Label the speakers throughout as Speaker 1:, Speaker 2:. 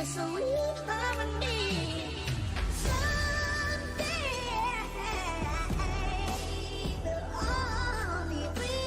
Speaker 1: a sweet harmony. Someday we'll all be free.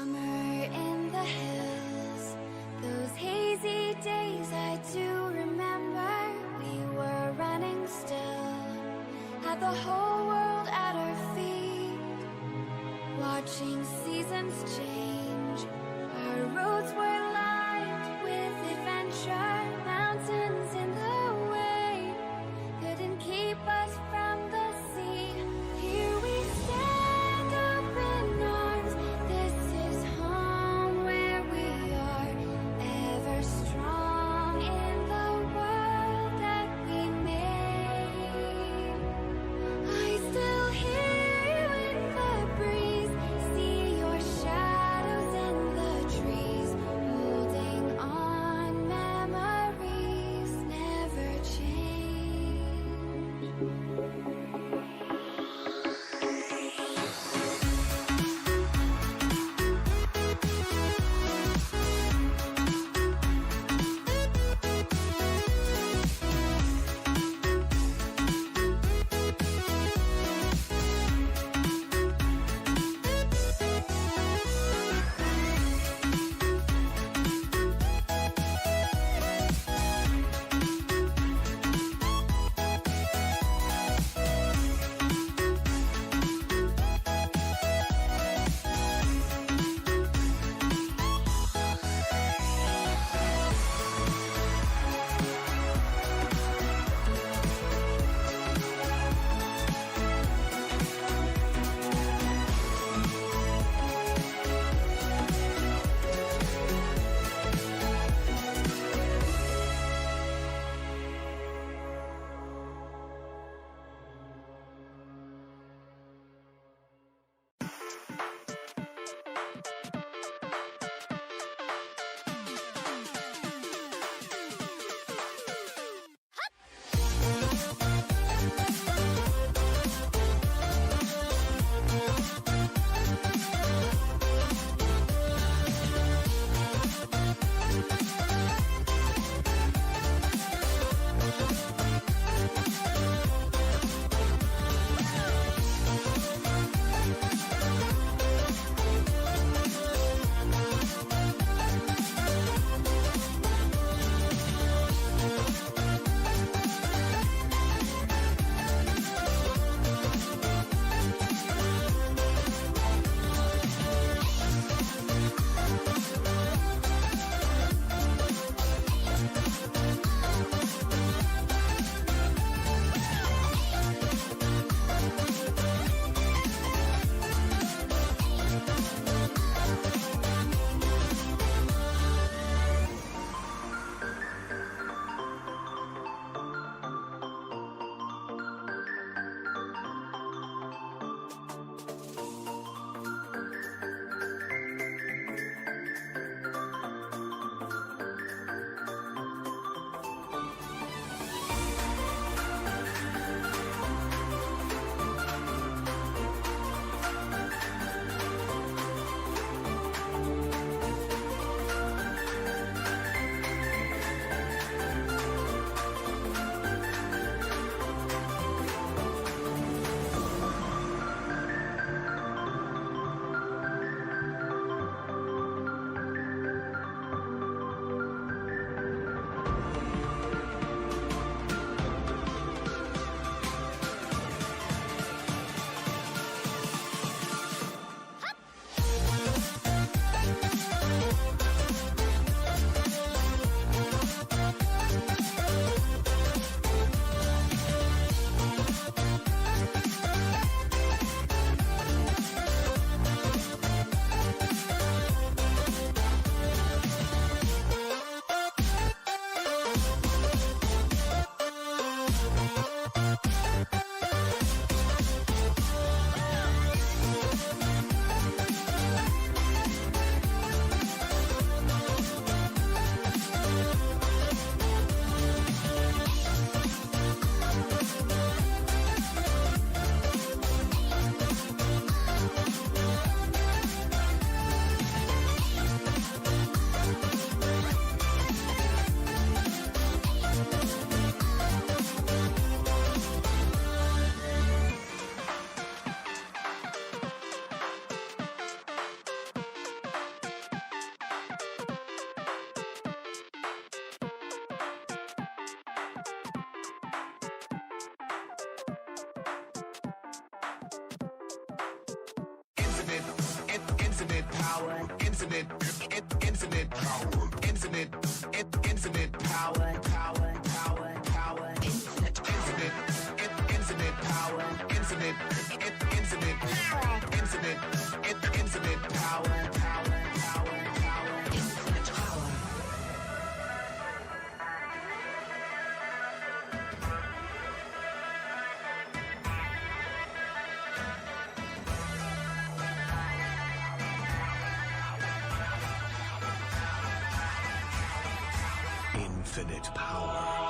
Speaker 2: Summer in the hills, those hazy days I do remember. We were running still, had the whole world at our feet, watching seasons change. Our roads were lined with adventure, mountains in the way couldn't keep us from the sea. Here we stand, open arms, this is home.
Speaker 3: power, infinite, infinite power, infinite, infinite power, power, power, power, infinite, infinite, infinite power, infinite, infinite power, infinite, infinite power, power, power, power, infinite power. Infinite power.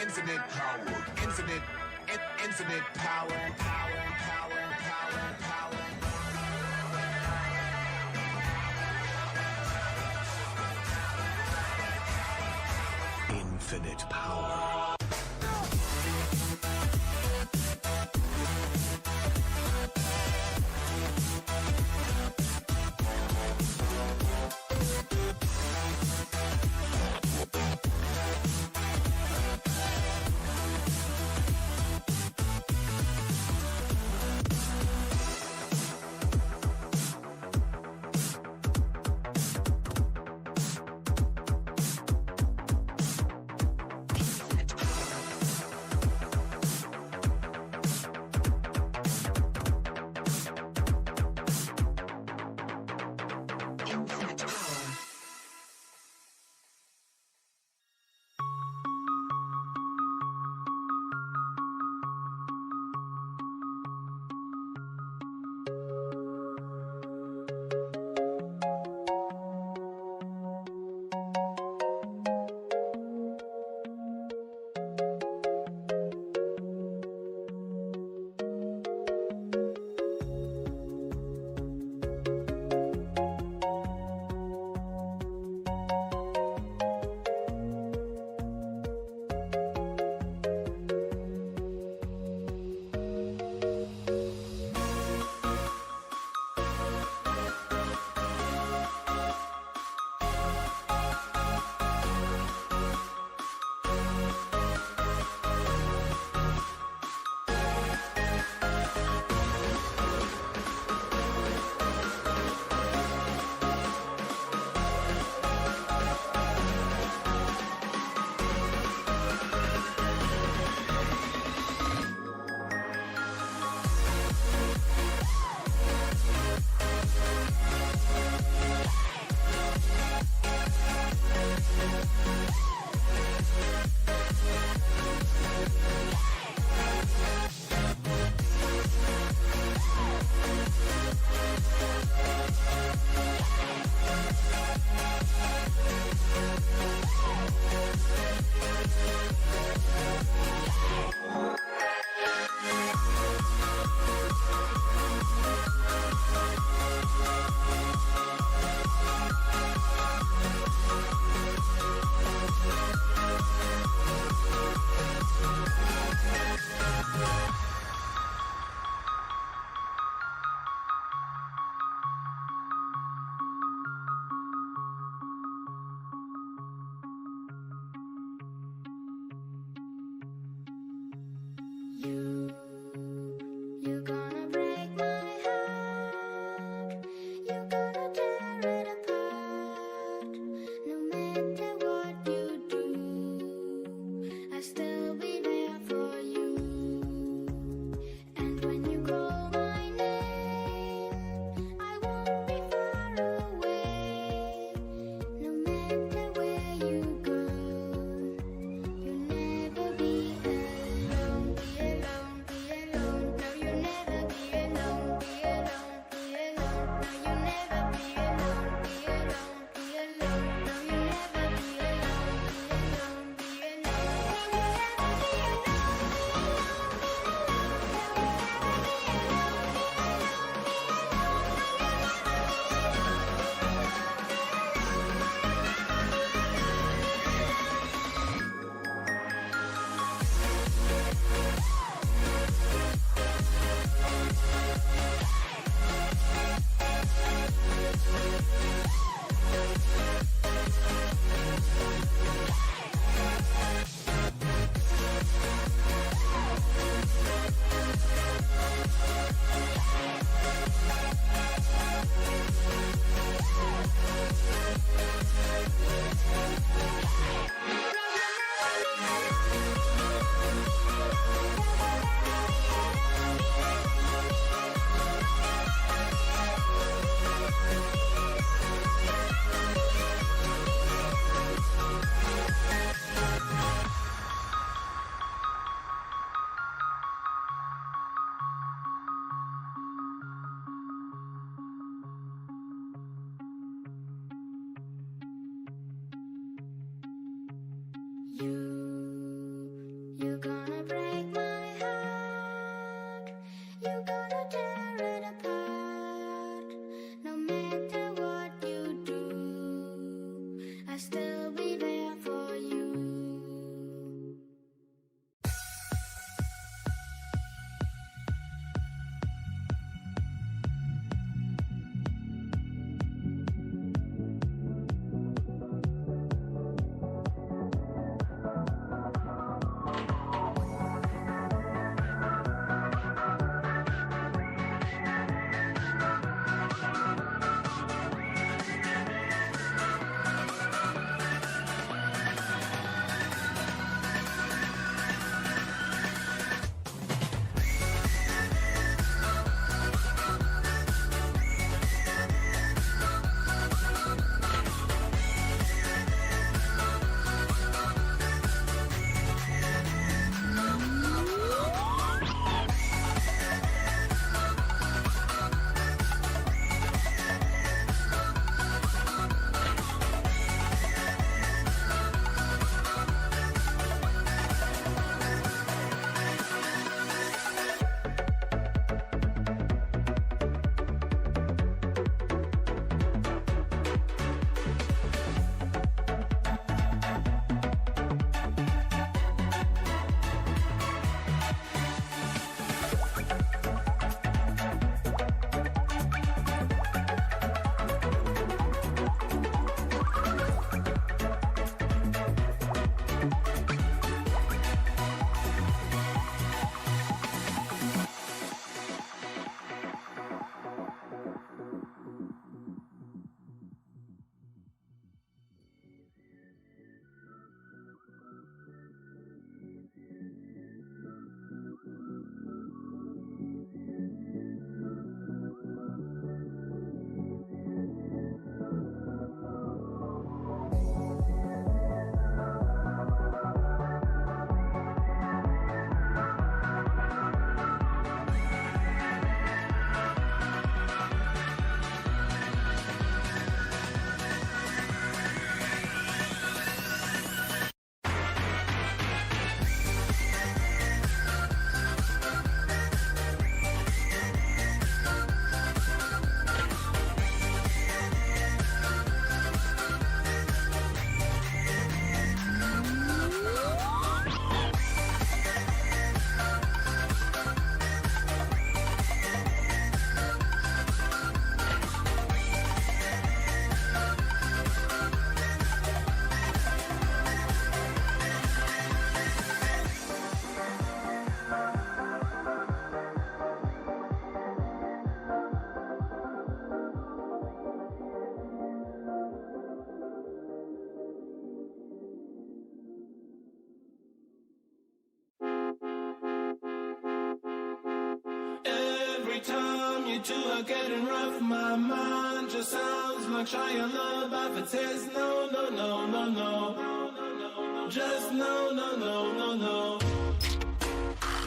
Speaker 3: Infinite power, infinite, infinite power, power, power, power, power. Infinite power. Infinite
Speaker 2: you're gonna tear it apart. No matter what you do, I'll still be there for you.
Speaker 4: Every time you two are getting rough, my mind just sounds like Shia LaBeouf. It says no, no, no, no, no, just no, no, no, no, no.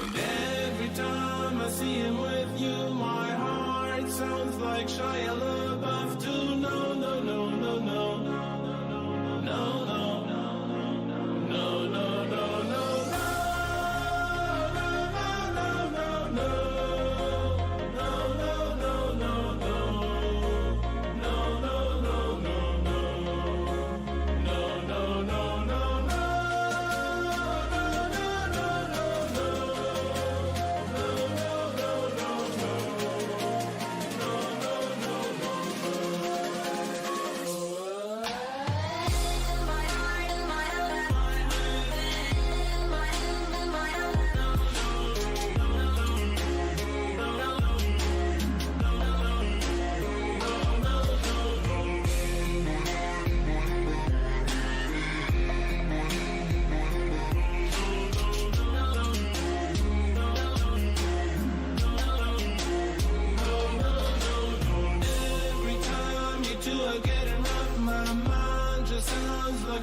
Speaker 4: And every time I see him with you, my heart sounds like Shia LaBeouf too. No, no, no, no, no, no, no, no.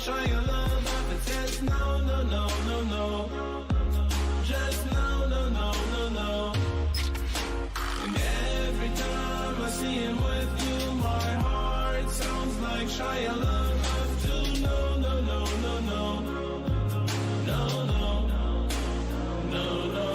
Speaker 4: Shia LaBeouf, it says no, no, no, no, no, just no, no, no, no, no. And every time I see him with you, my heart sounds like Shia LaBeouf too. No, no, no, no, no, no, no, no, no, no, no, no.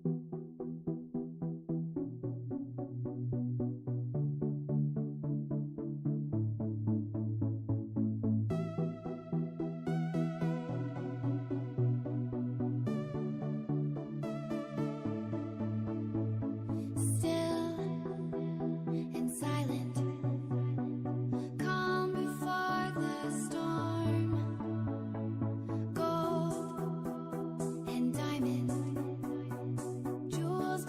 Speaker 2: Still and silent, calm before the storm. Gold and diamonds, jewels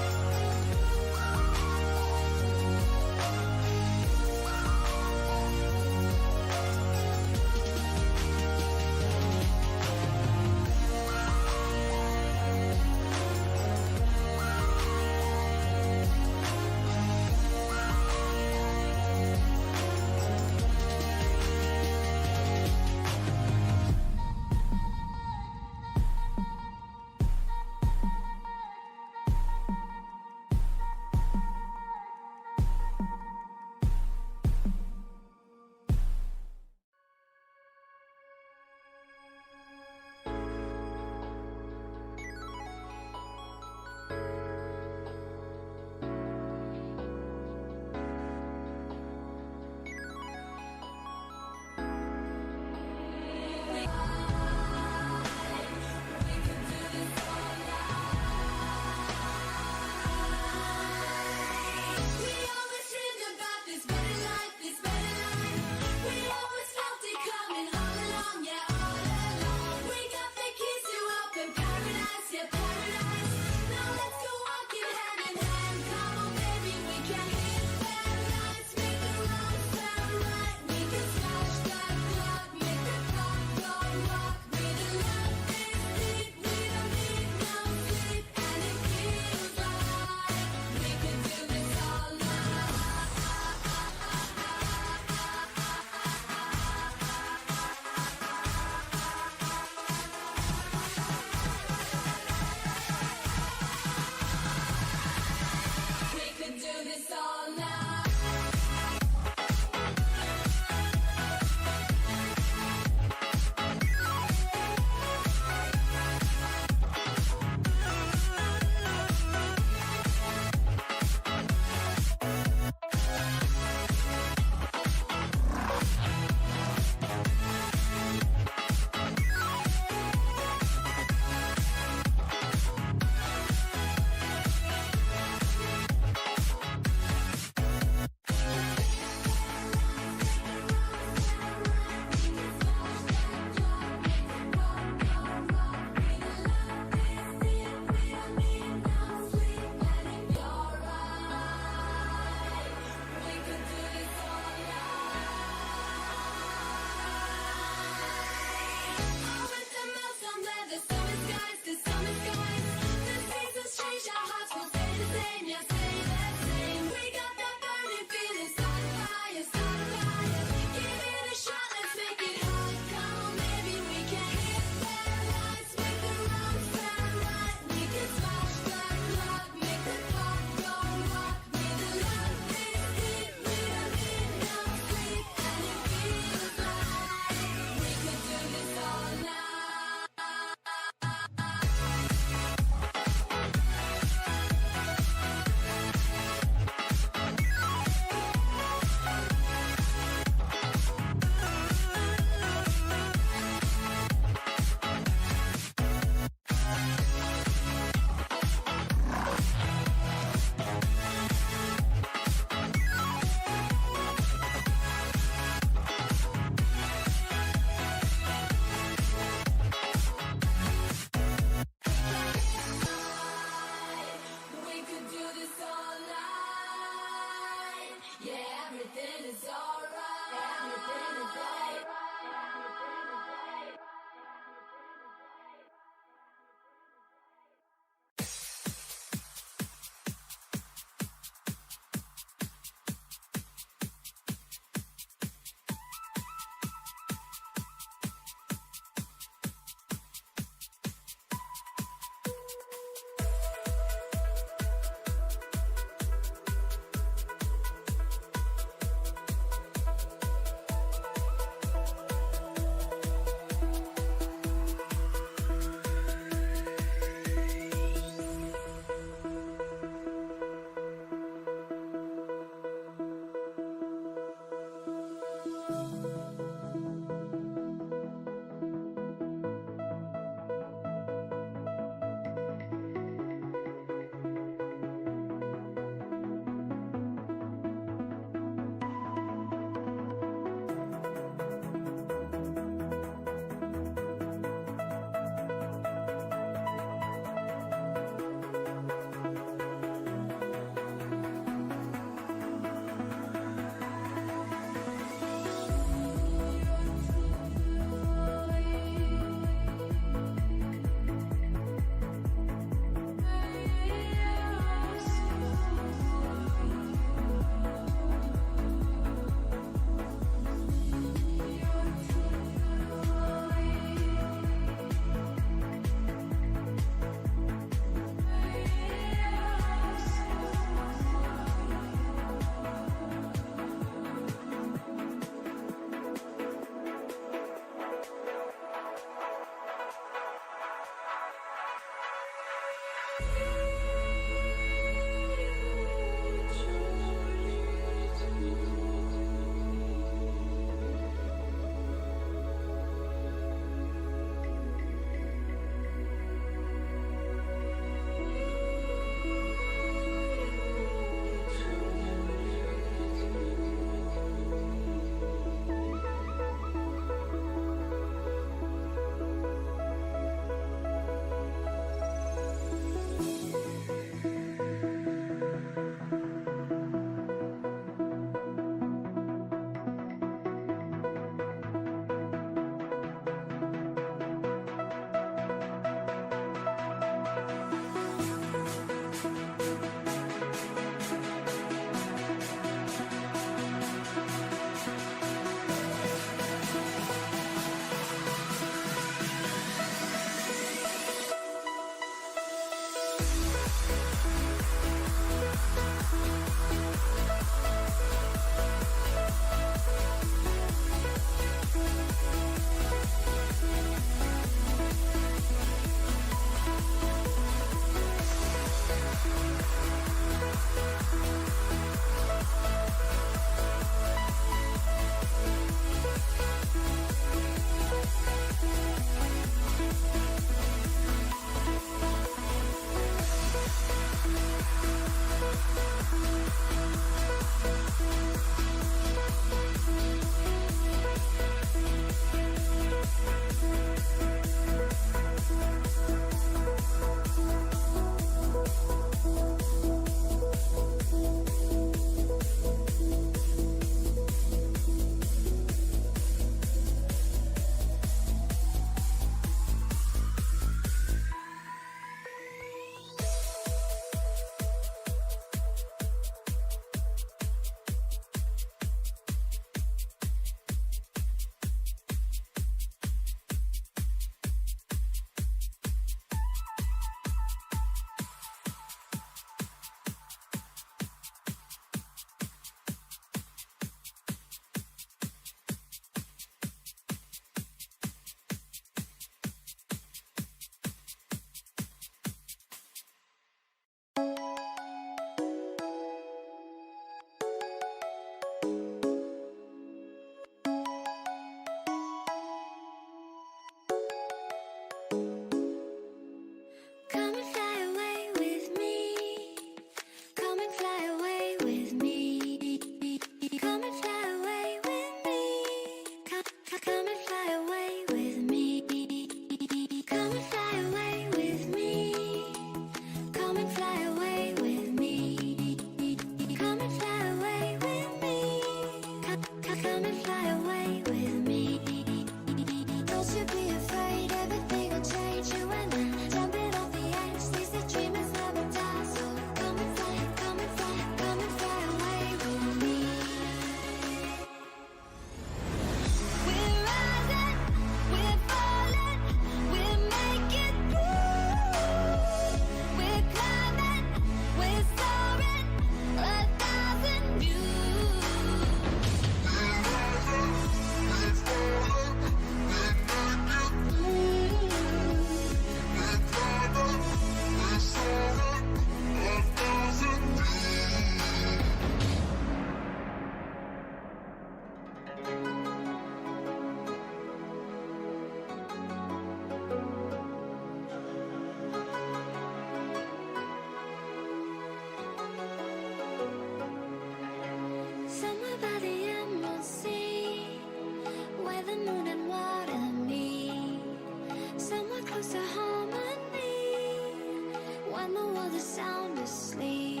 Speaker 2: world is sound asleep,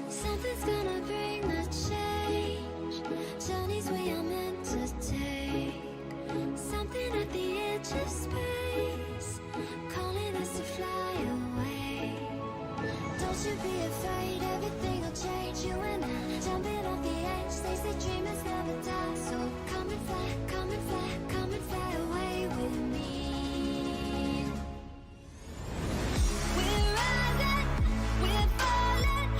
Speaker 2: something's gonna bring the change. Journeys we are meant to take, something at the edge of space, calling us to fly away. Don't you be afraid, everything will change. You and I, jumping off the edge. They say dreamers never die, so come and fly, come and fly, come and fly away with me. We're rising, we're falling,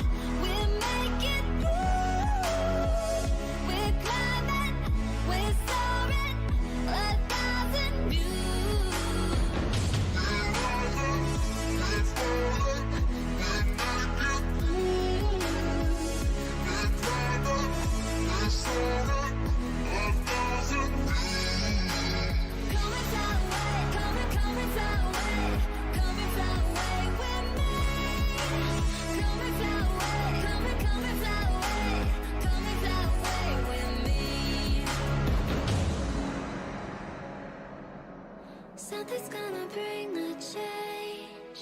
Speaker 2: we're making moves. We're climbing, we're soaring, 1,000 views. We're rising, we're falling, we're making moves. We're climbing, we're soaring, 1,000 views. Come and fly away, come and fly away, come and fly away with me. Come and fly away, come and fly away, come and fly away with me. Something's gonna bring the change.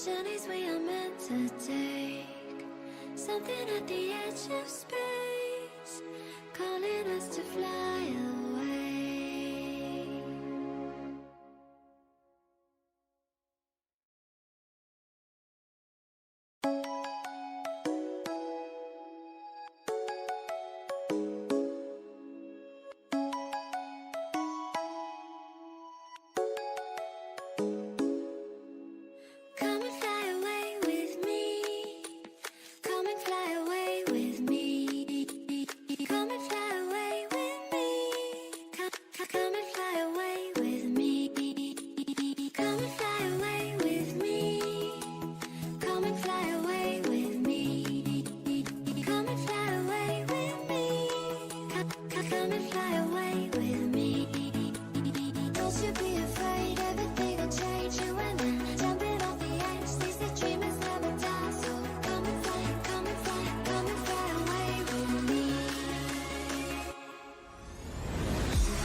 Speaker 2: Journeys we are meant to take, something at the edge of space, calling us to fly away. Come and fly away with me. Come and fly away with me. Come and fly away with me. Come and fly away with me. Come and fly away with me. Come and fly away with me. Come and fly away with me. Come and fly away with me. Don't you be afraid, everything will change. You and I, jumping off the edge. They say dreamers never die, so come and fly, come and fly, come and fly away with me.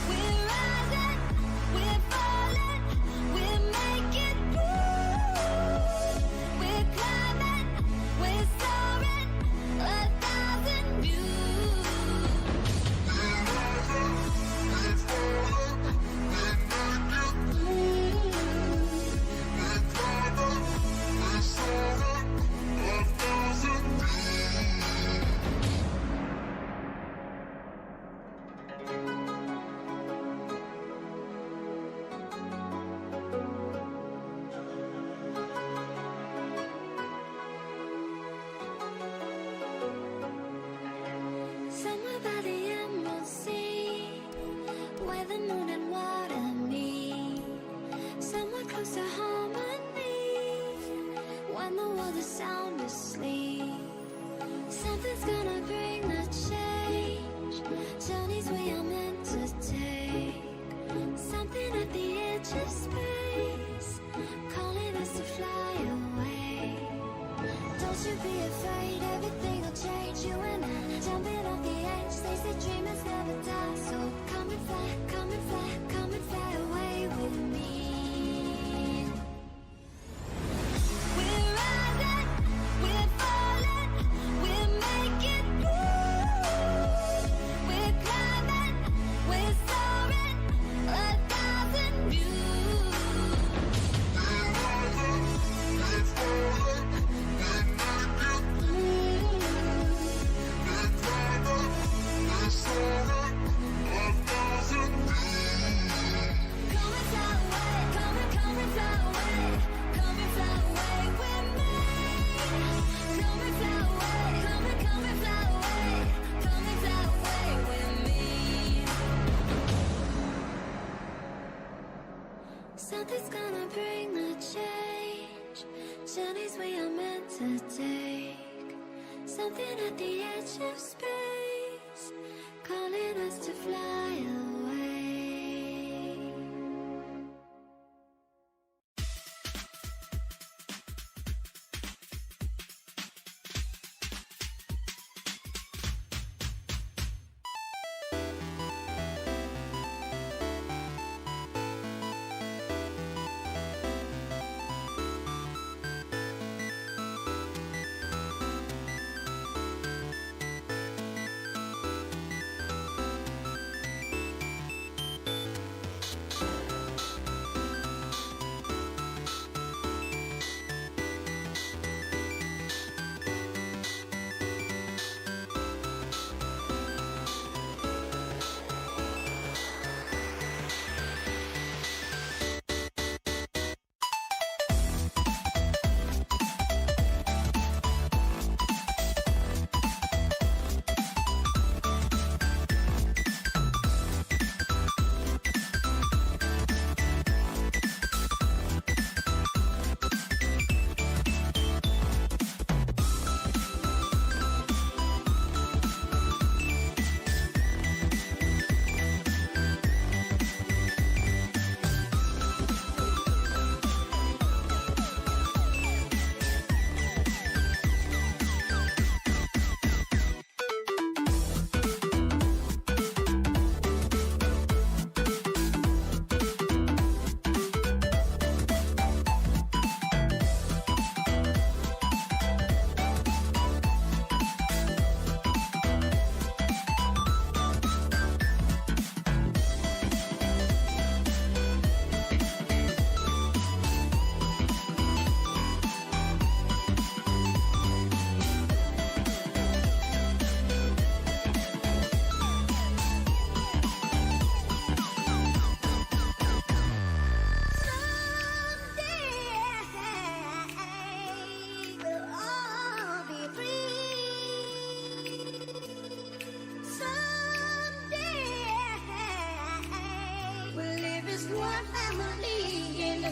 Speaker 2: We're rising, we're falling, we're making moves. We're climbing, we're soaring, 1,000 views. We're rising, we're falling, we're making moves. We're climbing, we're soaring, 1,000 Somewhere by the emerald sea, where the moon and water meet, somewhere close to harmony, when the world is sound asleep, something's gonna bring the change. Journeys we are meant to take, something at the edge of space, calling us to fly away. Don't you be afraid, everything will change. You and I, jumping off the edge. They say dreamers never die, so come and fly, come and fly, come and fly away with me. We're rising, we're falling, we're making moves. We're climbing, we're soaring, 1,000 views. We're rising, we're falling, we're making moves. We're climbing, we're soaring, 1,000 views. Come and fly away, come and fly away, come and fly away with me. Come and fly away, come and fly away, come and fly away with me. Something's gonna bring the change. Journeys we are meant to take, something at the edge of space, calling us to fly away.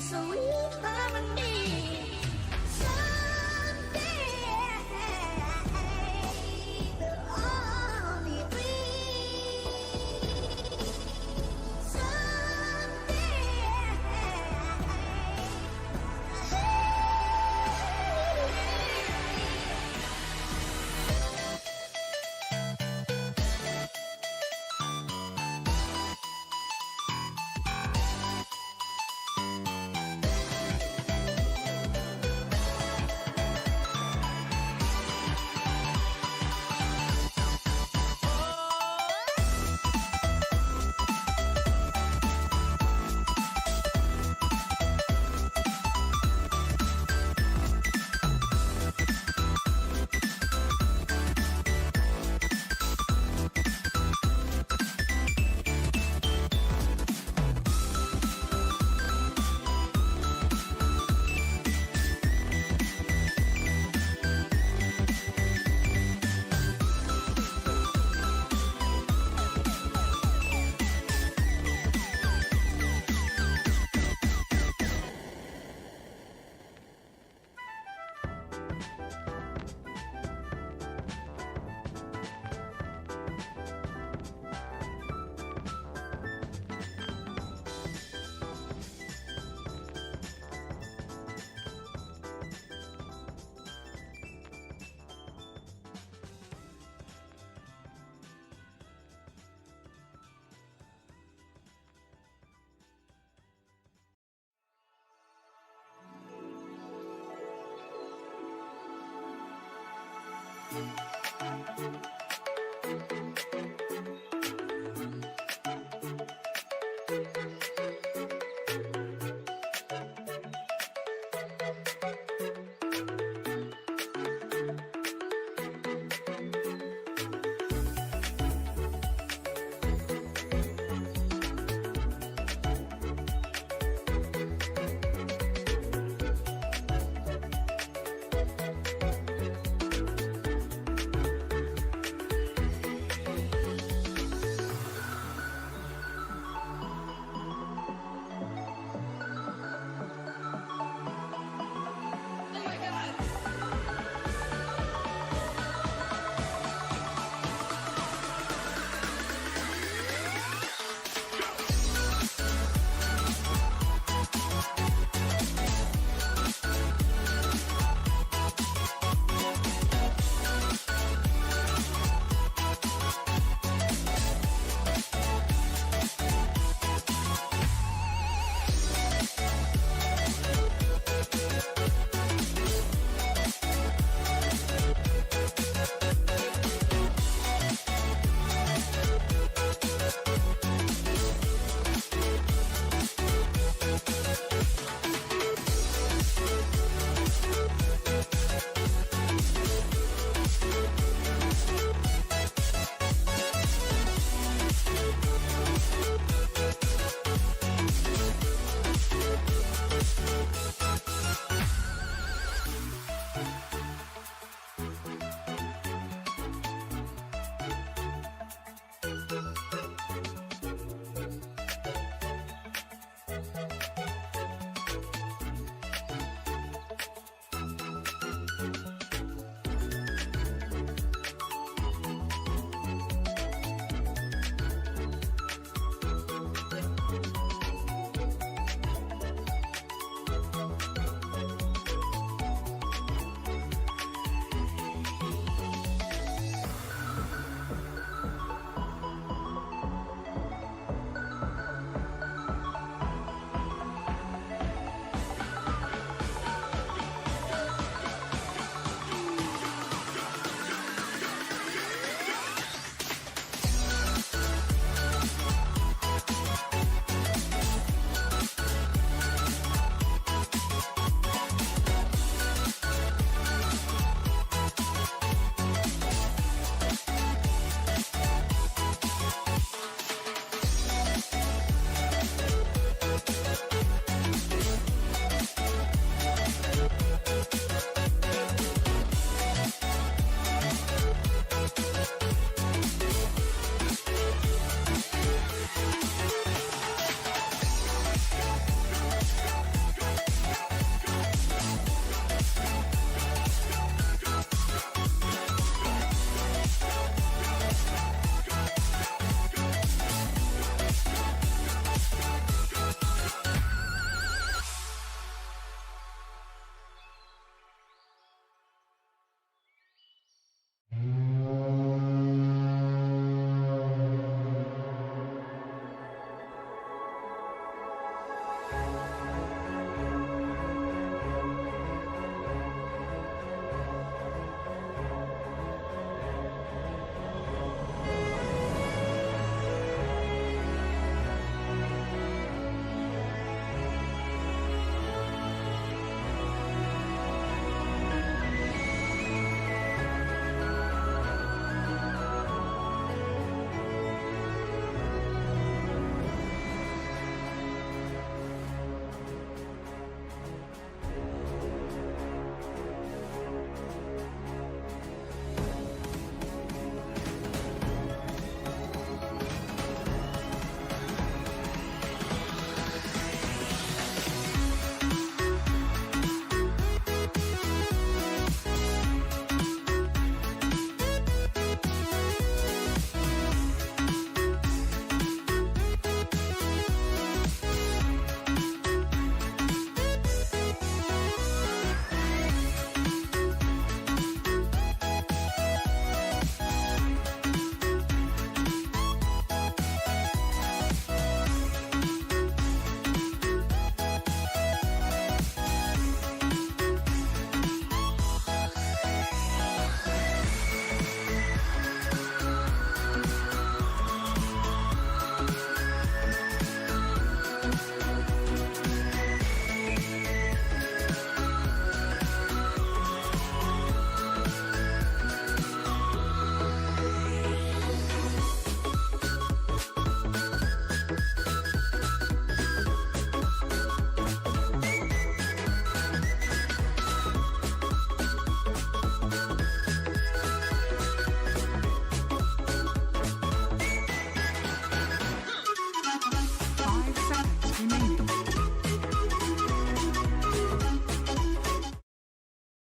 Speaker 1: sweet harmony. Someday we'll all be free.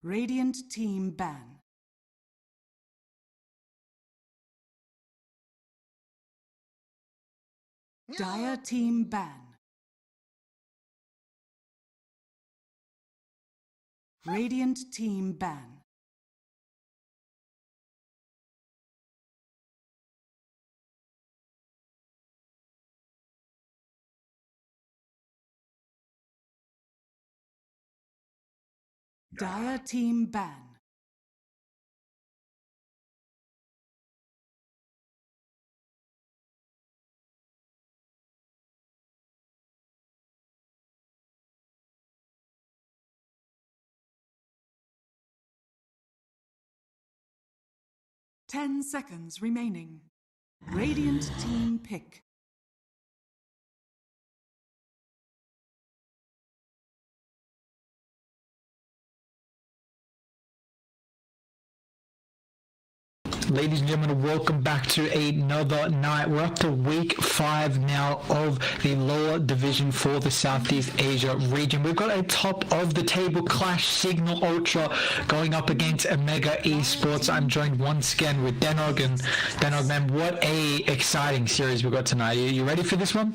Speaker 5: Radiant team ban. Dire team ban. Radiant team ban. Dire team ban. Ten seconds remaining. Radiant team pick.
Speaker 6: Ladies and gentlemen, welcome back to another night. We're up to week 5 now of the lower division for the Southeast Asia region. We've got a top of the table clash, Signal Ultra going up against Omega Esports. I'm joined once again with Denog, and Denog, man, what a exciting series we've got tonight. Are you ready for this one?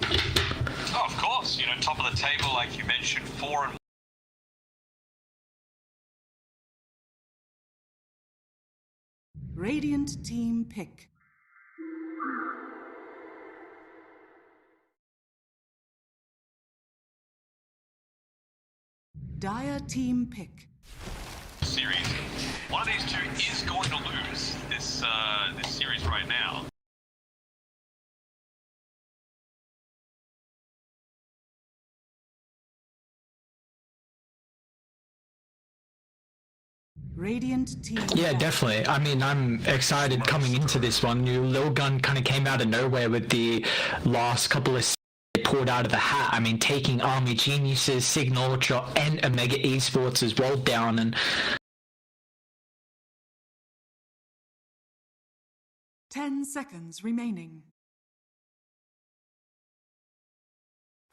Speaker 7: Oh, of course. You know, top of the table, like you mentioned, 4 and
Speaker 5: Radiant team pick. Dire team pick.
Speaker 7: series. One of these two is going to lose this this series right now.
Speaker 5: Radiant team.
Speaker 6: Yeah,
Speaker 5: ban.
Speaker 6: definitely. I mean, I'm excited coming into this one. Lil Gun kind of came out of nowhere with the last couple of pulled out of the hat. I mean, taking Army Geniuses, Signal Ultra, and Omega Esports as well down, and
Speaker 5: 10 seconds remaining.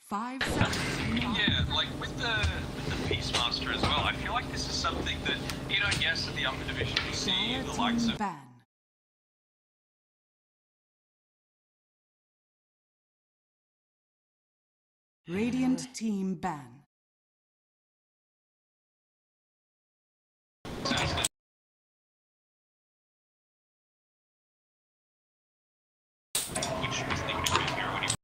Speaker 5: 5 seconds remaining.
Speaker 7: Yeah, like with the Peacemaster as well, I feel like this is something that, you know, yes, in the upper division you see
Speaker 5: Dire
Speaker 7: the likes
Speaker 5: team
Speaker 7: of
Speaker 5: ban. Radiant team ban.
Speaker 7: which isn't even a good hero anymore.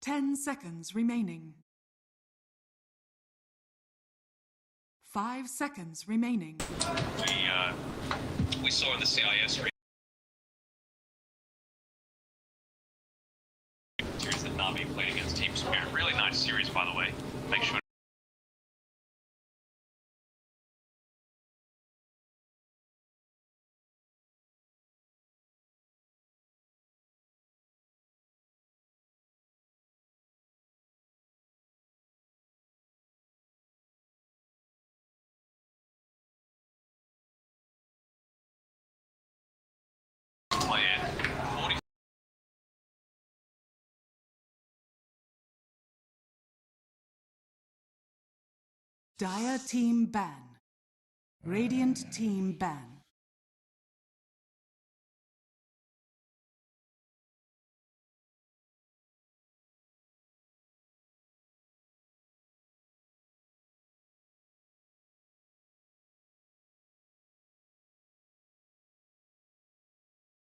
Speaker 5: 10 seconds remaining. 5 seconds remaining.
Speaker 7: We saw in the CIS series that Na'Vi played against Team Spirit. Really nice series, by the way. Make sure. Play it. 40.
Speaker 5: Dire team ban. Radiant team ban.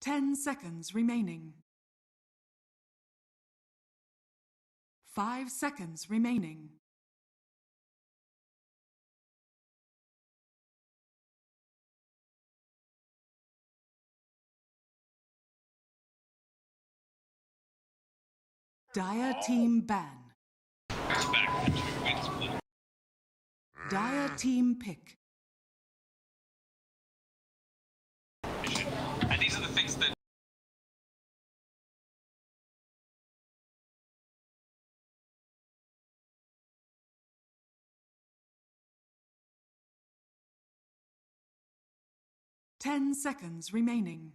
Speaker 5: Ten seconds remaining. 5 seconds remaining. Dire team ban.
Speaker 7: It's back for 2 wins, please.
Speaker 5: Dire team pick.
Speaker 7: And these are the things that
Speaker 5: 10 seconds remaining.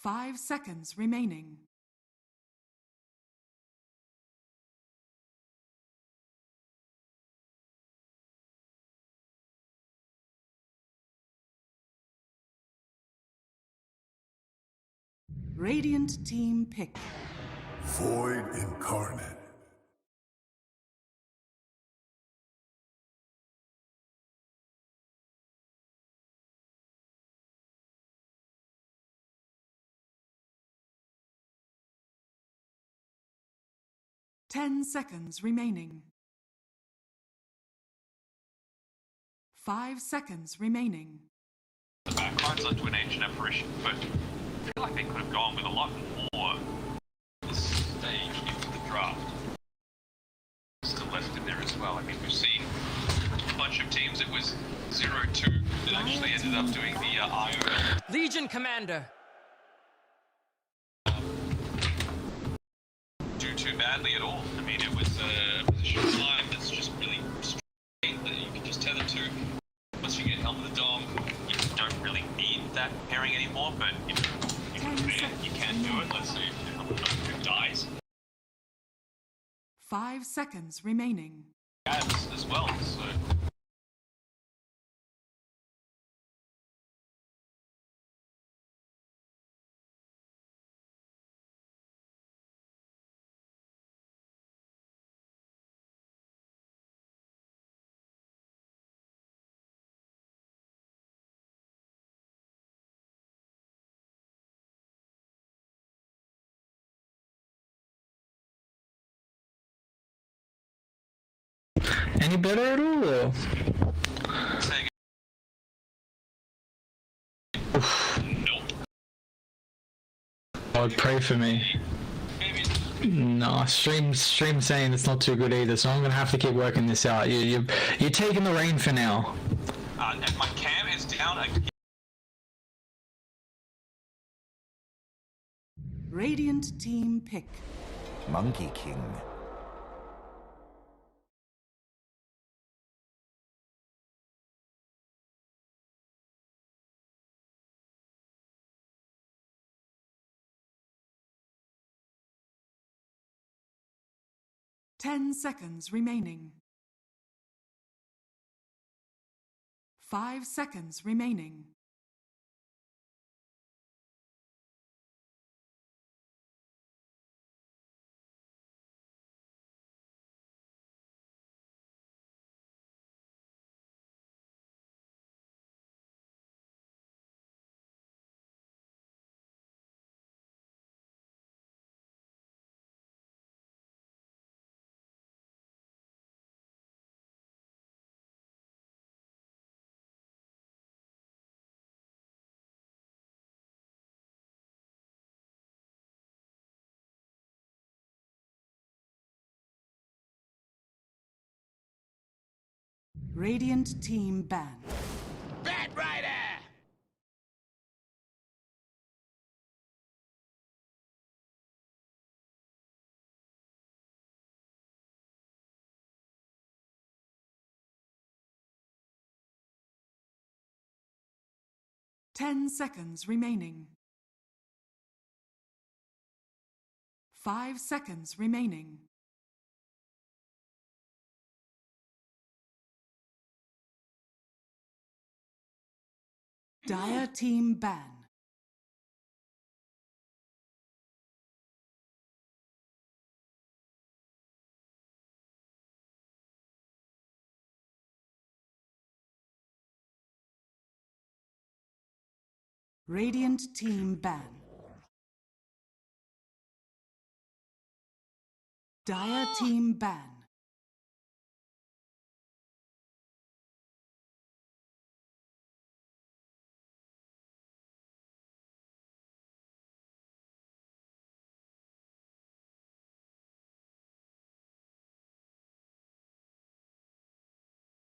Speaker 5: 5 seconds remaining. Radiant team pick.
Speaker 3: Void incarnate.
Speaker 5: Ten seconds remaining. 5 seconds remaining.
Speaker 7: The backlines led to an ancient apparition, but I feel like they could have gone with a lot more at this stage into the draft. Still left in there as well. I mean, we've seen a bunch of teams. It was 0-2 that actually ended up doing the IO.
Speaker 8: Legion Commander.
Speaker 7: Do too badly at all. I mean, it was a position of time that's just really straight that you can just tether to. Once you get Helm of the Dome, you don't really need that pairing anymore, but if you can do it. Let's see if Helm of the Dome dies.
Speaker 5: 5 seconds remaining.
Speaker 7: As well, so...
Speaker 6: Any better at all? Or?
Speaker 7: Nope.
Speaker 6: God, pray for me.
Speaker 7: Maybe.
Speaker 6: No, stream saying it's not too good either, so I'm gonna have to keep working this out. You're taking the reign for now.
Speaker 7: And my cam is down again.
Speaker 5: Radiant team pick.
Speaker 9: Monkey King.
Speaker 5: Ten seconds remaining. 5 seconds remaining. Radiant team ban.
Speaker 3: Bat Rider!
Speaker 5: 10 seconds remaining. 5 seconds remaining. Dire team ban. Radiant team ban. Dire team ban.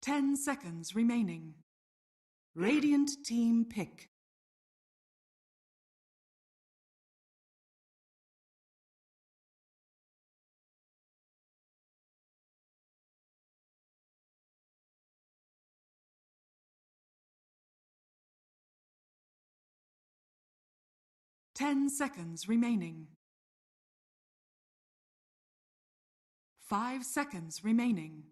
Speaker 5: Ten seconds remaining. Radiant team pick. Ten seconds remaining. 5 seconds remaining.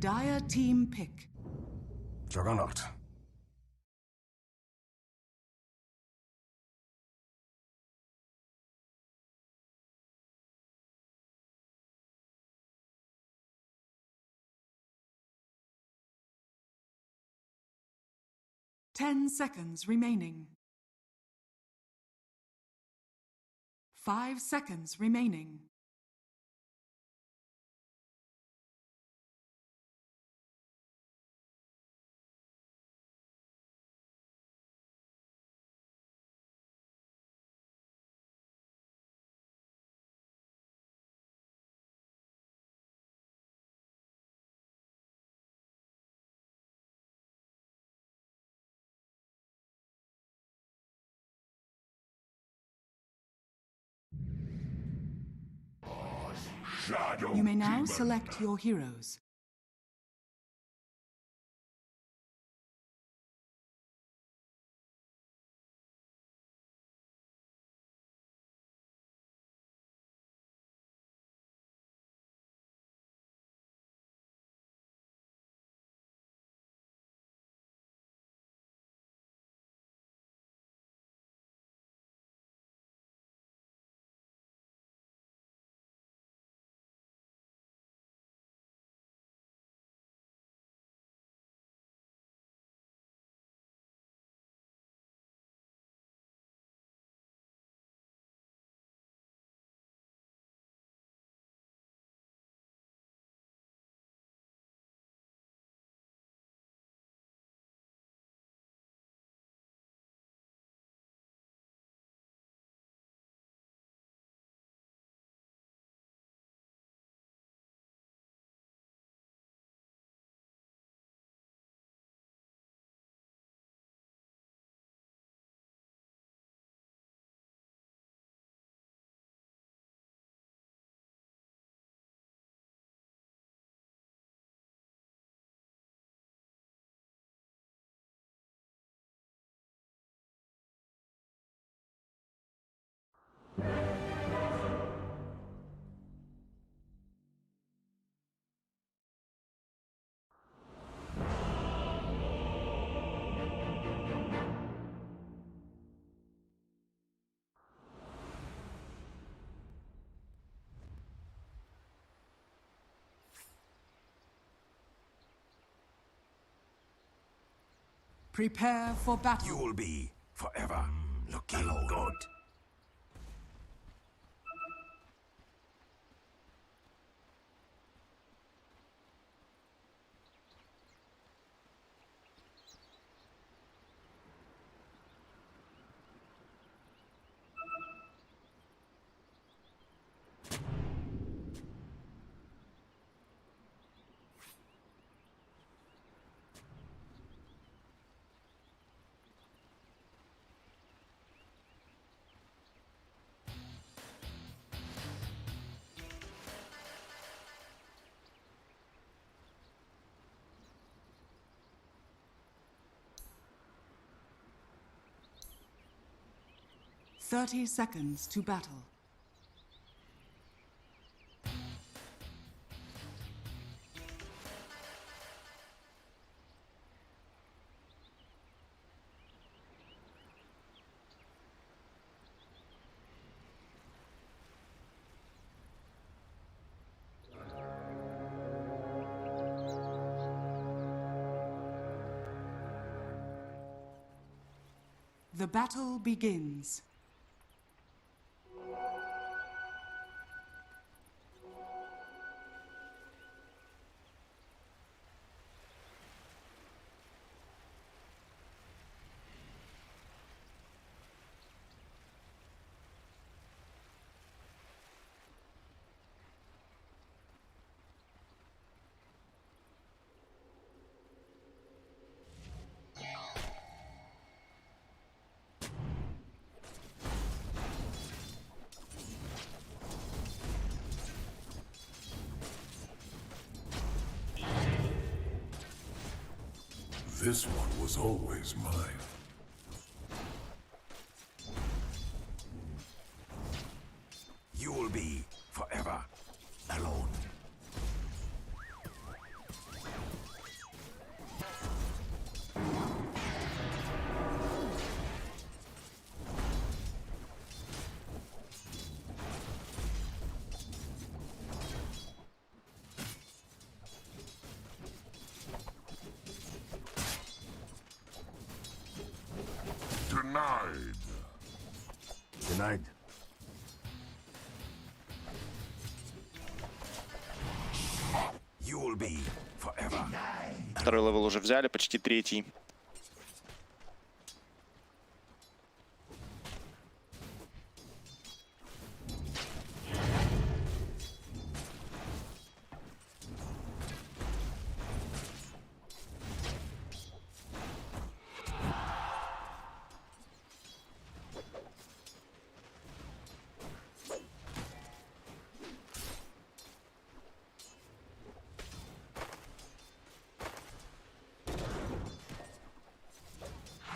Speaker 5: Dire team pick.
Speaker 3: Juggernaut.
Speaker 5: Ten seconds remaining. 5 seconds remaining. You may now select your heroes. Prepare for battle.
Speaker 3: You will be forever looking good.
Speaker 5: Thirty seconds to battle. The battle begins.
Speaker 3: This one was always mine. You will be forever alone. night. You'll be forever.
Speaker 10: Второй левел уже взяли, почти третий.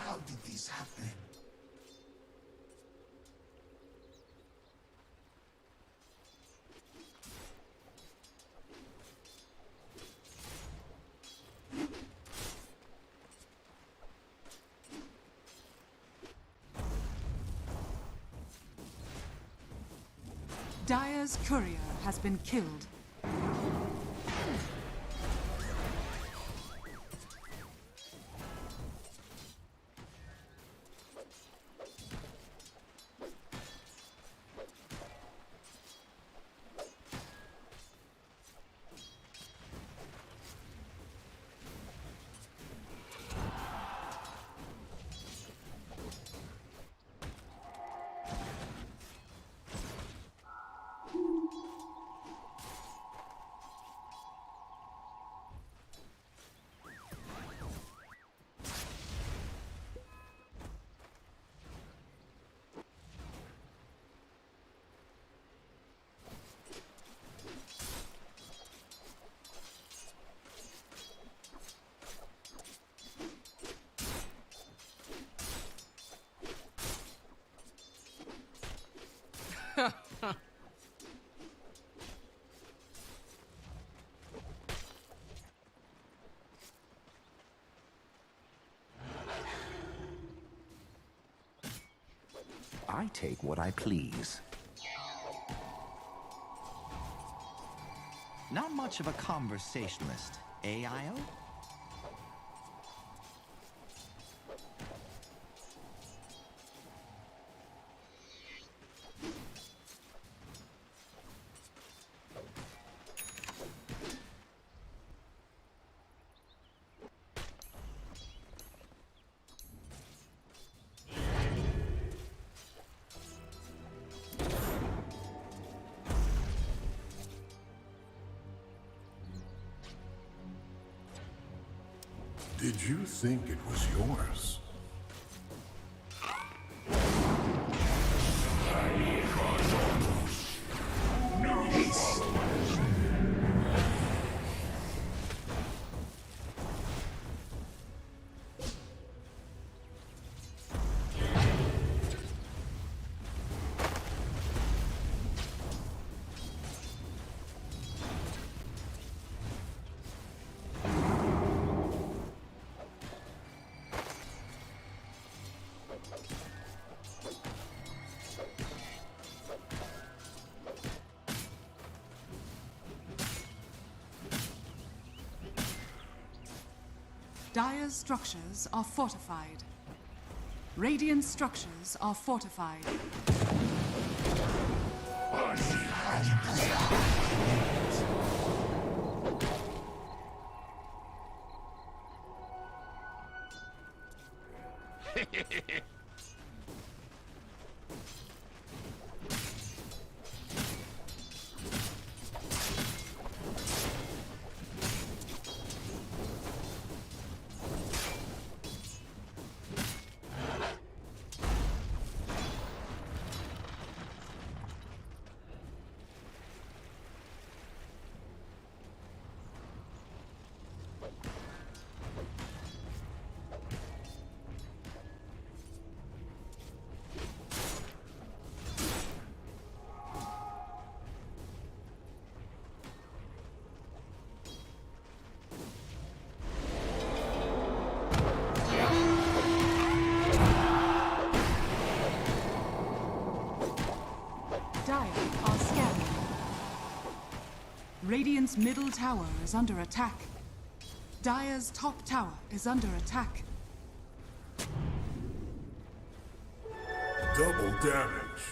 Speaker 3: How did this happen?
Speaker 5: Dire's courier has been killed.
Speaker 9: I take what I please. Not much of a conversationalist, eh, Io?
Speaker 3: Did you think it was yours?
Speaker 5: Dire's structures are fortified. Radiant structures are fortified. Dire are scanning. Radiant's middle tower is under attack. Dire's top tower is under attack.
Speaker 3: Double damage.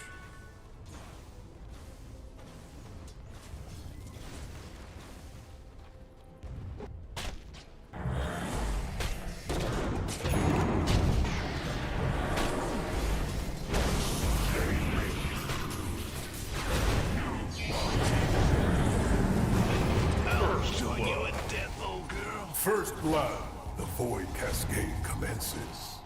Speaker 3: First blood, the void cascade commences.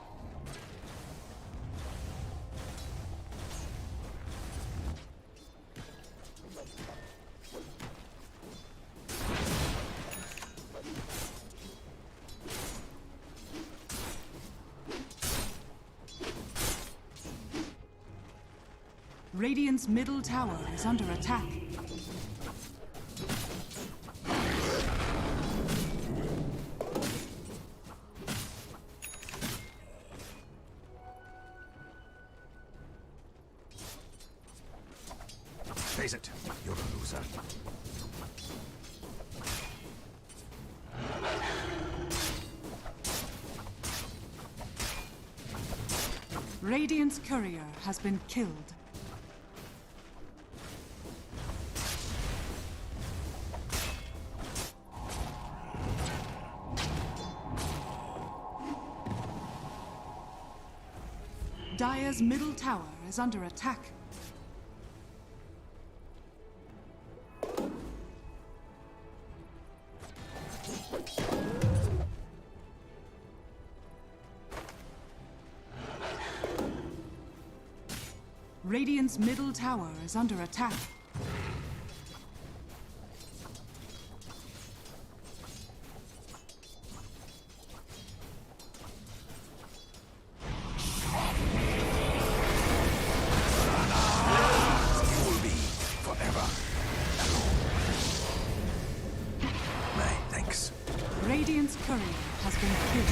Speaker 5: Radiant's middle tower is under attack.
Speaker 9: Face it, you're a loser.
Speaker 5: Radiant's courier has been killed. Dire's middle tower is under attack. Radiant's middle tower is under attack. Radiant's courier has been killed.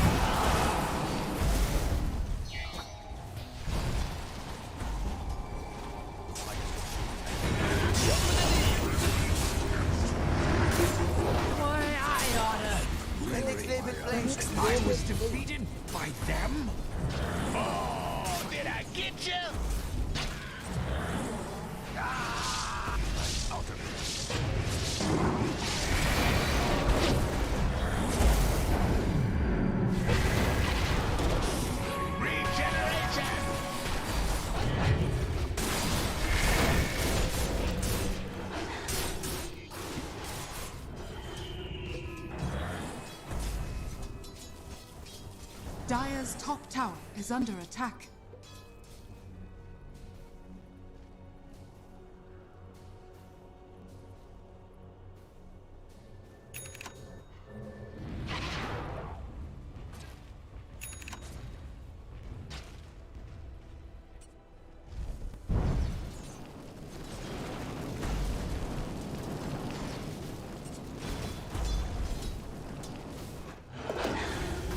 Speaker 9: I was defeated by them?
Speaker 4: Oh, did I get you?
Speaker 9: Out of it.
Speaker 4: Regeneration!
Speaker 5: Dire's top tower is under attack.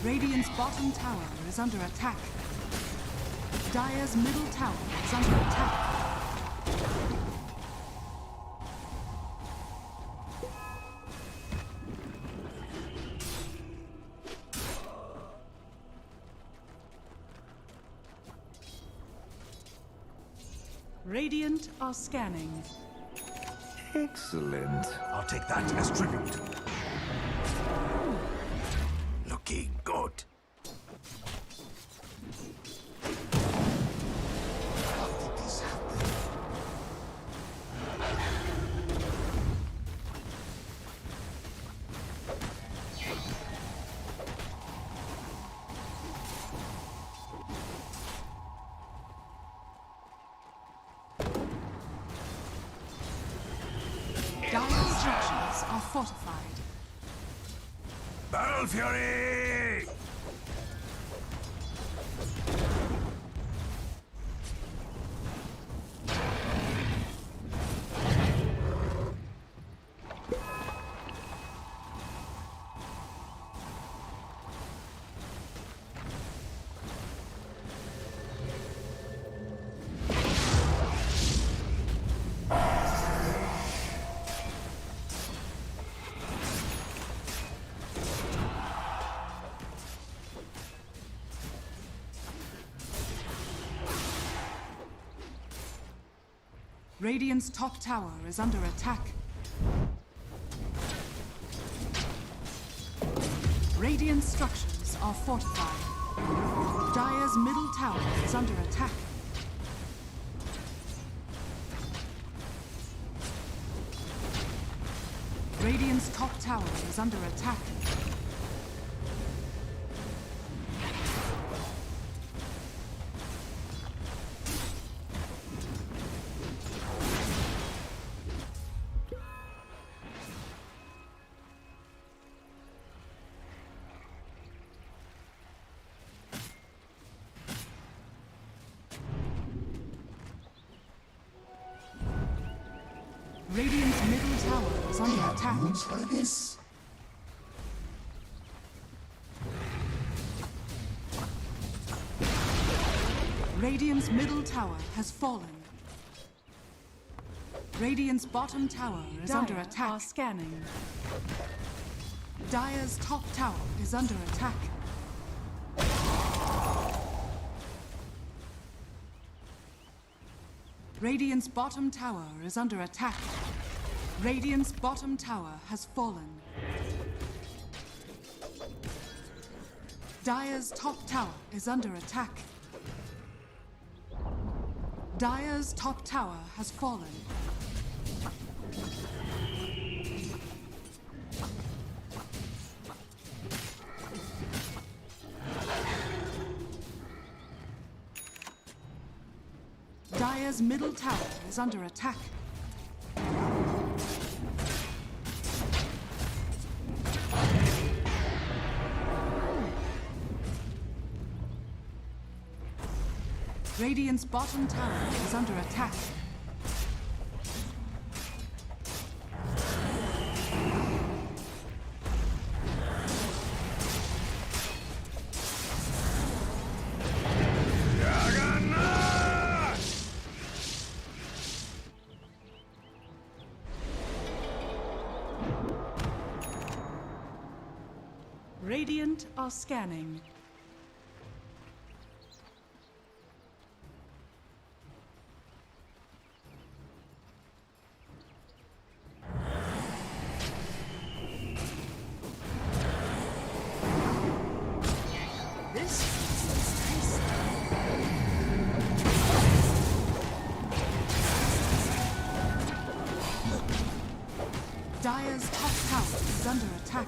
Speaker 5: Radiant's bottom tower is under attack. Dire's middle tower is under attack. Radiant are scanning.
Speaker 9: Excellent. I'll take that as tribute. Looking good.
Speaker 5: Dire's structures are fortified.
Speaker 9: Battle Fury!
Speaker 5: Radiant's top tower is under attack. Radiant structures are fortified. Dire's middle tower is under attack. Radiant's top tower is under attack. tower is under attack.
Speaker 3: like this.
Speaker 5: Radiant's middle tower has fallen. Radiant's bottom tower is under attack. Are scanning. Dire's top tower is under attack. Radiant's bottom tower is under attack. Radiant's bottom tower has fallen. Dire's top tower is under attack. Dire's top tower has fallen. Dire's middle tower is under attack. Radiant's bottom tower is under attack. Radiant are scanning. This is tasty. Dire's top tower is under attack.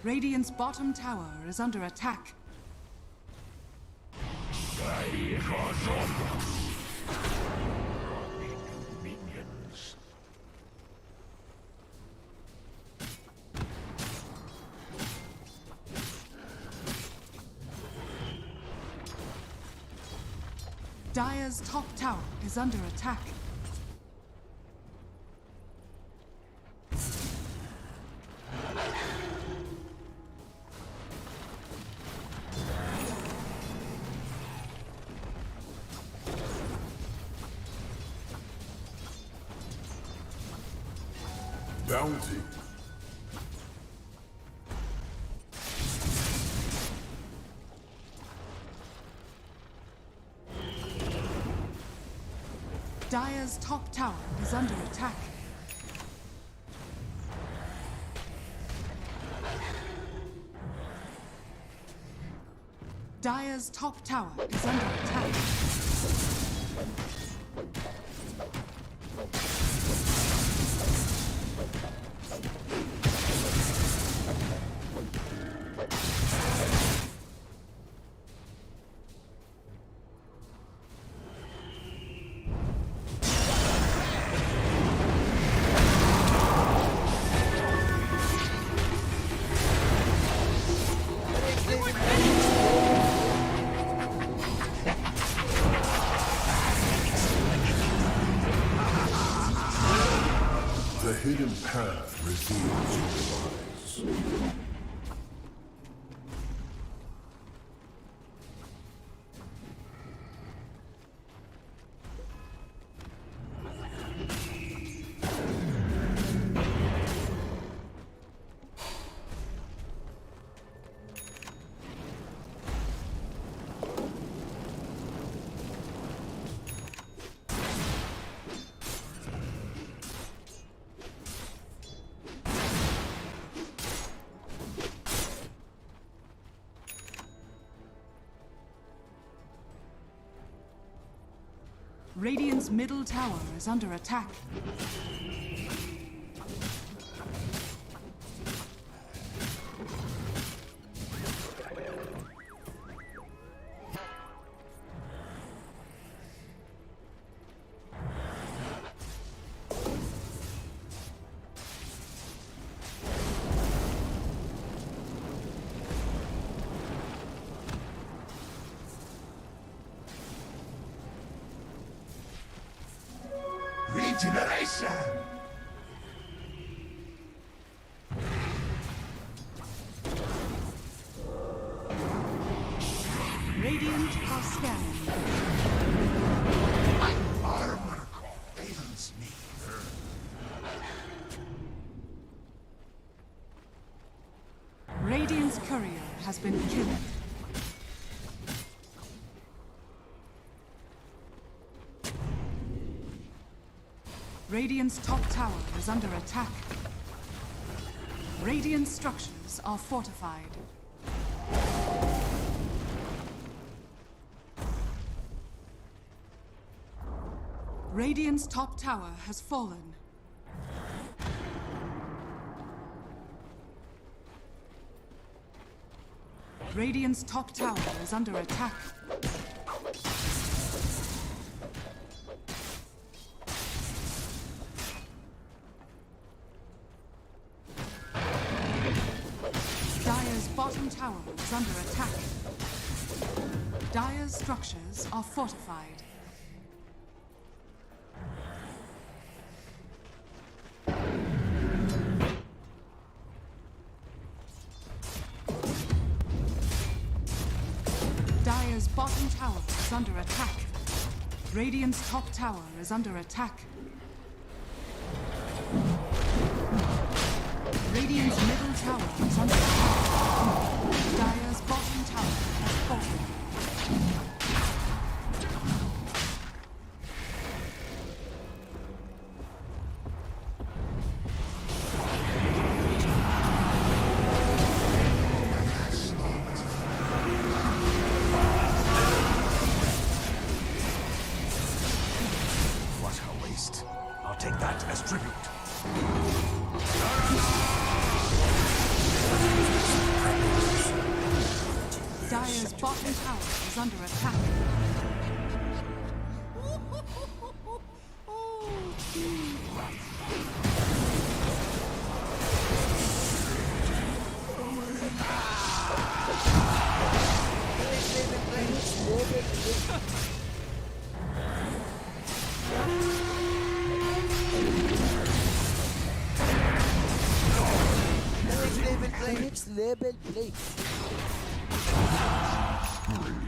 Speaker 5: Radiant's bottom tower is under attack.
Speaker 9: Minions.
Speaker 5: Dire's top tower is under attack.
Speaker 3: Bounty.
Speaker 5: Dire's top tower is under attack. Dire's top tower is under attack.
Speaker 3: The hidden path reveals your demise.
Speaker 5: Radiant's middle tower is under attack.
Speaker 3: Regeneration!
Speaker 5: Radiant are scanning.
Speaker 3: Armor fails me.
Speaker 5: Radiant's courier has been killed. Radiant's top tower is under attack. Radiant structures are fortified. Radiant's top tower has fallen. Radiant's top tower is under attack. Dire's bottom tower is under attack. Dire's structures are fortified. Dire's bottom tower is under attack. Radiant's top tower is under attack. Radiant's middle tower is under attack. Dire's bottom tower has fallen.
Speaker 9: What a waste. I'll take that as tribute.
Speaker 5: Dire's bottom tower is under attack.
Speaker 11: Next level play.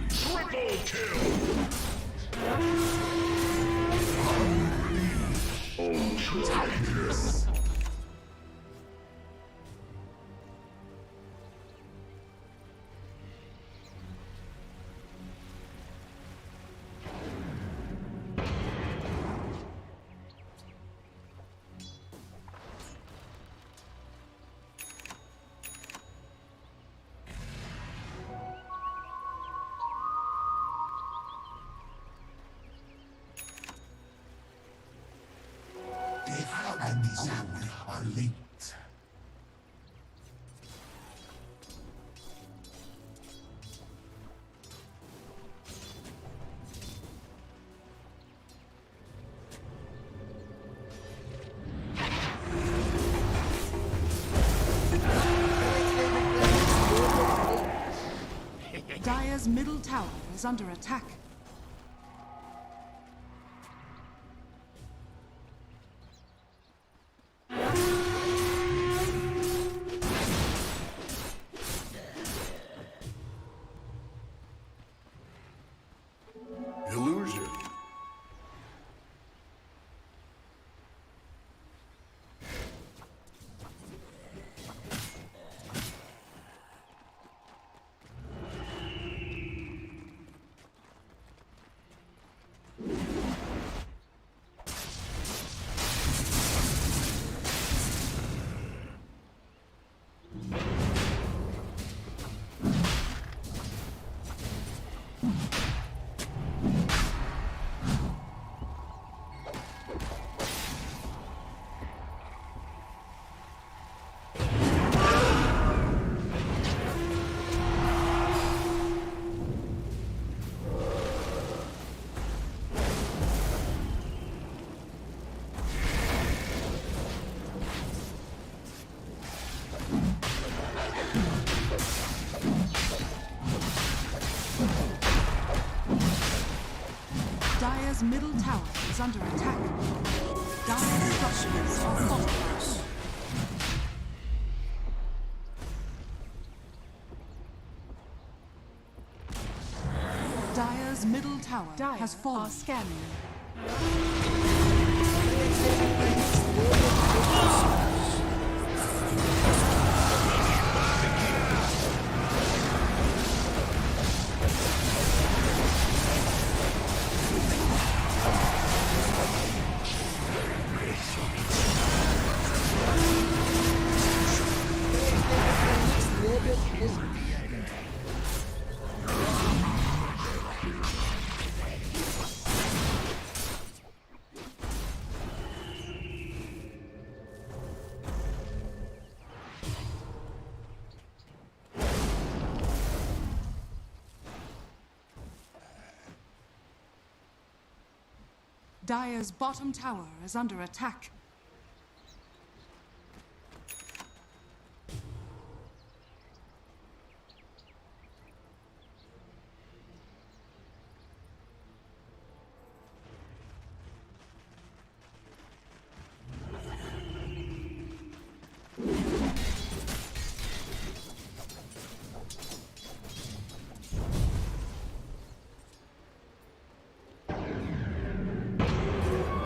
Speaker 3: Triple kill! Titus! Death and disaster are linked.
Speaker 5: Dire's middle tower is under attack.
Speaker 3: Illusion.
Speaker 5: Dire's middle tower is under attack. Dire's structures are fortified. Dire's middle tower has fallen. Scanning. Dire's bottom tower is under attack.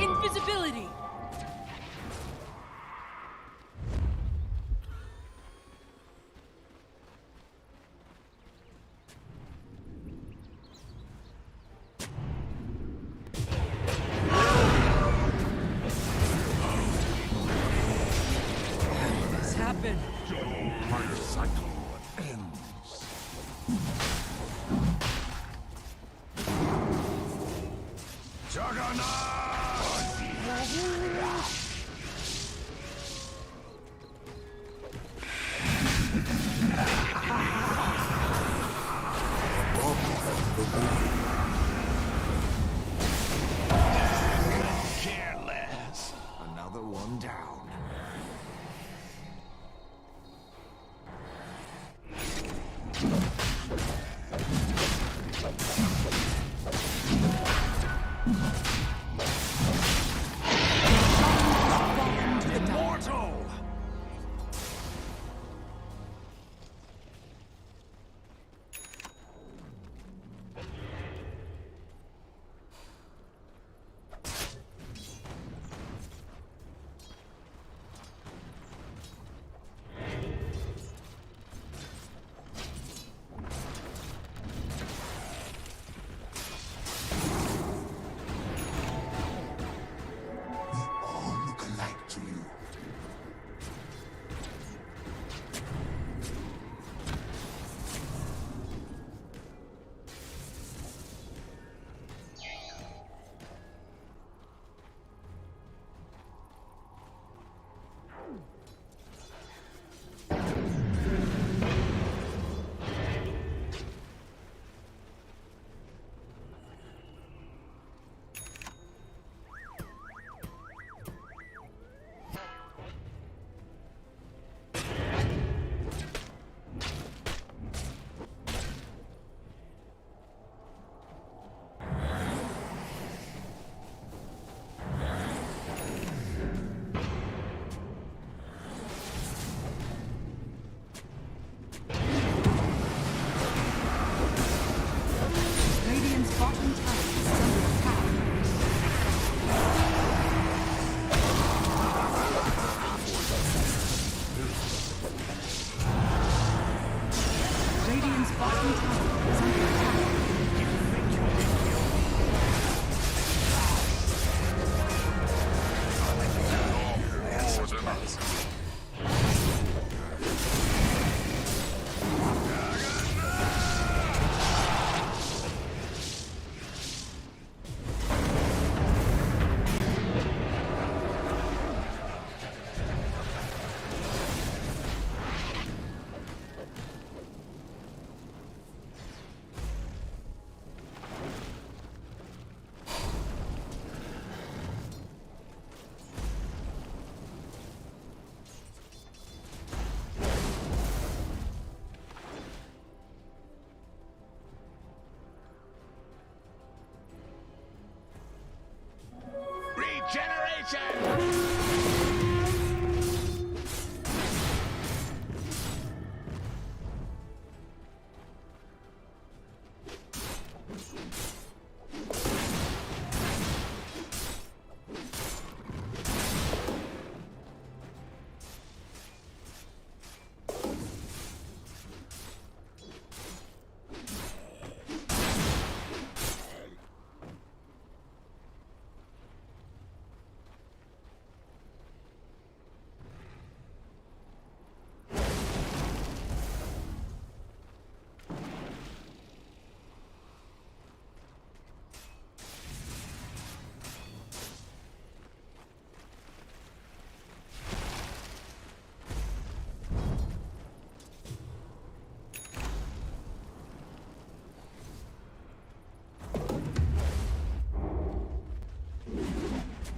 Speaker 8: Invisibility! What's happened?
Speaker 9: My cycle ends. Careless. Another one down.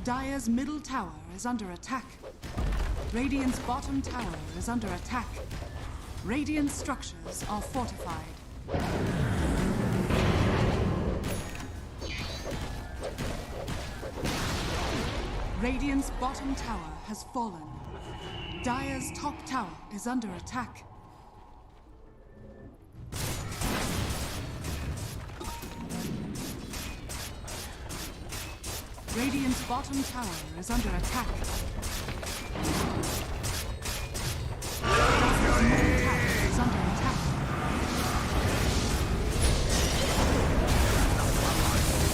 Speaker 5: Dire's middle tower is under attack. Radiant's bottom tower is under attack. Radiant structures are fortified. Radiant's bottom tower has fallen. Dire's top tower is under attack. Radiant's bottom tower is under attack. Dire's middle tower is under attack.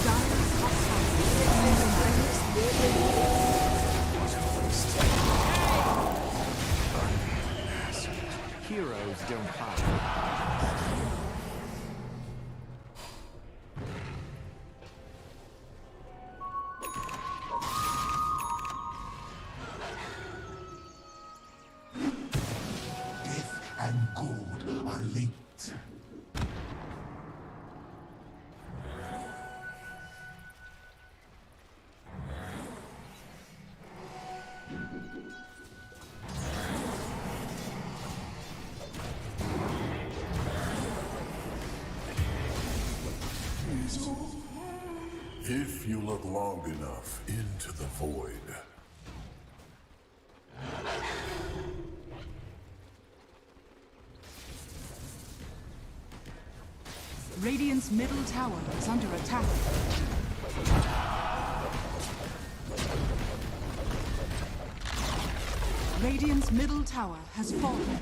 Speaker 5: Dire's top tower is under attack.
Speaker 9: Heroes don't hide.
Speaker 3: Death and gold are linked. If you look long enough into the void,
Speaker 5: Radiant's middle tower is under attack. Radiant's middle tower has fallen.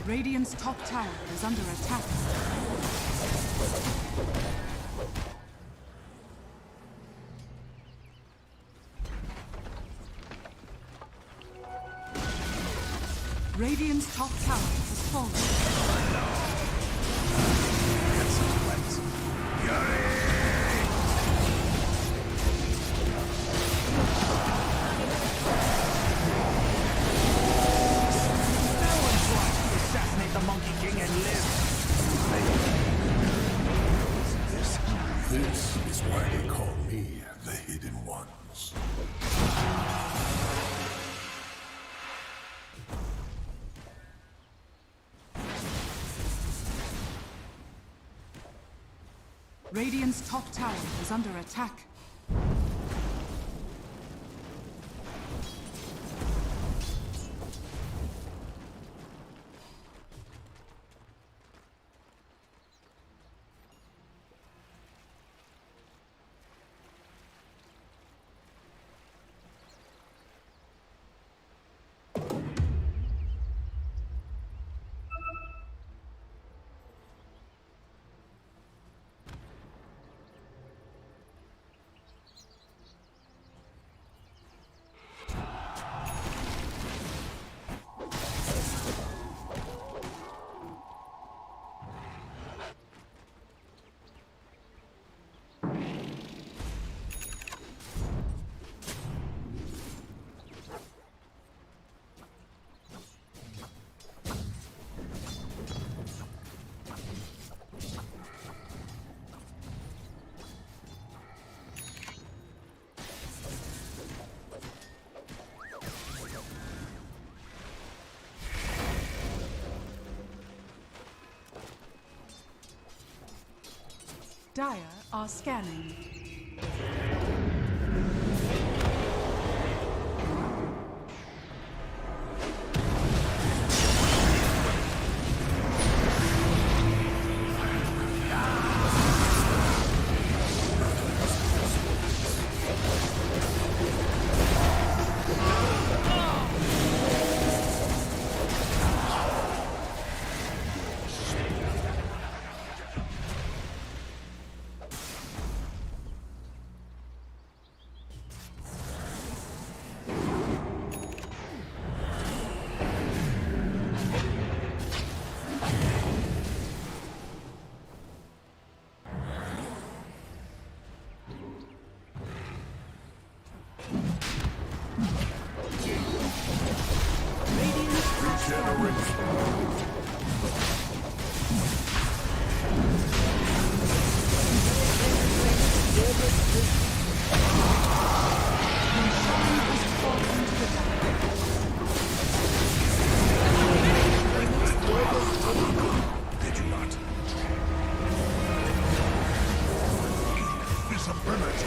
Speaker 5: Radiant's top tower is under attack. Radiant's top tower has fallen.
Speaker 9: Assassinate the Monkey King and live.
Speaker 3: this is why they call me the Hidden Ones.
Speaker 5: Radiant's top tower is under attack. Dire are scanning.
Speaker 9: Did you not? Invisibility.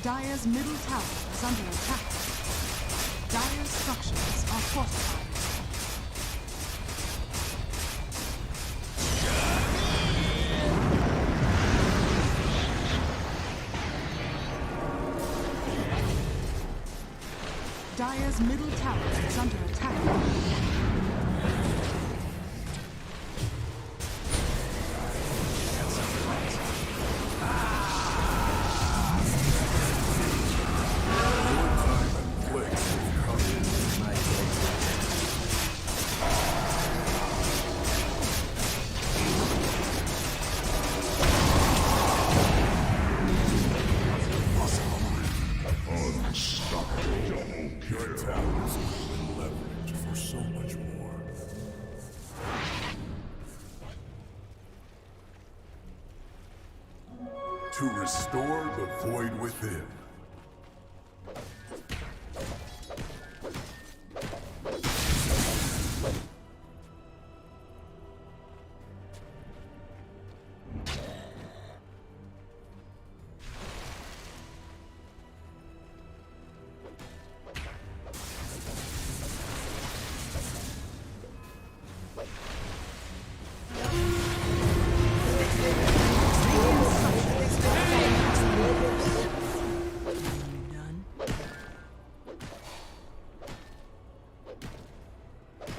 Speaker 5: Dire's middle tower is under attack. Dire's structures are fortified. Dire's middle tower is under attack.
Speaker 3: Your towers will leverage for so much more. To restore the void within.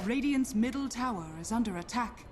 Speaker 5: Radiant's middle tower is under attack.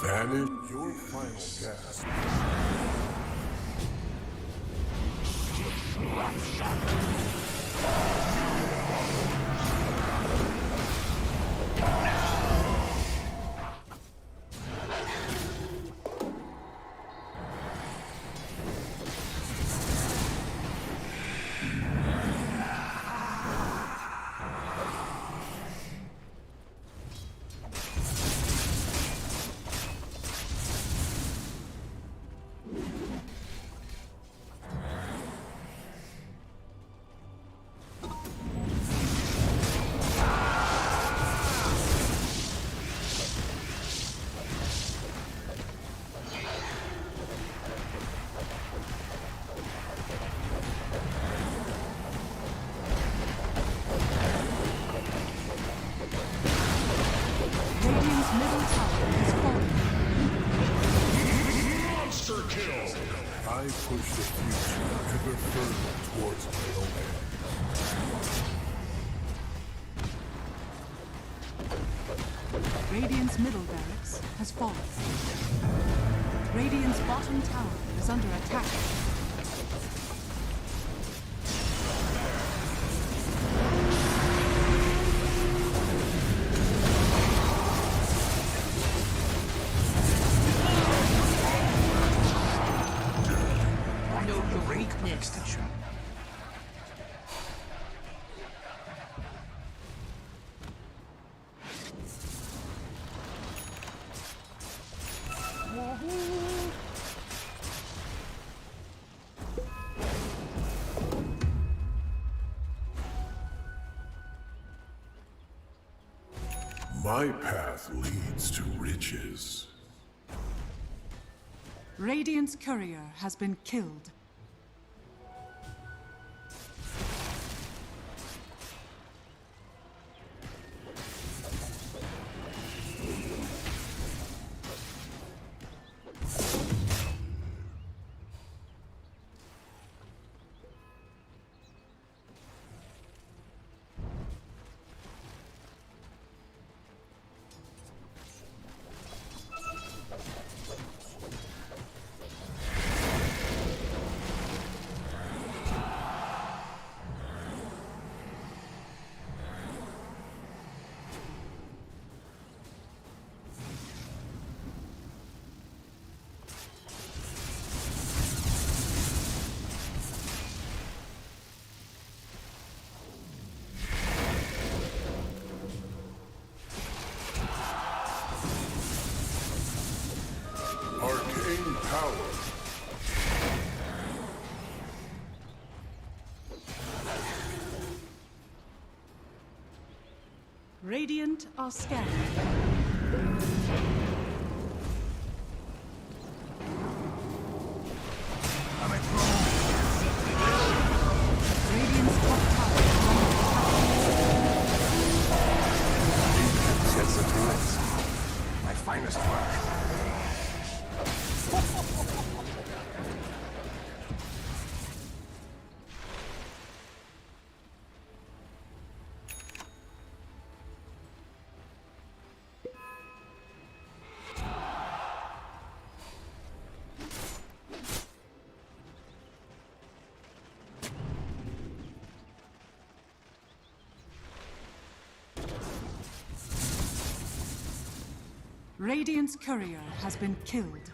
Speaker 3: Vanish your final gasp. push the future ever further towards my own end.
Speaker 5: Radiant's middle barracks has fallen. Radiant's bottom tower is under attack.
Speaker 3: My path leads to riches.
Speaker 5: Radiant's courier has been killed.
Speaker 3: Arcane power.
Speaker 5: Radiant are scanning. Radiant's top tower
Speaker 9: Sets the turrets. My finest work.
Speaker 5: Radiant's courier has been killed.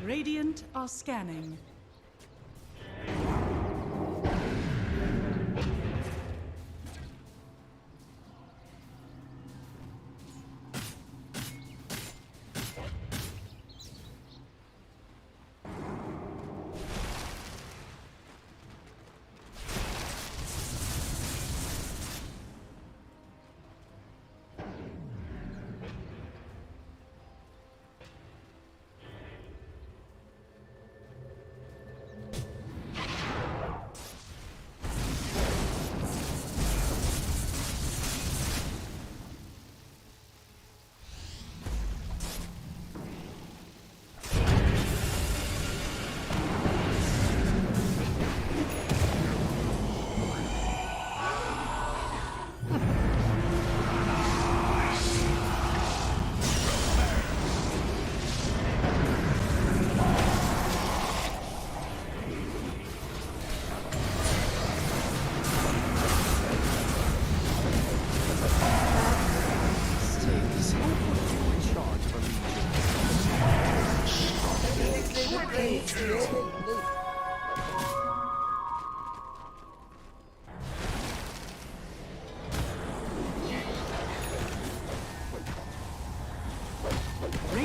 Speaker 5: Radiant are scanning.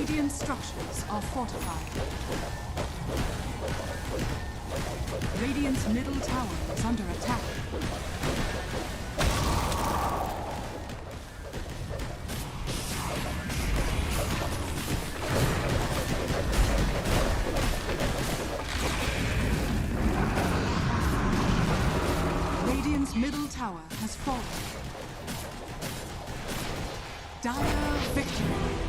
Speaker 5: Radiant structures are fortified. Radiant's middle tower is under attack. Radiant's middle tower has fallen. Dire victory.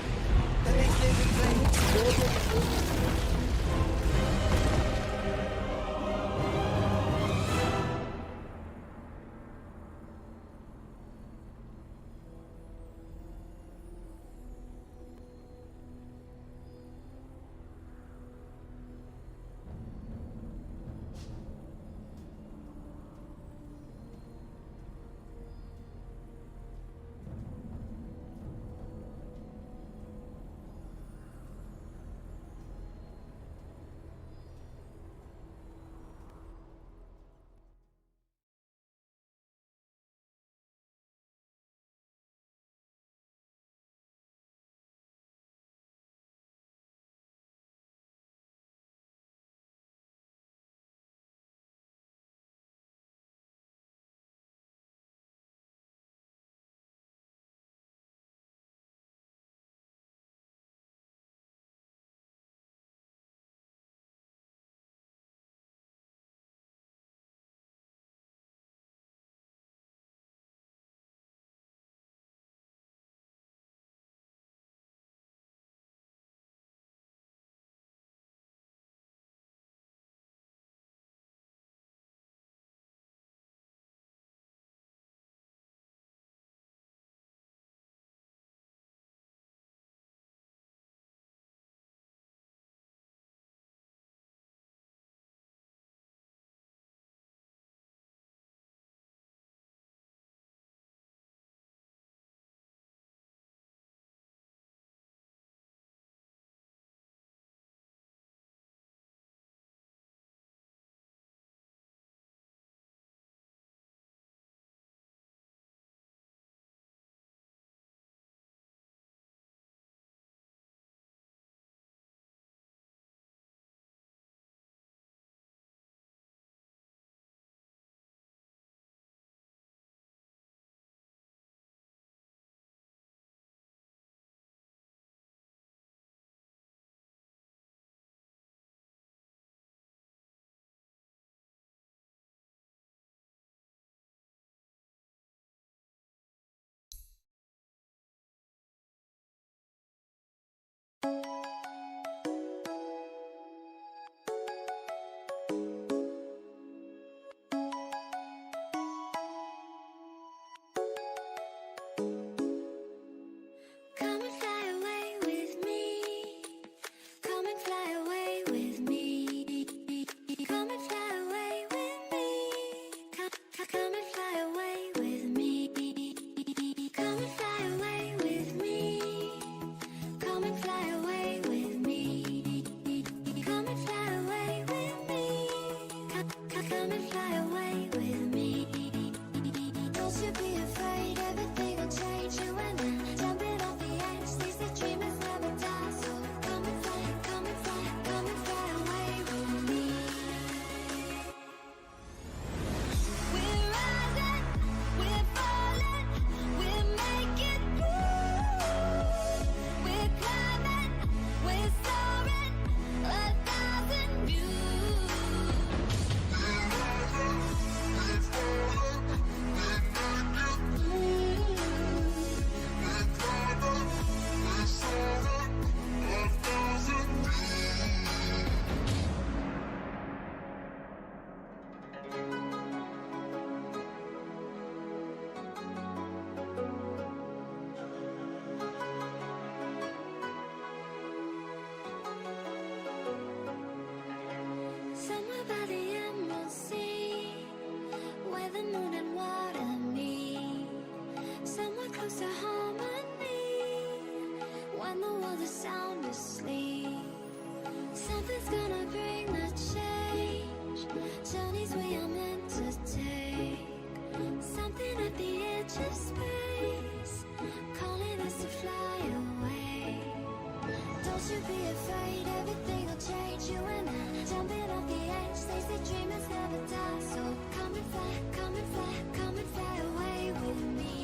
Speaker 2: you and I, jumping off the edge. They say dreamers never die. So come and fly, come and fly, come and fly away with me.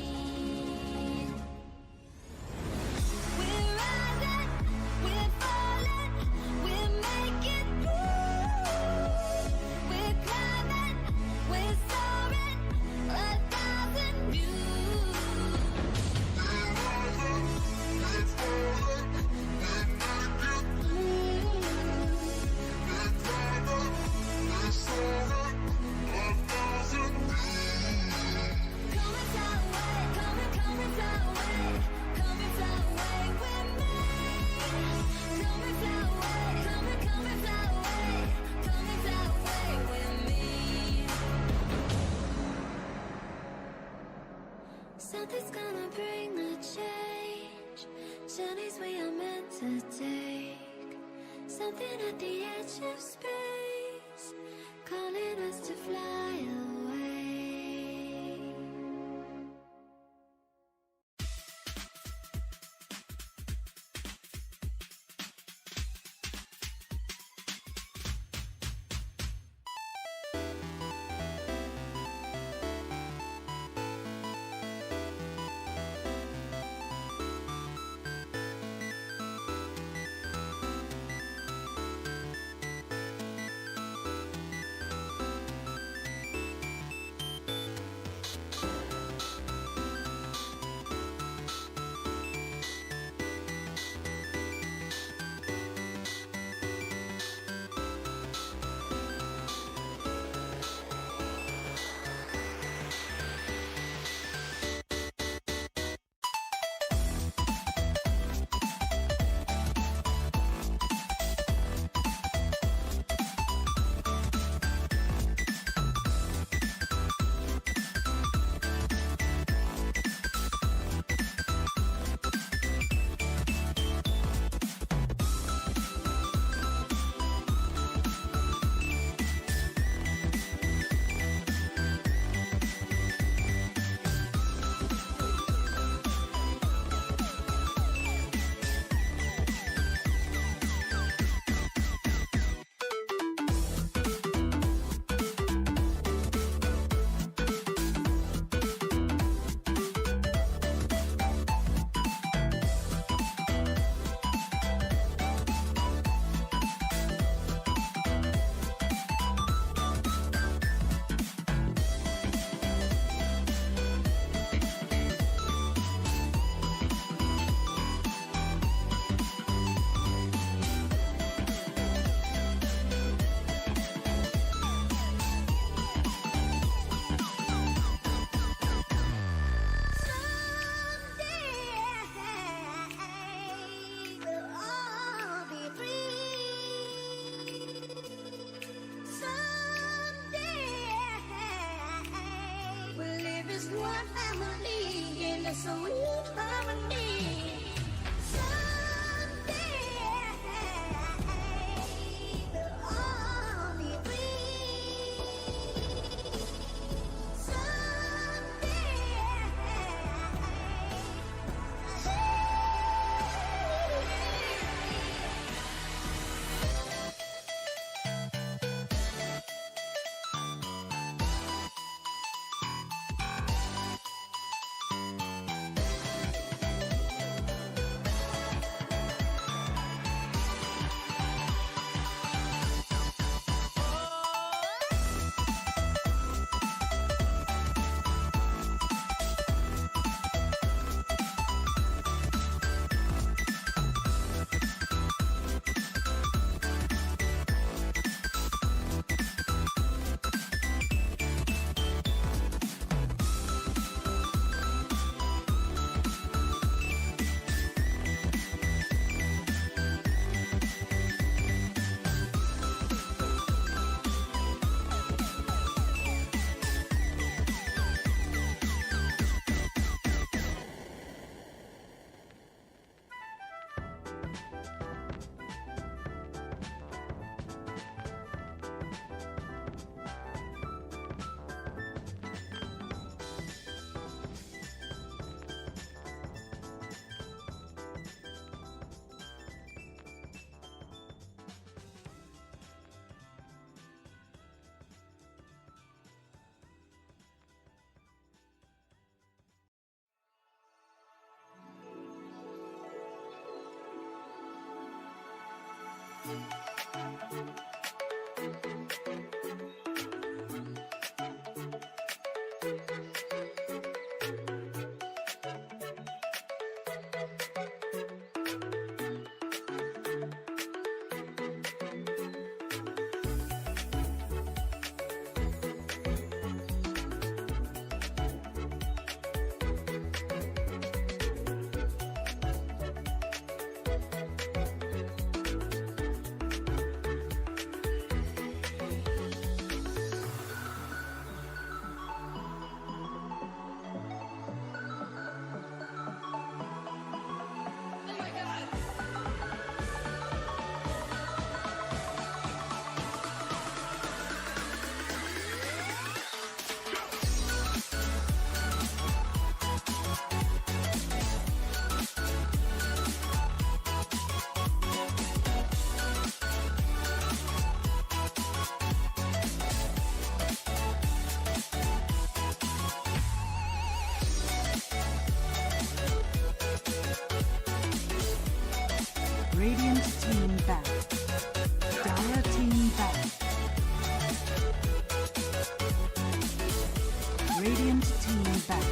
Speaker 2: We're rising, we're falling, we're making through. We're climbing, we're soaring, 1,000 views. We're rising, we're falling, we're making through. We're climbing, we're soaring, 1,000 views. Come and fly away, come and fly away, come and fly away with me. Come and fly away, come and fly away, come and fly away with me. Something's gonna bring the change. Journeys we are meant to take. Something at the edge of space, calling us to fly away.
Speaker 5: Radiant team back. Dire team back. Radiant team back.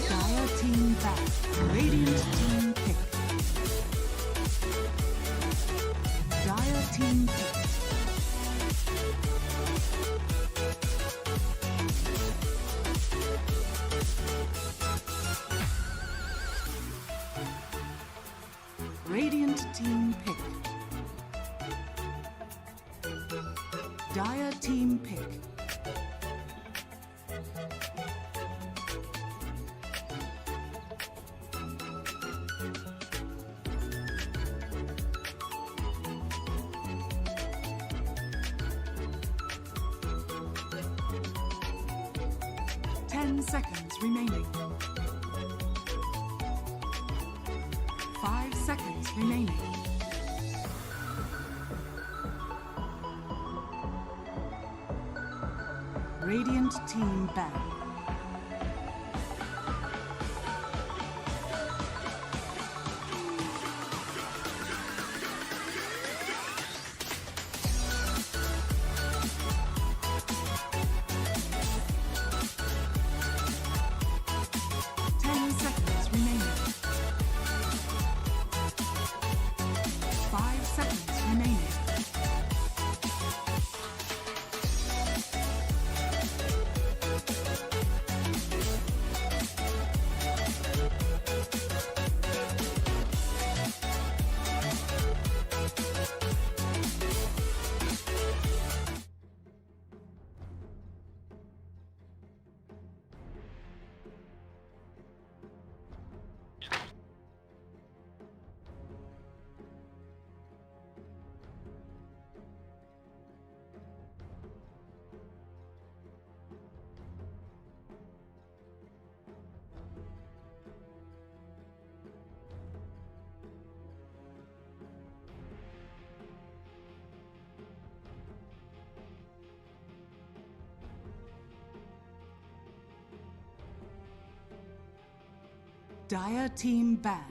Speaker 5: Dire team back. Radiant team pick. Dire team pick. Radiant team pick. Dire team pick. Seconds remaining. 5 seconds remaining. Radiant team back. Dire team ban.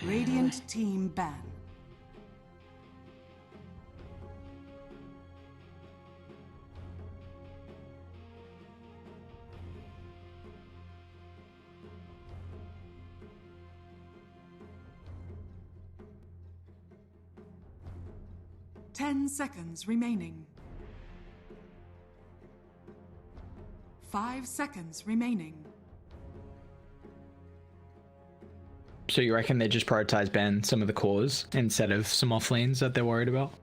Speaker 5: Radiant team ban. Ten seconds remaining. 5 seconds remaining.
Speaker 6: So you reckon they just prioritize ban some of the cores instead of some off lanes that they're worried about?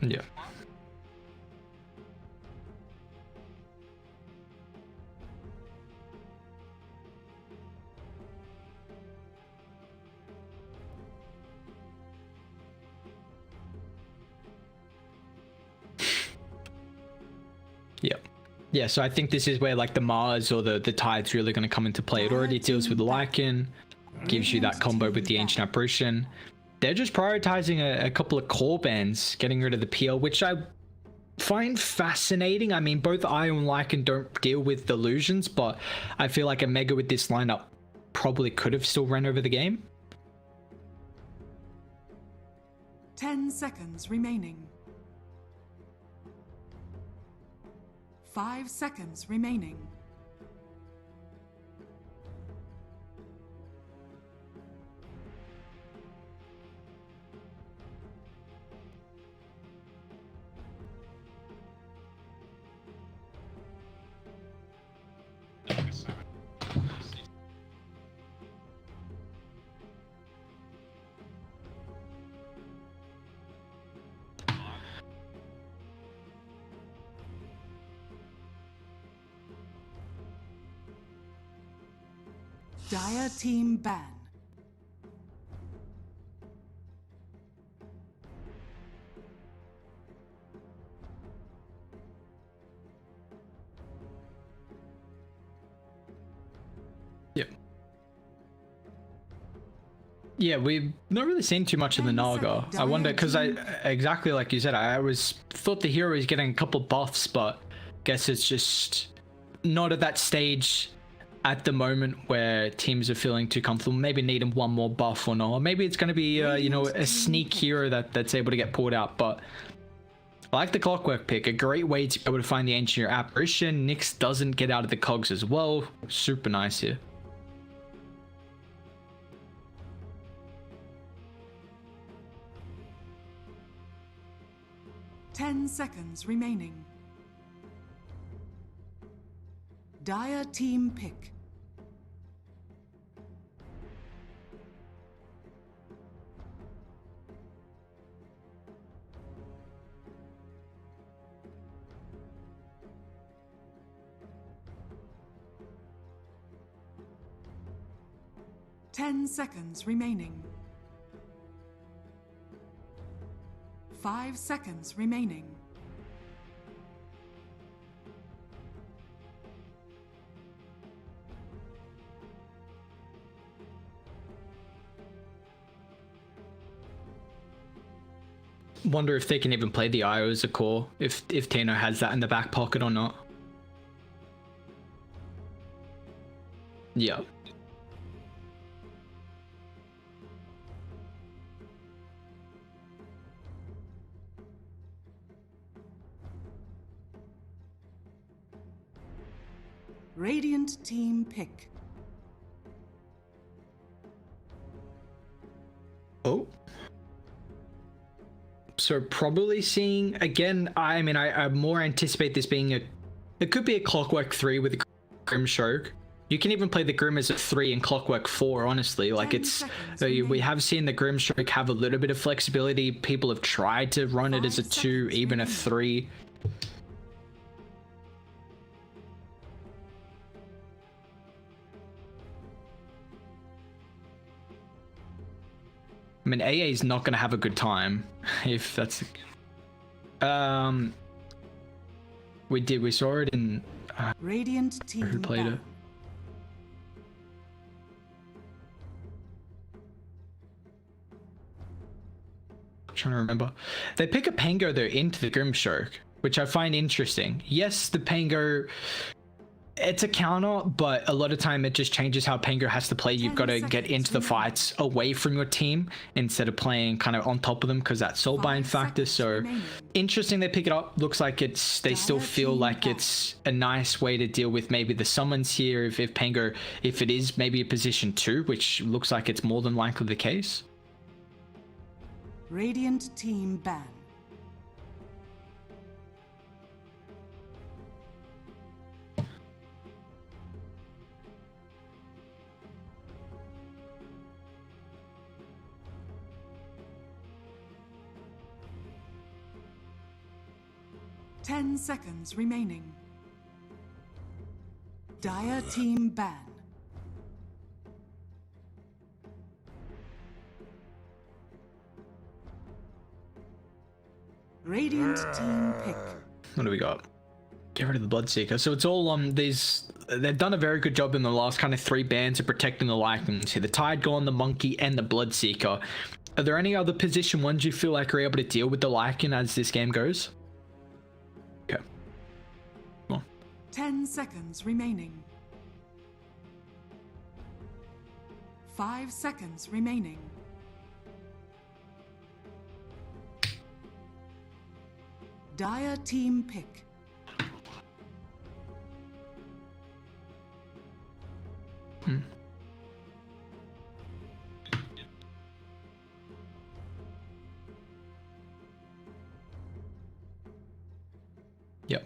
Speaker 6: Yeah. Yep. Yeah, so I think this is where like the Mars or the Tide's really going to come into play. It already deals with Lycan, gives you that combo with the Ancient Apparition. They're just prioritizing a couple of core bans, getting rid of the PL, which I find fascinating. I mean, both Io and Lycan don't deal with delusions, but I feel like a Mega with this lineup probably could have still run over the game.
Speaker 5: 10 seconds remaining. 5 seconds remaining. Dire team ban.
Speaker 6: Yep. Yeah, we've not really seen too much of the Naga. I wonder, because exactly like you said, I was thought the hero was getting a couple buffs, but guess it's just not at that stage at the moment where teams are feeling too comfortable. Maybe needing one more buff or not. Or maybe it's going to be you know, a sneak hero that's able to get pulled out. But I like the Clockwork pick. A great way to be able to find the Ancient Apparition. Nyx doesn't get out of the cogs as well. Super nice here.
Speaker 5: Ten seconds remaining. Dire team pick. Ten seconds remaining. 5 seconds remaining.
Speaker 6: Wonder if they can even play the IO as a core, if Tano has that in the back pocket or not. Yeah.
Speaker 5: Radiant team pick.
Speaker 6: Oh. So probably seeing again. I mean, I more anticipate this being a. It could be a Clockwork 3 with a Grim Stroke. You can even play the Grim as a 3 and Clockwork 4. Honestly, like it's. We have seen the Grim Stroke have a little bit of flexibility. People have tried to run it as a 2, even a 3. I mean, AA is not going to have a good time if that's. We saw it in.
Speaker 5: Radiant team.
Speaker 6: Who played it? I'm trying to remember. They pick a Pango though into the Grimstroke, which I find interesting. Yes, the Pango. It's a counter, but a lot of time it just changes how Pango has to play. You've got to get into the fights away from your team instead of playing kind of on top of them because that soulbind factor. So interesting they pick it up. Looks like they still feel like it's a nice way to deal with maybe the summons here if Pango, if it is maybe a position 2, which looks like it's more than likely the case.
Speaker 5: Radiant team ban. Ten seconds remaining. Dire team ban. Radiant team pick.
Speaker 6: What do we got? Get rid of the Bloodseeker. So it's all on these. They've done a very good job in the last kind of 3 bans of protecting the Lycans here. The Tide Golem, the Monkey, and the Bloodseeker. Are there any other position ones you feel like are able to deal with the Lycan as this game goes?
Speaker 5: 10 seconds remaining. 5 seconds remaining. Dire team pick.
Speaker 6: Yep.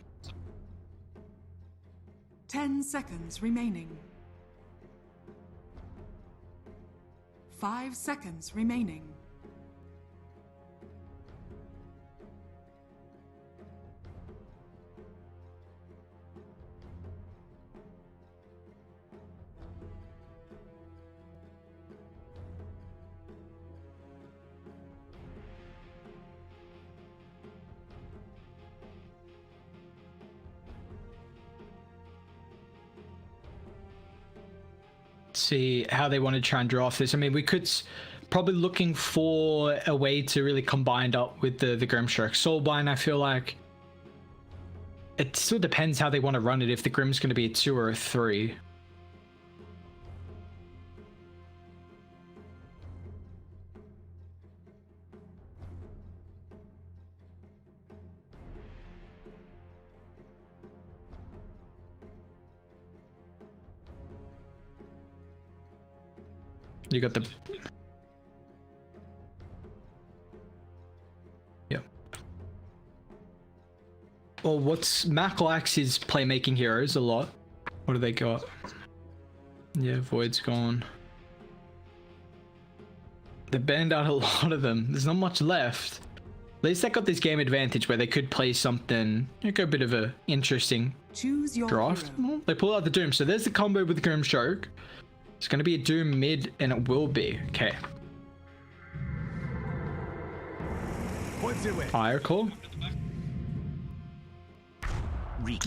Speaker 5: 10 seconds remaining. 5 seconds remaining.
Speaker 6: See how they want to try and draw off this. I mean, we could probably looking for a way to really combine up with the Grimstroke Soulbind. I feel like it still depends how they want to run it, if the Grim's going to be a 2 or a 3. You got the... Yep. Well, what's... Mac likes his playmaking heroes a lot. What do they got? Yeah, Void's gone. They banned out a lot of them. There's not much left. At least they got this game advantage where they could play something, like a bit of a interesting
Speaker 5: Choose your
Speaker 6: draft.
Speaker 5: hero.
Speaker 6: Well, they pull out the Doom. So there's the combo with the Grimstroke. It's going to be a Doom mid, and it will be. Okay. Fire call.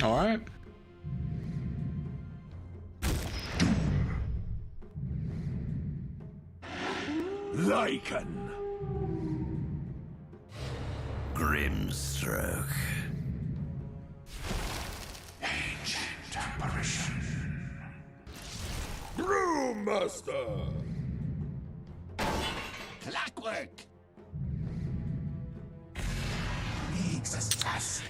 Speaker 6: Alright.
Speaker 9: Lycan.
Speaker 3: Grimstroke.
Speaker 9: Ancient apparition.
Speaker 3: Brewmaster.
Speaker 9: Clockwork. Existence.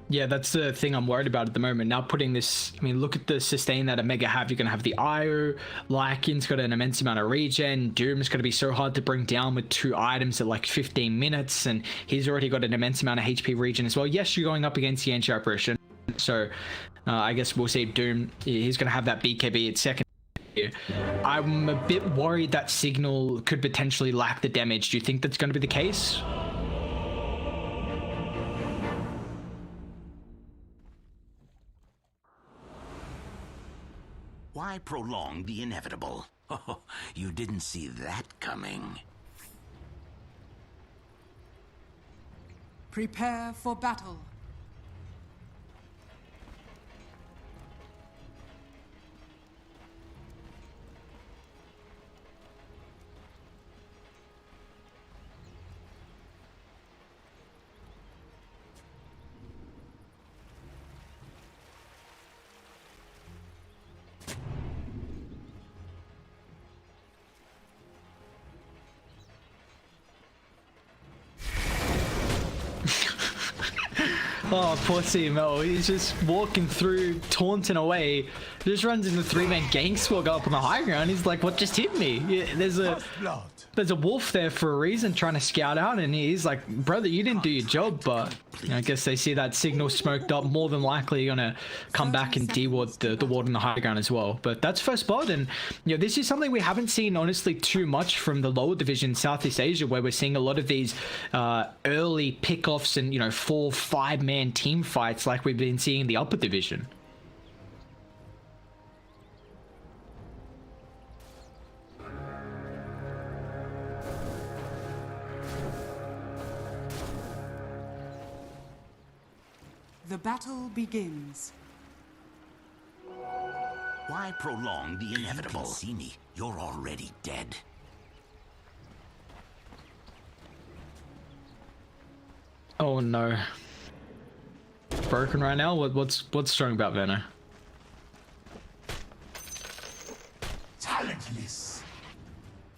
Speaker 6: Yeah, that's the thing I'm worried about at the moment. Now putting this, I mean, look at the sustain that Omega have. You're going to have the IO, Lycan's got an immense amount of regen, Doom's going to be so hard to bring down with 2 items at like 15 minutes, and he's already got an immense amount of HP regen as well. Yes, you're going up against the Ancient Apparition, so I guess we'll see Doom, he's going to have that BKB at second. I'm a bit worried that Signal could potentially lack the damage. Do you think that's going to be the case?
Speaker 9: Why prolong the inevitable? Oh, you didn't see that coming.
Speaker 5: Prepare for battle.
Speaker 6: Oh, poor CML. He's just walking through, taunting away. Just runs into 3-man gang swag up on the high ground. He's like, what just hit me? Yeah, there's a wolf there for a reason trying to scout out, and he's like, brother, you didn't do your job. But you know, I guess they see that Signal smoked up. More than likely, you're going to come back and de-ward the ward on the high ground as well. But that's first blood, and you know, this is something we haven't seen, honestly, too much from the lower division Southeast Asia, where we're seeing a lot of these early pickoffs and, you know, 4-5-man team fights like we've been seeing in the upper division.
Speaker 5: The battle begins.
Speaker 9: Why prolong the inevitable? You can see me. You're already dead.
Speaker 6: Oh no. Broken right now? What's strong about Venom?
Speaker 3: Talentless.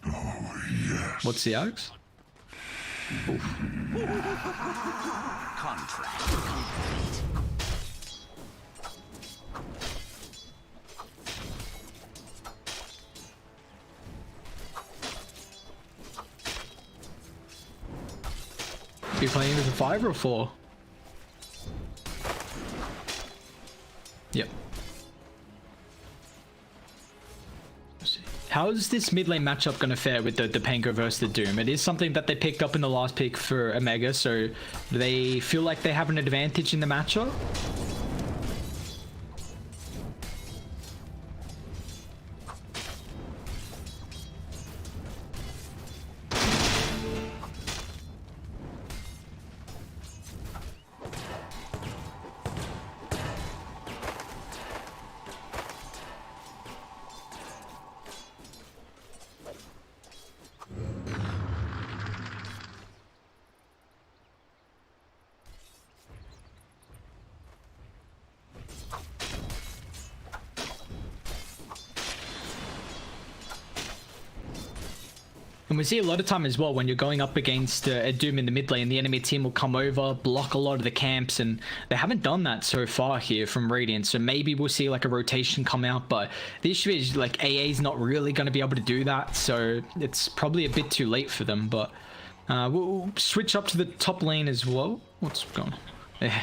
Speaker 3: Oh, yes.
Speaker 6: What's the axe?
Speaker 9: Contract complete.
Speaker 6: You playing with a 5 or a 4? Yep. How is this mid lane matchup going to fare with the Panko versus the Doom? It is something that they picked up in the last pick for Omega, so do they feel like they have an advantage in the matchup? And we see a lot of time as well when you're going up against a Doom in the mid lane, the enemy team will come over, block a lot of the camps, and they haven't done that so far here from Radiant. So maybe we'll see like a rotation come out, but the issue is like AA's not really going to be able to do that, so it's probably a bit too late for them. But we'll switch up to the top lane as well. What's going on? Yeah.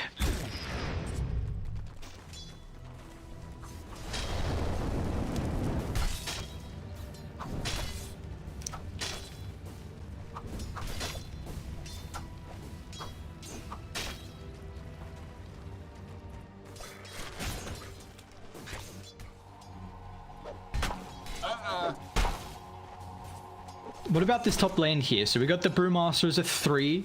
Speaker 6: What about this top lane here? So we got the Brewmaster as a 3.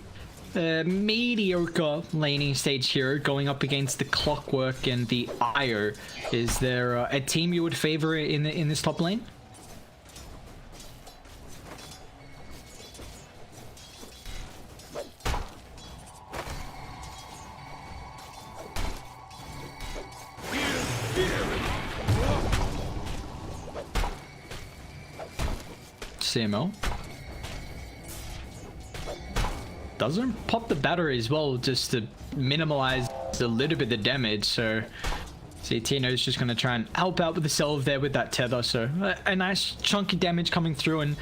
Speaker 6: Mediocre laning stage hero going up against the Clockwork and the Io. Is there a team you would favor in this top lane? CMO doesn't pop the battery as well, just to minimize a little bit of damage. So see, Tino's just going to try and help out with the Selv there with that tether. So a nice chunky damage coming through. And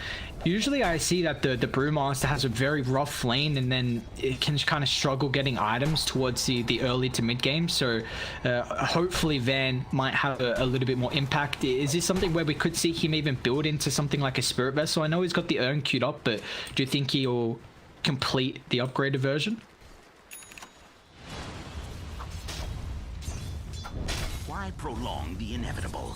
Speaker 6: usually I see that the Brewmaster has a very rough lane, and then it can kind of struggle getting items towards the early to mid game. So hopefully Van might have a little bit more impact. Is this something where we could see him even build into something like a Spirit Vessel? I know he's got the urn queued up, but do you think he'll complete the upgraded version?
Speaker 9: Why prolong the inevitable?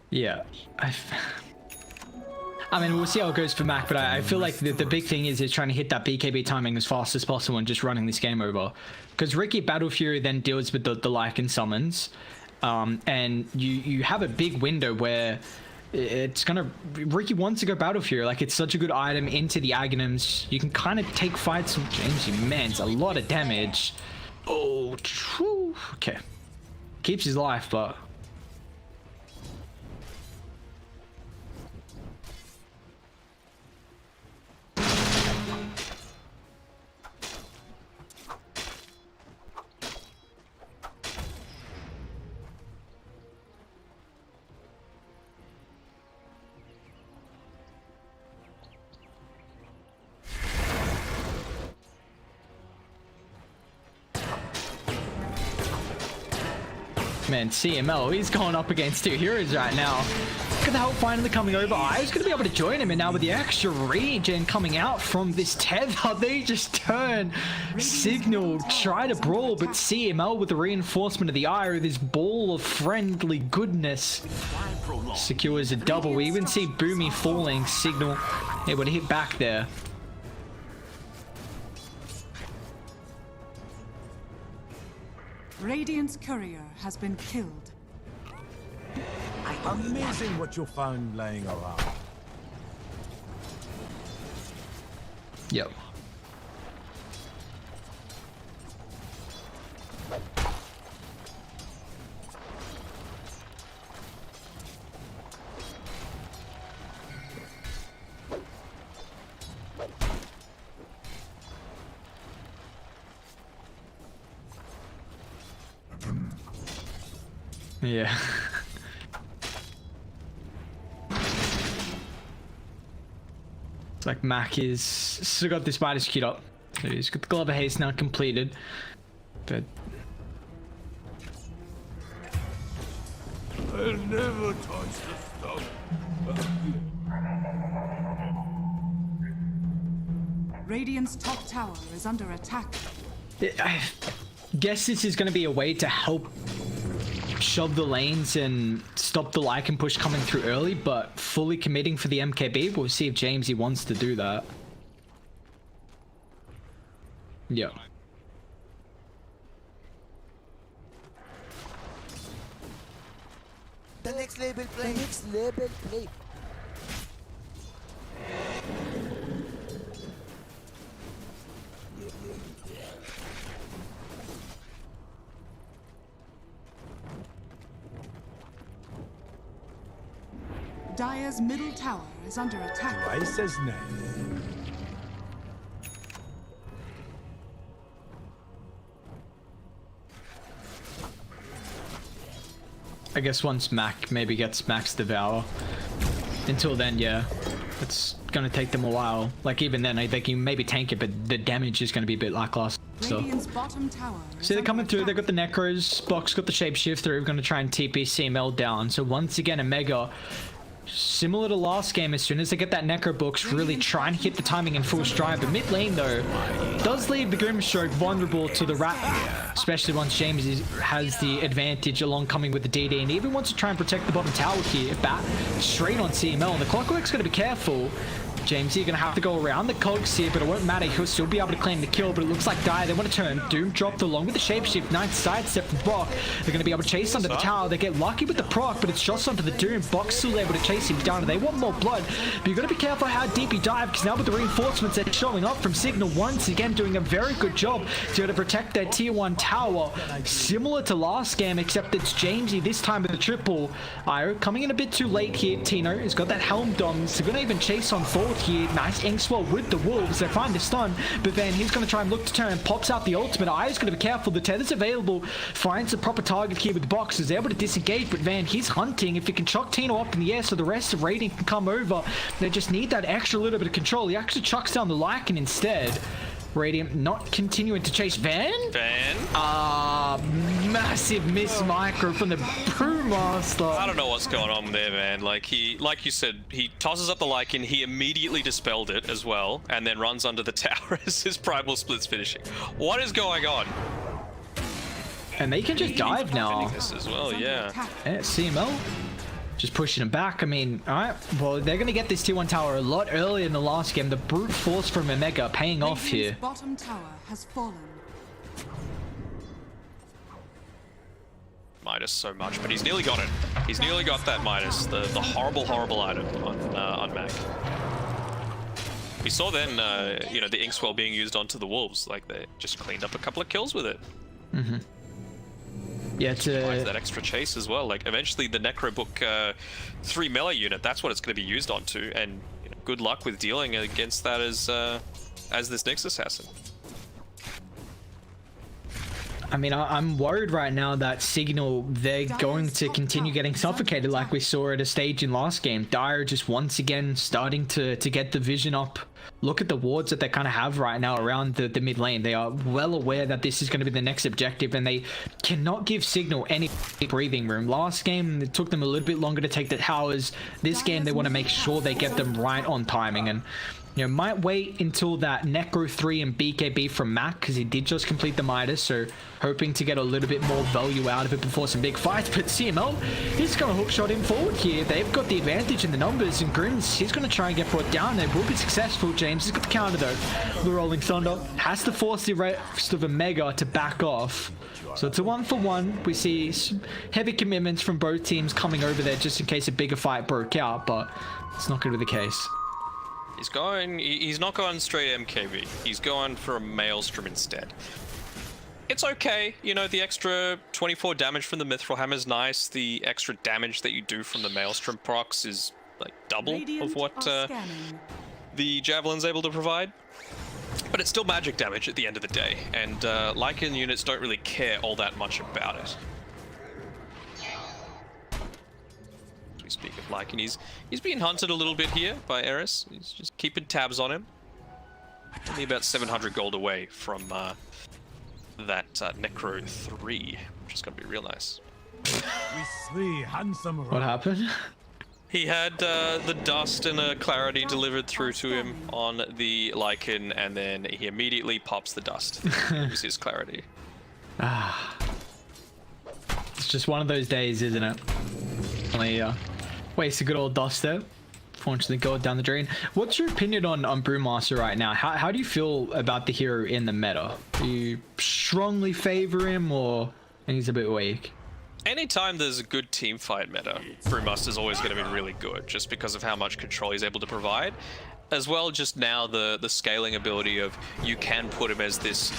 Speaker 6: Yeah, I mean, we'll see how it goes for Mac, but I feel like the big thing is trying to hit that BKB timing as fast as possible and just running this game over. Because Ricky Battle Fury then deals with the Lycan summons, and you have a big window where it's gonna... Ricky wants to go Battle Fury, like it's such a good item into the Aghanims. You can kind of take fights with James, immense, a lot of damage. Oh, true. Okay. Keeps his life, but... Man, CML, he's going up against two heroes right now. Look at the help finally coming over. I was going to be able to join him, and now with the extra regen coming out from this tether, they just turn. Signal, try to brawl, but CML with the reinforcement of the eye with his ball of friendly goodness secures a double. We even see Boomy falling. Signal able to hit back there.
Speaker 5: Radiant's courier has been killed.
Speaker 3: Amazing what you found laying around.
Speaker 6: Yep. Yeah. It's like Mac is still got this Midas queued up. So he's got the Glove of Haste now completed. But
Speaker 3: I'll never touch the stuff.
Speaker 5: Radiant's top tower is under attack.
Speaker 6: I guess this is going to be a way to help shove the lanes and stop the Lycan push coming through early, but fully committing for the MKB. We'll see if Jamesy wants to do that. Yeah.
Speaker 11: The next level play. The next level play.
Speaker 5: Dire's middle tower is under attack.
Speaker 3: Rice's name.
Speaker 6: I guess once Mac maybe gets Max Devour. Until then, yeah. It's gonna take them a while. Like even then, they can maybe tank it, but the damage is gonna be a bit lackluster. So.
Speaker 5: Radiant's bottom tower is
Speaker 6: See, they're coming
Speaker 5: under
Speaker 6: through. They
Speaker 5: attack.
Speaker 6: got the Necros. Box got the Shapeshifter. We're going to try and TP CML down. So once again, a Mega, similar to last game, as soon as they get that Necro Box, really try and hit the timing in full stride. But mid lane, though, does leave the Grimstroke vulnerable to the Rat, especially once James has the advantage along coming with the DD. And even wants to try and protect the bottom tower here. Bat straight on CML. And the Clockwork's going to be careful. James, you're going to have to go around the cogs here, but it won't matter. He'll still be able to claim the kill, but it looks like Dire, they want to turn. Doom dropped along with the Shapeshift. Nice sidestep from Brock. They're going to be able to chase under the tower. They get lucky with the proc, but it's just onto the Doom. Box still able to chase him down, and they want more blood. But you've got to be careful how deep you dive, because now with the reinforcements they're showing up from Signal, once again doing a very good job to be able to protect their tier 1 tower. Similar to last game, except it's Jamesy this time with the triple. Io coming in a bit too late here. Tino has got that Helm Dom, so going to even chase on forward here. Nice Inkswell with the Wolves. They find the stun, but then he's going to try and look to turn. Pops out the ultimate. Io's going to be careful. The tether's available. Finds the proper target here with the box. Is able to disengage, but Van, he's hunting. If he can chuck Tino up in the air so the rest of Radiant can come over, they just need that extra little bit of control. He actually chucks down the Lycan instead. Radiant not continuing to chase Van. Massive miss micro from the Brewmaster.
Speaker 7: I don't know what's going on there, man. Like you said, he tosses up the Lycan, he immediately dispelled it as well, and then runs under the tower as his Primal Split's finishing. What is going on?
Speaker 6: And they can just dive now.
Speaker 7: This as well, yeah.
Speaker 6: CML just pushing him back. I mean, alright, well, they're going to get this tier 1 tower a lot earlier in the last game. The brute force from Omega paying off here.
Speaker 5: Radiant's bottom tower has fallen.
Speaker 7: Midas so much, but he's nearly got it. He's nearly got that Midas, the horrible, horrible item on Mac. We saw then, you know, the Inkswell being used onto the Wolves. Like, they just cleaned up a couple of kills with it.
Speaker 6: Mm-hmm. Yeah,
Speaker 7: that extra chase as well. Like, eventually the Necrobook 3 melee unit, that's what it's going to be used onto. And you know, good luck with dealing against that as this Nyx assassin.
Speaker 6: I mean, I'm worried right now that Signal, they're going to continue getting suffocated like we saw at a stage in last game. Dire just once again starting to get the vision up. Look at the wards that they kind of have right now around the mid lane. They are well aware that this is going to be the next objective, and they cannot give Signal any breathing room. Last game, it took them a little bit longer to take the towers. This game, they want to make sure they get them right on timing, and you know, might wait until that Necro 3 and BKB from Mac, because he did just complete the Midas, so hoping to get a little bit more value out of it before some big fights. But CML, he's going to hookshot him forward here. They've got the advantage in the numbers, and Grims, he's going to try and get brought down. They will be successful. James has got the counter though. The Rolling Thunder has to force the rest of Omega to back off. So it's a 1-for-1. We see some heavy commitments from both teams coming over there just in case a bigger fight broke out, but it's not going to be the case.
Speaker 7: He's not going straight MKB. He's going for a Maelstrom instead. It's okay, you know, the extra 24 damage from the Mithril Hammer is nice. The extra damage that you do from the Maelstrom procs is like double of what the Javelin's able to provide. But it's still magic damage at the end of the day, and Lycan units don't really care all that much about it. We speak of Lycan, he's being hunted a little bit here by Eris. He's just keeping tabs on him. Only about 700 gold away from that Necro 3, which is going to be real nice.
Speaker 6: What happened?
Speaker 7: He had the dust and a clarity delivered through to him on the Lycan, and then he immediately pops the dust. It was his clarity.
Speaker 6: It's just one of those days, isn't it? Only waste a good old dust there. Fortunately, go down the drain. What's your opinion on Brewmaster right now? How do you feel about the hero in the meta? Do you strongly favor him, or he's a bit weak?
Speaker 7: Anytime there's a good team fight meta, Brewmaster's always going to be really good, just because of how much control he's able to provide. As well, just now the scaling ability of you can put him as this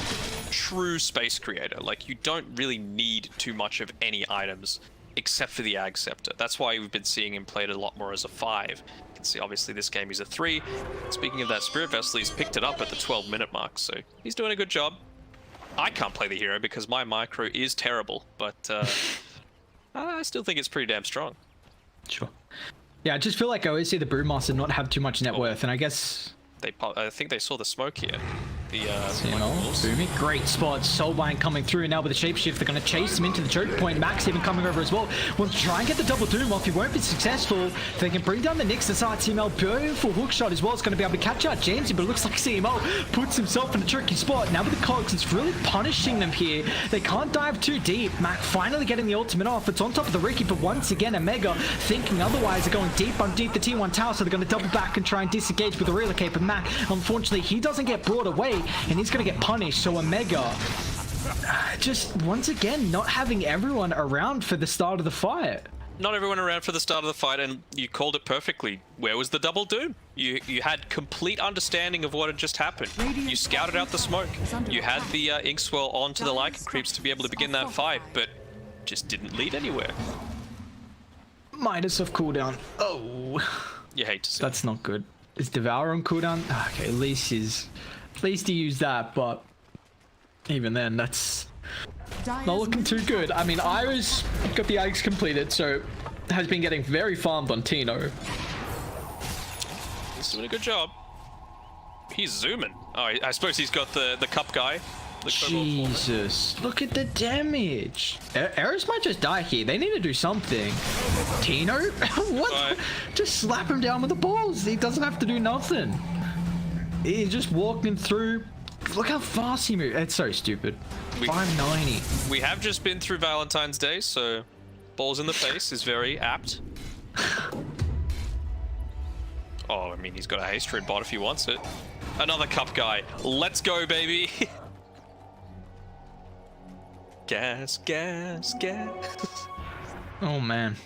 Speaker 7: true space creator. Like, you don't really need too much of any items except for the Ag Scepter. That's why we've been seeing him played a lot more as a 5. You can see obviously this game he's a 3. Speaking of that Spirit Vessel, he's picked it up at the 12-minute mark, so he's doing a good job. I can't play the hero because my micro is terrible, but I still think it's pretty damn strong.
Speaker 6: Sure. Yeah, I just feel like I always see the Brewmaster not have too much net worth, and I guess
Speaker 7: I think they saw the smoke here. The
Speaker 6: Boomy, great spot. Soulbind coming through now with the shapeshift. They're going to chase him into the choke point. Max even coming over as well. Wants to try and get the double doom off. He won't be successful. They can bring down the Nyx. That's CML. Beautiful hookshot as well. It's going to be able to catch out Jamesy, but it looks like CML puts himself in a tricky spot. Now with the cogs, it's really punishing them here. They can't dive too deep. Mac finally getting the ultimate off. It's on top of the Ricky, but once again, Omega thinking otherwise. They're going deep underneath the T1 tower, so they're going to double back and try and disengage with the relocate. But Mac, unfortunately, he doesn't get brought away, and he's going to get punished. So Omega just once again not having everyone around for the start of the fight.
Speaker 7: Not everyone around for the start of the fight, and you called it perfectly. Where was the double doom? You had complete understanding of what had just happened. You scouted out the smoke. You had the ink swirl onto the Lycan creeps to be able to begin that fight, but just didn't lead anywhere.
Speaker 6: Midas off cooldown. Oh,
Speaker 7: you hate to see.
Speaker 6: That's not good. Is Devour on cooldown? Okay, at least he used that, but even then, that's not looking too good. I mean, Iris got the eggs completed, so has been getting very farmed on Tino.
Speaker 7: He's doing a good job. He's zooming. Oh, I suppose he's got the cup guy.
Speaker 6: Jesus, look at the damage. Eris might just die here. They need to do something. Tino? What? Just slap him down with the balls. He doesn't have to do nothing. He's just walking through. Look how fast he moves. It's so stupid. 590.
Speaker 7: We have just been through Valentine's Day, so balls in the face is very apt. Oh, I mean, he's got a haste red bot if he wants it. Another cup guy. Let's go, baby. Gas, gas, gas.
Speaker 6: Oh, man.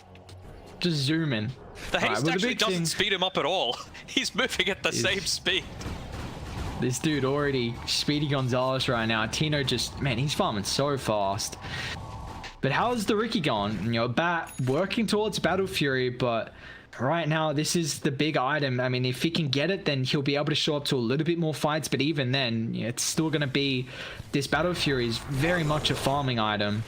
Speaker 6: Just zoom in.
Speaker 7: The haste actually doesn't speed him up at all. He's moving at the same speed.
Speaker 6: This dude already Speedy Gonzalez right now. Tino just, man, he's farming so fast. But how's the Ricky going? You know, working towards Battle Fury, but right now, this is the big item. I mean, if he can get it, then he'll be able to show up to a little bit more fights. But even then, it's still going to be... This Battle Fury is very much a farming item.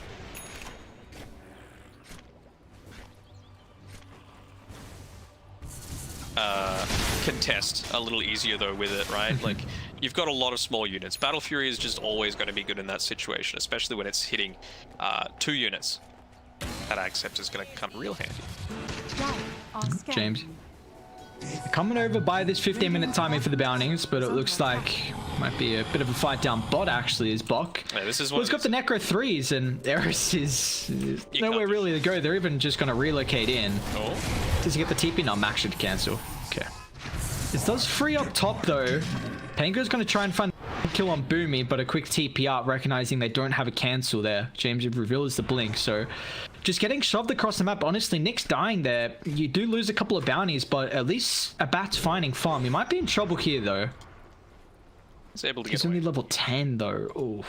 Speaker 7: Contest a little easier though with it, right? Like, you've got a lot of small units. Battle Fury is just always going to be good in that situation, especially when it's hitting 2 units. That accept is going to come real handy.
Speaker 6: James. Coming over by this 15-minute timing for the bounties, but it looks like might be a bit of a fight down bot actually is Bok.
Speaker 7: Yeah, this is
Speaker 6: well, he's got the Necro 3s and Eris is nowhere really to go. They're even just going to relocate in.
Speaker 7: Oh.
Speaker 6: Does he get the TP? No, Max should cancel. Okay. This does free up top though. Pango's going to try and find a kill on Boomy, but a quick TP up, recognizing they don't have a cancel there. James reveals the blink, so just getting shoved across the map. Honestly, Nick's dying there. You do lose a couple of bounties, but at least a bat's finding farm. He might be in trouble here though.
Speaker 7: He's able to
Speaker 6: He's
Speaker 7: get
Speaker 6: only
Speaker 7: away.
Speaker 6: level 10 though. Ooh.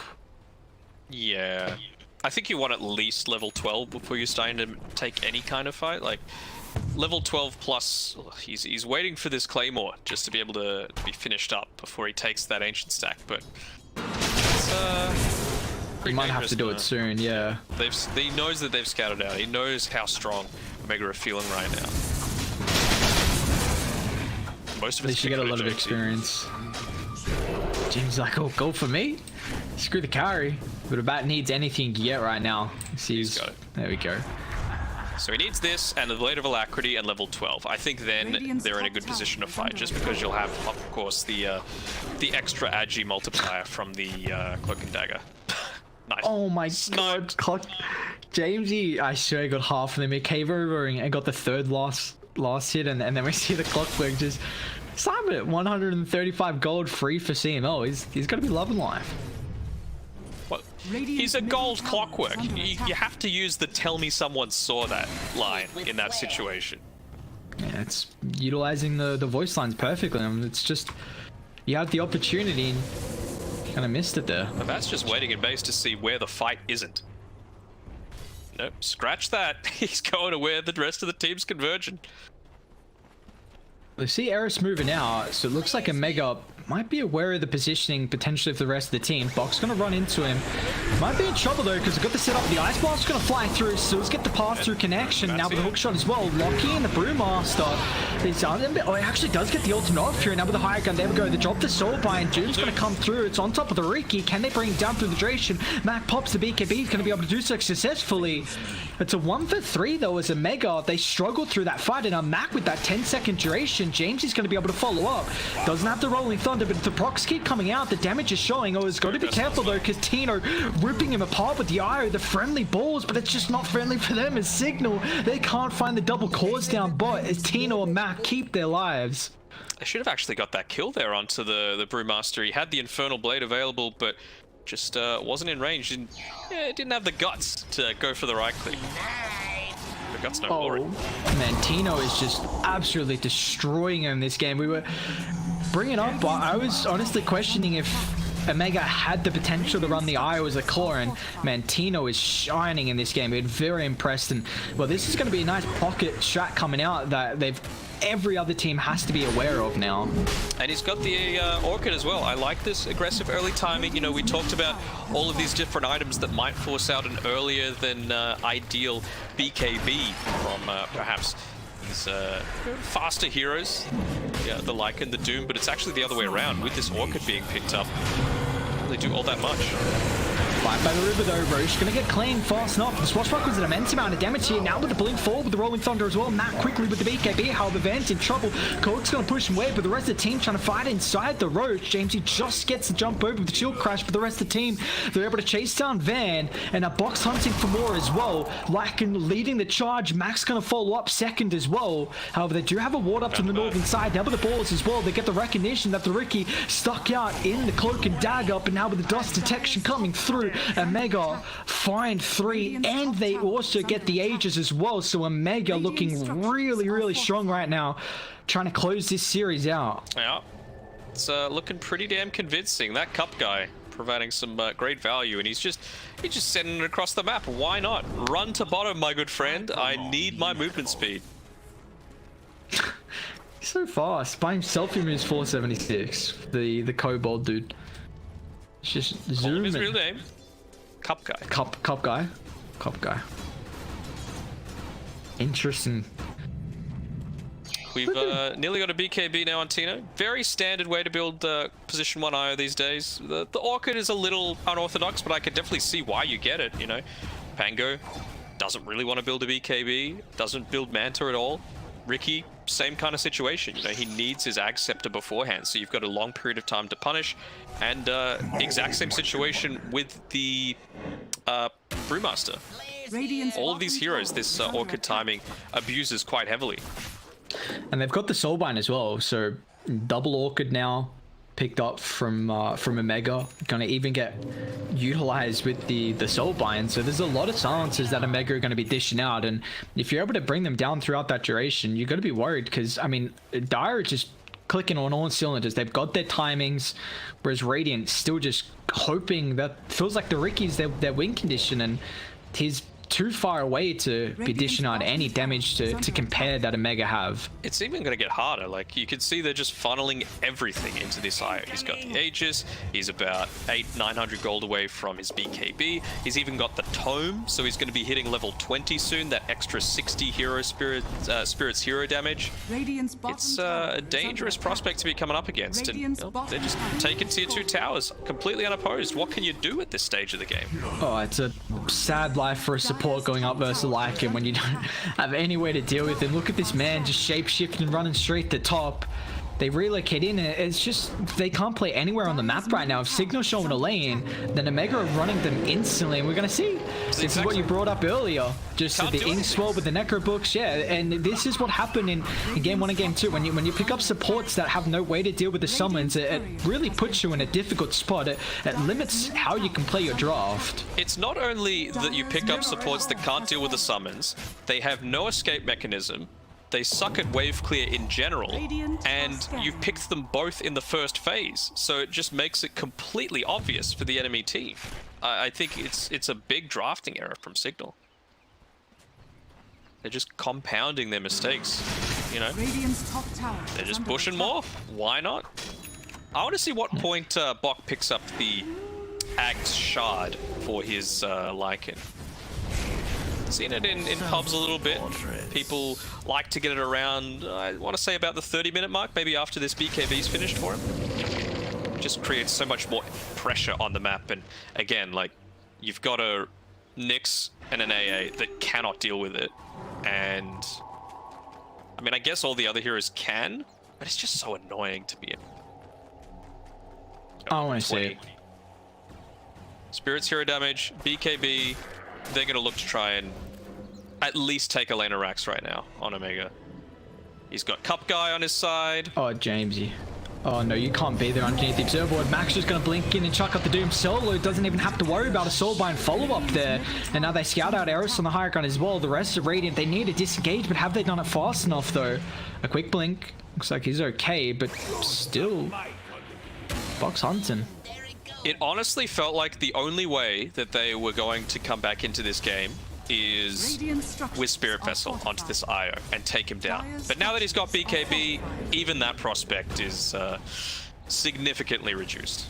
Speaker 7: Yeah. I think you want at least level 12 before you're starting to take any kind of fight. Like, level 12 plus, he's waiting for this Claymore just to be able to be finished up before he takes that Ancient Stack, but it's,
Speaker 6: he might have to do it soon, yeah.
Speaker 7: He knows that they've scouted out. He knows how strong Omega are feeling right now. Most of
Speaker 6: They
Speaker 7: it's
Speaker 6: should get a lot of experience. James like, oh, go for me? Screw the carry. But a bat needs anything yet right now.
Speaker 7: He's got it.
Speaker 6: There we go.
Speaker 7: So he needs this and the Blade of Alacrity and level 12. I think then they're in a good position to fight, just because you'll have, of course, the extra agi multiplier from the Cloak and Dagger. Nice.
Speaker 6: Oh my god, Jamesy, I swear I got half of them. He came over and got the third last hit, and then we see the Clockwork just slam it. 135 gold free for CMO. He's got to be loving life.
Speaker 7: What? He's a gold Clockwork. You have to use the "tell me someone saw that" line in that situation.
Speaker 6: Yeah, it's utilizing the voice lines perfectly. I mean, it's just you have the opportunity and kind of missed it there.
Speaker 7: But that's just waiting in base to see where the fight isn't. Nope, scratch that. He's going to where the rest of the team's converging.
Speaker 6: We see Eris moving out, so it looks like Omega might be aware of the positioning potentially of the rest of the team. Bok's going to run into him. Might be in trouble though, because he's got the setup. The Ice Blast's going to fly through, so let's get the pass-through connection. Now with the hook shot as well. Locky and the Brewmaster. Oh, he actually does get the ultimate off here. Now with the higher gun, there we go. They drop the soul bind. Doom's going to come through. It's on top of the Riki. Can they bring it down through the duration? Mac pops the BKB. He's going to be able to do so successfully. It's a 1 for 3 though as Omega. They struggled through that fight, and Mac with that 10-second duration. James is going to be able to follow up. Doesn't have the Rolling Thunder, but the procs keep coming out. The damage is showing. Oh, he's got to be careful though, because Tino ripping him apart with the IO, the friendly balls, but it's just not friendly for them as Signal. They can't find the double cores down bot as Tino and Mac keep their lives.
Speaker 7: They should have actually got that kill there onto the Brewmaster. He had the Infernal Blade available, but just wasn't in range. Didn't have the guts to go for the right click. The guts no glory.
Speaker 6: Man, Tino is just absolutely destroying him this game. We were bringing up, but I was honestly questioning if Omega had the potential to run the IO as a core, and man, Tino is shining in this game. We're very impressed, and well, this is going to be a nice pocket strat coming out that every other team has to be aware of now.
Speaker 7: And he's got the Orchid as well. I like this aggressive early timing. You know, we talked about all of these different items that might force out an earlier than ideal BKB from perhaps these faster heroes, yeah, the Lycan, the Doom, but it's actually the other way around. With this Orchid being picked up, they do all that much.
Speaker 6: Fight by the river though, Roche gonna get clean fast enough. The Swashbuckle was an immense amount of damage here. Now with the blink forward with the Rolling Thunder as well. Matt quickly with the BKB, however, Van's in trouble. Cork's gonna push him away, but the rest of the team trying to fight inside the Roche. Jamesy just gets the jump over with the shield crash, but the rest of the team, they're able to chase down Van and are box hunting for more as well. Lycan leading the charge. Max gonna follow up second as well. However, they do have a ward up to the northern side. Now with the balls as well, they get the recognition that the Riki stuck out in the Cloak and Dagger, but now with the dust detection coming through, Omega find 3, and they also get the Aegis as well. So Omega looking really, really strong right now, trying to close this series out.
Speaker 7: Yeah, it's looking pretty damn convincing. That Cup guy providing some great value, and he's just sending it across the map. Why not? Run to bottom, my good friend. I need my movement speed.
Speaker 6: He's so fast. By himself, he moves 476. The kobold dude. It's just zooming.
Speaker 12: His real name? Cup guy.
Speaker 6: Cup guy. Cup guy. Interesting.
Speaker 12: We've nearly got a BKB now on Tino. Very standard way to build position 1 IO these days. The Orchid is a little unorthodox, but I can definitely see why you get it, you know. Pango doesn't really want to build a BKB, doesn't build Manta at all. Ricky, same kind of situation, you know, he needs his Ag Scepter beforehand, so you've got a long period of time to punish. And exact same situation with the Brewmaster. All of these heroes, this Orchid timing abuses quite heavily.
Speaker 6: And they've got the Soulbind as well, so double Orchid now picked up from Omega, gonna even get utilized with the Soulbind. So there's a lot of silences that Omega are going to be dishing out, and if you're able to bring them down throughout that duration, you're going to be worried, because I mean, Dire is just clicking on all cylinders. They've got their timings, whereas Radiant still just hoping. That feels like the Ricky's their win condition, and he's too far away to be dishing out any damage to compare that Omega have.
Speaker 12: It's even going to get harder. Like, you can see they're just funneling everything into this IO. He's got the Aegis, he's about 800-900 gold away from his BKB, he's even got the Tome, so he's going to be hitting level 20 soon, that extra 60 hero spirits hero damage. It's a dangerous prospect to be coming up against, and you know, they're just taking tier 2 towers completely unopposed. What can you do at this stage of the game?
Speaker 6: Oh, it's a sad life for a support going up versus Lycan when you don't have any way to deal with him. Look at this man just shape-shifting, running straight to top. They relocate in, and it's just, they can't play anywhere on the map right now. If Signal's showing a lane, then Omega are running them instantly, and we're going to see. This is what you brought up earlier. Just the ink swell with the Necro books, yeah. And this is what happened in Game 1 and Game 2. When you pick up supports that have no way to deal with the summons, it really puts you in a difficult spot. It limits how you can play your draft.
Speaker 12: It's not only that you pick up supports that can't deal with the summons, they have no escape mechanism, they suck at wave clear in general, and you've picked them both in the first phase, so it just makes it completely obvious for the enemy team. I think it's a big drafting error from Signal. They're just compounding their mistakes, you know? They're just pushing more. Why not? I want to see what point Bok picks up the Axe Shard for his Lycan. Seen it in pubs a little bit. People like to get it around, I want to say about the 30-minute mark, maybe after this BKB's finished for him. It just creates so much more pressure on the map, and again, like, you've got a Nyx and an AA that cannot deal with it, and I mean, I guess all the other heroes can, but it's just so annoying to be in.
Speaker 6: I want to see it.
Speaker 12: Spirits hero damage, BKB, they're going to look to try and at least take Elena Rax right now on Omega. He's got Cup Guy on his side.
Speaker 6: Oh, Jamesy. Oh no, you can't be there underneath the observer board. Max just going to blink in and chuck up the Doom. Solo doesn't even have to worry about a Soulbind follow-up there. And now they scout out Eris on the higher ground as well. The rest of Radiant, they need to disengage, but have they done it fast enough though? A quick blink. Looks like he's okay, but still. Fox hunting.
Speaker 12: It honestly felt like the only way that they were going to come back into this game is with Spirit Vessel onto this IO and take him down. But now that he's got BKB, even that prospect is significantly reduced.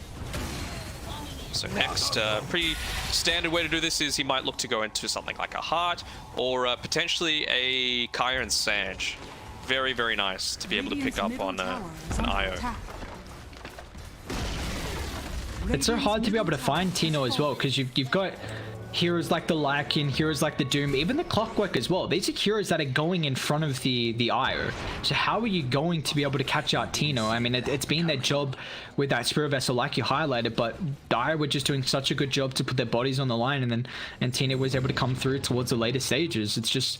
Speaker 12: So next, pretty standard way to do this is he might look to go into something like a Heart or potentially a Kaya and Sanj. Very, very nice to be able to pick up on an IO.
Speaker 6: It's so hard to be able to find Tino as well, because you've got heroes like the Lycan, heroes like the Doom, even the Clockwork as well. These are heroes that are going in front of the IO. So how are you going to be able to catch out Tino? I mean, it's been their job with that Spirit Vessel like you highlighted, but Dire were just doing such a good job to put their bodies on the line, and Tino was able to come through towards the later stages. It's just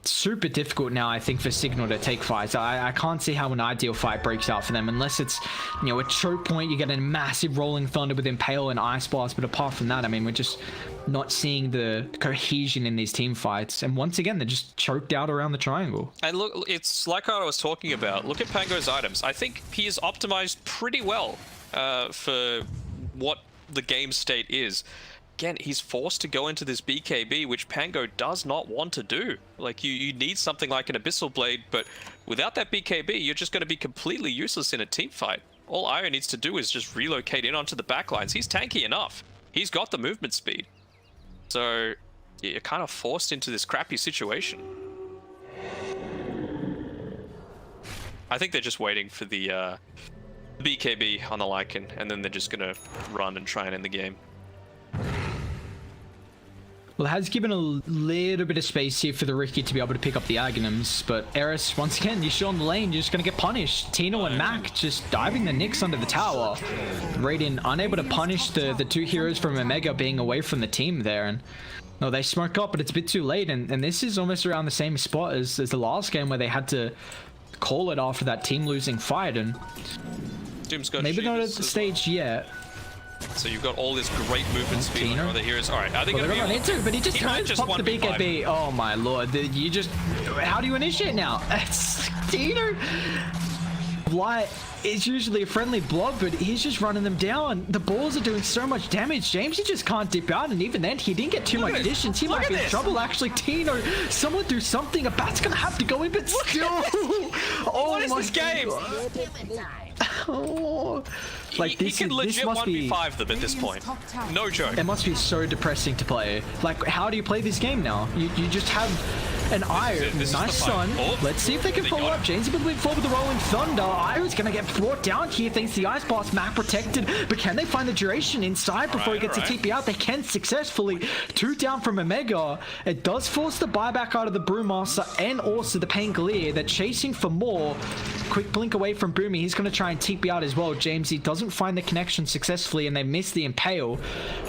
Speaker 6: super difficult now, I think, for Signal to take fights. I can't see how an ideal fight breaks out for them unless it's, you know, a choke point, you get a massive Rolling Thunder with Impale and Ice Blast, but apart from that, I mean, we're just not seeing the cohesion in these team fights, and once again, they're just choked out around the triangle.
Speaker 12: And look, it's like what I was talking about. Look at Pango's items. I think he is optimized pretty well for what the game state is. again, he's forced to go into this BKB, which Pango does not want to do. Like, you need something like an Abyssal Blade, but without that BKB, you're just going to be completely useless in a team fight. All Io needs to do is just relocate in onto the backlines. He's tanky enough. He's got the movement speed. So, you're kind of forced into this crappy situation. I think they're just waiting for the BKB on the Lycan, and then they're just going to run and try and end the game.
Speaker 6: Well, it has given a little bit of space here for the Riki to be able to pick up the Aghanims, but Eris, once again, you're still on the lane, you're just going to get punished. Tino and Mac just diving the Nyx under the tower. Radiant unable to punish the two heroes from Omega being away from the team there, and no, they smoke up, but it's a bit too late, and this is almost around the same spot as the last game where they had to call it after that team losing fight, and
Speaker 12: Doom's got
Speaker 6: maybe not at the stage yet.
Speaker 12: So you've got all this great movement speed on the heroes. All right, are they going to be
Speaker 6: into? But he just turns, pop the BKB. Oh my lord! You just, how do you initiate now? It's Tino. Blight is usually a friendly blob, but he's just running them down. The balls are doing so much damage. James, he just can't dip out, and even then, he didn't get too much distance. He might be in trouble. Actually, Tino, someone do something. A bat's gonna have to go in, but still. Oh,
Speaker 12: what is this game?
Speaker 6: Oh. Like
Speaker 12: he can legit 1v5 them at this point. No joke.
Speaker 6: It must be so depressing to play. Like, how do you play this game now? You just have an Io, nice stun. Oh, let's see if they can follow up. James been moving forward with the Rolling Thunder. Io's gonna get brought down here. Thinks the Ice Blast Mac protected, but can they find the duration inside before he gets a TP out? They can successfully. 2 down from Omega. It does force the buyback out of the Brewmaster and also the Pangolier. They're chasing for more. Quick blink away from Boomy. He's gonna try and TP out as well. James, he doesn't find the connection successfully, and they miss the Impale,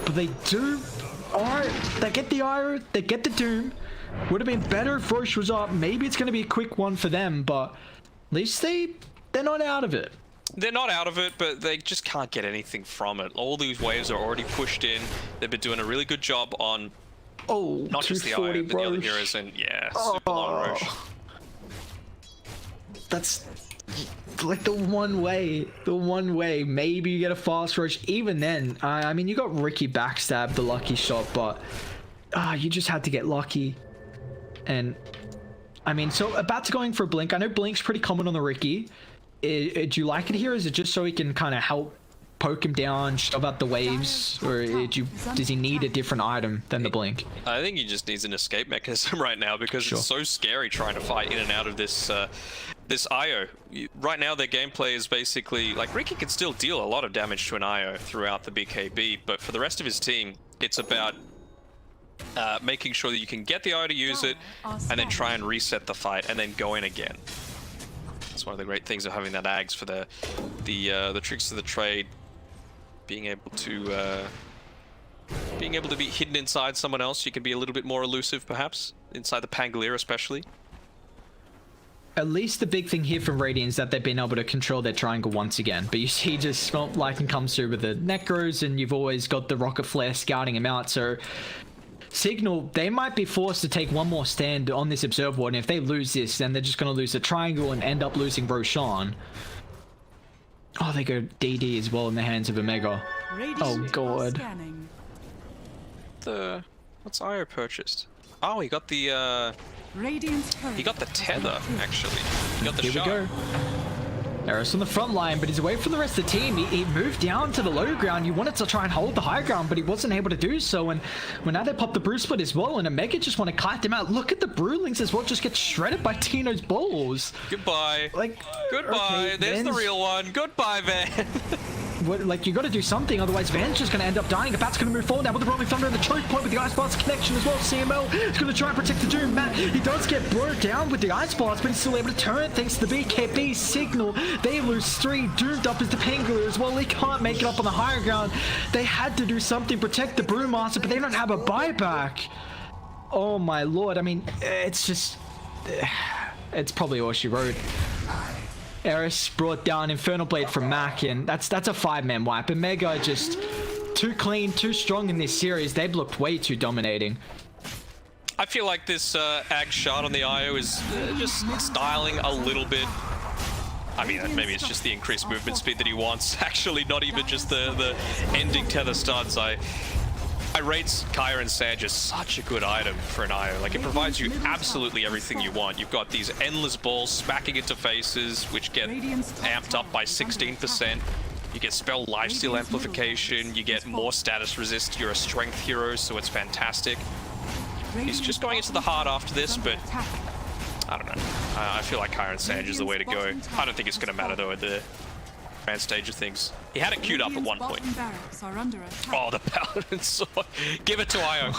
Speaker 6: but they do. Alright, they get the Io, they get the Doom. Would have been better if Roche was up. Maybe it's going to be a quick one for them, but at least they're not out of it.
Speaker 12: They're not out of it, but they just can't get anything from it. All these waves are already pushed in. They've been doing a really good job on not just the Io, but the other heroes, and yeah, super long Roche.
Speaker 6: That's like the one way. Maybe you get a fast Roche. Even then, I mean, you got Riki backstab the lucky shot, but you just had to get lucky. And I mean, so Abat's going for Blink. I know Blink's pretty common on the Riki. Do you like it here? Is it just so he can kind of help poke him down, shove out the waves, or does he need a different item than the Blink?
Speaker 12: I think he just needs an escape mechanism right now, because it's so scary trying to fight in and out of this this Io. Right now their gameplay is basically like Riki can still deal a lot of damage to an Io throughout the BKB, but for the rest of his team it's about making sure that you can get the Io to use it and then try and reset the fight and then go in again. That's one of the great things of having that Ags for the tricks of the trade. Being able to be hidden inside someone else, you can be a little bit more elusive, perhaps inside the Pangolier, especially.
Speaker 6: At least the big thing here from Radiant is that they've been able to control their triangle once again. But you see, just Lycan comes through with the Necros, and you've always got the Rocket Flare scouting him out. So Signal, they might be forced to take one more stand on this Observer Ward, and if they lose this, then they're just going to lose the triangle and end up losing Roshan. Oh, they go DD as well in the hands of Omega. Oh god.
Speaker 12: What's Io purchased? Oh, he got the tether, actually. He got the shot.
Speaker 6: Here we go. Eris on the front line, but he's away from the rest of the team. He moved down to the low ground. You wanted to try and hold the high ground, but he wasn't able to do so. And now they pop the Brew Split as well, and Omega just want to kite them out. Look at the Brewlings as well, just get shredded by Tino's balls.
Speaker 12: Goodbye.
Speaker 6: Like,
Speaker 12: goodbye. Okay, there's the real one. Goodbye, Van.
Speaker 6: Like, you got to do something, otherwise Van's just going to end up dying. A Bat's going to move forward now with the Rolling Thunder and the choke point with the Ice Blast connection as well. CML is going to try and protect the Doom. Matt, he does get brought down with the Ice Blast, but he's still able to turn thanks to the BKB Signal. They lose 3. Doomed up is the Pangolier as well. He can't make it up on the higher ground. They had to do something, protect the Brewmaster, but they don't have a buyback. Oh my lord. I mean, it's just... it's probably all she wrote. Eris brought down Infernal Blade from Mac, and that's a 5-man wipe. And Mega just too clean, too strong in this series. They've looked way too dominating.
Speaker 12: I feel like this Ag shot on the Io is just styling a little bit. I mean, maybe it's just the increased movement speed that he wants. Actually, not even just the ending tether stuns. I rate Kaya and Sage as such a good item for an IO. Like, it provides you absolutely everything you want. You've got these endless balls smacking into faces, which get amped up by 16%. You get spell lifesteal amplification. You get more status resist. You're a strength hero, so it's fantastic. He's just going into the heart after this, but I don't know. I feel like Kaya and Sage is the way to go. I don't think it's going to matter, though, at the grand stage of things. He had it queued up at one point. Oh, the Paladin Sword. Give it to Io.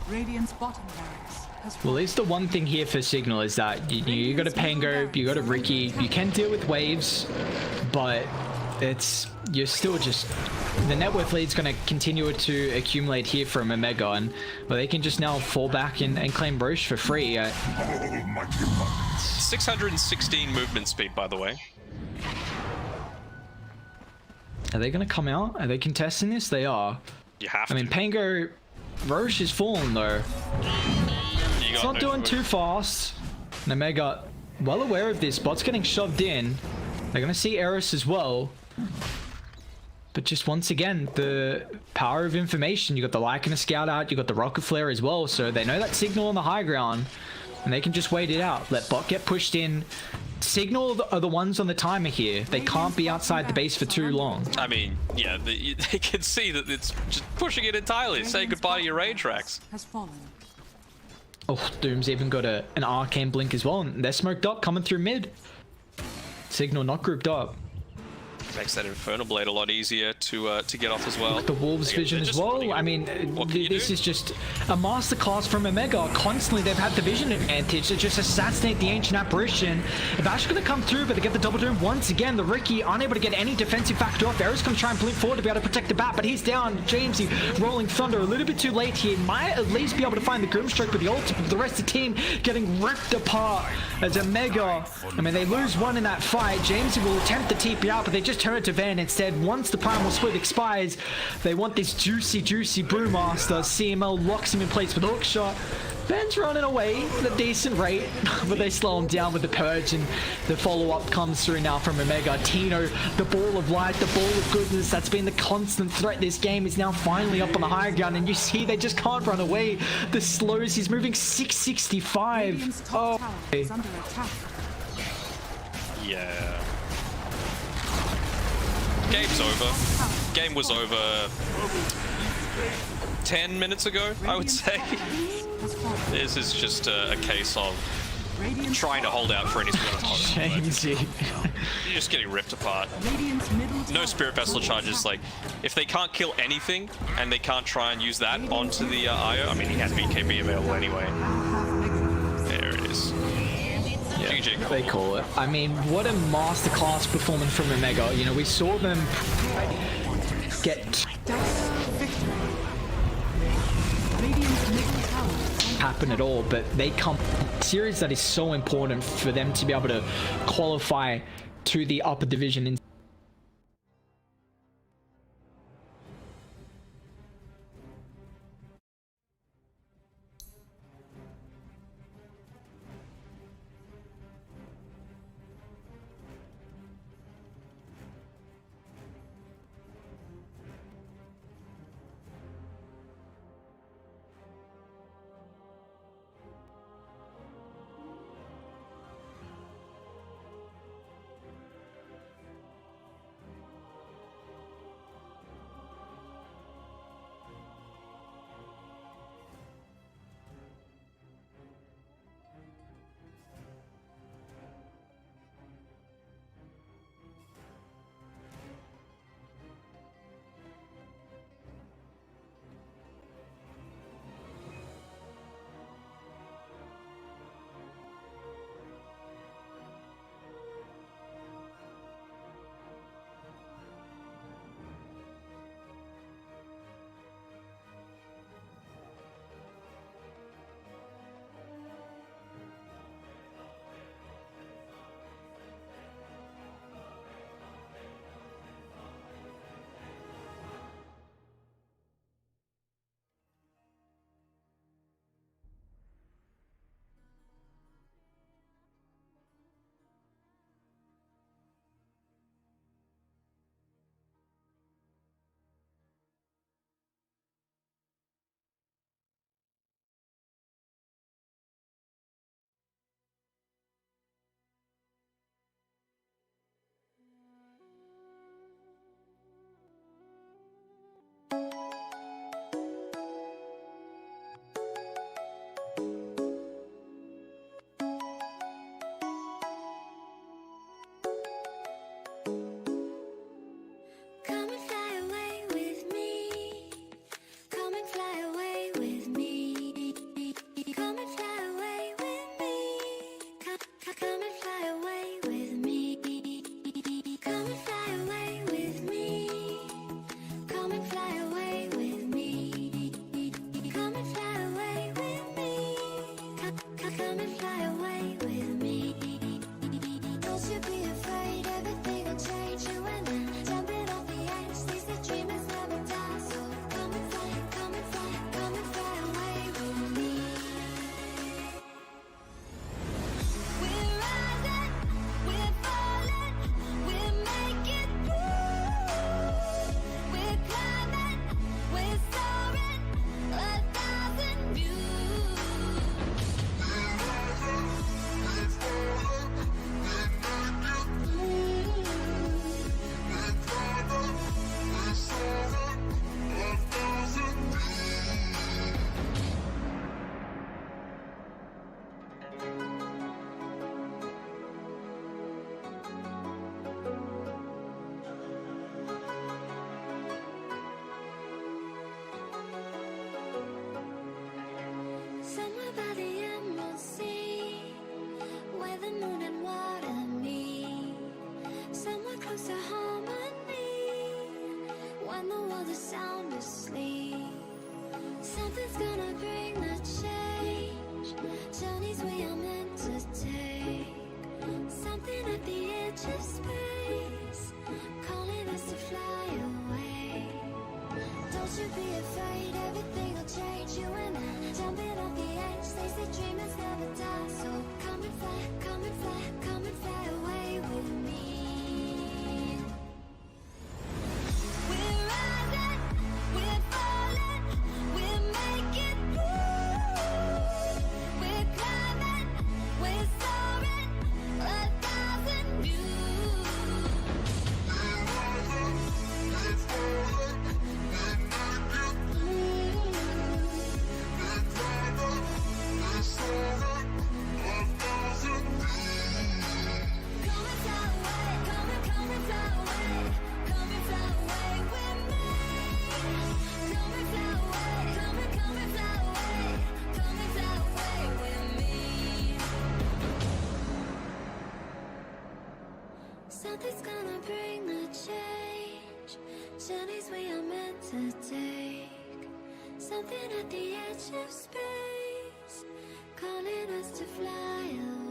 Speaker 5: Radiant's bottom barracks has
Speaker 6: Well, at least the one thing here for Signal is that you got a Pango, you got a Ricky, you can deal with waves, but you're still just, the net worth lead's going to continue to accumulate here from Omega, and well, they can just now fall back and claim Roche for free.
Speaker 12: 616 movement speed, by the way.
Speaker 6: Are they going to come out? Are they contesting this? They are.
Speaker 12: You have to.
Speaker 6: I mean, Pango, Roche is falling though. It's not doing too fast. And Omega, well aware of this. Bot's getting shoved in. They're going to see Eris as well. But just once again, the power of information. You got the Lycan Scout out. You got the Rocket Flare as well. So they know that Signal on the high ground. And they can just wait it out. Let Bot get pushed in. Signal are the ones on the timer here. They can't be outside the base for too long.
Speaker 12: I mean, yeah, they can see that it's just pushing it entirely. Say goodbye to your range racks.
Speaker 6: Oh, Doom's even got an Arcane Blink as well. And they're smoked up, coming through mid. Signal not grouped up.
Speaker 12: Makes that Infernal Blade a lot easier to get off as well.
Speaker 6: The Wolves Vision as well. I mean, this is just a masterclass from Omega. Constantly, they've had the vision advantage to just assassinate the Ancient Apparition. Bash going to come through, but they get the double doom once again. The Ricky unable to get any defensive factor off. Eris going to try and blink forward to be able to protect the bat, but he's down. Jamesy rolling Thunder a little bit too late here. Might at least be able to find the Grimstroke with the ult, but the rest of the team getting ripped apart as Omega. I mean, they lose one in that fight. Jamesy will attempt the TP out, but they just turn it to Van instead. Once the Primal Split expires, they want this juicy Brewmaster. CML locks him in place with a hook shot. Van's running away at a decent rate, but they slow him down with the Purge, and the follow-up comes through now from Omega. Tino, the ball of light, the ball of goodness, that's been the constant threat this game, is now finally up on the high ground, and you see they just can't run away. The slows, he's moving 665. Oh.
Speaker 12: Yeah. Game's over. Game was over 10 minutes ago, I would say. This is just a case of trying to hold out for any sort of You're just getting ripped apart. No Spirit Vessel charges. Like, if they can't kill anything and they can't try and use that onto the IO, I mean, he has BKB available anyway. There it is.
Speaker 6: Yeah, they call it. I mean, what a masterclass performance from Omega. You know, we saw them get happen at all, but they come series that is so important for them to be able to qualify to the upper division in
Speaker 2: be afraid, everything will change. You and I, jumping off the edge. They say dreamers never die. So come and fly, come and fly, come and fly away with me. We're rising, we're falling, we're making through. We're climbing, we're soaring, 1,000 views. We're rising, we're falling, we're making through. We're climbing, we're soaring, 1,000 views. Come and fly away, come and fly away, come and fly away with me. Come and fly away, come and fly away, come and fly away with me. Something's gonna bring a change. Journeys we are meant to take. Something at the edge of space, calling us to fly away.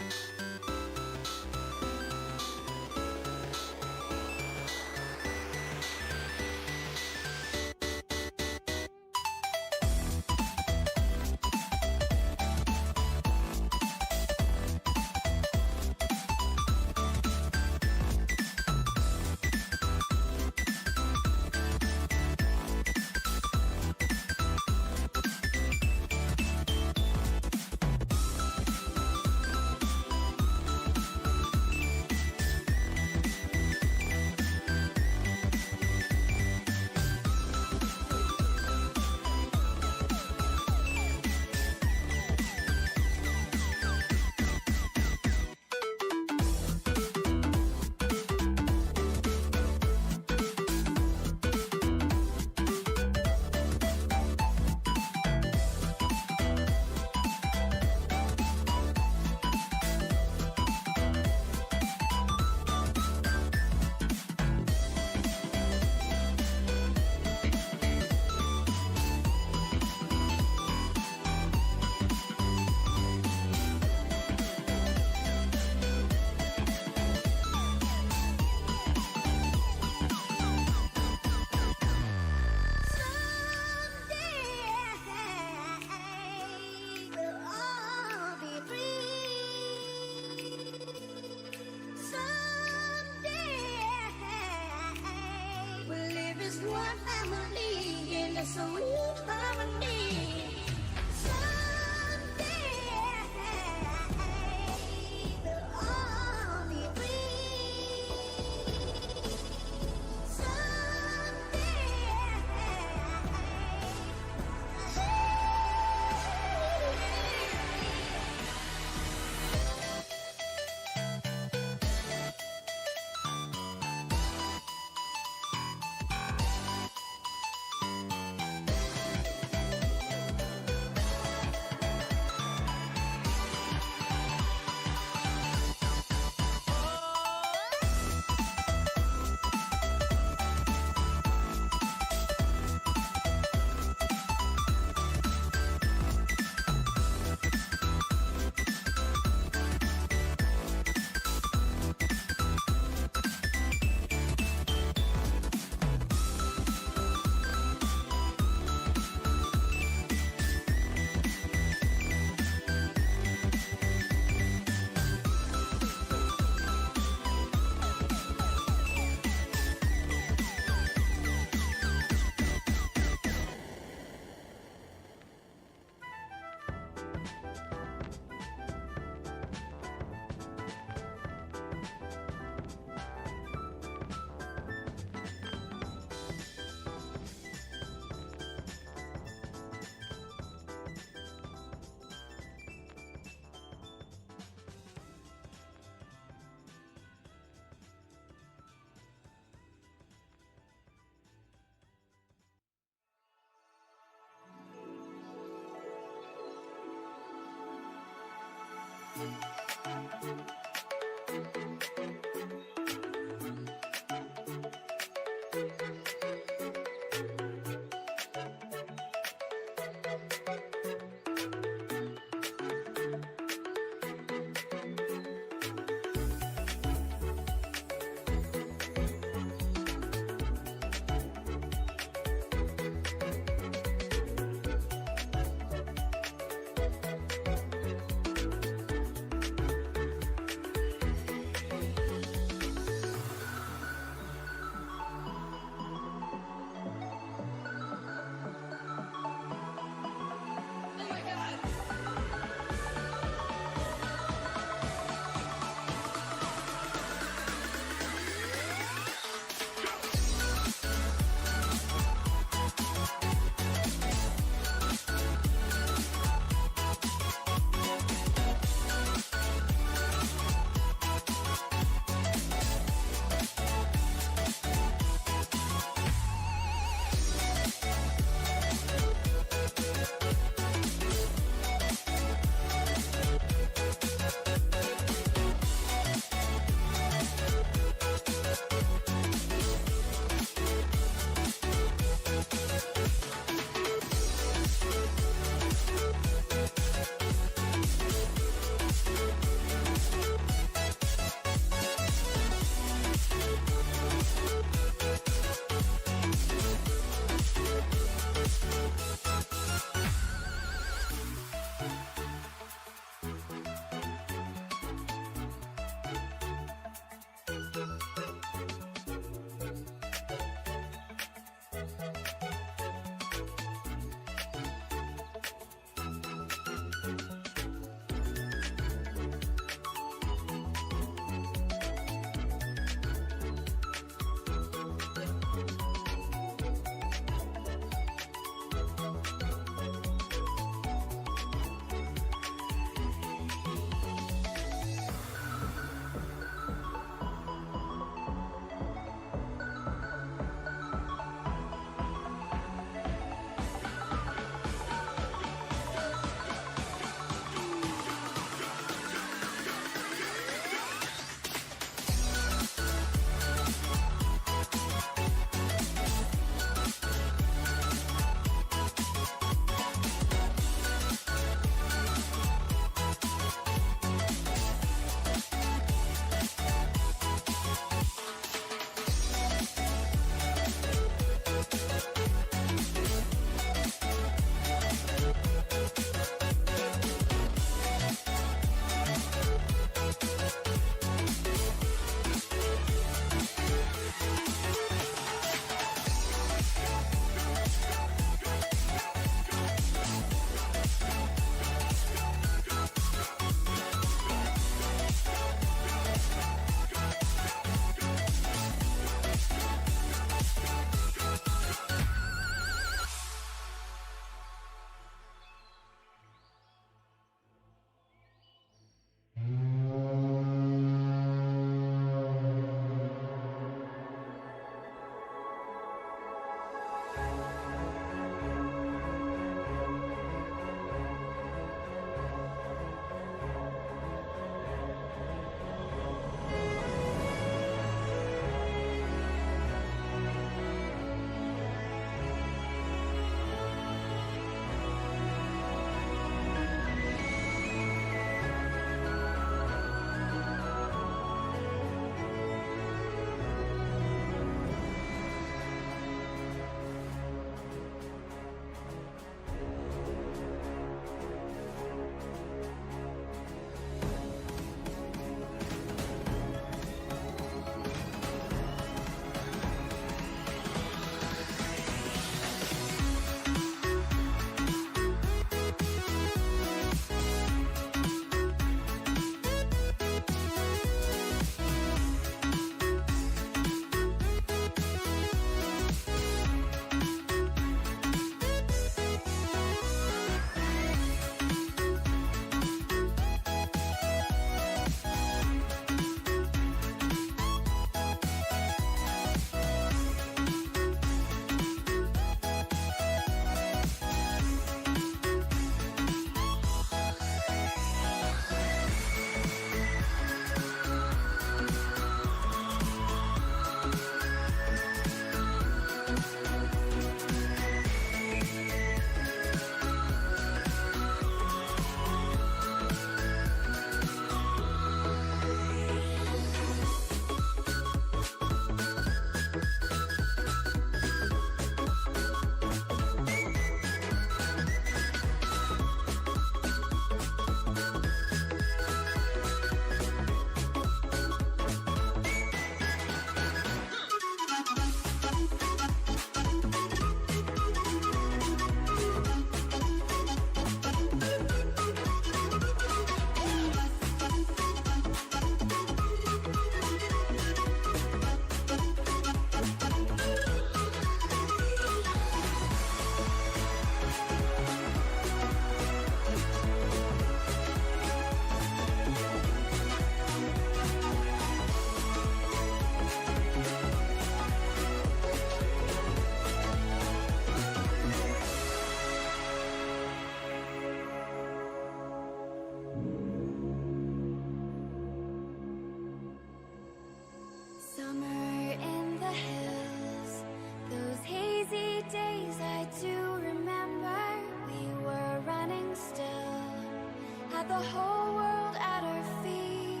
Speaker 2: the whole world at our feet,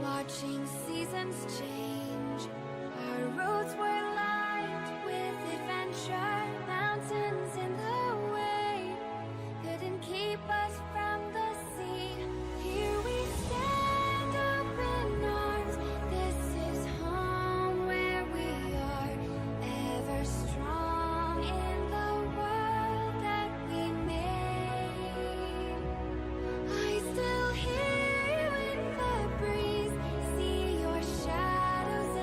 Speaker 2: watching seasons change. Our roads were lined with adventure, mountains in the way couldn't keep us from the sea. Here we stand open arms. This is home where we are, ever strong in the world that we made. I still hear you in the breeze, see your shadows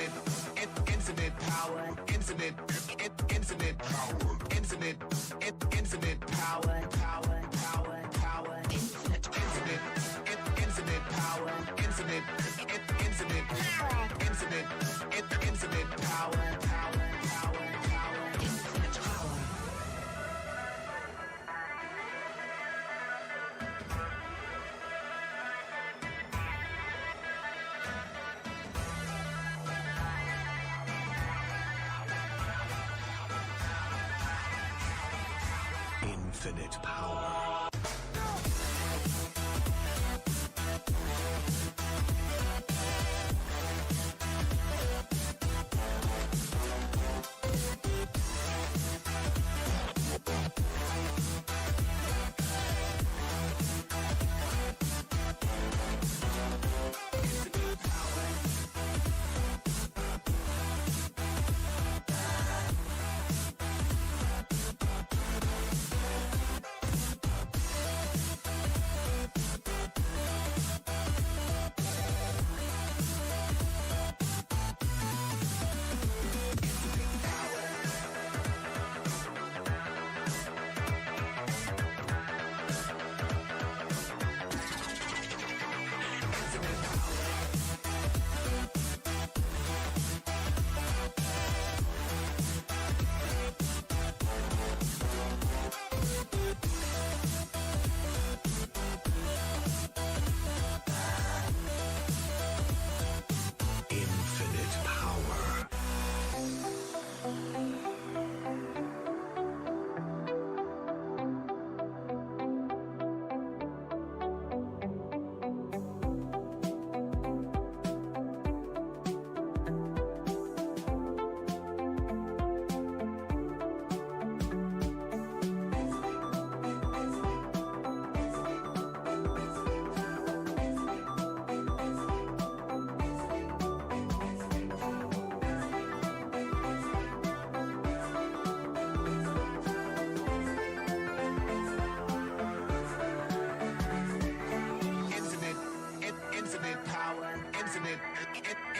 Speaker 4: Infinite power, infinite power, infinite power, infinite power, infinite power, infinite power. Infinite power.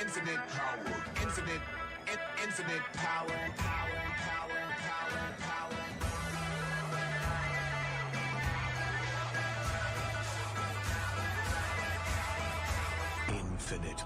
Speaker 4: Infinite power, infinite power. Infinite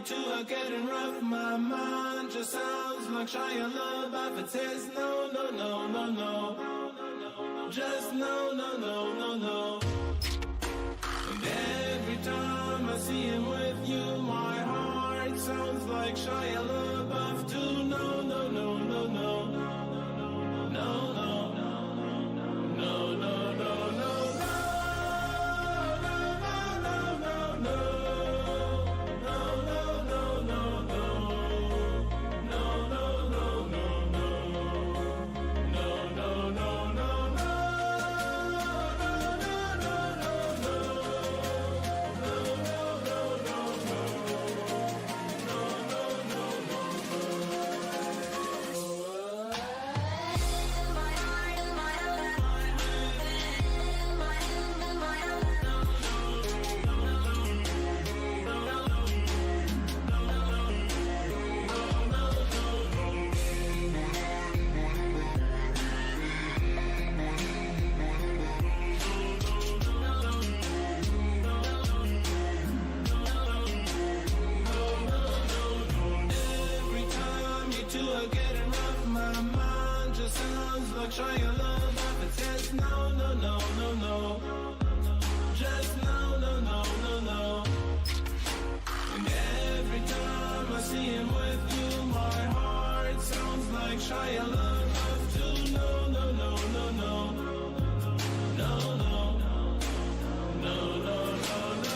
Speaker 4: two are getting rough. My mind just sounds like Shia LaBeouf. It says no, no, no, no, no. Just no, no, no, no, no. And every time I see him with you, my heart sounds like Shia LaBeouf too. No, no, no, no, no. No, no. Shia LaBeouf, it says no, no, no, no, no. Just no, no, no, no, no. And every time I see him with you, my heart sounds like Shia LaBeouf too. No, no, no, no, no. No, no. No, no, no, no.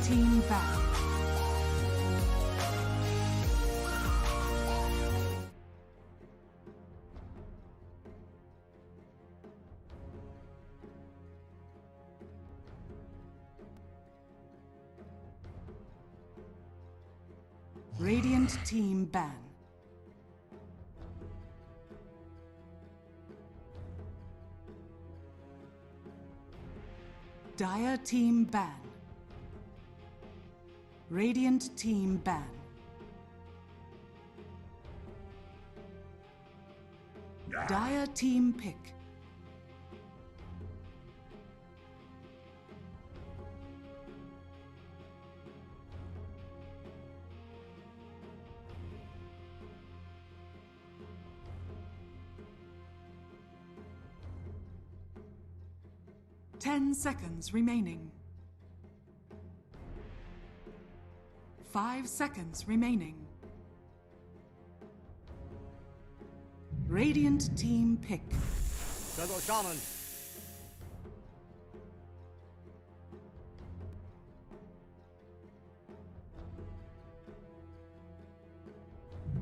Speaker 5: team ban. Radiant team ban. Dire team ban. Radiant team ban. Dire team pick. Ten seconds remaining. 5 seconds remaining. Radiant team pick.
Speaker 11: Shaman.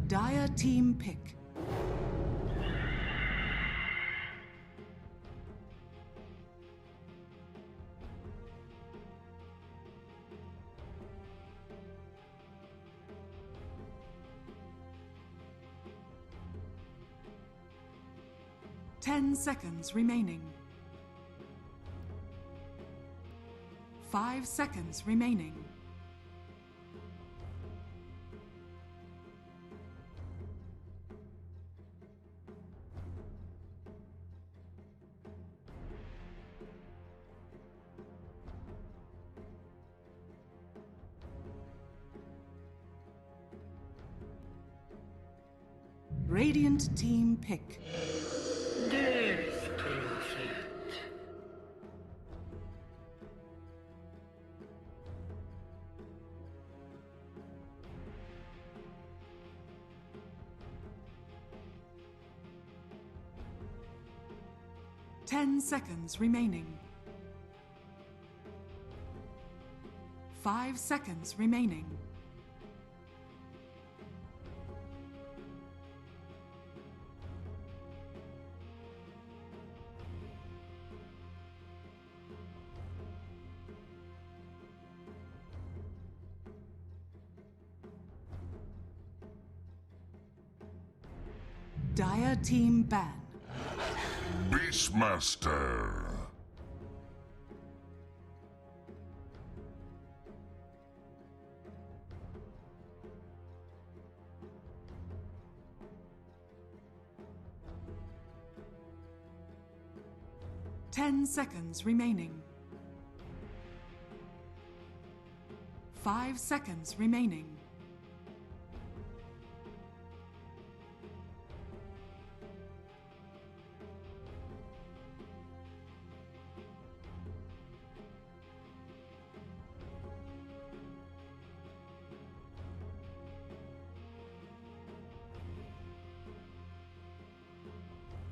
Speaker 5: Dire team pick. Ten seconds remaining. 5 seconds remaining. Radiant team pick. 10 seconds remaining. 5 seconds remaining. Dire team ban.
Speaker 3: Beastmaster.
Speaker 5: Ten seconds remaining. 5 seconds remaining.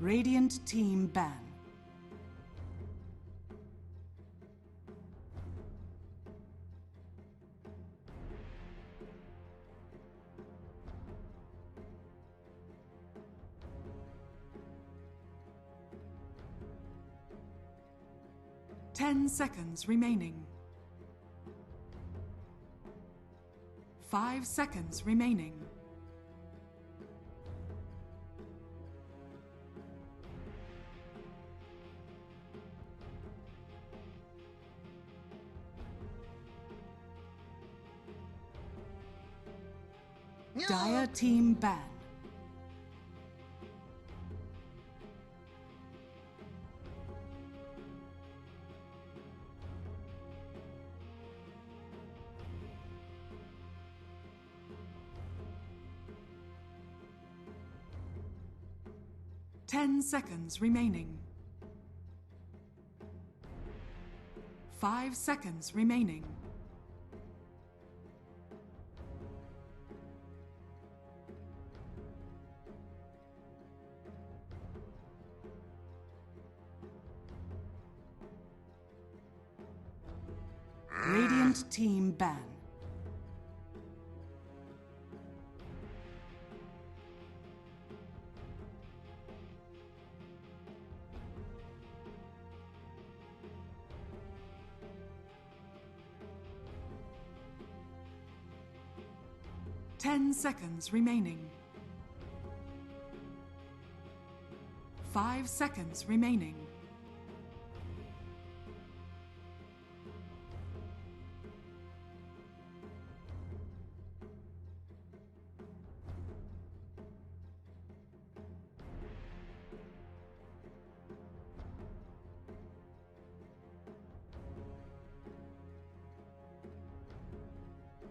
Speaker 5: Radiant team ban. Ten seconds remaining. 5 seconds remaining. Dire team ban. Ten seconds remaining. 5 seconds remaining. Radiant Radiant team ban. Ten seconds remaining. 5 seconds remaining.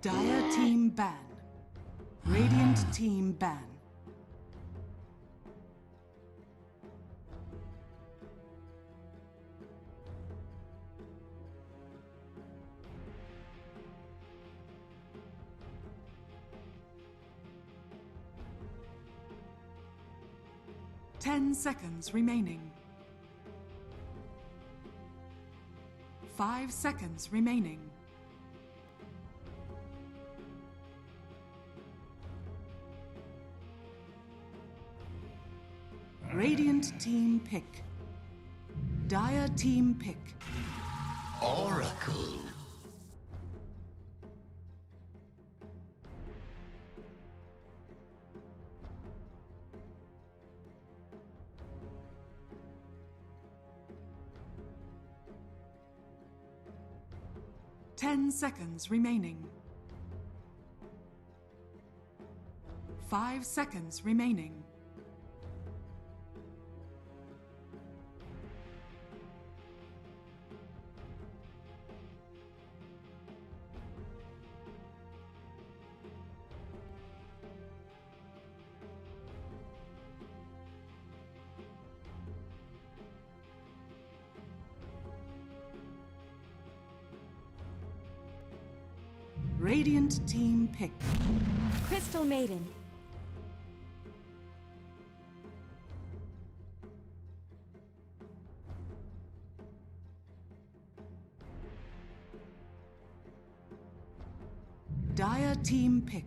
Speaker 5: Dire team ban. Radiant team ban. Ten seconds remaining. 5 seconds remaining. Radiant team pick. Dire team pick.
Speaker 9: Oracle.
Speaker 5: Ten seconds remaining. 5 seconds remaining. Radiant team pick.
Speaker 2: Crystal Maiden.
Speaker 5: Dire team pick.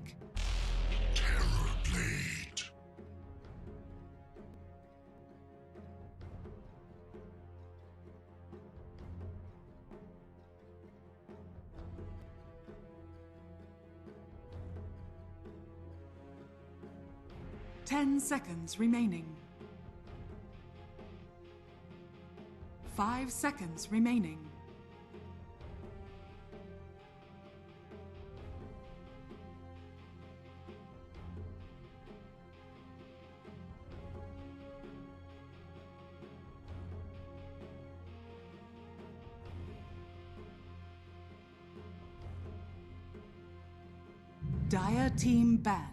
Speaker 3: Terrorblade.
Speaker 5: 10 seconds remaining. 5 seconds remaining. Dire team ban.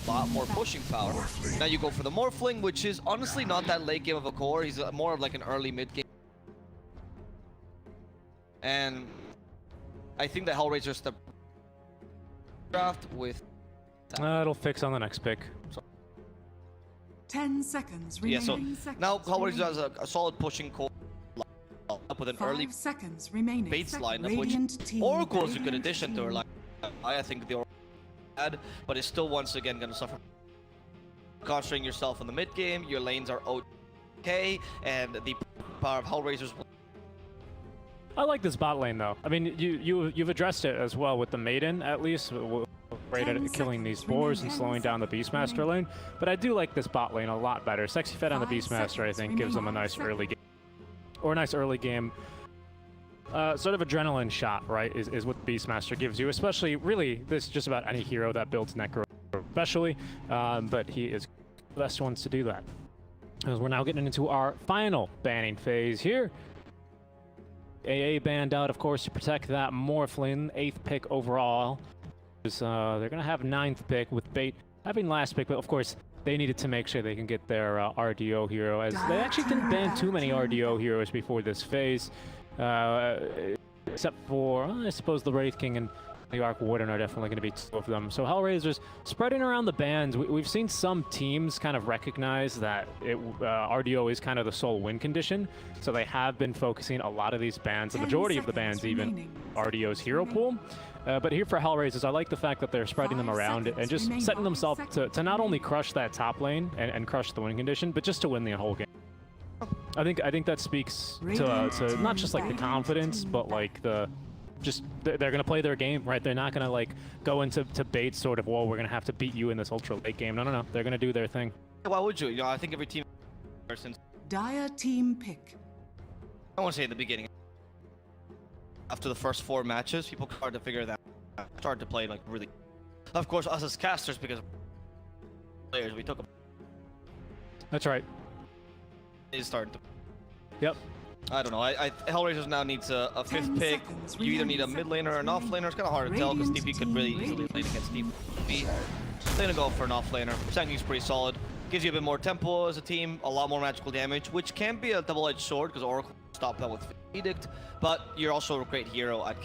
Speaker 11: A lot more pushing power. Now you go for the Morphling, which is honestly not that late game of a core. He's more of like an early mid game. And I think the Hellraiser step draft with.
Speaker 13: It'll fix on the next pick. So.
Speaker 5: 10 seconds remaining.
Speaker 11: Yeah, so now Hellraiser has a solid pushing core up with an early
Speaker 5: seconds remaining.
Speaker 11: Bates lineup, which Oracle is a good addition to her line. I think the Oracle bad, but it's still once again going to suffer. Concentrating yourself in the mid game, your lanes are okay, and the power of Hellraisers.
Speaker 13: I like this bot lane though. I mean, you've addressed it as well with the Maiden, at least, great at killing these boars and slowing down the Beastmaster lane. But I do like this bot lane a lot better. Sexy Fed on the Beastmaster, I think, gives them a nice early game, or a nice early game. Sort of adrenaline shot, right, is what Beastmaster gives you, especially, really, this is just about any hero that builds Necro, especially, but he is the best ones to do that. As we're now getting into our final banning phase here. AA banned out, of course, to protect that Morphling, 8th pick overall. They're going to have 9th pick with Bait having last pick, but of course, they needed to make sure they can get their RDO hero, as they actually didn't ban too many RDO heroes before this phase. Except for, I suppose, the Wraith King and New York Warden are definitely going to be two of them. So Hellraisers spreading around the bans. We've seen some teams kind of recognize that RDO is kind of the sole win condition. So they have been focusing a lot of these bans, the majority of the bans even, RDO's hero pool. But here for Hellraisers, I like the fact that they're spreading them around and just setting themselves to not only crush that top lane and crush the win condition, but just to win the whole game. I think that speaks to not just like the confidence, but like the they're gonna play their game, right? They're not gonna like go into baits sort of, well, we're gonna have to beat you in this ultra late game. No. They're gonna do their thing.
Speaker 11: Why would you? You know, I think every team.
Speaker 5: Dire team pick.
Speaker 11: I want to say at the beginning. After the first 4 matches, people started to figure that out. Started to play like really. Of course, us as casters, because players, we took them.
Speaker 13: That's right.
Speaker 11: They started to.
Speaker 13: Yep.
Speaker 11: I don't know. Hellraisers now needs a 5th pick. You either need a mid laner or an off laner. It's kind of hard to tell because DP could really easily lane against DP. They're gonna go for an off laner. Sanking's pretty solid. Gives you a bit more tempo as a team, a lot more magical damage, which can be a double-edged sword because Oracle stopped that with Edict. But you're also a great hero at.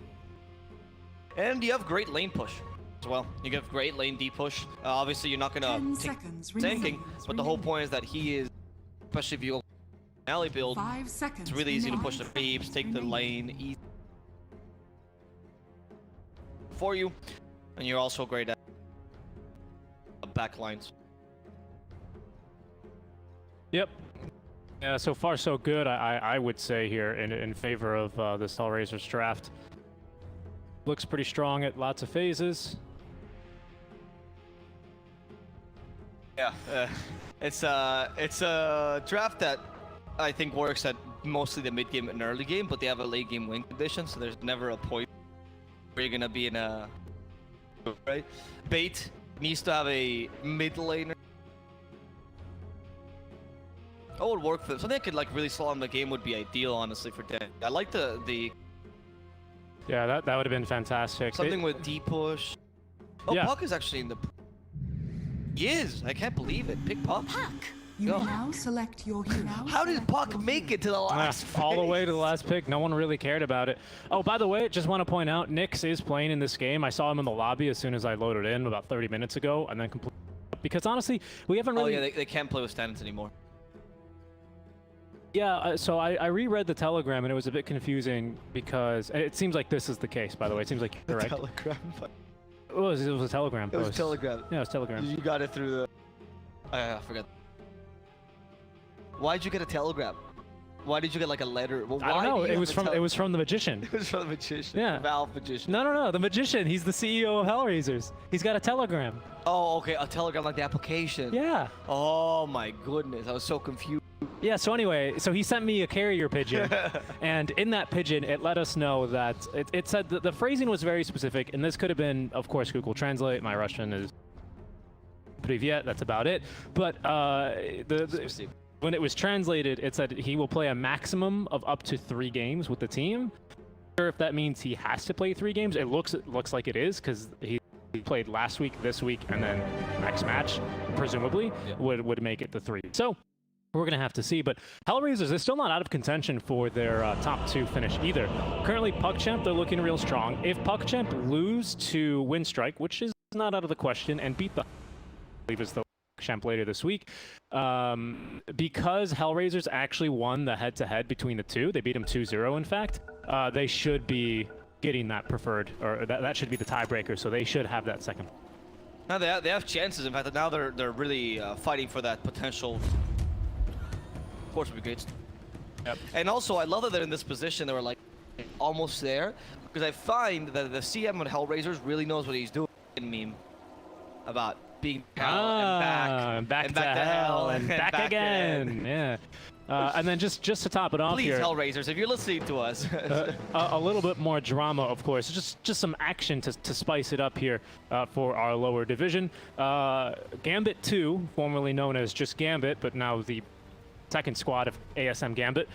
Speaker 11: And you have great lane push as well. You have great lane D push. Obviously, you're not gonna take tanking, but the whole point is that he is, especially if you go alley build,
Speaker 5: 5 seconds.
Speaker 11: it's really easy to push the creeps, take the lane easy for you, and you're also great at back lines.
Speaker 13: Yep. Yeah, so far so good, I would say here in favor of this Hellraisers draft. Looks pretty strong at lots of phases.
Speaker 11: Yeah, it's a draft that I think works at mostly the mid game and early game, but they have a late game win condition, so there's never a point where you're gonna be in a right. Bait needs to have a mid laner. That would work for them. Something that could like really slow down the game would be ideal, honestly, for Dan. I like the.
Speaker 13: Yeah, that would have been fantastic.
Speaker 11: Something with D push. Oh,
Speaker 13: yeah.
Speaker 11: Puck is actually in the. He is. I can't believe it. Pick Puck.
Speaker 5: You now select your hero.
Speaker 11: How did Puck make it to the last
Speaker 13: all the way to the last pick? No one really cared about it. Oh, by the way, just want to point out, Nyx is playing in this game. I saw him in the lobby as soon as I loaded in about 30 minutes ago, and then completely. Because honestly, we haven't really.
Speaker 11: Oh yeah, they can't play with standards anymore.
Speaker 13: Yeah, so I reread the telegram and it was a bit confusing because it seems like this is the case. By the way, it seems like you're correct.
Speaker 11: Telegram.
Speaker 13: It was a telegram post.
Speaker 11: It was telegram.
Speaker 13: Yeah, it was telegram.
Speaker 11: You got it through the. I forgot. Why'd you get a telegram? Why did you get like a letter? Well,
Speaker 13: I don't know. It was from the magician.
Speaker 11: It was from the magician.
Speaker 13: Yeah.
Speaker 11: The Valve magician.
Speaker 13: No. The magician. He's the CEO of Hellraisers. He's got a telegram.
Speaker 11: Oh, okay. A telegram like the application.
Speaker 13: Yeah.
Speaker 11: Oh my goodness. I was so confused.
Speaker 13: Yeah, so anyway, so he sent me a carrier pigeon, and in that pigeon, it let us know that it said that the phrasing was very specific, and this could have been, of course, Google Translate. My Russian is Privyet, that's about it. But when it was translated, it said he will play a maximum of up to 3 games with the team. I'm not sure if that means he has to play 3 games. It looks like it is, because he played last week, this week, and then next match, presumably, would make it to 3. So we're going to have to see, but Hellraisers is still not out of contention for their top 2 finish either. Currently, PuckChamp, they're looking real strong. If PuckChamp lose to Windstrike, which is not out of the question, and beat the, I believe is the PuckChamp later this week, because Hellraisers actually won the head-to-head between the two, they beat them 2-0 in fact, they should be getting that preferred, or that should be the tiebreaker, so they should have that second.
Speaker 11: Now they have chances, in fact, now they're really fighting for that potential. Of course, would be great.
Speaker 13: Yep.
Speaker 11: And also, I love that they're in this position. They were like almost there, because I find that the CM of Hellraisers really knows what he's doing. Meme about being hell and back
Speaker 13: to hell and back again. Yeah. And then just to top it off
Speaker 11: please,
Speaker 13: here,
Speaker 11: Hellraisers, if you're listening to us,
Speaker 13: a little bit more drama, of course. Just some action to spice it up here for our lower division. Gambit 2, formerly known as just Gambit, but now the second squad of ASM Gambit,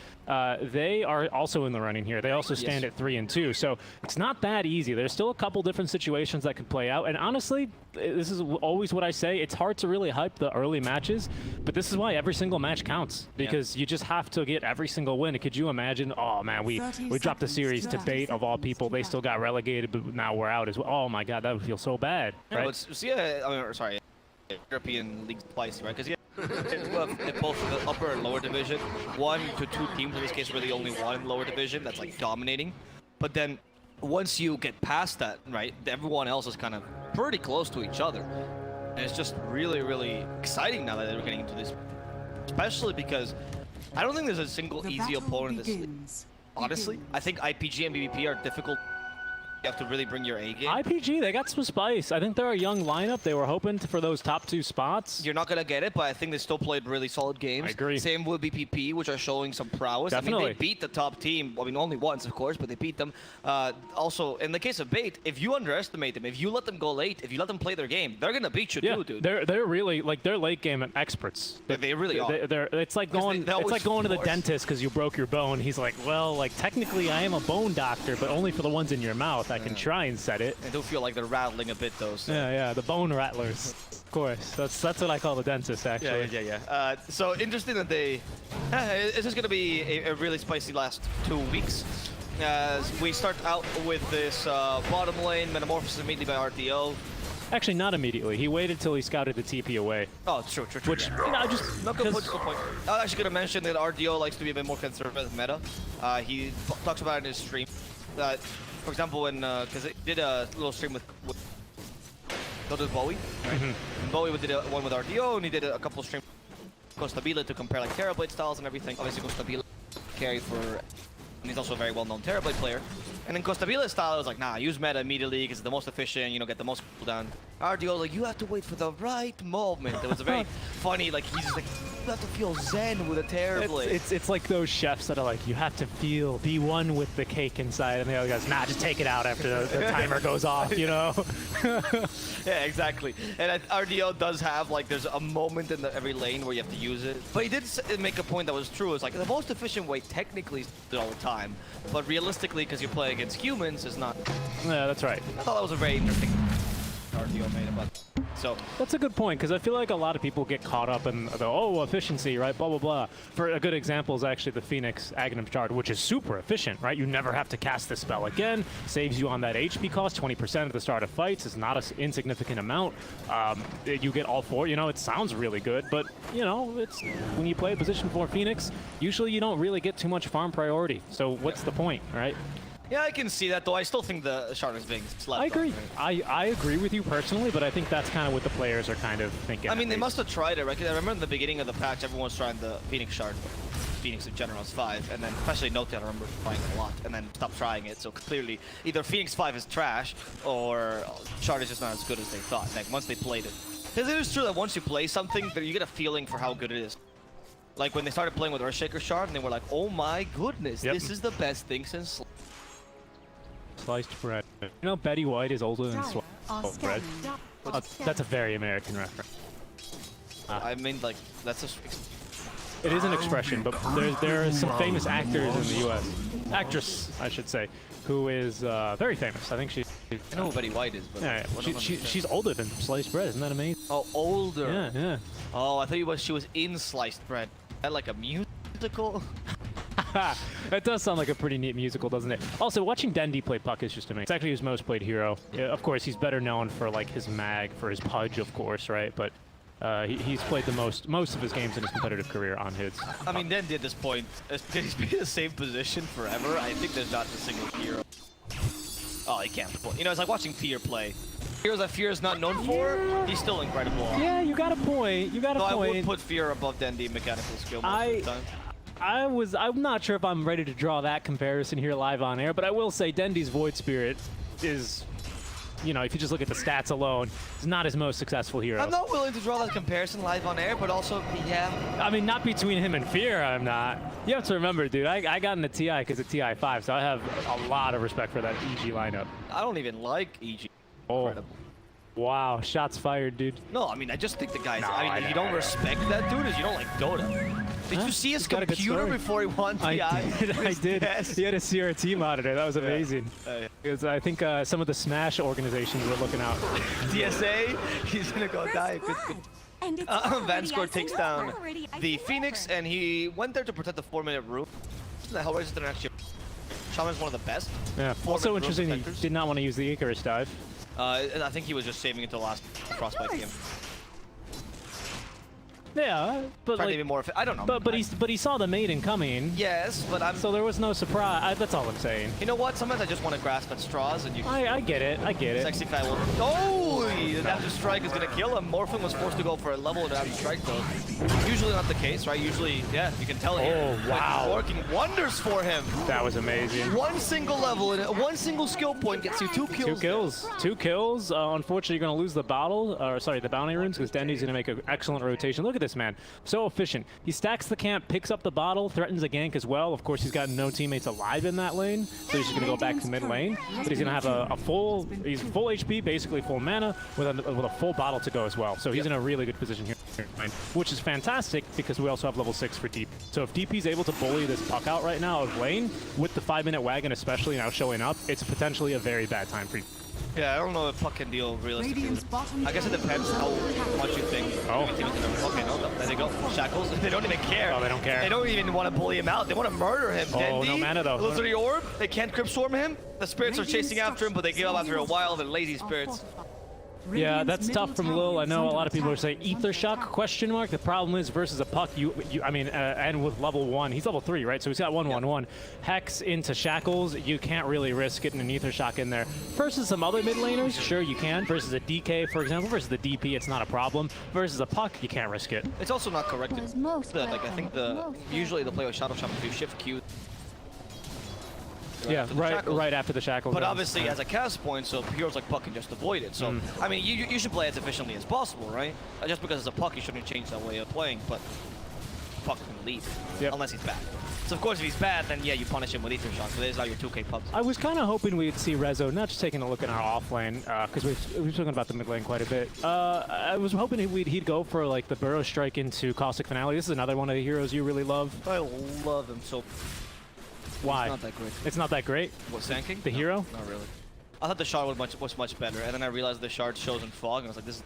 Speaker 13: they are also in the running here. They also stand at 3 and 2, so it's not that easy. There's still a couple different situations that could play out, and honestly, this is always what I say. It's hard to really hype the early matches, but this is why every single match counts, because you just have to get every single win. Could you imagine? Oh man, we dropped the series to Bait of all people. They still got relegated, but now we're out as well. Oh my god, that would feel so bad. Right?
Speaker 11: Sorry, European leagues twice, right? Because in both the upper and lower division, 1 to 2 teams in this case, really only one in the lower division that's like dominating. But then once you get past that, right, everyone else is kind of pretty close to each other, and it's just really, really exciting now that they're getting into this, especially because I don't think there's a single easy opponent in this league. Honestly, I think IPG and BBP are difficult. You have to really bring your A game.
Speaker 13: IPG, they got some spice. I think they're a young lineup. They were hoping for those top 2 spots.
Speaker 11: You're not going to get it, but I think they still played really solid games.
Speaker 13: I agree.
Speaker 11: Same with BPP, which are showing some prowess.
Speaker 13: Definitely.
Speaker 11: I mean, they beat the top team. I mean, only once, of course, but they beat them. Also, in the case of Bait, if you underestimate them, if you let them go late, if you let them play their game, they're going to beat you too, dude.
Speaker 13: They're really, like, they're late game experts.
Speaker 11: They really are.
Speaker 13: It's like going to the dentist because you broke your bone. He's like, well, like, technically I am a bone doctor, but only for the ones in your mouth. I can try and set it.
Speaker 11: I do feel like they're rattling a bit, though. So.
Speaker 13: Yeah, the bone rattlers. Of course, that's what I call the dentist, actually.
Speaker 11: Yeah. So interesting that they. This is going to be a really spicy last 2 weeks. As we start out with this bottom lane, Metamorphosis immediately by RDO.
Speaker 13: Actually, not immediately. He waited till he scouted the TP away.
Speaker 11: Oh, true.
Speaker 13: Which, you know, just...
Speaker 11: No, good point. I was actually going to mention that RDO likes to be a bit more conservative meta. He talks about it in his stream. For example, when because he did a little stream with Bowie, right? And Bowie did one with RDO, and he did a couple of streams with Costabile to compare like Terrorblade styles and everything. Obviously, Costabile carry for, and he's also a very well-known Terrorblade player. And then Costabile's style was like, nah, use meta immediately because it's the most efficient, you know, get the most cooldown. RDO like, you have to wait for the right moment. It was a very funny, like, he's just like, you have to feel zen with a Terrorblade.
Speaker 13: It's like those chefs that are like, you have to be one with the cake inside, and the other guy's, nah, just take it out after the timer goes off, you know?
Speaker 11: Yeah, exactly. And RDO does have, like, there's a moment in every lane where you have to use it. But he did make a point that was true. It's like, the most efficient way technically is to do it all the time. But realistically, because you're playing against humans, is not.
Speaker 13: Yeah, that's right.
Speaker 11: I thought that was a very interesting RDO made about. So
Speaker 13: that's a good point, because I feel like a lot of people get caught up in the efficiency, right? Blah blah blah. For a good example is actually the Phoenix Aghanim Shard, which is super efficient, right? You never have to cast this spell again. Saves you on that HP cost, 20% at the start of fights. It's not an insignificant amount. You get all 4. You know, it sounds really good, but you know, it's when you play a position 4 Phoenix, usually you don't really get too much farm priority. So what's the point, right?
Speaker 11: Yeah, I can see that, though. I still think the Shard is being slept
Speaker 13: I agree.
Speaker 11: on, right?
Speaker 13: I agree with you personally, but I think that's kind of what the players are kind of thinking.
Speaker 11: I mean, they must have tried it, right? 'Cause I remember in the beginning of the patch, everyone was trying the Phoenix Shard. Phoenix in general is 5, and then especially Note, I remember trying it a lot, and then stopped trying it. So clearly, either Phoenix 5 is trash, or Shard is just not as good as they thought. Like, once they played it. Because it is true that once you play something, you get a feeling for how good it is. Like, when they started playing with Earthshaker Shard, and they were like, oh my goodness, this is the best thing since...
Speaker 13: Sliced bread. You know, Betty White is older than sliced bread. That's a very American reference.
Speaker 11: I mean, like, that's a...
Speaker 13: It is an expression, but there are some famous actors in the U.S. Actress, I should say, who is very famous. I think she...
Speaker 11: I know who Betty White is, but...
Speaker 13: Yeah, she's older than sliced bread. Isn't that amazing?
Speaker 11: Oh, older.
Speaker 13: Yeah.
Speaker 11: Oh, I thought she was in sliced bread. Had like a musical?
Speaker 13: That does sound like a pretty neat musical, doesn't it? Also, watching Dendi play Puck is just amazing. It's actually his most played hero. Yeah, of course, he's better known for like his mag, for his Pudge, of course, right? But he's played the most of his games in his competitive career on HIDS.
Speaker 11: I mean, Dendi at this point, he's been in the same position forever. I think there's not a single hero. Oh, he can't play. You know, it's like watching Fear play. Heroes that Fear is not known for, he's still incredible.
Speaker 13: Yeah, you got a point.
Speaker 11: I would put Fear above Dendi in mechanical skill most of the time.
Speaker 13: I'm not sure if I'm ready to draw that comparison here live on air, but I will say Dendi's Void Spirit is, you know, if you just look at the stats alone, is not his most successful hero.
Speaker 11: I'm not willing to draw that comparison live on air, but also, yeah.
Speaker 13: I mean, not between him and Fear, I'm not. You have to remember, dude, I got in the TI because of TI 5, so I have a lot of respect for that EG lineup.
Speaker 11: I don't even like EG.
Speaker 13: Oh.
Speaker 11: Incredible.
Speaker 13: Wow, shots fired, dude.
Speaker 11: No, I mean, I just think the guys, I mean, if you don't respect that dude, is you don't like Dota. Did you see his
Speaker 13: He's got a good
Speaker 11: computer
Speaker 13: story.
Speaker 11: before he won the
Speaker 13: I did.
Speaker 11: Yes.
Speaker 13: He had a CRT monitor. That was amazing.
Speaker 11: Yeah.
Speaker 13: Because I think some of the Smash organizations were looking out.
Speaker 11: DSA, he's gonna go die. Good.
Speaker 1: And it's
Speaker 11: Vanscore takes down the Phoenix, and he went there to protect the 4-minute roof. The Hellraisers didn't actually. Shaman's one of the best.
Speaker 13: Yeah. Also interesting, he did not want to use the Icarus dive.
Speaker 11: And I think he was just saving it to the last Frostbite game.
Speaker 13: Yeah, but
Speaker 11: Trying
Speaker 13: like,
Speaker 11: to be more. I don't know.
Speaker 13: But he saw the maiden coming.
Speaker 11: Yes, but I'm.
Speaker 13: So there was no surprise. That's all I'm saying.
Speaker 11: You know what? Sometimes I just want to grasp at straws, and you.
Speaker 13: I get it. I get it.
Speaker 11: Sexy fat will. Oh, the adaptive strike is gonna kill him. Morphin was forced to go for a level of adaptive strike though. Usually not the case, right? Usually, yeah, you can tell here.
Speaker 13: Oh wow!
Speaker 11: It's working wonders for him.
Speaker 13: That was amazing.
Speaker 11: One single level and one single skill point gets you 2 kills.
Speaker 13: 2 kills. Unfortunately, you're gonna lose the battle. Sorry, the bounty runes, because Dendy's gonna make an excellent rotation. Look at this man. So efficient. He stacks the camp, picks up the bottle, threatens a gank as well. Of course, he's got no teammates alive in that lane, so he's just gonna go back to mid lane. But he's gonna have he's full HP, basically full mana, with a full bottle to go as well. So he's in a really good position here, which is fantastic because we also have level 6 for DP. So if DP's able to bully this puck out right now of lane, with the 5-minute wagon especially now showing up, it's potentially a very bad time for you.
Speaker 11: Yeah, I don't know if puck can deal realistically. I guess it depends how much you think.
Speaker 13: Oh.
Speaker 11: Okay, no, there they go. Shackles. They don't even care.
Speaker 13: Oh, they don't care.
Speaker 11: They don't even want to bully him out. They want to murder him.
Speaker 13: Oh,
Speaker 11: Dendi,
Speaker 13: no mana though.
Speaker 11: Illusory Orb. They can't Crypt Swarm him. The spirits are chasing after him, but they give up after a while. They're lazy spirits.
Speaker 13: Yeah, that's tough from Lil. I know a lot of people are saying Ether Shock ? The problem is versus a puck, and with level 1, he's level 3, right? So he's got 1/1/1. Hex into Shackles, you can't really risk getting an Ether Shock in there. Versus some other mid laners, sure you can. Versus a DK, for example, versus the DP, it's not a problem. Versus a puck, you can't risk it.
Speaker 11: It's also not corrected. Like I think usually the play with Shadow Shaman do shift Q.
Speaker 13: Yeah, right after the Shackles.
Speaker 11: But obviously, as a cast point, so heroes like Puck can just avoid it. So, I mean, you should play as efficiently as possible, right? Just because it's a Puck, you shouldn't change that way of playing, but Puck can leave, unless he's bad. So, of course, if he's bad, then yeah, you punish him with Ether Shock. So there's all your 2K pubs.
Speaker 13: I was kind of hoping we'd see Rezo, not just taking a look at our off lane, because we've spoken about the mid lane quite a bit. I was hoping he'd go for like the Burrow Strike into Caustic Finale. This is another one of the heroes you really love.
Speaker 11: I love him so.
Speaker 13: Why?
Speaker 11: It's not that great.
Speaker 13: It's not that great?
Speaker 11: What, Sand
Speaker 13: The hero?
Speaker 11: Not really. I thought the shard was much better, and then I realized the shard shows in fog, and I was like, this is...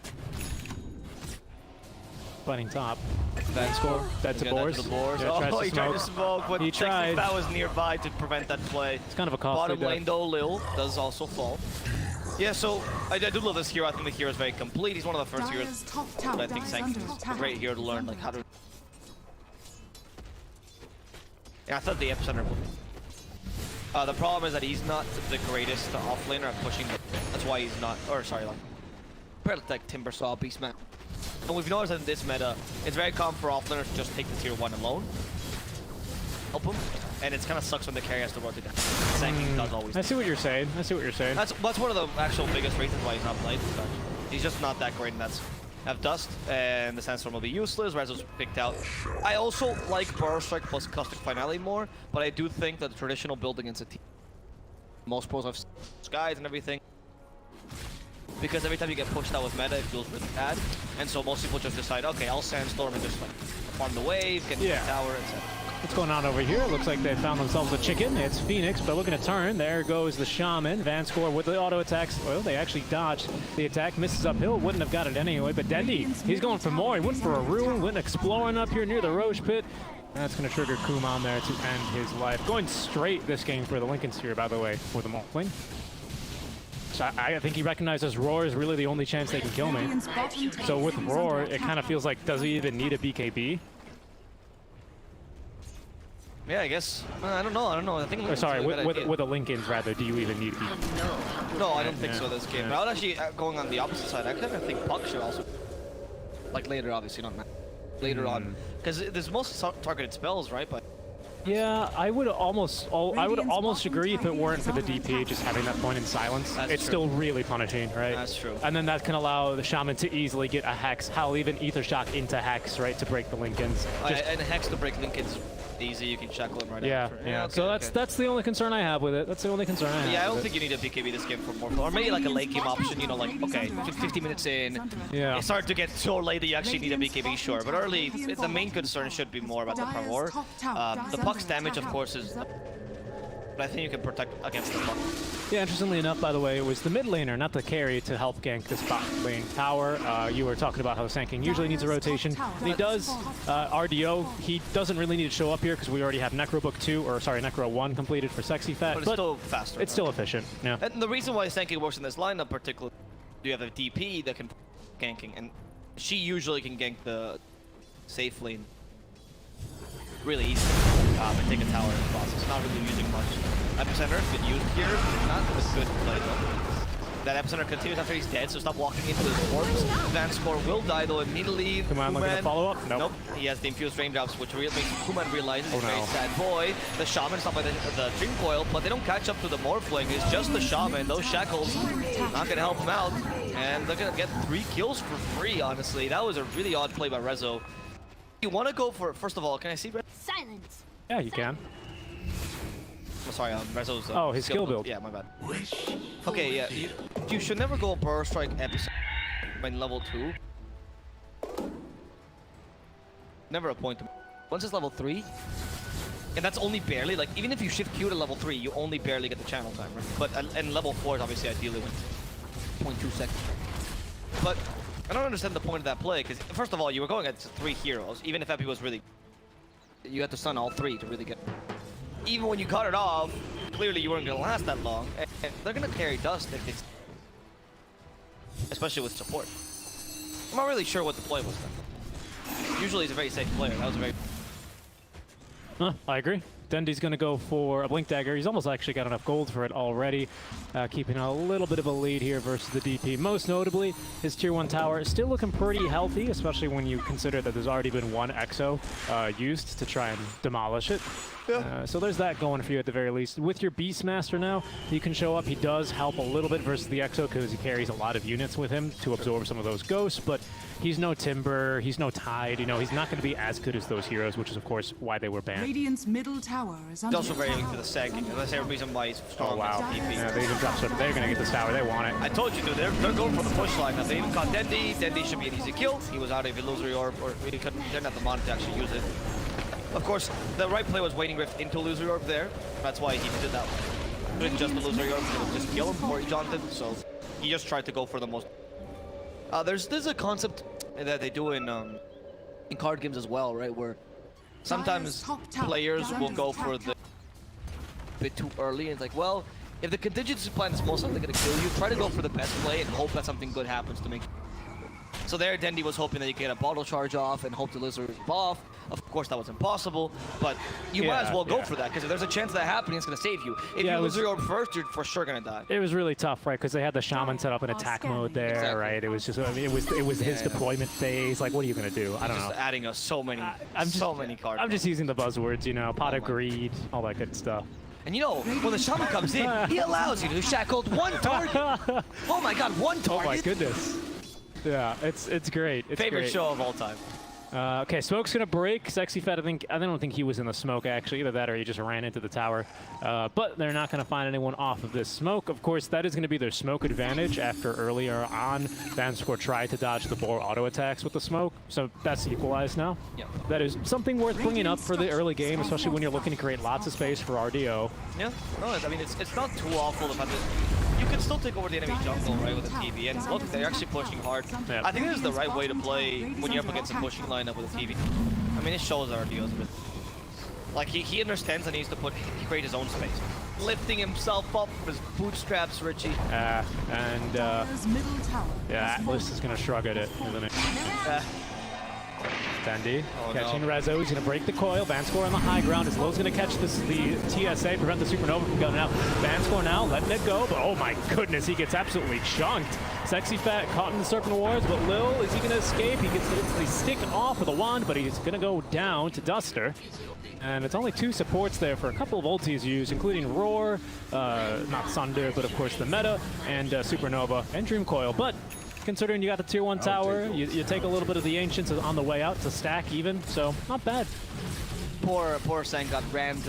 Speaker 13: Fighting top.
Speaker 11: Vanscore.
Speaker 13: That's a Boars.
Speaker 11: Yeah, he tried to smoke, but
Speaker 13: he tried.
Speaker 11: That was nearby to prevent that play.
Speaker 13: It's kind of a costly
Speaker 11: Bottom lane though, Lil does also fall. Yeah, so I do love this hero. I think the hero is very complete. He's one of the first heroes that I think Sanction is a great hero to learn like how to... Yeah, I thought the Epicenter would... the problem is that he's not the greatest offlaner at pushing. That's why he's not. Or sorry, like Timbersaw, Beastman. And we've noticed that in this meta, it's very common for offlaners to just take the tier 1 alone, help him, and it kind of sucks when the carry has to rotate down. Sanking does always.
Speaker 13: I see what you're saying. I see what you're saying.
Speaker 11: That's one of the actual biggest reasons why he's not played. He's just not that great, and that's. Have Dust, and the Sandstorm will be useless. Rezo's picked out. I also like Burrow Strike plus Caustic Finale more, but I do think that the traditional build against a team, most pros have skies and everything, because every time you get pushed out with meta, it feels really bad, and so most people just decide, okay, I'll Sandstorm and just like farm the wave, get the tower, etc.
Speaker 13: What's going on over here? Looks like they found themselves a chicken. It's Phoenix, but looking to turn. There goes the Shaman. Vanscore with the auto attacks. Well, they actually dodged the attack. Misses uphill. Wouldn't have got it anyway. But Dendi, he's going for more. He went for a rune. Went exploring up here near the Roche Pit. That's going to trigger Kumon there to end his life. Going straight this game for the Lincolns here, by the way, for the Maltling. So I think he recognizes Roar is really the only chance they can kill me. So with Roar, it kind of feels like, does he even need a BKB?
Speaker 11: Yeah, I guess. I don't know. I think.
Speaker 13: Sorry, with the Lincolns rather, do you even need to?
Speaker 11: No, I don't think so. This game. But I would actually going on the opposite side. I kind of think Puck should also, like later, obviously not now. Later on, because there's most targeted spells, right? But
Speaker 13: yeah, I would almost agree if it weren't for the DP just having that point in silence. It's still really punishing, right?
Speaker 11: That's true.
Speaker 13: And then that can allow the Shaman to easily get a Hex. Hell, even Ether Shock into Hex, right, to break the Lincolns.
Speaker 11: And Hex to break Lincolns easy, you can shackle him right
Speaker 13: Yeah,
Speaker 11: after.
Speaker 13: yeah.
Speaker 11: Okay,
Speaker 13: So
Speaker 11: okay.
Speaker 13: that's the only concern I have with it. That's the only concern I have.
Speaker 11: Yeah, I don't
Speaker 13: with
Speaker 11: think you need a BKB this game for more fun. Or maybe like a late game option, you know, like, okay, 50 minutes in,
Speaker 13: Yeah.
Speaker 11: it's hard to get so late that you actually need a BKB, sure. But early, the main concern should be more about the power. The puck's damage, of course, is... But I think you can protect against the puck.
Speaker 13: Yeah, interestingly enough, by the way, it was the mid laner, not the carry, to help gank this bot lane tower. You were talking about how Sand King usually needs a rotation, and he does. RDO, he doesn't really need to show up here because we already have Necrobook 2, or sorry, Necro 1 completed for Sexy Fat.
Speaker 11: But it's still faster.
Speaker 13: It's still efficient, yeah.
Speaker 11: And the reason why Sand King works in this lineup particularly, you have a DP that can ganking, and she usually can gank the safe lane really easy. And take a tower in the process. Not really using much. Epicenter has been used here. Not a good play though. That Epicenter continues after he's dead, so stop walking into his corpse. Vanscore will die though immediately.
Speaker 13: Kuman looking to follow up? Nope.
Speaker 11: He has the infused raindrops, which makes Kuman realize he's
Speaker 13: Oh,
Speaker 11: a very
Speaker 13: no.
Speaker 11: sad boy. The Shaman stopped by the Dream Coil, but they don't catch up to the Morphling. It's just the Shaman. Those shackles not gonna help him out. And they're gonna get 3 kills for free, honestly. That was a really odd play by Rezo. You want to go for, first of all, can I see Rezo?
Speaker 2: Silence.
Speaker 13: Yeah, you can.
Speaker 11: Oh, sorry, Rezo's
Speaker 13: Oh, his skill build.
Speaker 11: Yeah, my bad. Okay, yeah, you should never go Burst Strike Epicenter when level 2. Never a point to... Once it's level 3, and that's only barely, like, even if you shift Q to level 3, you only barely get the channel time, right? But, and level 4 is obviously ideally when 0.2 seconds. But I don't understand the point of that play, because first of all, you were going at 3 heroes, even if Epi was really... You had to stun all 3 to really get... Even when you cut it off, clearly you weren't going to last that long, and they're going to carry Dust if it's... Especially with support. I'm not really sure what the play was then. Usually he's a very safe player, that was a very...
Speaker 13: I agree. Dendy's going to go for a Blink Dagger. He's almost actually got enough gold for it already, keeping a little bit of a lead here versus the DP. Most notably, his Tier 1 tower is still looking pretty healthy, especially when you consider that there's already been 1 Exo used to try and demolish it. Yeah. So there's that going for you at the very least. With your Beastmaster now, he can show up. He does help a little bit versus the Exo because he carries a lot of units with him to absorb some of those ghosts, but he's no Timber, he's no Tide, you know, he's not going to be as good as those heroes, which is of course why they were banned.
Speaker 5: Radiant's middle tower is
Speaker 11: He's
Speaker 5: under
Speaker 11: also very
Speaker 5: attack.
Speaker 11: weak to the second, and that's the reason why he's strong
Speaker 13: Oh wow.
Speaker 11: against DP.
Speaker 13: Yeah, they even dropped they're going to get this tower, they want it.
Speaker 11: I told you, dude, they're going for the push line. Now, they even caught Dendy. Dendy should be an easy kill. He was out of Illusory Orb, or he didn't have the mana to actually use it. Of course, the right play was waiting Rift into Illusory Orb there. That's why he did that one. He didn't just Illusory Orb, he would just kill him before he jaunted, so he just tried to go for the most... There's a concept that they do in card games as well, right, where sometimes players will go for the bit too early, and it's like, well, if the contingency plan is most likely going to kill you, try to go for the best play and hope that something good happens to make. So there, Dendy was hoping that you could get a bottle charge off and hope the lizard off. Of course, that was impossible, but you might as well go for that, because if there's a chance of that happening, it's going to save you. If you lose your orb first, you're for sure going to die.
Speaker 13: It was really tough, right? Because they had the Shaman set up in attack mode there, right? It was just, I mean, it was his deployment phase. Like, what are you going to do? I don't know.
Speaker 11: Just adding us so many cards.
Speaker 13: I'm just using the buzzwords, you know, pot of greed, all that good stuff.
Speaker 11: And you know, when the Shaman comes in, he allows you to shackle 1 target. Oh my god, 1 target?
Speaker 13: Oh my goodness. Yeah, it's great. It's
Speaker 11: Favorite
Speaker 13: great.
Speaker 11: show of all time.
Speaker 13: Okay, Smoke's gonna break. Sexy Fat, I don't think he was in the smoke actually. Either that or he just ran into the tower. But they're not gonna find anyone off of this smoke. Of course, that is gonna be their smoke advantage after earlier on Vanscore tried to dodge the boar auto attacks with the smoke. So that's equalized now.
Speaker 11: Yep.
Speaker 13: That is something worth bringing up for the early game, especially when you're looking to create lots of space for RDO.
Speaker 11: Yeah, no, I mean, it's not too awful the fact that you can still take over the enemy jungle, right, with a TV, and look, they're actually pushing hard.
Speaker 13: Yeah.
Speaker 11: I think this is the right way to play when you're up against a pushing lineup with a TV. I mean, it shows RDO's a bit. Like, he understands that he needs to create his own space. Lifting himself up with his bootstraps, Richie.
Speaker 13: Yeah, Atlas is gonna shrug at it, isn't it? Dandy catching Rezo. He's going to break the coil. Vanscore on the high ground. As Low's going to catch the TSA, prevent the Supernova from going out. Vanscore now letting it go, but oh my goodness, he gets absolutely chunked. Sexy Fat caught in the Serpent Wars, but Lil, is he going to escape? He gets the stick off with a wand, but he's going to go down to Duster. And it's only 2 supports there for a couple of ultis used, including Roar, not Sunder, but of course the Meta, and Supernova, and Dream Coil. But considering you got the Tier 1 tower, you take a little bit of the Ancients on the way out to stack even, so not bad.
Speaker 11: Poor Sang got rammed.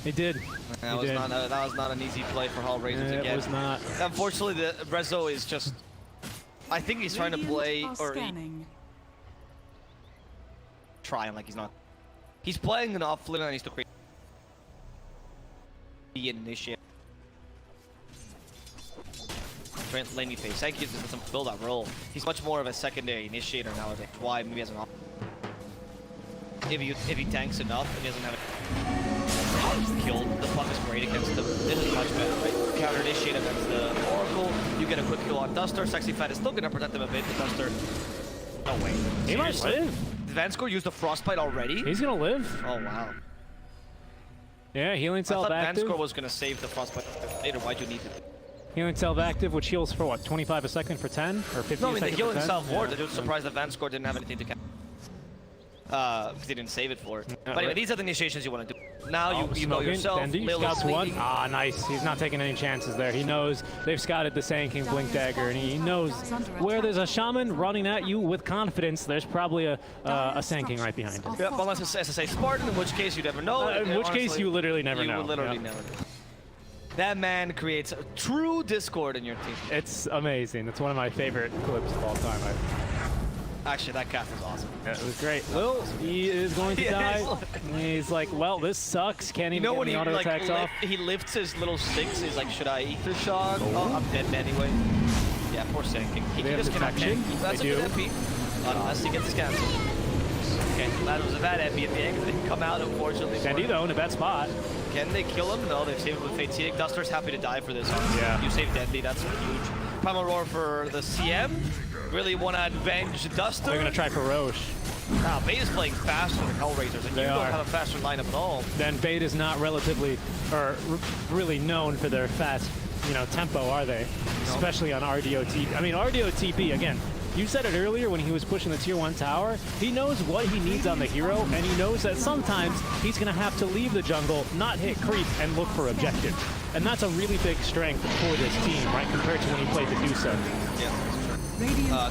Speaker 13: He did.
Speaker 11: That was not an easy play for HELLRAISERS again.
Speaker 13: It was not.
Speaker 11: Unfortunately, the Rezo is just. I think he's trying to play or trying like he's not. He's playing an off-flip and he's to create the initiate. Trent Laney face. Thank you doesn't fill that role. He's much more of a secondary initiator nowadays. Why? Maybe as an off. If he tanks enough and he doesn't have it killed, the puck is great against him. This is much better, right? Counter initiate against the Oracle. You get a quick kill on Duster. Sexy Fat is still gonna protect him a bit. The Duster. No way.
Speaker 13: He might live.
Speaker 11: Did Vanscore use the Frostbite already?
Speaker 13: He's gonna live.
Speaker 11: Oh wow.
Speaker 13: Yeah, healing salve active.
Speaker 11: I thought Vanscore was gonna save the Frostbite later. Why'd you need it?
Speaker 13: Healing salve active, which heals for what, 25 a second for 10? Or 50
Speaker 11: no,
Speaker 13: a
Speaker 11: I mean,
Speaker 13: second
Speaker 11: the healing salve
Speaker 13: yeah.
Speaker 11: worked. I'm just surprised that Vanscore didn't have anything to catch. Because he didn't save it for it. But anyway, these are the initiations you want to do. Now you know yourself.
Speaker 13: Bendy scouts one. Ah, nice. He's not taking any chances there. He knows they've scouted the Sand King Blink Dagger, and he knows where there's a Shaman running at you with confidence, there's probably a Sand King right behind him.
Speaker 11: Yeah, unless it's SSA Spartan, in which case you never know.
Speaker 13: In which case you literally never know.
Speaker 11: You literally never know. That man creates a true discord in your team.
Speaker 13: It's amazing. It's one of my favorite clips of all time.
Speaker 11: Actually, that cast is awesome.
Speaker 13: Yeah, it was great. Lil, he is going to die. He's like, well, this sucks. Can't even get the auto attacks off.
Speaker 11: He lifts his little sticks. He's like, should I Ether Shock? Oh, I'm dead anyway. Yeah, poor Sand King. He just cannot tank. That's a good MP. Unless he gets his cancel. Okay, that was a bad MP at the end. They come out, unfortunately.
Speaker 13: Sandy, though, in a bad spot.
Speaker 11: Can they kill him? No, they've saved him with Fatigue. Duster's happy to die for this.
Speaker 13: Yeah.
Speaker 11: You saved Deadly. That's huge. Primal Roar for the CM. Really want to avenge Duster.
Speaker 13: They're going to try for Roche.
Speaker 11: Now, Bait is playing faster than HELLRAISERS, and you don't have a faster lineup at all.
Speaker 13: Then Bait is not relatively, or really known for their fast, tempo, are they? No. Especially on RDO TP. I mean, RDO TP, again, you said it earlier when he was pushing the tier 1 tower. He knows what he needs on the hero, and he knows that sometimes he's going to have to leave the jungle, not hit creep, and look for objectives. And that's a really big strength for this team, right, compared to when he played the Dusa.
Speaker 11: Yeah.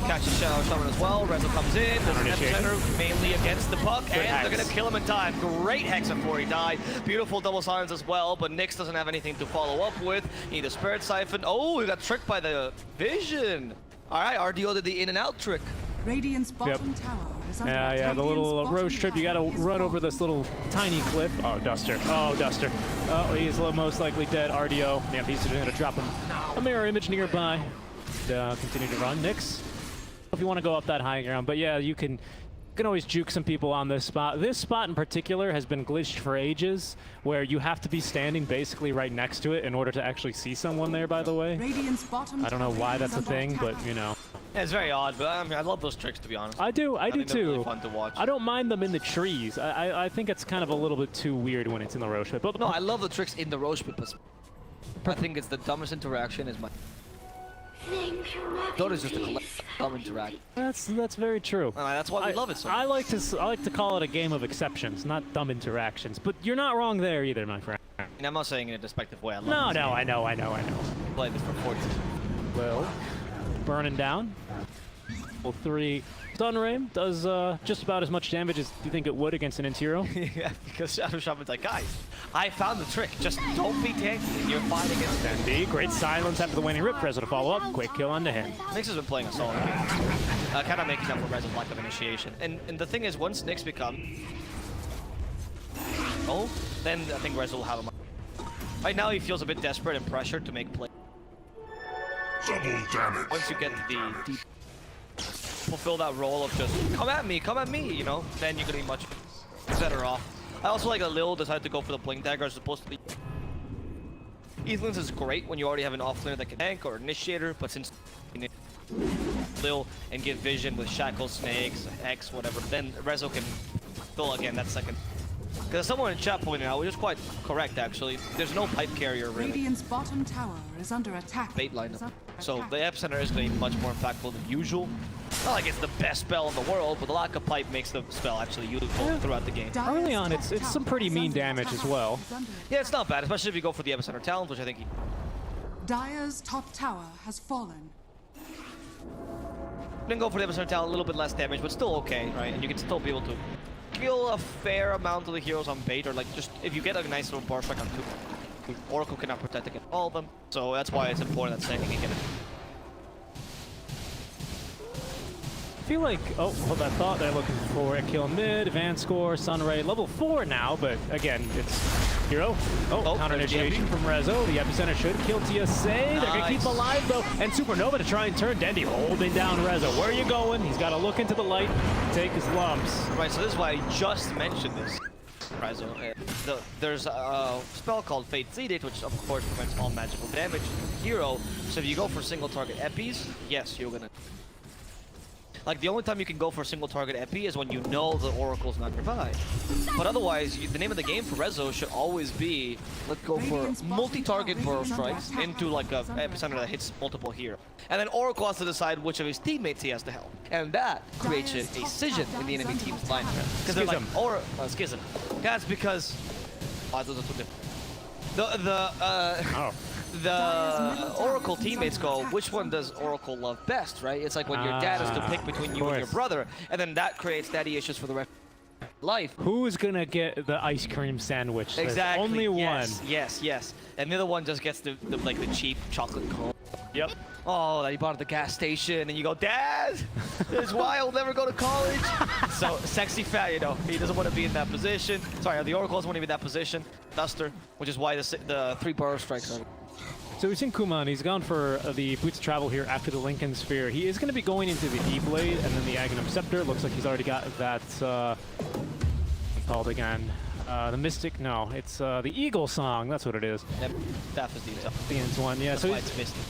Speaker 11: Catches Shadow Shaman as well. Rezo comes in. There's an epicenter mainly against the puck, and they're going to kill him in time. Great Hex before he died. Beautiful double silence as well, but Nyx doesn't have anything to follow up with. Need a Spirit Siphon. Oh, he got tricked by the Vision. All right, RDO did the in and out trick.
Speaker 5: Radiant's bottom tower is under attack.
Speaker 13: Yeah, the little road trip. You got to run over this little tiny cliff. Oh, Duster. Oh, Duster. Oh, he's most likely dead. RDO. Yeah, he's just going to drop him a mirror image nearby. Continue to run. Nyx, if you want to go up that high ground. But yeah, you can always juke some people on this spot. This spot in particular has been glitched for ages, where you have to be standing basically right next to it in order to actually see someone there, by the way. I don't know why that's a thing, but
Speaker 11: Yeah, it's very odd, but I mean, I love those tricks, to be honest.
Speaker 13: I do too.
Speaker 11: Really fun to watch.
Speaker 13: I don't mind them in the trees. I think it's kind of a little bit too weird when it's in the Roche pit. But
Speaker 11: no, I love the tricks in the Roche pit, but I think it's the dumbest interaction is my... Dota's just a dumb interaction.
Speaker 13: That's very true.
Speaker 11: That's why we love it so much.
Speaker 13: I like to call it a game of exceptions, not dumb interactions. But you're not wrong there either, my friend.
Speaker 11: And I'm not saying it in a despective way. I
Speaker 13: love I know.
Speaker 11: Play this for 14.
Speaker 13: Well, burning down. Level 3 Stun Ray does just about as much damage as you think it would against an Intero.
Speaker 11: Yeah, because Shadow Shaman's like, guys, I found the trick. Just don't be tanky and you're fine against them.
Speaker 13: Indeed, great silence after the waning rip. Rezo to follow up. Quick kill onto him.
Speaker 11: Nyx has been playing a solid game. Kind of making up for Rezo's lack of initiation. And the thing is, once Nyx becomes... Oh, then I think Rezo will have him. Right now he feels a bit desperate and pressured to make play.
Speaker 3: Double damage.
Speaker 11: Once you get the deep... fulfill that role of just come at me, then you're gonna be much better off. I also like that Lil decided to go for the Blink Dagger as opposed to the Ethan's is great when you already have an offlaner that can tank or initiator, but since Lil and get vision with Shackle, Snakes, X, whatever, then Rezo can fill again that second. Because someone in chat pointed out, which is quite correct actually, there's no pipe carrier really.
Speaker 5: Radiant's bottom tower is under attack.
Speaker 11: Bait lineup. So the epicenter is going to be much more impactful than usual. Not like it's the best spell in the world, but the lack of pipe makes the spell actually useful throughout the game.
Speaker 13: Early on, it's some pretty mean damage as well.
Speaker 11: Yeah, it's not bad, especially if you go for the epicenter talent, which I think
Speaker 5: Dire's top tower has fallen.
Speaker 11: Then go for the epicenter talent, a little bit less damage, but still okay, right? And you can still be able to kill a fair amount of the heroes on bait, or like just if you get a nice little bar strike on two, Oracle cannot protect against all of them. So that's why it's important that Sanking can get it.
Speaker 13: I feel like, oh, hold that thought, they're looking for a kill mid, advanced score, Sunray, level 4 now, but again, it's hero. Oh, counter initiation from Rezo. The epicenter should kill TSA. They're gonna keep alive though, and Supernova to try and turn Dendy, holding down Rezo. Where are you going? He's gotta look into the light, take his lumps.
Speaker 11: Right, so this is why I just mentioned this. Rezo. There's a spell called Fate's Edict, which of course prevents all magical damage to the hero. So if you go for single target epis, yes, you're gonna. Like, the only time you can go for a single target epi is when you know the Oracle's not nearby. But otherwise, the name of the game for Rezo should always be, let's go for multi-target burrow strikes into like a epicenter that hits multiple here. And then Oracle has to decide which of his teammates he has to help. And that creates a scission in the enemy team's line. Because they're like, schism. That's because, those are two different. The Oracle teammates go, which one does Oracle love best, right? It's like when your dad has to pick between you and your brother, and then that creates daddy issues for the rest of life.
Speaker 13: Who's gonna get the ice cream sandwich?
Speaker 11: Exactly.
Speaker 13: There's only one.
Speaker 11: Yes. And the other one just gets the cheap chocolate cone.
Speaker 13: Yep.
Speaker 11: Oh, that you bought at the gas station, and you go, Dad, this is why I'll never go to college. So, sexy fat, you know, he doesn't want to be in that position. Sorry, the Oracle doesn't want to be in that position. Duster, which is why the 3 burrow strikes are.
Speaker 13: So we've seen Kuman, he's gone for the Boots of Travel here after the Lincoln Sphere. He is going to be going into the E-Blade and then the Aghanim Scepter. Looks like he's already got that, called again? The Mystic, no, it's the Eagle Song, that's what it is.
Speaker 11: That was
Speaker 13: the ends one, yeah.
Speaker 11: That's
Speaker 13: so
Speaker 11: why it's Mystic.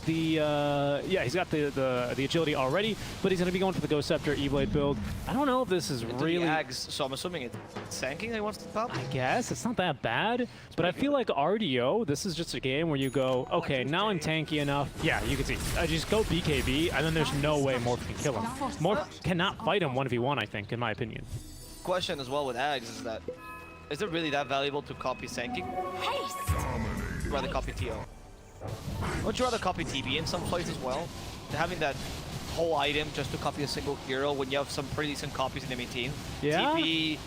Speaker 13: Yeah, he's got the agility already, but he's going to be going for the Ghost Scepter E-Blade build. I don't know if this is really...
Speaker 11: Ags, so I'm assuming it's Sanking that he wants to pop?
Speaker 13: I guess. It's not that bad, but I feel like RDO, this is just a game where you go, okay, now I'm tanky enough. Yeah, you can see. I just go BKB, and then there's no way Morph can kill him. Morph cannot fight him 1v1, I think, in my opinion.
Speaker 11: Question as well with Ags is that, is it really that valuable to copy Sanking? Haste! Rather copy TO. Would you rather copy TB in some places as well? Having that whole item just to copy a single hero when you have some pretty decent copies in the main team.
Speaker 13: Yeah.
Speaker 11: TP,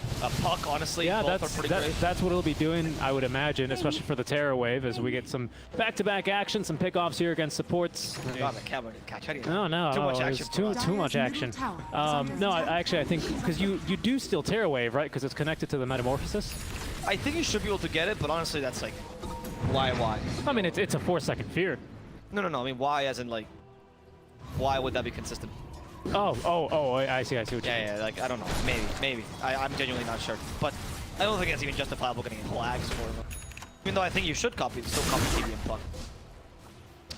Speaker 11: Puck, honestly,
Speaker 13: yeah,
Speaker 11: both are pretty great.
Speaker 13: That's what it'll be doing, I would imagine, especially for the Terror Wave, as we get some back-to-back action, some pickoffs here against supports.
Speaker 11: God, the camera didn't catch anything.
Speaker 13: No,
Speaker 11: too much action.
Speaker 13: Too much action. No, I think, because you do steal Terror Wave, right? Because it's connected to the Metamorphosis.
Speaker 11: I think you should be able to get it, but honestly, that's like, why?
Speaker 13: I mean, it's a 4-second fear.
Speaker 11: No. I mean, why as in, like, why would that be consistent?
Speaker 13: Oh, I see what you mean.
Speaker 11: Yeah, like, I don't know. Maybe. I'm genuinely not sure. But I don't think it's even justifiable getting flags for them. Even though I think you should still copy TB and Puck.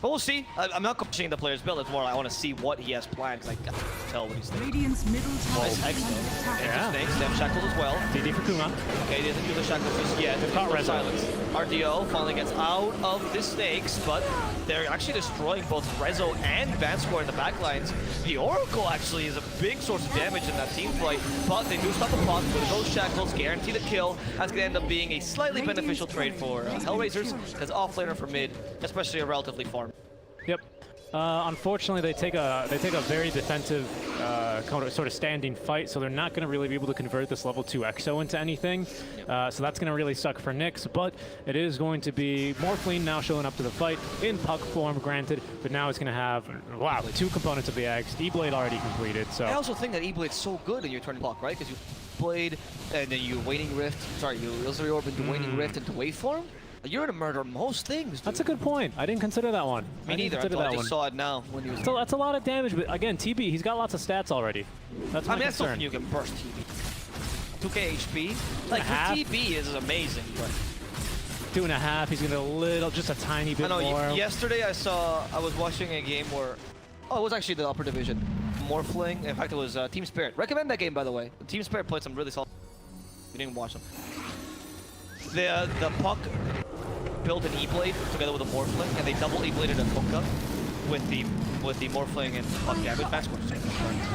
Speaker 11: But we'll see. I'm not questioning the player's build. It's more I want to see what he has planned, because I can't tell what he's doing.
Speaker 5: Radiant's middle tower
Speaker 11: Nice X, though. Yeah. Snakes, they have Shackles as well.
Speaker 13: DD for Kuman.
Speaker 11: Okay, he doesn't do the Shackles just yet. They've got Red Silence. RDO finally gets out of the Snakes, but they're actually destroying both Rezo and Vanscore in the backlines. The Oracle actually is a big source of damage in that team fight, but they do stop the Puck with those Shackles, guarantee the kill. That's going to end up being a slightly beneficial trade for Hellraisers, because offlaner for mid, especially a relatively farm.
Speaker 13: Yep. Unfortunately, they take a very defensive sort of standing fight, so they're not going to really be able to convert this level 2 Exo into anything. So that's going to really suck for Nyx, but it is going to be Morphling now showing up to the fight in Puck form, granted, but now it's going to have, wow, 2 components of the Axe. E-Blade already completed, so...
Speaker 11: I also think that E-Blade's so good in your turn Puck, right? Because you Blade, and then you Waning Rift, sorry, you Illusory Orb into Waning Rift into Waveform. You're gonna murder most things, dude.
Speaker 13: That's a good point. I didn't consider that one.
Speaker 11: Me neither. I just saw it now when he was...
Speaker 13: So that's a lot of damage, but again, TB, he's got lots of stats already. That's my concern.
Speaker 11: That's something you can burst TB. 2k HP. Like, for TB is amazing, but...
Speaker 13: 2.5, he's gonna just a tiny bit more.
Speaker 11: Yesterday I was watching a game where... Oh, it was actually the upper division. Morphling. In fact, it was Team Spirit. Recommend that game, by the way. Team Spirit played some really solid... You didn't watch them. The Puck built an E-Blade together with a Morphling, and they double E-Bladed a Kuka with the Morphling and Puck damage. That's what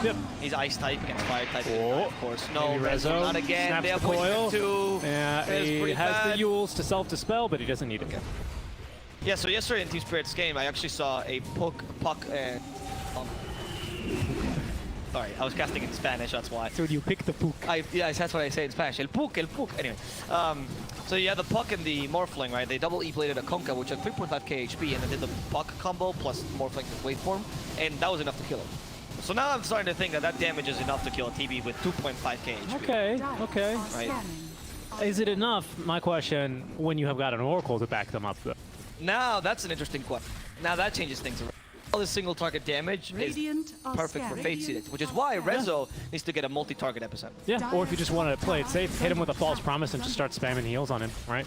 Speaker 13: Yep.
Speaker 11: He's Ice type against Fire type, of course. No,
Speaker 13: Rezo,
Speaker 11: not again.
Speaker 13: snaps
Speaker 11: They have
Speaker 13: the coil.
Speaker 11: Two.
Speaker 13: Yeah, he has
Speaker 11: bad.
Speaker 13: the Yules to self-dispel, but he doesn't need it.
Speaker 11: Okay. Yeah, so yesterday in Team Spirit's game, I actually saw a Puck and Sorry, I was casting in Spanish, that's why.
Speaker 13: So you pick the puck.
Speaker 11: Yeah, that's what I say in Spanish. El puck, el puck. Anyway, so yeah, the puck and the morphling, right? They double E-bladed a Conka, which had 3.5k HP, and then did the puck combo plus morphling waveform, and that was enough to kill him. So now I'm starting to think that that damage is enough to kill a TB with 2.5k HP.
Speaker 13: Okay, okay.
Speaker 11: Right.
Speaker 13: Is it enough, my question, when you have got an Oracle to back them up, though?
Speaker 11: Now, that's an interesting question. Now that changes things around. All this single target damage
Speaker 5: Radiant
Speaker 11: is
Speaker 5: are
Speaker 11: perfect for
Speaker 5: scared.
Speaker 11: Fate Seated, which is why Rezo needs to get a multi-target epicenter.
Speaker 13: Yeah, or if you just want to play it safe, hit him with a false promise and just start spamming heals on him, right?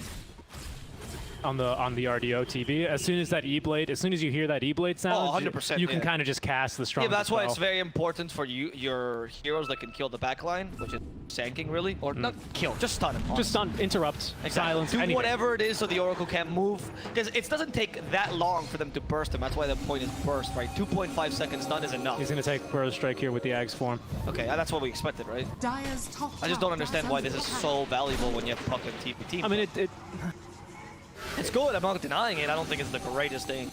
Speaker 13: On the RDO TV, as soon as that E-blade, as soon as you hear that E-blade sound,
Speaker 11: 100%,
Speaker 13: you can kind of just cast the strong.
Speaker 11: Yeah, that's why it's very important for your heroes that can kill the backline, which is sanking really, or not kill, just stun him.
Speaker 13: Just stun, interrupt, silence,
Speaker 11: do
Speaker 13: anything.
Speaker 11: whatever it is so the Oracle can't move, because it doesn't take that long for them to burst him. That's why the point is burst, right? 2.5 seconds stun is enough.
Speaker 13: He's gonna take Burrow Strike here with the Ags form.
Speaker 11: Okay, that's what we expected, right?
Speaker 5: Dire's top
Speaker 11: I just don't understand why this is so valuable when you have Puck and TP.
Speaker 13: I mean,
Speaker 11: it's good. I'm not denying it. I don't think it's the greatest thing.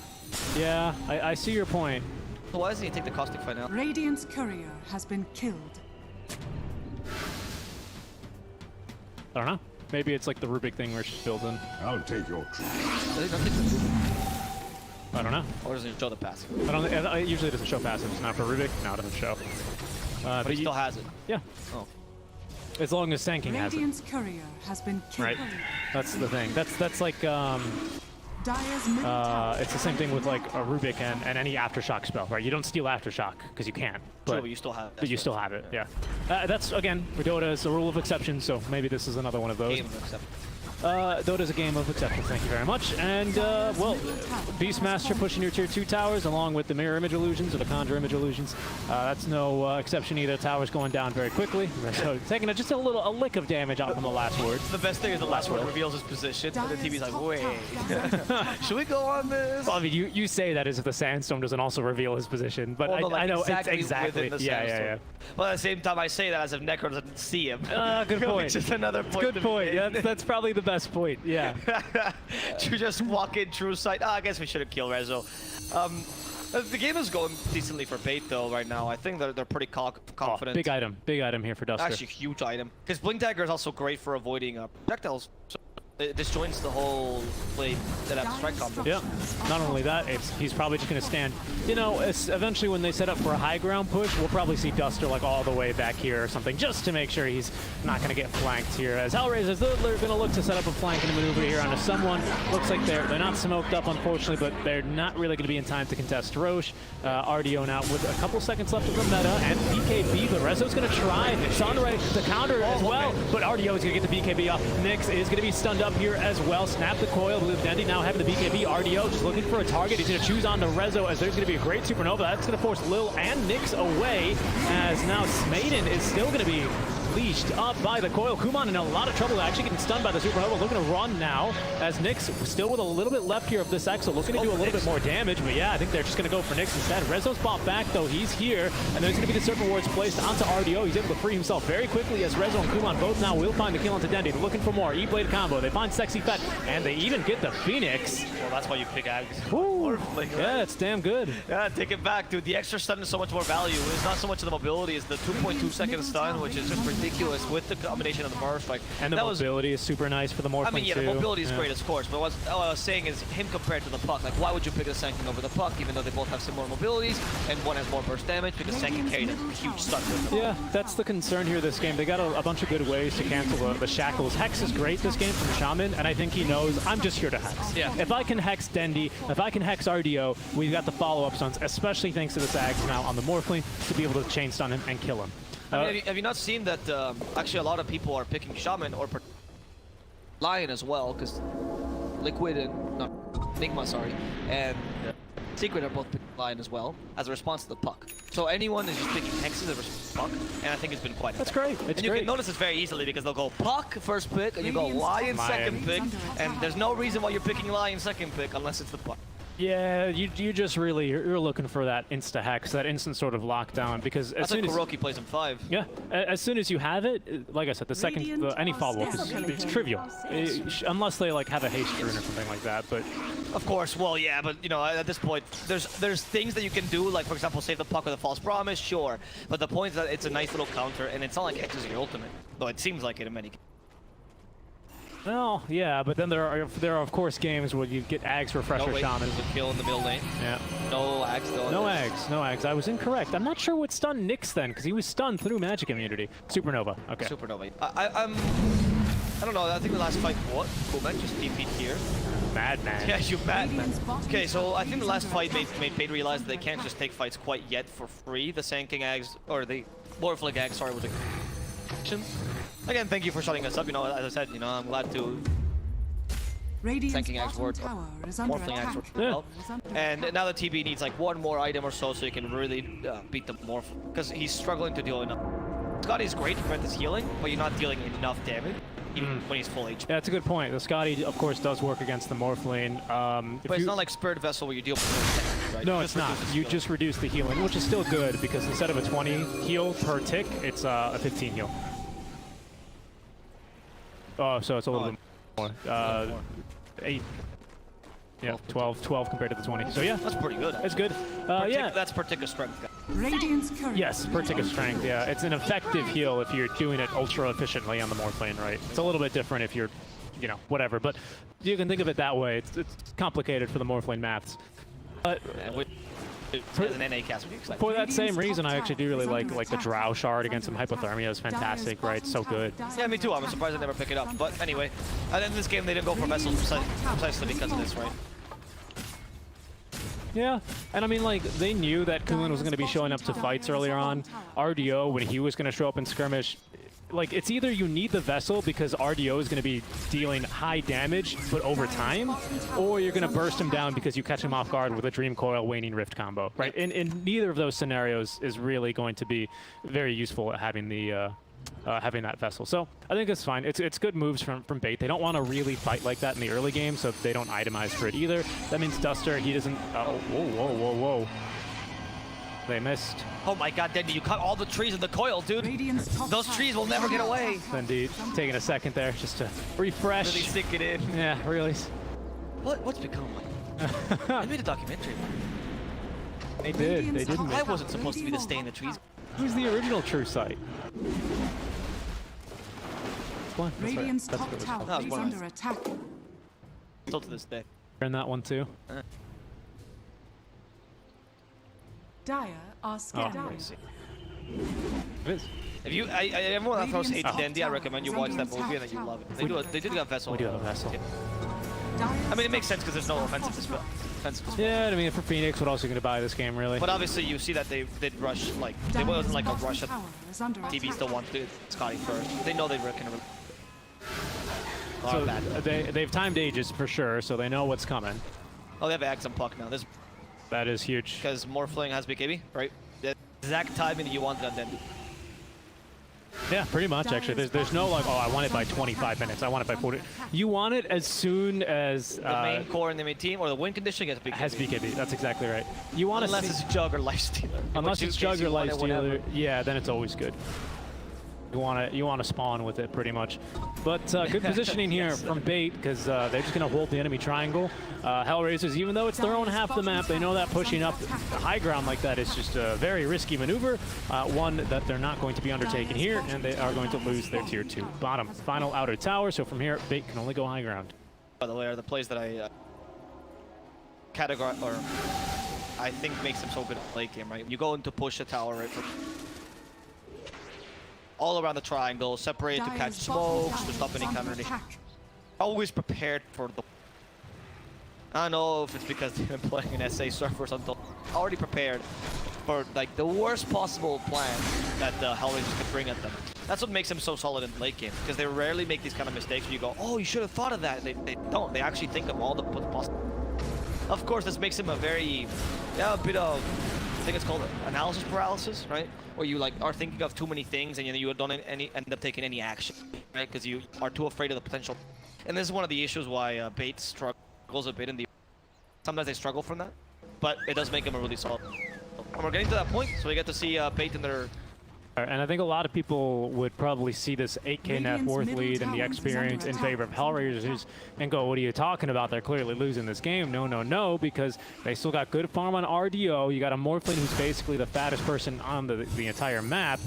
Speaker 13: Yeah, I see your point.
Speaker 11: So why doesn't he take the caustic final?
Speaker 5: Radiant's courier has been killed.
Speaker 13: I don't know. Maybe it's like the Rubik thing where she's built in.
Speaker 3: I'll take your truth.
Speaker 13: I don't know.
Speaker 11: Or does it show the passive?
Speaker 13: I don't. It usually doesn't show passive. It's not for Rubik. No, it doesn't show.
Speaker 11: But he still has it.
Speaker 13: Yeah.
Speaker 11: Oh.
Speaker 13: As long as Sanking has it.
Speaker 5: Radiant's courier has been killed.
Speaker 13: Right. That's the thing. That's like
Speaker 5: Dire's middle tower
Speaker 13: it's the same thing with like a Rubik and any aftershock spell, right? You don't steal aftershock because you can't.
Speaker 11: But you still have it.
Speaker 13: But you still have it. Yeah. That's again, Dota is a rule of exception, so maybe this is another one of those.
Speaker 11: Game of exception.
Speaker 13: Dota's a game of exception, thank you very much. And, well, Beastmaster pushing your tier 2 towers along with the mirror image illusions or the conjure image illusions. That's no exception either. Towers going down very quickly. So taking just a lick of damage out from the last word.
Speaker 11: The best thing is the last word reveals his position, and the TV's like, wait, should we go on this?
Speaker 13: Well, I mean, you say that as if the Sandstorm doesn't also reveal his position, but
Speaker 11: well, no, like
Speaker 13: I know
Speaker 11: exactly
Speaker 13: it's exactly.
Speaker 11: within the
Speaker 13: Yeah.
Speaker 11: Sandstorm. But at the same time, I say that as if Necro doesn't see him.
Speaker 13: Good point.
Speaker 11: Which is another point.
Speaker 13: Good point. Yeah, that's probably the best point. Yeah.
Speaker 11: To just walk in true sight. I guess we should have killed Rezo. The game is going decently for bait though right now. I think they're pretty confident.
Speaker 13: Big item here for Duster.
Speaker 11: Actually, huge item. Because Blink Dagger is also great for avoiding projectiles. So it disjoints the whole blade that have strike combo.
Speaker 13: Yeah. Not only that, he's probably just going to stand. You know, eventually when they set up for a high ground push, we'll probably see Duster like all the way back here or something, just to make sure he's not going to get flanked here. As HELLRAISERS, they're going to look to set up a flanking maneuver here onto someone. Looks like they're not smoked up, unfortunately, but they're not really going to be in time to contest Roche. RDO now with a couple seconds left of the meta, and BKB, but Rezo's going to try Sunray to counter as well, but RDO is going to get the BKB off. Nyx is going to be stunned up here as well. Snap the coil with Dendy now having the BKB. RDO just looking for a target. He's going to choose on to Rezo as there's going to be a great supernova. That's going to force Lil and Nyx away, as now Smaden is still going to be leashed up by the coil. Kuman in a lot of trouble, actually getting stunned by the supernova, looking to run now, as Nyx still with a little bit left here of this Exo, looking to do a little bit more damage, but yeah, I think they're just going to go for Nyx instead. Rezo's popped back though, he's here, and there's going to be the Serpent Wards placed onto RDO. He's able to free himself very quickly as Rezo and Kuman both now will find the kill onto Dendy. They're looking for more E-Blade combo. They find Sexy Fett, and they even get the Phoenix.
Speaker 11: Well, that's why you pick Ags.
Speaker 13: Right? Yeah, it's damn good.
Speaker 11: Yeah, take it back, dude. The extra stun is so much more value. It's not so much of the mobility, it's the 2.2 second stun, which is just ridiculous with the combination of the Burrow Strike.
Speaker 13: And the mobility is super nice for the Morphling.
Speaker 11: I mean, yeah, the mobility is great, of course, but what I was saying is him compared to the Puck. Like, why would you pick the Sanking over the Puck, even though they both have similar mobilities, and one has more burst damage, because Sanking carried a huge stun with them.
Speaker 13: Yeah, that's the concern here this game. They got a bunch of good ways to cancel the Shackles. Hex is great this game from Shaman, and I think he knows, I'm just here to Hex.
Speaker 11: Yeah.
Speaker 13: If I can Hex Dendy, if I can Hex RDO, we've got the follow-up stuns, especially thanks to the Zags now on the Morphling, to be able to chain stun him and kill him.
Speaker 11: I mean, have you not seen that actually a lot of people are picking Shaman or Lion as well, because Liquid and, not Enigma, sorry, and Secret are both picking Lion as well, as a response to the Puck. So anyone is just picking Hexes as a response to Puck, and I think it's been quite effective.
Speaker 13: That's great.
Speaker 11: And you can notice this very easily because they'll go Puck first pick, and you go Lion second pick, and there's no reason why you're picking Lion second pick unless it's the Puck.
Speaker 13: Yeah, you just really you're looking for that insta hex, that instant sort of lockdown, because as
Speaker 11: That's
Speaker 13: soon
Speaker 11: like
Speaker 13: as
Speaker 11: Kurocki plays in 5.
Speaker 13: yeah, as soon as you have it, like I said, the second any follow up is it's trivial, unless they like have a haste rune or something like that. But
Speaker 11: of course, well, yeah, but you know, at this point, there's things that you can do, like for example, save the puck with a false promise, sure. But the point is that it's a nice little counter, and it's not like Hex is your ultimate, though it seems like it in many cases.
Speaker 13: well, yeah, but then there are of course games where you get Ags Refresher Shaman.
Speaker 11: There's a kill in the middle lane.
Speaker 13: Yeah.
Speaker 11: No Ags though.
Speaker 13: No Ags. I was incorrect. I'm not sure what stunned Nyx then, because he was stunned through magic immunity. Supernova. Okay.
Speaker 11: Supernova. I don't know. I think the last fight, what? Kuman just TP'd here.
Speaker 13: Madman.
Speaker 11: Yeah, you madman. Okay, so I think the last fight made Fade realize that they can't just take fights quite yet for free. The Sand Ags, or the Morphling Ags, sorry, was a again, thank you for shutting us up. You know, as I said, you know, I'm glad to
Speaker 5: Radiant's
Speaker 11: Ags
Speaker 5: bottom
Speaker 11: word,
Speaker 5: tower is under
Speaker 11: Morphling Ags
Speaker 5: attack.
Speaker 11: word help. And now the TB needs like one more item or so he can really beat the Morph, because he's struggling to deal enough. Scotty's great to prevent his healing, but you're not dealing enough damage even when he's full HP.
Speaker 13: Yeah, that's a good point. The Scotty, of course, does work against the Morphling.
Speaker 11: But it's not like Spirit Vessel where you deal with damage, right?
Speaker 13: No, it's not. You just reduce the healing, which is still good, because instead of a 20 heal per tick, it's a 15 heal. Oh, so it's a little bit more. 8. Yeah, 12 compared to the 20. So yeah,
Speaker 11: that's pretty good.
Speaker 13: It's good. Yeah,
Speaker 11: that's per tick of strength.
Speaker 5: Radiant's current.
Speaker 13: Yes, per tick of strength. Yeah, it's an effective heal if you're doing it ultra efficiently on the Morphling, right? It's a little bit different if you're, you know, whatever. But you can think of it that way. It's complicated for the Morphling maths. But for that same reason, I actually do really like the Drow Shard against some Hypothermia is fantastic, right? So good.
Speaker 11: Yeah, me too. I'm surprised I never pick it up. But anyway, and in this game they didn't go for Vessels precisely because of this, right?
Speaker 13: Yeah, and I mean, like, they knew that Kuhlin was going to be showing up to fights earlier on. RDO, when he was going to show up in skirmish, like, it's either you need the Vessel because RDO is going to be dealing high damage, but over time, or you're going to burst him down because you catch him off guard with a Dream Coil Waning Rift combo, right? And neither of those scenarios is really going to be very useful at having the having that Vessel. So I think it's fine. It's good moves from Bait. They don't want to really fight like that in the early game, so they don't itemize for it either. That means Duster, he doesn't... whoa. They missed.
Speaker 11: Oh my god, Dendy, you cut all the trees in the coil, dude. Those trees will never get away.
Speaker 13: Indeed. Taking a second there just to refresh.
Speaker 11: Really sink it in.
Speaker 13: Yeah, really.
Speaker 11: What's become of I made a documentary.
Speaker 13: They did.
Speaker 11: I wasn't supposed to be the stay in the trees.
Speaker 13: Who's the original True Sight?
Speaker 5: Radiant's top tower is under attack.
Speaker 11: Still to this day.
Speaker 13: In that one too.
Speaker 5: Dire are scared.
Speaker 13: It is.
Speaker 11: If you, everyone that throws hate to Dendy, I recommend you watch that movie and then you love it. They did have Vessel.
Speaker 13: We do have a Vessel.
Speaker 11: I mean, it makes sense because there's no offensive spell.
Speaker 13: Yeah, I mean, for Phoenix, what else are you going to buy this game, really?
Speaker 11: But obviously, you see that they did rush, like, they wasn't like a rush at TV still want to do Scotty first. They know they reckon.
Speaker 13: So they've timed ages for sure, so they know what's coming.
Speaker 11: Oh, they have Ags and Puck now.
Speaker 13: That is huge.
Speaker 11: Because Morphling has BKB, right? The exact timing that you wanted on Dendy.
Speaker 13: Yeah, pretty much, actually. There's no, like, oh, I want it by 25 minutes. I want it by 40. You want it as soon as...
Speaker 11: the main core in the main team, or the win conditioning has BKB.
Speaker 13: Has BKB, that's exactly right. You want
Speaker 11: Unless it's Jug or Lifestealer.
Speaker 13: Unless it's Jug or Lifestealer, yeah, then it's always good. You want to spawn with it, pretty much. But good positioning here from Bait, because they're just going to hold the enemy triangle. HELLRAISERS, even though it's their own half the map, they know that pushing up the high ground like that is just a very risky maneuver. One that they're not going to be undertaking here, and they are going to lose their tier 2 bottom. Final outer tower, so from here, Bait can only go high ground.
Speaker 11: By the way, are the plays that I categorize, or I think makes them so good at the late game, right? You go into push a tower, right? All around the triangle, separated to catch smokes, to stop any counter. Always prepared for the... I don't know if it's because they've been playing an SA server or something. Already prepared for like the worst possible plan that the HELLRAISERS could bring at them. That's what makes them so solid in the late game, because they rarely make these kind of mistakes where you go, oh, you should have thought of that. They don't. They actually think of all the possible. Of course, this makes them a very, a bit of, I think it's called analysis paralysis, right? Where you like are thinking of too many things and you don't end up taking any action, right? Because you are too afraid of the potential. And this is one of the issues why Bait struggles a bit in the sometimes they struggle from that, but it does make them a really solid. And we're getting to that point, so we get to see Bait in their...
Speaker 13: And I think a lot of people would probably see this 8k net worth lead and the experience in favor of Hellraisers and go, what are you talking about? They're clearly losing this game. No, no, no, because they still got good farm on RDO. You got a Morphling who's basically the fattest person on the entire map.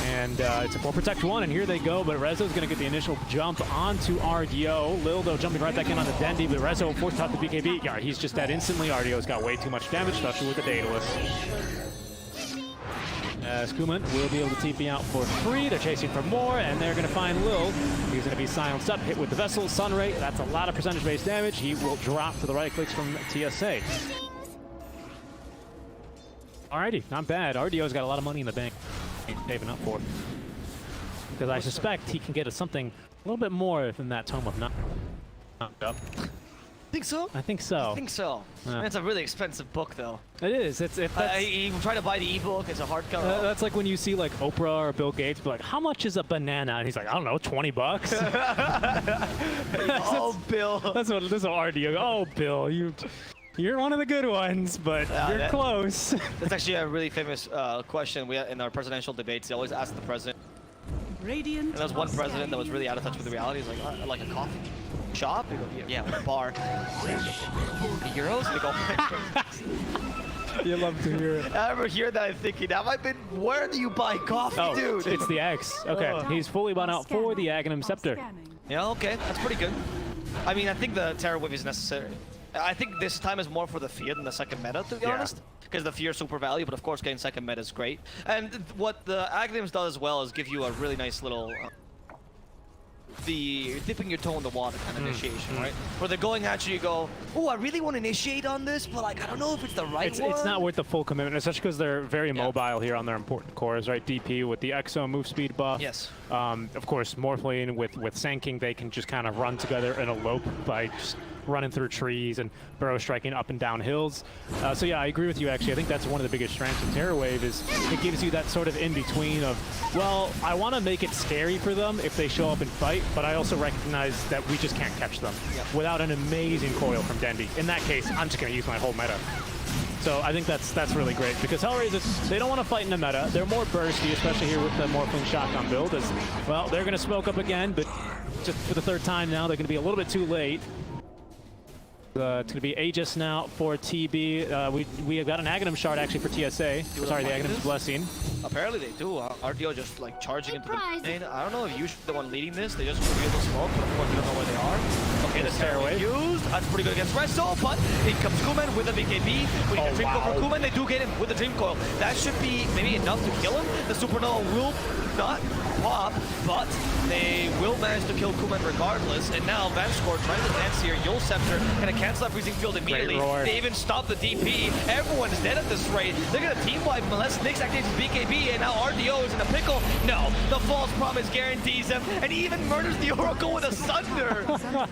Speaker 13: And it's a 4-protect-1, and here they go, but Rezo's going to get the initial jump onto RDO. Lil, though, jumping right back in on the Dendi, but Rezo forced out the BKB. Yeah, he's just dead instantly. RDO's got way too much damage, especially with the Daedalus. As Kuman will be able to TP out for free. They're chasing for more, and they're going to find Lil. He's going to be silenced up, hit with the Vessel, Sunray. That's a lot of percentage-based damage. He will drop to the right clicks from TSA. Alrighty, not bad. RDO's got a lot of money in the bank. Saving up for, because I suspect he can get us something a little bit more than that Tome of Knocked Up.
Speaker 11: Think so?
Speaker 13: I think so.
Speaker 11: I think so. Man, it's a really expensive book, though.
Speaker 13: It is. It's if
Speaker 11: you try to buy the ebook, it's a hardcover.
Speaker 13: That's like when you see like Oprah or Bill Gates be like, "How much is a banana?" And he's like, "I don't know, 20 bucks."
Speaker 11: Oh, Bill.
Speaker 13: That's what this is RDO. Oh, Bill, you're one of the good ones, but you're close.
Speaker 11: That's actually a really famous question. We in our presidential debates, they always ask the president.
Speaker 5: Radiant.
Speaker 11: And there was one president that was really out of touch with the reality. He's like a coffee shop? He goes, yeah, like a bar. Euros? They go,
Speaker 13: you love to hear it.
Speaker 11: I remember hearing that and thinking, that might have been, where do you buy coffee, dude?
Speaker 13: It's the X. Okay, he's fully bought out for the Aghanim Scepter.
Speaker 11: Yeah, okay, that's pretty good. I mean, I think the Terror Wave is necessary. I think this time is more for the Fear than the second meta, to be honest. Because the Fear is super value, but of course getting second meta is great. And what the Aghanims does as well is give you a really nice little... the dipping your toe in the water kind of initiation, right? Where they're going at you, you go, oh, I really want to initiate on this, but like, I don't know if it's the right one.
Speaker 13: It's not worth the full commitment, especially because they're very mobile here on their important cores, right? DP with the Exo move speed buff.
Speaker 11: Yes.
Speaker 13: Of course, Morphling with Sanking, they can just kind of run together and elope by just running through trees and burrow striking up and down hills. So yeah, I agree with you actually. I think that's one of the biggest strengths of Terror Wave is it gives you that sort of in-between of, well, I want to make it scary for them if they show up and fight, but I also recognize that we just can't catch them without an amazing coil from Dendi. In that case, I'm just going to use my whole meta. So I think that's really great because Hellraisers, they don't want to fight in the meta. They're more bursty, especially here with the Morphling shotgun build. As, well, they're going to smoke up again, but just for the third time now, they're going to be a little bit too late. It's going to be Aegis now for TB. We have got an Aghanim shard actually for TSA. Sorry, the Aghanim's Blessing.
Speaker 11: Apparently they do. RDO just like charging into the lane. I don't know if you should be the one leading this. They just reveal the smoke, but of course you don't know where they are. Okay, the stairway used. That's pretty good against Rezo, but in comes Kuman with a BKB. We get a Dream Coil for Kuman. They do get him with the Dream Coil. That should be maybe enough to kill him. The Supernova will not pop, but they will manage to kill Kuman regardless. And now Vanskor trying to dance here. Yule Scepter gonna cancel that freezing field immediately. They even stop the DP. Everyone's dead at this rate. They're gonna team wipe unless Nyx activates BKB, and now RDO is in a pickle. No, the false promise guarantees him, and he even murders the Oracle with a Sunder.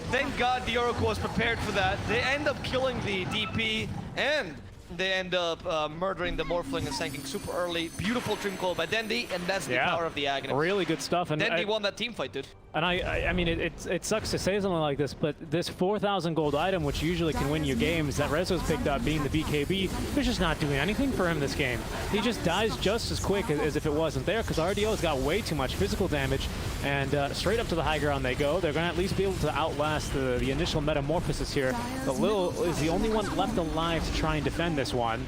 Speaker 11: Thank God the Oracle was prepared for that. They end up killing the DP, and they end up murdering the Morphling and Sanking super early. Beautiful Dream Coil by Dendi, and that's the power of the Aghanim.
Speaker 13: Really good stuff. And
Speaker 11: Dendi won that team fight, dude.
Speaker 13: And I mean, it sucks to say something like this, but this 4,000 gold item, which usually can win you games, that Rezo's picked up being the BKB, they're just not doing anything for him this game. He just dies just as quick as if it wasn't there, because RDO's got way too much physical damage, and straight up to the high ground they go. They're going to at least be able to outlast the initial metamorphosis here. But Lil is the only one left alive to try and defend this one.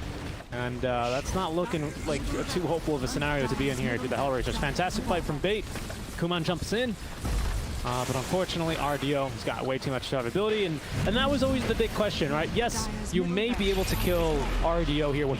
Speaker 13: And that's not looking like too hopeful of a scenario to be in here to the Hellraisers. Fantastic fight from Bait. Kuman jumps in. But unfortunately, RDO has got way too much survivability, and that was always the big question, right? Yes, you may be able to kill RDO here with...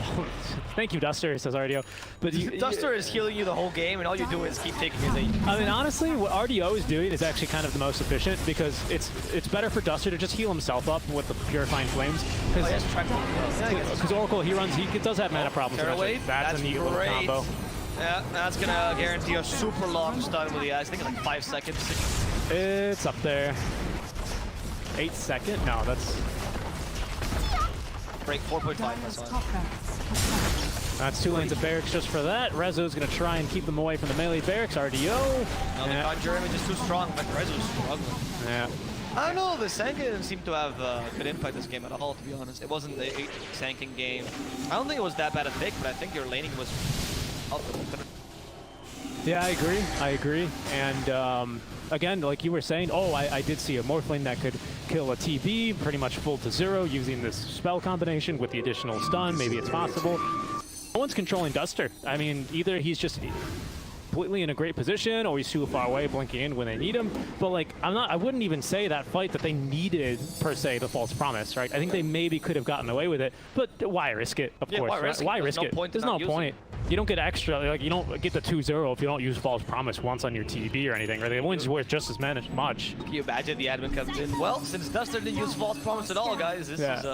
Speaker 13: Thank you, Duster, says RDO. But
Speaker 11: Duster is healing you the whole game, and all you do is keep taking his AD.
Speaker 13: I mean, honestly, what RDO is doing is actually kind of the most efficient, because it's better for Duster to just heal himself up with the Purifying Flames. Because Oracle, he does have mana problems. That's a neat little combo.
Speaker 11: Yeah, that's gonna guarantee a super long stun with the eyes. I think it's like 5 seconds.
Speaker 13: It's up there. 8 seconds? No, that's...
Speaker 11: Break 4.5.
Speaker 13: That's 2 lanes of barracks just for that. Rezo's gonna try and keep them away from the melee barracks. RDO.
Speaker 11: No, the Conjure image is too strong, but Rezo's struggling.
Speaker 13: Yeah.
Speaker 11: I don't know, the Sank didn't seem to have good impact this game at all, to be honest. It wasn't a Sanking game. I don't think it was that bad a pick, but I think your laning was up.
Speaker 13: Yeah, I agree. And again, like you were saying, I did see a Morph lane that could kill a TB pretty much full to 0 using this spell combination with the additional stun. Maybe it's possible. No one's controlling Duster. I mean, either he's just completely in a great position or he's too far away blinking in when they need him. But like, I wouldn't even say that fight that they needed per se the false promise, right? I think they maybe could have gotten away with it, but why risk it? Of course, why risk it? There's no point. You don't get extra, like you don't get the 2-0 if you don't use false promise once on your TB or anything, right? The wins worth just as much.
Speaker 11: Can you imagine the admin comes in? Well, since Duster didn't use false promise at all, guys, this is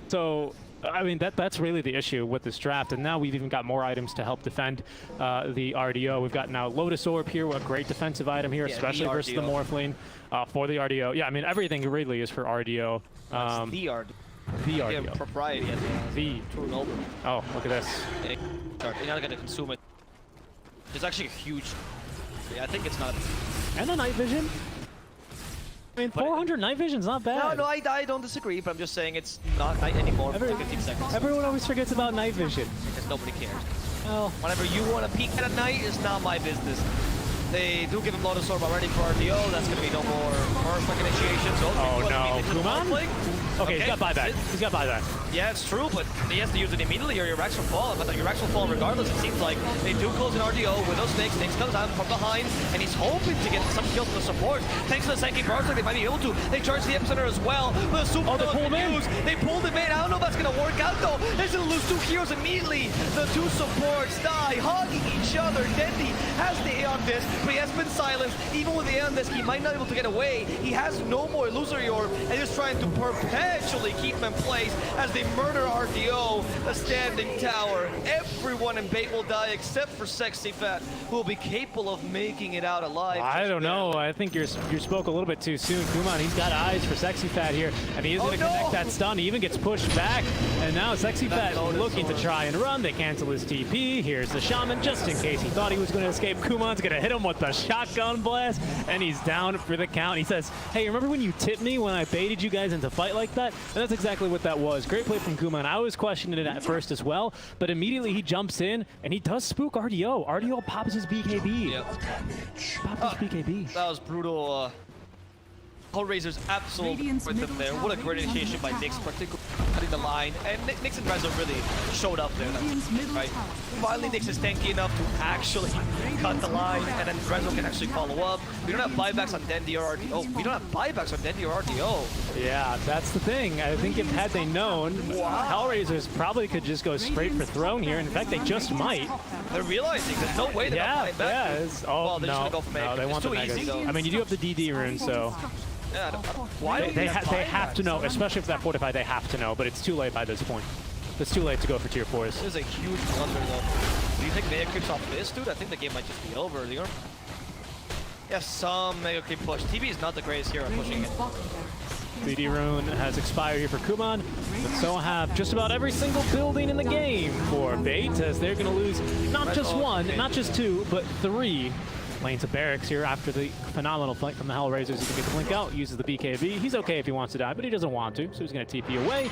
Speaker 13: So, I mean, that's really the issue with this draft, and now we've even got more items to help defend the RDO. We've got now Lotus Orb here, a great defensive item here, especially versus the Morph lane for the RDO. Yeah, I mean, everything really is for RDO.
Speaker 11: The RDO.
Speaker 13: The RDO.
Speaker 11: Propriety as
Speaker 13: the
Speaker 11: true noble.
Speaker 13: Oh, look at this.
Speaker 11: You're not going to consume it. It's actually a huge... Yeah, I think it's not...
Speaker 13: And a night vision. I mean, 400 night vision's not bad.
Speaker 11: No, I don't disagree, but I'm just saying it's not night anymore for 15 seconds.
Speaker 13: Everyone always forgets about night vision.
Speaker 11: Because nobody cares.
Speaker 13: Well,
Speaker 11: whenever you want to peek at a night, it's not my business. They do give him Lotus Orb already for RDO. That's going to be no more Earthquake initiation. So
Speaker 13: oh no, Kuman? Okay, he's got buyback. He's got buyback.
Speaker 11: Yeah, it's true, but he has to use it immediately or your Rex will fall. But your Rex will fall regardless. It seems like they do close an RDO with those snakes. Snakes comes down from behind, and he's hoping to get some kills to the support. Thanks to the Sanking Guards, like they might be able to. They charge the Epicenter as well. But the Super
Speaker 13: they pulled him in.
Speaker 11: They pulled him in. I don't know if that's going to work out, though. They're going to lose 2 heroes immediately. The 2 supports die, hugging each other. Deadly has the A on this, but he has been silenced. Even with the A on this, he might not be able to get away. He has no more Illusory Orb, and he's trying to perpetually keep him in place as they murder RDO, the standing tower. Everyone in bait will die except for Sexy Fat, who will be capable of making it out alive.
Speaker 13: I don't know. I think you spoke a little bit too soon. Kuman, he's got eyes for Sexy Fat here, and he is going to connect that stun. He even gets pushed back, and now Sexy Fat looking to try and run. They cancel his TP. Here's the Shaman, just in case he thought he was going to escape. Kuman's going to hit him with the shotgun blast, and he's down for the count. He says, hey, remember when you tipped me when I baited you guys into fight like that? And that's exactly what that was. Great play from Kuman. I was questioning it at first as well, but immediately he jumps in, and he does spook RDO. RDO pops his BKB.
Speaker 11: Yep.
Speaker 13: Pops his BKB.
Speaker 11: That was brutal. HELLRAISERS absolutely with them there. What a great initiation by Nyx, particularly cutting the line. And Nyx and Rezo really showed up there. Right? Finally, Nyx is tanky enough to actually cut the line, and then Rezo can actually follow up. We don't have buybacks on Dendi or RDO. We don't have buybacks on Dendi or RDO.
Speaker 13: Yeah, that's the thing. I think if had they known, HELLRAISERS probably could just go straight for throne here. In fact, they just might.
Speaker 11: They're realizing there's no way they're not back.
Speaker 13: Oh,
Speaker 11: they're just gonna go for Mega.
Speaker 13: No, they want the Megas. I mean, you do have the DD rune, so...
Speaker 11: Yeah, why
Speaker 13: they have to know, especially for that fortify, they have to know, but it's too late by this point. It's too late to go for tier 4s.
Speaker 11: This is a huge blunder, though. Do you think Mega creeps off this, dude? I think the game might just be over. Yeah, some Mega creep push. TB is not the greatest hero at pushing it.
Speaker 13: DD rune has expired here for Kuman, but so have just about every single building in the game for Bait, as they're going to lose not just one, not just 2, but 3 lanes of barracks here after the phenomenal flank from the HELLRAISERS. He can get the blink out, uses the BKB. He's okay if he wants to die, but he doesn't want to, so he's going to TP away.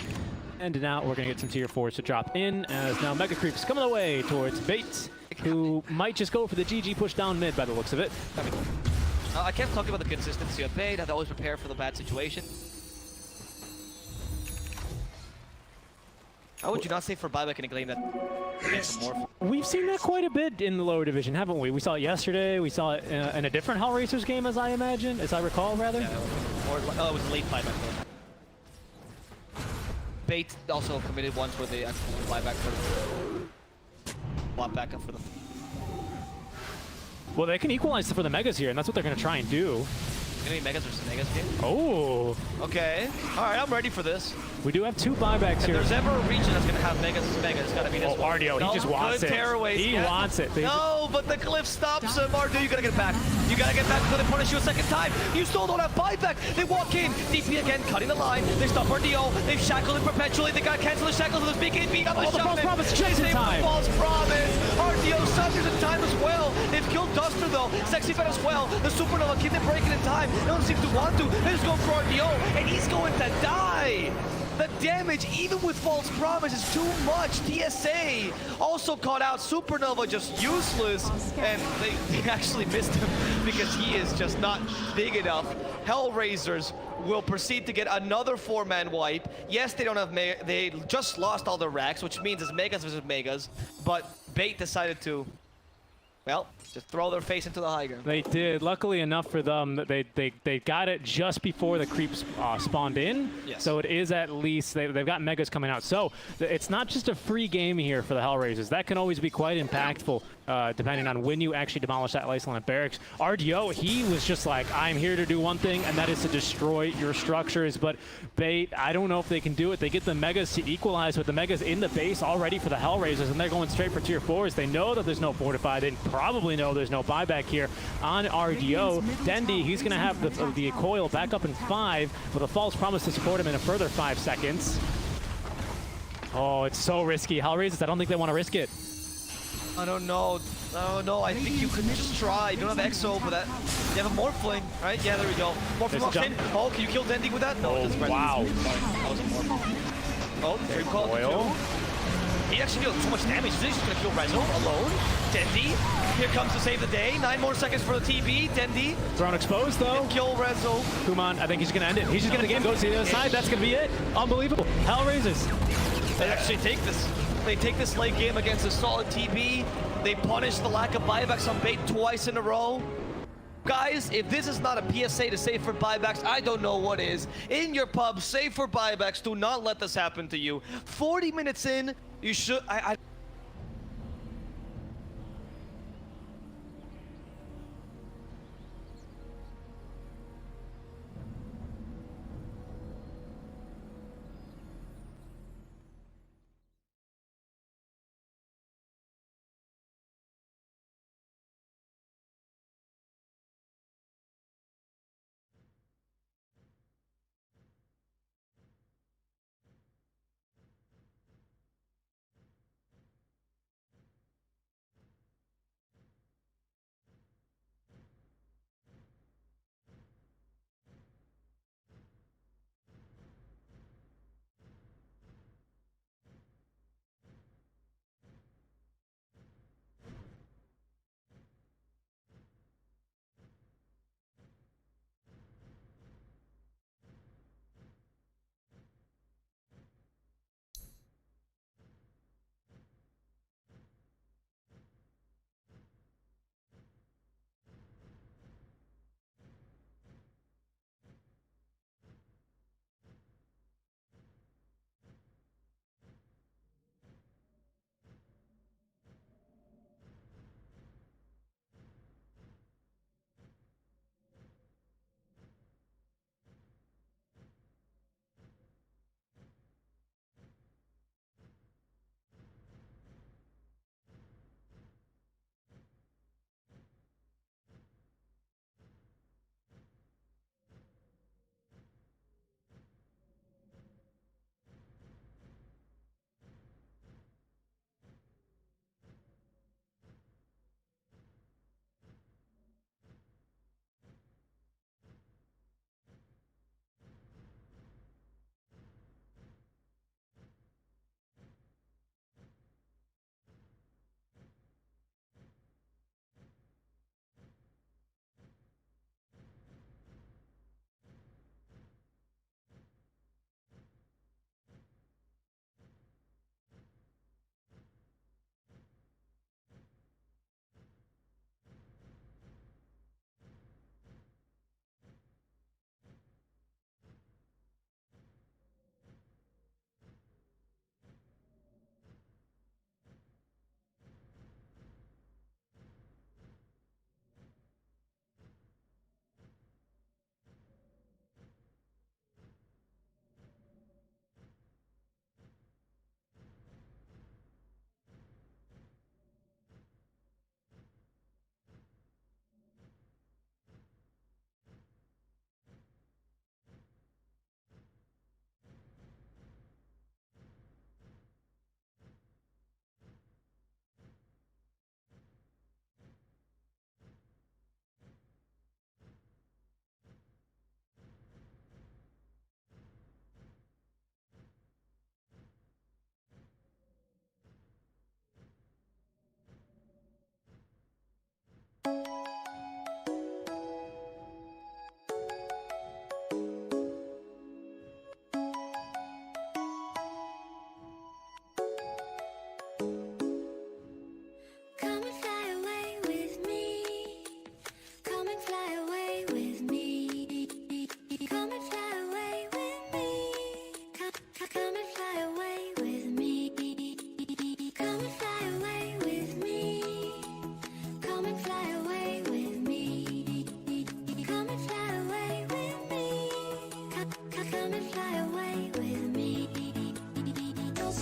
Speaker 13: And now we're going to get some tier 4s to drop in, as now Mega Creep's coming away towards Bait, who might just go for the GG push down mid by the looks of it.
Speaker 11: I kept talking about the consistency of Bait. I've always prepared for the bad situation. How would you not say for buyback in a game that gets more?
Speaker 13: We've seen that quite a bit in the lower division, haven't we? We saw it yesterday. We saw it in a different HELLRAISERS game, as I imagine, as I recall, rather.
Speaker 11: Yeah, it was a late buyback. Bait also committed once where they actually buyback for the bought back up for the.
Speaker 13: Well, they can equalize for the Megas here, and that's what they're going to try and do.
Speaker 11: Any Megas versus Megas game?
Speaker 13: Oh.
Speaker 11: Okay. All right, I'm ready for this.
Speaker 13: We do have 2 buybacks here.
Speaker 11: If there's ever a region that's going to have Megas, it's got to be this one.
Speaker 13: RDO, he just wants it. He wants it.
Speaker 11: No, but the cliff stops him. RDO, you got to get back. You got to get back before they punish you a second time. You still don't have buyback. They walk in. DP again, cutting the line. They stop RDO. They've shackled him perpetually. They got to cancel the shackles with this BKB on the Shaman.
Speaker 13: False promise just in time.
Speaker 11: False promise. RDO suffers in time as well. They've killed Duster, though. Sexy Fat as well. The Supernova keep them breaking in time. time. They don't seem to want to. They just go for RDO, and he's going to die. The damage, even with False Promise, is too much. TSA also caught out. Supernova just useless, and they actually missed him because he is just not big enough. Hellraisers will proceed to get another 4-man wipe. Yes, they don't have they just lost all their racks, which means it's Megas versus Megas, but Bait decided to, well, just throw their face into the high ground.
Speaker 13: They did. Luckily enough for them, they got it just before the creeps spawned in.
Speaker 11: Yes.
Speaker 13: So it is at least, they've got Megas coming out. So it's not just a free game here for the Hellraisers. That can always be quite impactful, depending on when you actually demolish that Iceland barracks. RDO, he was just like, I'm here to do one thing, and that is to destroy your structures. But Bait, I don't know if they can do it. They get the Megas to equalize with the Megas in the base already for the Hellraisers, and they're going straight for tier 4s. They know that there's no fortify. They probably know there's no buyback here on RDO. Dendi, he's going to have the coil back up in 5 with a False Promise to support him in a further 5 seconds. Oh, it's so risky. Hellraisers, I don't think they want to risk it.
Speaker 11: I don't know. I think you could just try. You don't have Exo for that. You have a Morphling, right? Yeah, there we go. Morphling walks in. Oh, can you kill Dendi with that? No, it doesn't.
Speaker 13: Wow.
Speaker 11: Sorry, that was a Morphling. Oh, Dream Call.
Speaker 13: Coil.
Speaker 11: He actually deals so much damage. He's just gonna kill Rezo alone. Dendi, here comes to save the day. 9 more seconds for the TB. Dendi.
Speaker 13: Throne exposed though.
Speaker 11: And kill Rezo.
Speaker 13: Kuman, I think he's gonna end it. He's just gonna the game, goes to the other side. That's gonna be it. Unbelievable. Hellraisers.
Speaker 11: They actually take this. They take this late game against a solid TB. They punish the lack of buybacks on Bait twice in a row. Guys, if this is not a PSA to save for buybacks, I don't know what is. In your pub, save for buybacks. Do not let this happen to you. 40 minutes in, you should...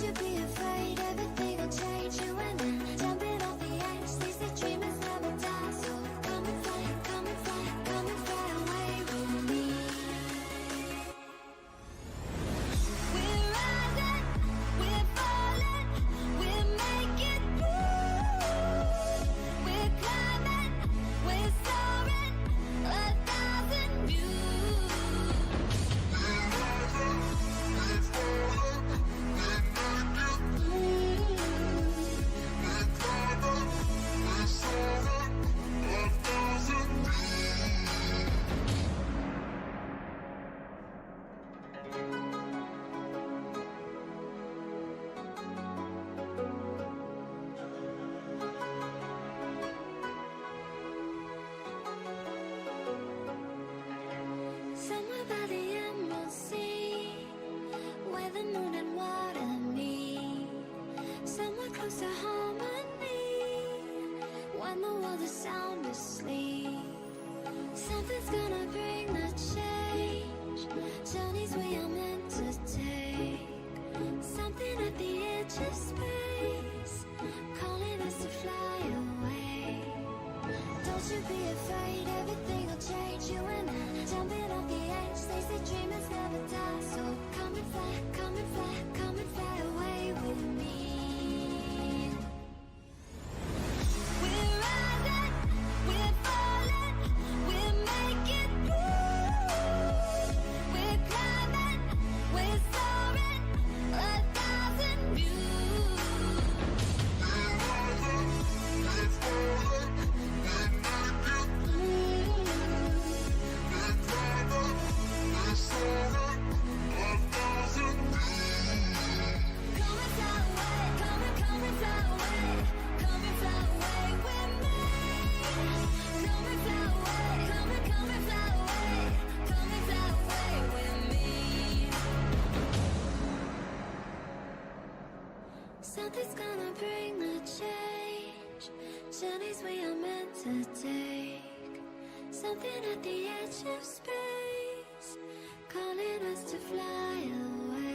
Speaker 2: you be afraid, everything will change. You and I, jumping off the edge. They say dreamers never die, so come and fly, come and fly, come and fly away with me. We're rising, we're falling, we're making through. We're climbing, we're soaring, 1,000 views. Somewhere by the Emerald Sea, where the moon and water meet. Somewhere close to harmony, when the world is sound asleep. Something's gonna bring the change, journeys we are meant to take. Something at the edge of space, calling us to fly away. Don't you be afraid, everything will change. You and I, jumping off the edge. They say dreamers never die, so come and fly, come and fly, come and fly away with me. We're rising, we're falling, we're making through. We're climbing, we're soaring, 1,000 views. Something's gonna bring the change, journeys we are meant to take. Something at the edge of space, calling us to fly away.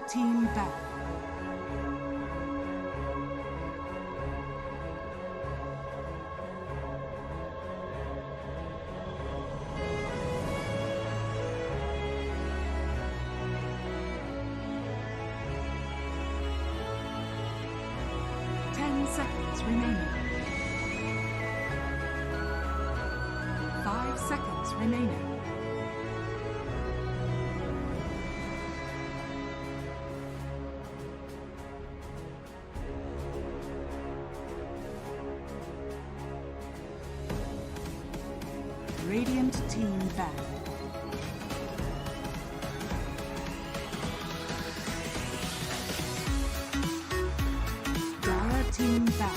Speaker 5: team ban. Seconds remaining. 5 seconds remaining. Radiant team banned. Team back.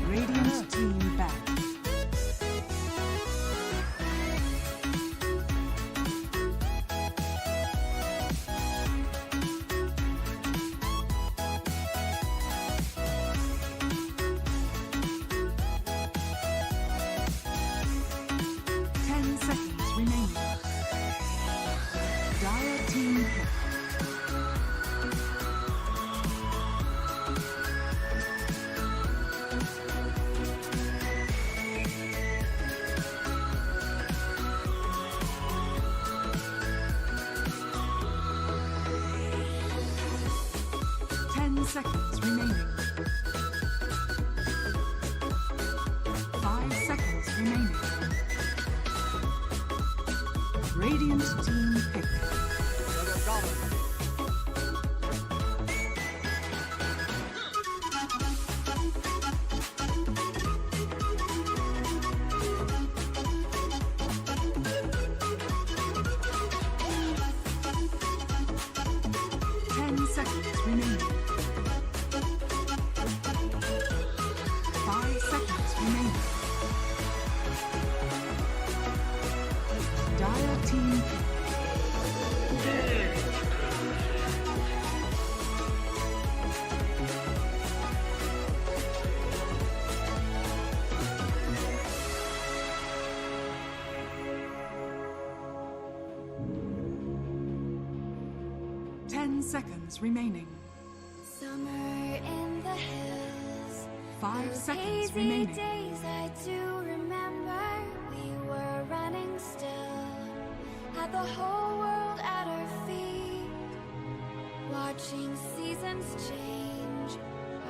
Speaker 5: Radiant team back. Seconds remaining. 5 seconds remaining. Radiant team pick. 10 seconds remaining. 5 seconds remaining. Dire team pick. 10 seconds remaining.
Speaker 2: Summer in the hills.
Speaker 5: 5
Speaker 2: Those
Speaker 5: seconds
Speaker 2: hazy
Speaker 5: remaining.
Speaker 2: days I do remember. We were running still, had the whole world at our feet, watching seasons change.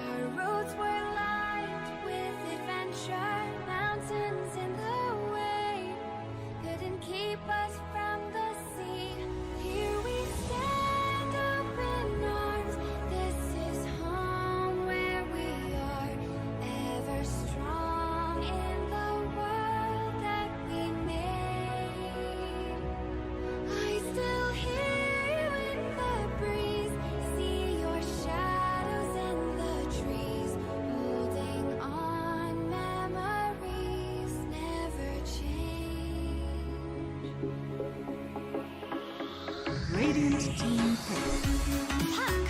Speaker 2: Our roads were lined with adventure, mountains in the way couldn't keep us from the sea. Here we stand, open arms. This is home where we are, ever strong in the world that we made. I still hear you in the breeze, see your shadows in the trees, holding on, memories never change.
Speaker 5: Radiant team pick.
Speaker 2: Puck!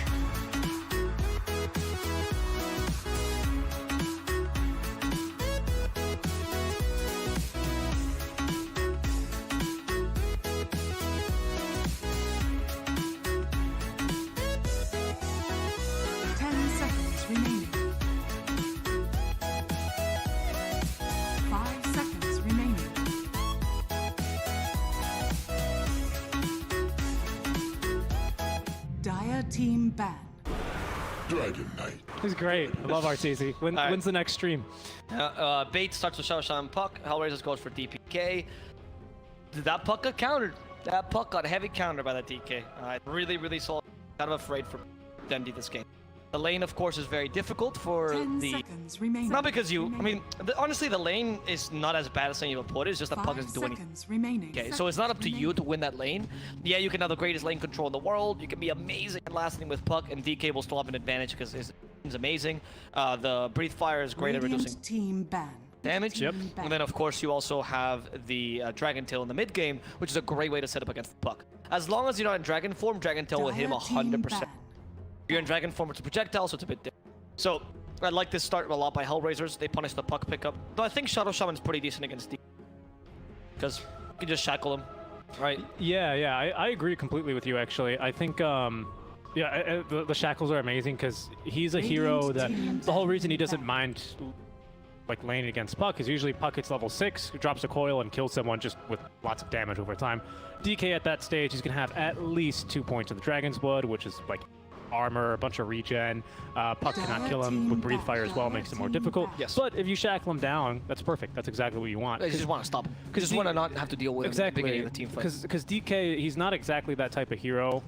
Speaker 5: 10 seconds remaining. 5 seconds remaining. Dire team ban.
Speaker 3: Dragon Knight.
Speaker 13: He's great. I love RTZ. When's the next stream?
Speaker 11: Bait starts with Shao Puck. Hellraisers goes for DPK. That Puck got countered. That Puck got heavy countered by that DK. Really solid. Kind of afraid for Dendi this game. The lane, of course, is very difficult for
Speaker 5: 10
Speaker 11: the...
Speaker 5: seconds remaining.
Speaker 11: Not because you... I mean, honestly, the lane is not as bad as some people put it. It's just that Puck
Speaker 5: 5
Speaker 11: doesn't do anything.
Speaker 5: seconds remaining.
Speaker 11: Okay, so it's not up to you to win that lane. Yeah, you can have the greatest lane control in the world. You can be amazing at lasting with Puck, and DK will still have an advantage because his team's amazing. The Breathe Fire is great at reducing
Speaker 5: team ban.
Speaker 11: damage.
Speaker 13: Yep.
Speaker 11: And then, of course, you also have the Dragon Tail in the mid game, which is a great way to set up against Puck. As long as you're not in Dragon form, Dragon Tail will hit him 100%. If you're in Dragon form, it's a projectile, so it's a bit different. So, I like this start a lot by Hellraisers. They punish the puck pickup. Though I think Shadow Shaman's pretty decent against DK. Because you can just shackle him, right?
Speaker 13: Yeah, I agree completely with you, actually. I think, the shackles are amazing because he's a hero that the whole reason he doesn't mind like laning against Puck is usually Puck hits level 6, drops a coil, and kills someone just with lots of damage over time. DK at that stage, he's going to have at least 2 points of the Dragon's Blood, which is like armor, a bunch of regen. Puck cannot kill him with Breathe Fire as well, makes it more difficult.
Speaker 11: Yes.
Speaker 13: But if you shackle him down, that's perfect. That's exactly what you want.
Speaker 11: You just want to stop him. Because you just want to not have to deal with him at the beginning of the team fight.
Speaker 13: Because DK, he's not exactly that type of hero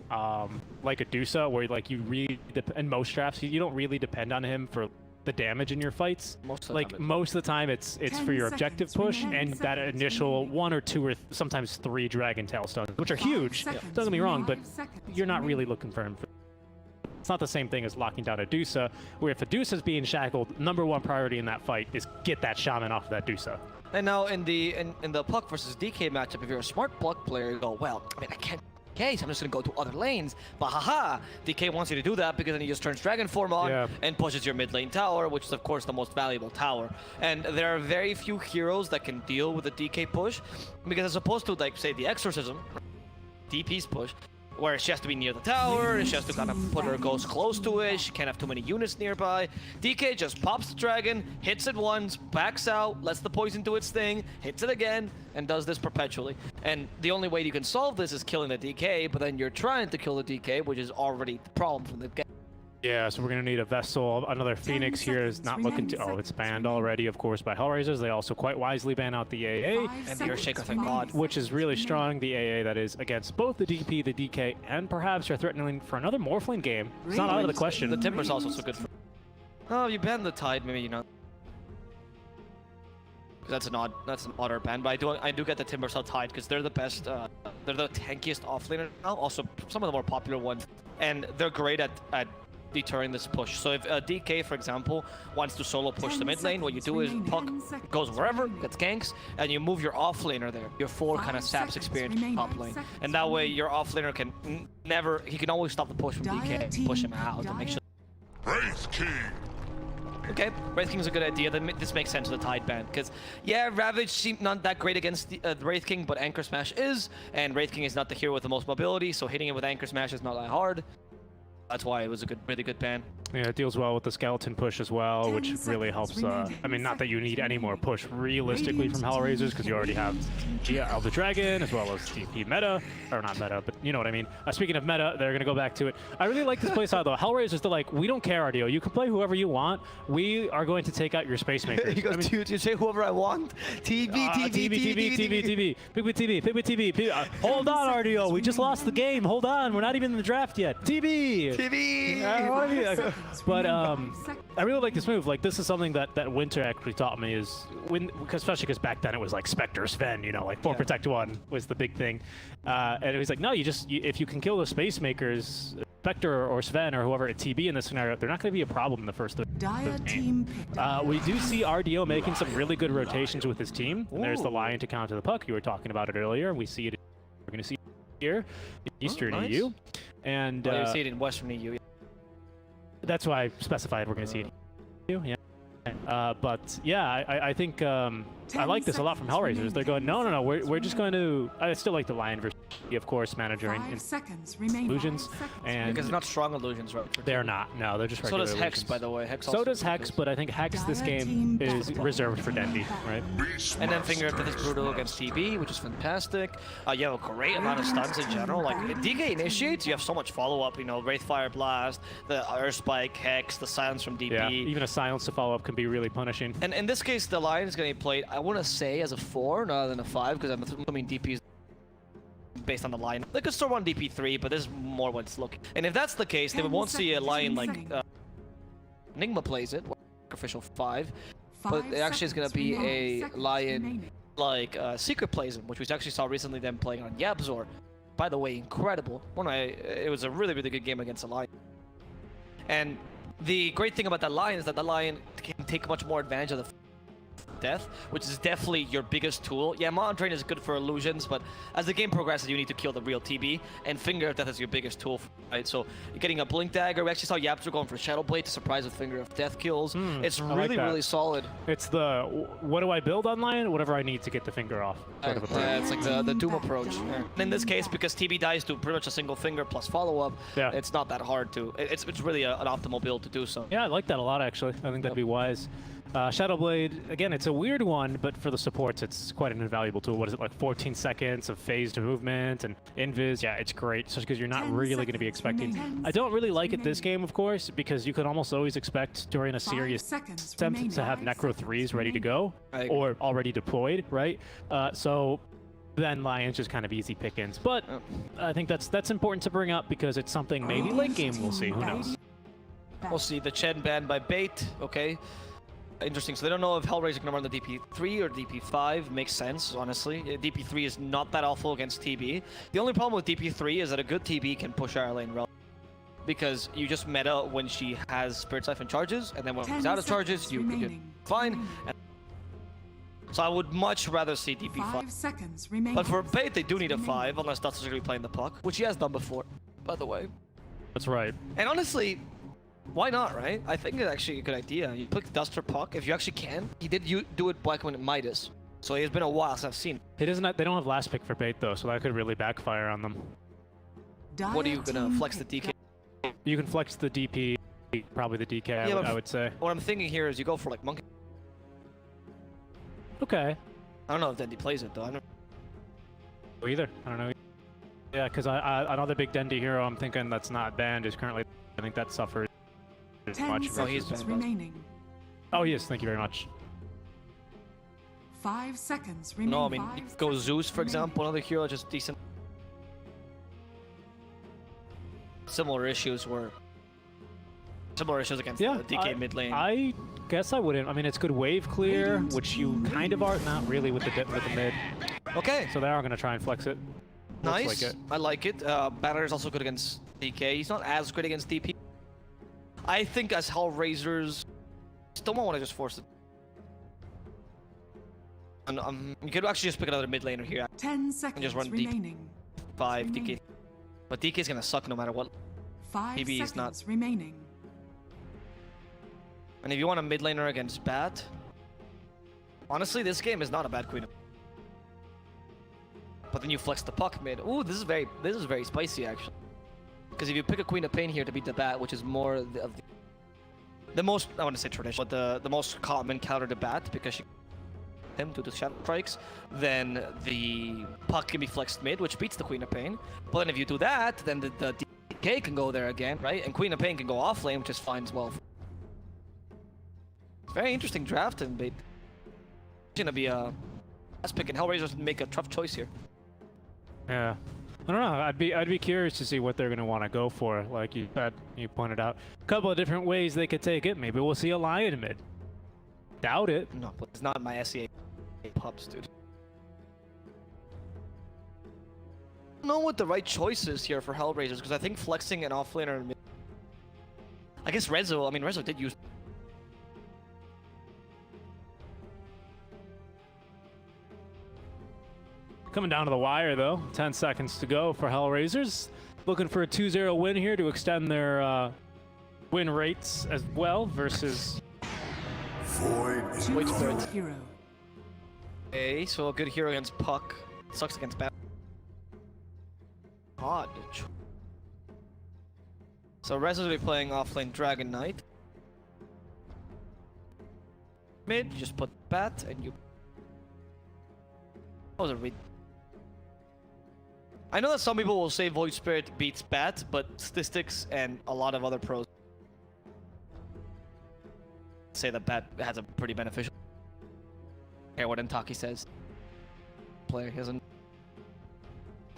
Speaker 13: like a Dusa, where like you really, in most drafts, you don't really depend on him for the damage in your fights. Most of the time it's for your objective push and that initial 1 or 2 or sometimes 3 Dragon Tail Stones, which are huge. Don't get me wrong, but you're not really looking for him. It's not the same thing as locking down a Dusa, where if a Dusa is being shackled, #1 priority in that fight is get that Shaman off of that Dusa.
Speaker 11: And now in the Puck versus DK matchup, if you're a smart Puck player, you go, well, I mean, I can't DK, so I'm just gonna go to other lanes. But haha, DK wants you to do that because then he just turns Dragon Form on and pushes your mid lane tower, which is of course the most valuable tower. And there are very few heroes that can deal with the DK push, because as opposed to like say the Exorcism, DP's push, where she has to be near the tower, she has to kind of put her ghost close to it, she can't have too many units nearby. DK just pops the dragon, hits it once, backs out, lets the poison do its thing, hits it again, and does this perpetually. And the only way you can solve this is killing the DK, but then you're trying to kill the DK, which is already the problem from the get.
Speaker 13: Yeah, so we're going to need a Vessel. Another Phoenix here is not looking to... Oh, it's banned already, of course, by Hellraisers. They also quite wisely ban out the AA.
Speaker 11: And the Earthshaker, thank God.
Speaker 13: Which is really strong. The AA, that is, against both the DP, the DK, and perhaps you're threatening for another Morphling game. It's not out of the question.
Speaker 11: The Timber's also so good for... Oh, you banned the Tide, maybe, you know. That's an odder ban, but I do get the Timbersaw Tide because they're the best, they're the tankiest offlaner now, also some of the more popular ones, and they're great at deterring this push. So if DK, for example, wants to solo push the mid lane, what you do is Puck goes wherever, gets ganks, and you move your offlaner there. Your 4 kind of saps experience top lane. And that way your offlaner can he can always stop the push from DK and push him out to make sure.
Speaker 3: Wraith King!
Speaker 11: Okay, Wraith King is a good idea. This makes sense with the Tide ban, because yeah, Ravage seemed not that great against the Wraith King, but Anchor Smash is, and Wraith King is not the hero with the most mobility, so hitting it with Anchor Smash is not that hard. That's why it was a really good ban.
Speaker 13: Yeah, it deals well with the skeleton push as well, which really helps. I mean, not that you need any more push realistically from Hellraisers, because you already have the Dragon as well as DP meta, or not meta, but you know what I mean. Speaking of meta, they're gonna go back to it. I really like this playstyle though. Hellraisers, they're like, we don't care, RDO. You can play whoever you want. We are going to take out your space makers.
Speaker 11: He goes, you say whoever I want. TB. Hold on, RDO. We just lost the game. Hold on. We're not even in the draft yet. TB. But I really like this move. Like, this is something that Winter actually taught me, is especially because back then it was like Spectre, Sven, you know, like 4 Protect 1 was the big thing. And it was like, no, if you can kill the space makers, Spectre or Sven or whoever at TB in this scenario, they're not going to be a problem in the first game. We do see RDO making some really good rotations with his team. And there's the Lion to counter the puck. You were talking about it earlier. We see it. We're going to see it here in Eastern EU. And you see it in Western EU.
Speaker 13: That's why I specified we're going to see it. Yeah. But yeah, I think I like this a lot from Hellraisers. They're going, no, we're just going to... I still like the Lion version, of course, manager in illusions. And
Speaker 11: because they're not strong illusions, right?
Speaker 13: They're not. No, they're just regular
Speaker 11: So does Hex,
Speaker 13: illusions.
Speaker 11: by the way. Hex
Speaker 13: so does Hex, but I think Hex this game is reserved for Dendy, right?
Speaker 11: And then Finger Fifth is brutal against TB, which is fantastic. You have a great amount of stuns in general. Like, DK initiates, you have so much follow-up, you know, Wraithfire Blast, the Earth Spike, Hex, the silence from DP.
Speaker 13: Yeah, even a silence to follow-up can be really punishing.
Speaker 11: And in this case, the Lion is going to be played, I want to say, as a 4 rather than a 5, because I'm assuming DP is based on the Lion. They could still run DP3, but this is more what it's looking. And if that's the case, then we won't see a Lion like Enigma plays it, official 5, but it actually is going to be a Lion like Secret plays it, which we actually saw recently them playing on Yabzor. By the way, incredible. It was a really good game against a Lion. And the great thing about that Lion is that the Lion can take much more advantage of the Death, which is definitely your biggest tool. Yeah, Mod Drain is good for illusions, but as the game progresses, you need to kill the real TB, and Finger of Death is your biggest tool, right? So you're getting a Blink Dagger. We actually saw Yapster going for Shadow Blade to surprise with Finger of Death kills. It's really, really solid.
Speaker 13: It's the, what do I build online? Whatever I need to get the finger off. Sort of
Speaker 11: Yeah, it's like the Doom approach. Yeah. And in this case, because TB dies to pretty much a single finger plus follow-up, it's not that hard to... It's really an optimal build to do so.
Speaker 13: Yeah, I like that a lot, actually. I think that'd be wise. Shadow Blade, again, it's a weird one, but for the supports, it's quite an invaluable tool. What is it, like 14 seconds of phased movement and invis? Yeah, it's great, just because you're not really going to be expecting. I don't really like it this game, of course, because you can almost always expect during a serious attempt to have Necro 3s ready to go, or already deployed, right? So then Lion's just kind of easy pickings. But I think that's important to bring up because it's something maybe late game we'll see. Who knows?
Speaker 11: We'll see. The Chen banned by Bait. Okay. Interesting. So they don't know if Hellraiser can run the DP3 or DP5. Makes sense, honestly. DP3 is not that awful against TB. The only problem with DP3 is that a good TB can push our lane relatively. Because you just meta when she has Spirit Siphon charges, and then when she's out of charges, you're fine. So I would much rather see DP5.
Speaker 5: 5 seconds remaining.
Speaker 11: But for Bait, they do need a 5, unless Duster's going to be playing the puck, which he has done before, by the way.
Speaker 13: That's right.
Speaker 11: And honestly, why not, right? I think it's actually a good idea. You pick Duster puck if you actually can. He did do it Black Wind Midas, so it's been a while since I've seen.
Speaker 13: They don't have last pick for Bait though, so that could really backfire on them.
Speaker 11: What are you gonna flex the DK?
Speaker 13: You can flex the DP, probably the DK. I would say.
Speaker 11: What I'm thinking here is you go for like Monkey.
Speaker 13: Okay.
Speaker 11: I don't know if Dendy plays it though. I don't
Speaker 13: know either. I don't know. Yeah, because another big Dendy hero I'm thinking that's not banned is currently. I think that suffers.
Speaker 5: 10 seconds remaining.
Speaker 13: Oh yes, thank you very much.
Speaker 5: 5 seconds remaining.
Speaker 11: No, I mean go Zeus for example, another hero just decent. Similar issues against the DK mid lane.
Speaker 13: I guess I wouldn't. I mean, it's good wave clear, which you kind of are, not really with the mid.
Speaker 11: Okay.
Speaker 13: So they are going to try and flex it.
Speaker 11: Nice.
Speaker 13: Like it.
Speaker 11: I like it. Banner is also good against DK. He's not as great against DP. I think as Hellraisers, still don't want to just force it. And you could actually just pick another mid laner here.
Speaker 5: 10 seconds
Speaker 11: and just run
Speaker 5: remaining.
Speaker 11: DP5 DK. But DK is gonna suck no matter what.
Speaker 5: 5
Speaker 11: PB
Speaker 5: seconds
Speaker 11: is not
Speaker 5: remaining.
Speaker 11: And if you want a mid laner against Bat, honestly, this game is not a bad queen. But then you flex the puck mid. Ooh, this is very spicy actually. Because if you pick a Queen of Pain here to beat the Bat, which is more of the most, I want to say traditional, but the most common counter to Bat, because she him to the Shadow Strikes, then the puck can be flexed mid, which beats the Queen of Pain. But then if you do that, then the DK can go there again, right? And Queen of Pain can go off lane, which is fine as well. Very interesting draft, and it's gonna be a last pick, and Hellraisers make a tough choice here.
Speaker 13: Yeah. I don't know. I'd be curious to see what they're gonna want to go for. Like you pointed out, a couple of different ways they could take it. Maybe we'll see a Lion mid. Doubt it.
Speaker 11: No, but it's not my SEA pups, dude. I don't know what the right choice is here for Hellraisers, because I think flexing an offlaner mid. I guess Rezo. I mean, Rezo did use.
Speaker 13: Coming down to the wire, though. 10 seconds to go for Hellraisers. Looking for a 2-0 win here to extend their win rates as well versus...
Speaker 3: Void
Speaker 5: hero.
Speaker 11: Okay, so a good hero against Puck. Sucks against Bat. Odd. So Rez is going to be playing offlane Dragon Knight. Mid, you just put Bat and you... That was a read. I know that some people will say Void Spirit beats Bat, but statistics and a lot of other pros say that Bat has a pretty beneficial. Care what Intaki says. Player, he doesn't.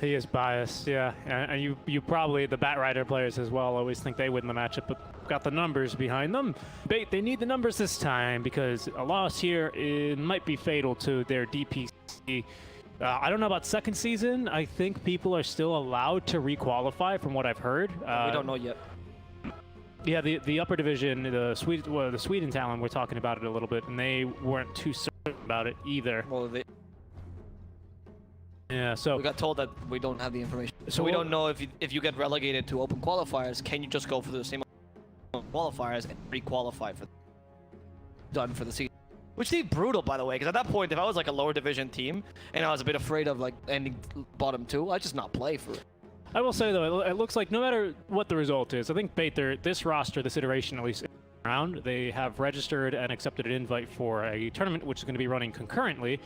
Speaker 13: He is biased, yeah, and you probably, the Bat Rider players as well, always think they win the matchup, but got the numbers behind them. Bait, they need the numbers this time because a loss here might be fatal to their DPC. I don't know about second season. I think people are still allowed to requalify from what I've heard.
Speaker 11: We don't know yet.
Speaker 13: Yeah, the upper division, the Sweden talent, we're talking about it a little bit, and they weren't too certain about it either.
Speaker 11: Well,
Speaker 13: yeah, so
Speaker 11: we got told that we don't have the information. So we don't know if you get relegated to open qualifiers, can you just go for the same qualifiers and pre-qualify for done for the season? Which seemed brutal, by the way, because at that point, if I was like a lower division team and I was a bit afraid of like ending bottom 2, I'd just not play for it.
Speaker 13: I will say though, it looks like no matter what the result is, I think BO3, this roster, this iteration at least around, they have registered and accepted an invite for a tournament which is going to be running concurrently.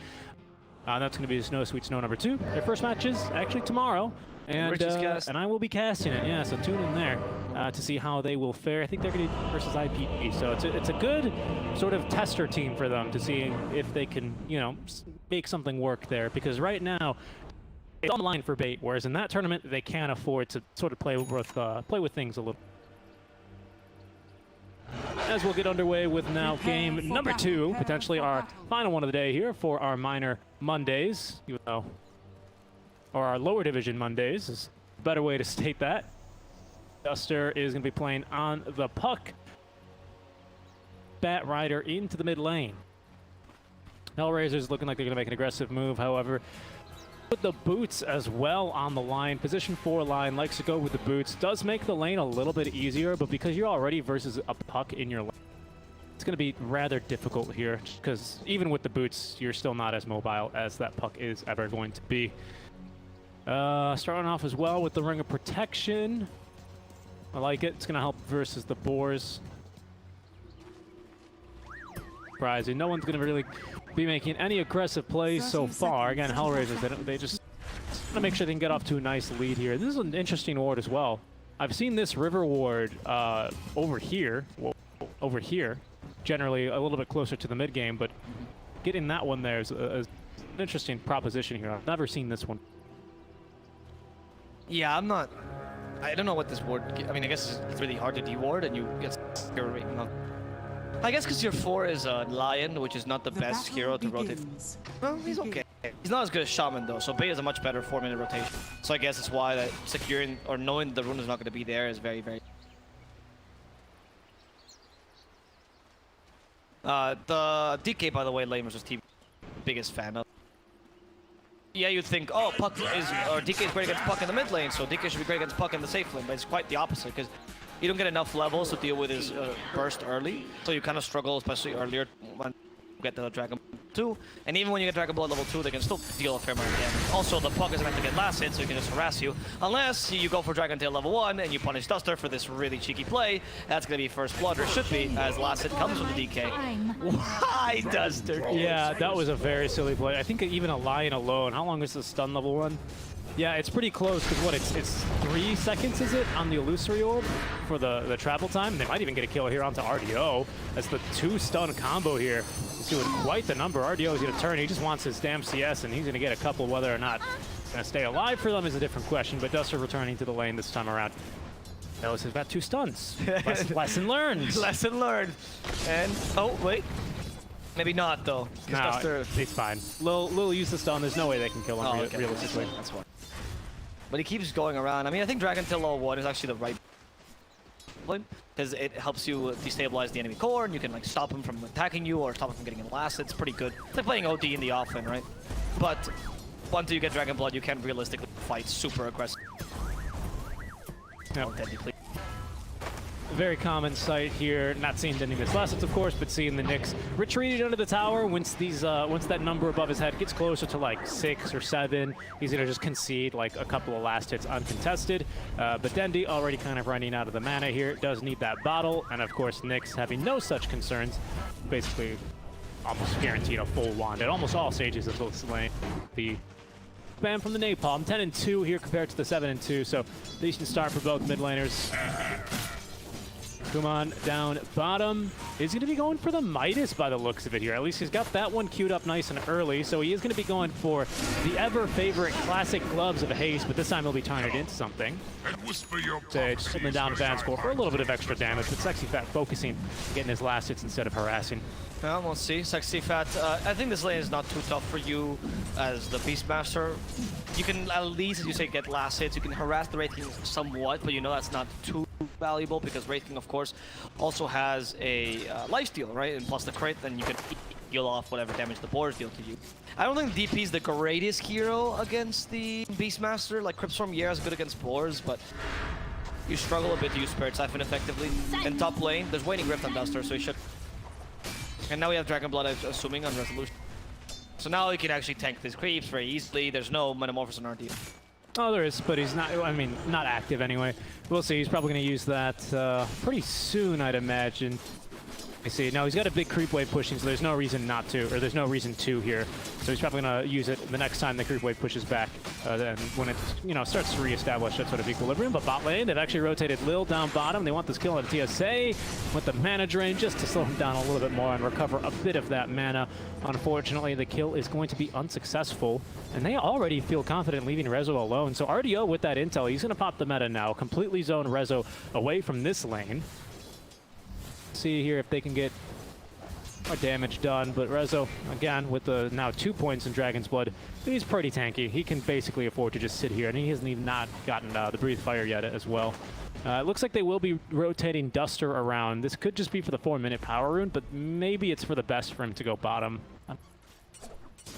Speaker 13: That's going to be Snow Sweet Snow number 2. Their first match is actually tomorrow, and I will be casting it. Yeah, so tune in there to see how they will fare. I think they're going to be versus IPG, so it's a good sort of tester team for them to see if they can, you know, make something work there. Because right now, it's on the line for bait, whereas in that tournament, they can't afford to sort of play with things a little. As we'll get underway with now game number 2, potentially our final one of the day here for our minor Mondays, even though, or our lower division Mondays is a better way to state that. Duster is going to be playing on the puck. Bat Rider into the mid lane. HELLRAISERS looking like they're going to make an aggressive move, however. With the boots as well on the line. Position 4 line likes to go with the boots. Does make the lane a little bit easier, but because you're already versus a puck in your lane, it's going to be rather difficult here, because even with the boots, you're still not as mobile as that puck is ever going to be. Starting off as well with the Ring of Protection. I like it. It's going to help versus the Boars. Surprising. No one's going to really be making any aggressive plays so far. Again, HELLRAISERS, they just want to make sure they can get off to a nice lead here. This is an interesting ward as well. I've seen this river ward over here, generally a little bit closer to the mid game, but getting that one there is an interesting proposition here. I've never seen this one.
Speaker 11: Yeah, I don't know what this ward. I mean, I guess it's really hard to de-ward, and you get your. I guess because your 4 is a Lion, which is not the best hero to rotate. Well, he's okay. He's not as good as Shaman, though, so Bait is a much better 4-minute rotation. So I guess it's why that securing or knowing the rune is not going to be there is very, very... The DK, by the way, lane versus team, biggest fan of. Yeah, you'd think, oh, Puck is, or DK is great against Puck in the mid lane, so DK should be great against Puck in the safe lane, but it's quite the opposite, because you don't get enough levels to deal with his burst early, so you kind of struggle, especially earlier when you get the Dragon 2. And even when you get Dragon Blood level 2, they can still deal a fair amount of damage. Also, the Puck isn't meant to get last hit, so he can just harass you. Unless you go for Dragon Tail level 1 and you punish Duster for this really cheeky play. That's going to be first blood, or should be, as last hit comes from the DK. Why, Duster?
Speaker 13: Yeah, that was a very silly play. I think even a Lion alone, how long is the stun level run? Yeah, it's pretty close, because what, it's 3 seconds, is it, on the Illusory Orb for the travel time? They might even get a kill here onto RDO. That's the 2-stun combo here. He's doing quite the number. RDO is going to turn. He just wants his damn CS, and he's going to get a couple. Whether or not he's going to stay alive for them is a different question, but Duster returning to the lane this time around. Ellis has got 2 stuns. Lesson learned.
Speaker 11: Lesson learned. And, oh, wait. Maybe not, though.
Speaker 13: No,
Speaker 11: Duster...
Speaker 13: it's fine. Lil used the stun. There's no way they can kill him
Speaker 11: okay.
Speaker 13: realistically.
Speaker 11: That's why. But he keeps going around. I mean, I think Dragon Tail level 1 is actually the right one, because it helps you destabilize the enemy core, and you can like stop him from attacking you or stop him from getting an last. It's pretty good. It's like playing OD in the offlane, right? But once you get Dragon Blood, you can realistically fight super aggressive.
Speaker 13: No. Very common sight here. Not seeing any this last hits, of course, but seeing the Knicks retreating under the tower. Once that number above his head gets closer to like 6 or 7, he's gonna just concede like a couple of last hits uncontested. But Dendi already kind of running out of the mana here. Does need that bottle, and of course Knicks having no such concerns. Basically, almost guaranteed a full wand at almost all stages of this lane. The spam from the Napalm, 10-2 here compared to the 7-2, so decent start for both mid laners. Kuman down bottom is going to be going for the Midas by the looks of it here. At least he's got that one queued up nice and early, so he is going to be going for the ever-favorite classic gloves of haste, but this time he'll be turning it into something. Sage slipping down to Van Score for a little bit of extra damage, but Sexy Fat focusing, getting his last hits instead of harassing.
Speaker 11: Well, we'll see. Sexy Fat, I think this lane is not too tough for you as the Beastmaster. You can at least, as you say, get last hits. You can harass the rating somewhat, but you know that's not too valuable because Wraith King, of course, also has a lifesteal, right? And plus the crit, then you can heal off whatever damage the boars deal to you. I don't think DP is the greatest hero against the Beastmaster. Like Cryptstorm, yeah, is good against boars, but you struggle a bit to use Spirit Siphon effectively. In top lane, there's Waning Rift on Duster, so he should. And now we have Dragon Blood, assuming, on Resolution. So now he can actually tank these creeps very easily. There's no Metamorphosis on RD.
Speaker 13: Oh, there is, but he's not, I mean, not active anyway. We'll see. He's probably going to use that pretty soon, I'd imagine. I see. Now, he's got a big creep wave pushing, so there's no reason not to, or there's no reason to here. So he's probably going to use it the next time the creep wave pushes back, then when it, you know, starts to reestablish that sort of equilibrium. But bot lane, they've actually rotated Lil down bottom. They want this kill on TSA with the mana drain just to slow him down a little bit more and recover a bit of that mana. Unfortunately, the kill is going to be unsuccessful, and they already feel confident leaving Rezo alone. So RDO with that intel, he's going to pop the meta now, completely zone Rezo away from this lane. See here if they can get more damage done, but Rezo, again, with the now 2 points in Dragon's Blood, he's pretty tanky. He can basically afford to just sit here, and he hasn't even not gotten the Breathe Fire yet as well. It looks like they will be rotating Duster around. This could just be for the 4-minute power rune, but maybe it's for the best for him to go bottom.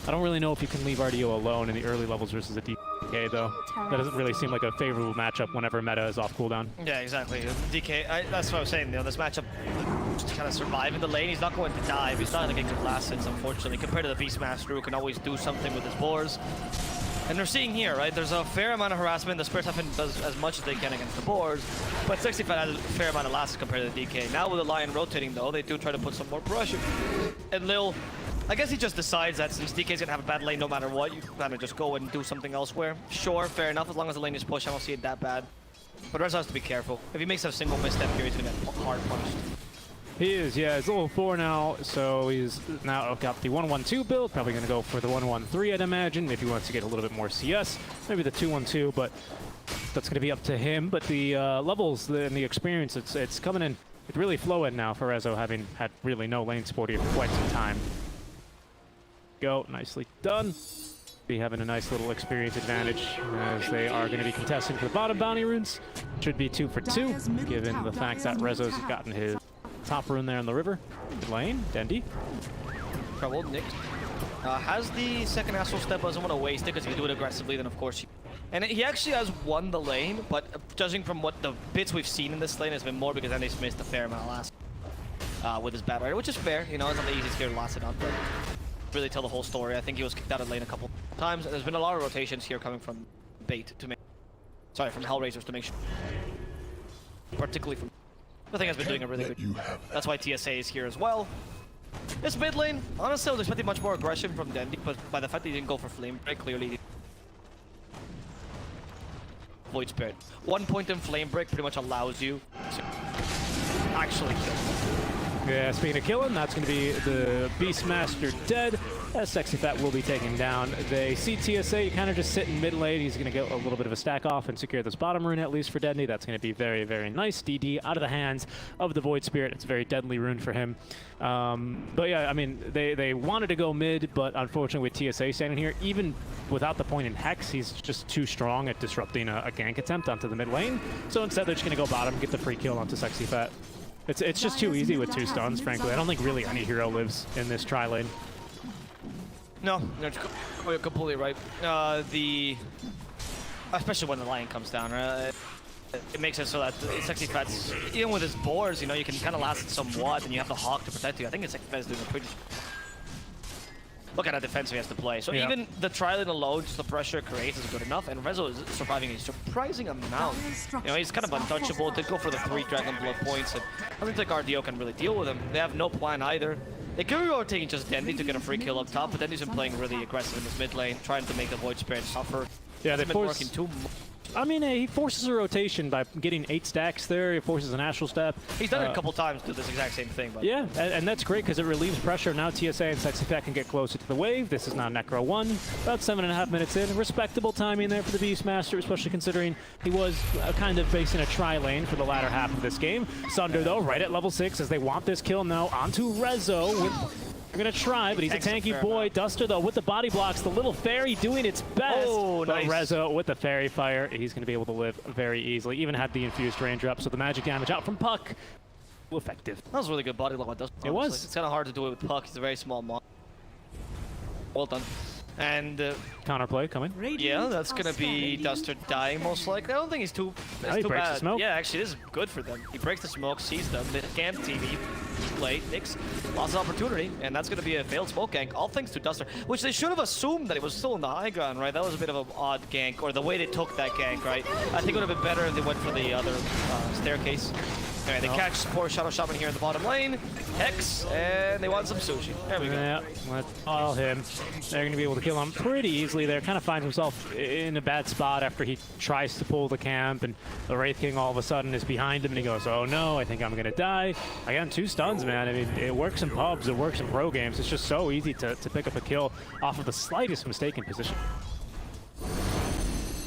Speaker 13: I don't really know if you can leave RDO alone in the early levels versus a DK, though. That doesn't really seem like a favorable matchup whenever meta is off cooldown.
Speaker 11: Yeah, exactly. DK, that's what I was saying, you know, this matchup, just kind of surviving the lane. He's not going to die, but he's not going to get good last hits, unfortunately, compared to the Beastmaster, who can always do something with his boars. And they're seeing here, right, there's a fair amount of harassment. The Spirit Siphon does as much as they can against the boars, but 65 has a fair amount of last compared to the DK. Now with the Lion rotating, though, they do try to put some more pressure. And Lil, I guess he just decides that since DK's gonna have a bad lane no matter what, you kind of just go and do something elsewhere. Sure, fair enough, as long as the lane is pushed, I don't see it that bad. But Rezo has to be careful. If he makes a single misstep here, he's gonna get hard punished.
Speaker 13: He is, yeah. He's level 4 now, so he's now got the 1-1-2 build. Probably going to go for the 1-1-3, I'd imagine, if he wants to get a little bit more CS. Maybe the 2-1-2, but that's going to be up to him. But the levels and the experience, it's coming in. It's really flowing now for Rezo, having had really no lane support here for quite some time. Go, nicely done. Be having a nice little experience advantage as they are going to be contesting for the bottom bounty runes. Should be 2 for 2, given the fact that Rezo's gotten his top rune there in the river. Good lane, Dendi.
Speaker 11: Troubled, nicked. Has the second Astral Step, doesn't want to waste it because if you do it aggressively, then of course and he actually has won the lane, but judging from what the bits we've seen in this lane has been more because Andy's missed a fair amount of last with his Bat Rider, which is fair, you know, it's not the easiest here to last it up, but really tell the whole story. I think he was kicked out of lane a couple times, and there's been a lot of rotations here coming from Bait to make, sorry, from Hellraisers to make sure, particularly from I think has been doing a really good. That's why TSA is here as well. This mid lane, honestly, I was expecting much more aggression from Dendi, but by the fact that he didn't go for Flame Break, clearly Void Spirit. 1 point in Flame Break pretty much allows you to actually kill.
Speaker 13: Yeah, speaking of killing, that's going to be the Beastmaster dead, as Sexy Fat will be taken down. They see TSA kind of just sitting mid lane. He's going to get a little bit of a stack off and secure this bottom rune, at least for Dendi. That's going to be very, very nice. DD out of the hands of the Void Spirit. It's a very deadly rune for him. But yeah, I mean, they wanted to go mid, but unfortunately with TSA standing here, even without the point in Hex, he's just too strong at disrupting a gank attempt onto the mid lane. So instead, they're just going to go bottom, get the free kill onto Sexy Fat. It's just too easy with 2 stuns, frankly. I don't think really any hero lives in this tri lane.
Speaker 11: No, you're completely right. Especially when the Lion comes down, it makes it so that Sexy Fat's, even with his boars, you know, you can kind of last it somewhat, and you have the Hawk to protect you. I think Sexy Fat is doing a pretty... Look at that defense he has to play. So even the tri-lane alone, just the pressure it creates is good enough, and Rezo is surviving a surprising amount. You know, he's kind of untouchable. Did go for the 3 Dragon Blood points, and I don't think RDO can really deal with him. They have no plan either. They could be rotating just Dendi to get a free kill up top, but Dendi's been playing really aggressive in his mid lane, trying to make the Void Spirit suffer.
Speaker 13: Yeah,
Speaker 11: they've been working too much.
Speaker 13: I mean, he forces a rotation by getting 8 stacks there. He forces an Astral Step.
Speaker 11: He's done it a couple times to this exact same thing. But
Speaker 13: yeah, and that's great because it relieves pressure. Now TSA and Sexy Fat can get closer to the wave. This is now Necro 1. About 7.5 minutes in. Respectable timing there for the Beastmaster, especially considering he was kind of facing a tri-lane for the latter half of this game. Sunder, though, right at level 6 as they want this kill now onto Rezo with We're gonna try, but he's a tanky boy. Duster, though, with the body blocks, the little fairy doing its best.
Speaker 11: Oh,
Speaker 13: but
Speaker 11: nice.
Speaker 13: Rezo with the fairy fire, he's gonna be able to live very easily. Even had the infused raindrop, so the magic damage out from Puck. Effective.
Speaker 11: That was a really good body block by Duster.
Speaker 13: It was.
Speaker 11: It's kind of hard to do it with Puck. He's a very small mod. Well done. And
Speaker 13: counterplay coming.
Speaker 11: yeah, that's gonna be Duster dying most likely. I don't think he's too. It's
Speaker 13: he
Speaker 11: too
Speaker 13: breaks the
Speaker 11: bad.
Speaker 13: smoke.
Speaker 11: Yeah, actually, this is good for them. He breaks the smoke, sees them. They can't TV. Late, Nix lost an opportunity, and that's gonna be a failed smoke gank. All thanks to Duster, which they should have assumed that he was still in the high ground, right? That was a bit of an odd gank, or the way they took that gank, right? I think it would have been better if they went for the other staircase. Alright, they catch poor Shadow Shaman here in the bottom lane. Hex, and they want some sushi. There we go.
Speaker 13: Yeah, let's follow him. They're going to be able to kill him pretty easily there. Kind of finds himself in a bad spot after he tries to pull the camp, and the Wraith King all of a sudden is behind him, and he goes, oh no, I think I'm going to die. Again, 2 stuns, man. I mean, it works in pubs, it works in pro games. It's just so easy to pick up a kill off of the slightest mistake in position.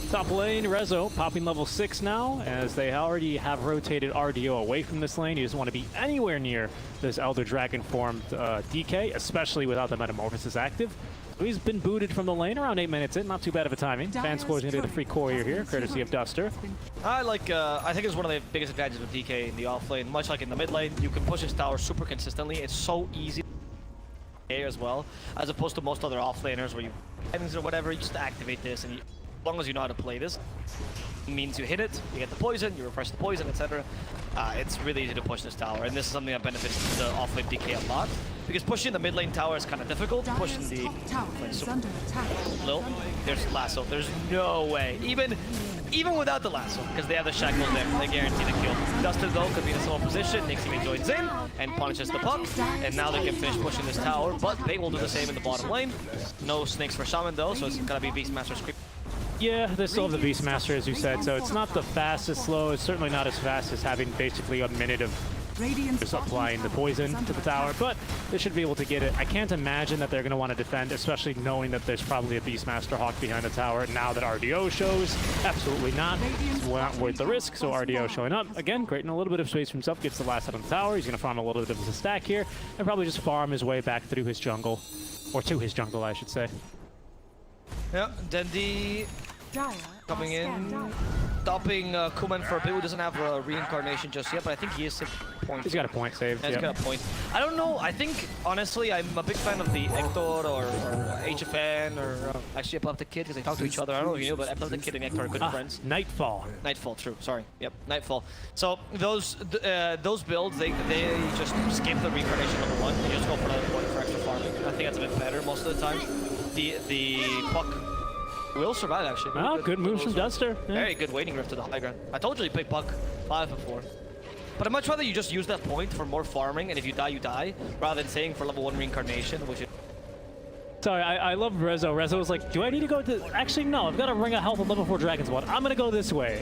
Speaker 13: Top lane, Rezo popping level 6 now, as they already have rotated RDO away from this lane. He doesn't want to be anywhere near this Elder Dragon formed DK, especially without the Metamorphosis active. So he's been booted from the lane around 8 minutes in, not too bad of a timing. Fan score's gonna do the free courier here, courtesy of Duster.
Speaker 11: I think it's one of the biggest advantages of DK in the off lane. Much like in the mid lane, you can push his tower super consistently. It's so easy as well, as opposed to most other off laners where you items or whatever, you just activate this, and as long as you know how to play this, it means you hit it, you get the poison, you refresh the poison, etc. It's really easy to push this tower, and this is something that benefits the offlane DK a lot, because pushing the mid lane tower is kind of difficult. Pushing the there's lasso. There's no way, even without the lasso, because they have the shackles there, they guarantee the kill. Duster though could be in a small position. Nix even joins in and punishes the Puck, and now they can finish pushing this tower. But they will do the same in the bottom lane. No snakes for Shaman though, so it's gonna be Beastmaster's creep.
Speaker 13: Yeah, they still have the Beastmaster, as you said, so it's not the fastest slow. It's certainly not as fast as having basically a minute of just applying the poison to the tower, but they should be able to get it. I can't imagine that they're going to want to defend, especially knowing that there's probably a Beastmaster Hawk behind the tower. Now that RDO shows, absolutely not. It's not worth the risk, so RDO showing up. Again, creating a little bit of space for himself, gets the last hit on the tower. He's going to farm a little bit of a stack here, and probably just farm his way back through his jungle, or to his jungle, I should say.
Speaker 11: Yeah, Dendi coming in, stopping Kuman for a bit, who doesn't have a reincarnation just yet, but I think he is 6 points.
Speaker 13: He's got a point saved.
Speaker 11: Yeah, he's got a point. I don't know, I think, honestly, I'm a big fan of the Hector or HFN or actually Epileptic Kid, because they talk to each other. I don't know if you knew, but Epileptic Kid and Hector are good friends.
Speaker 13: Nightfall.
Speaker 11: Nightfall, true, sorry. Yep, Nightfall. So those builds, they just skip the reincarnation level 1. They just go for another point for extra farming. I think that's a bit better most of the time. The Puck will survive, actually.
Speaker 13: Oh, good moves from Duster. Yeah.
Speaker 11: Very good waiting rift to the high ground. I told you pick Puck 5 before. But I'd much rather you just use that point for more farming, and if you die, you die, rather than saying for level 1 reincarnation, which is...
Speaker 13: Sorry, I love Rezo. Rezo was like, do I need to go to... Actually, no, I've got a ring of health on level 4 Dragon's Blood. I'm gonna go this way.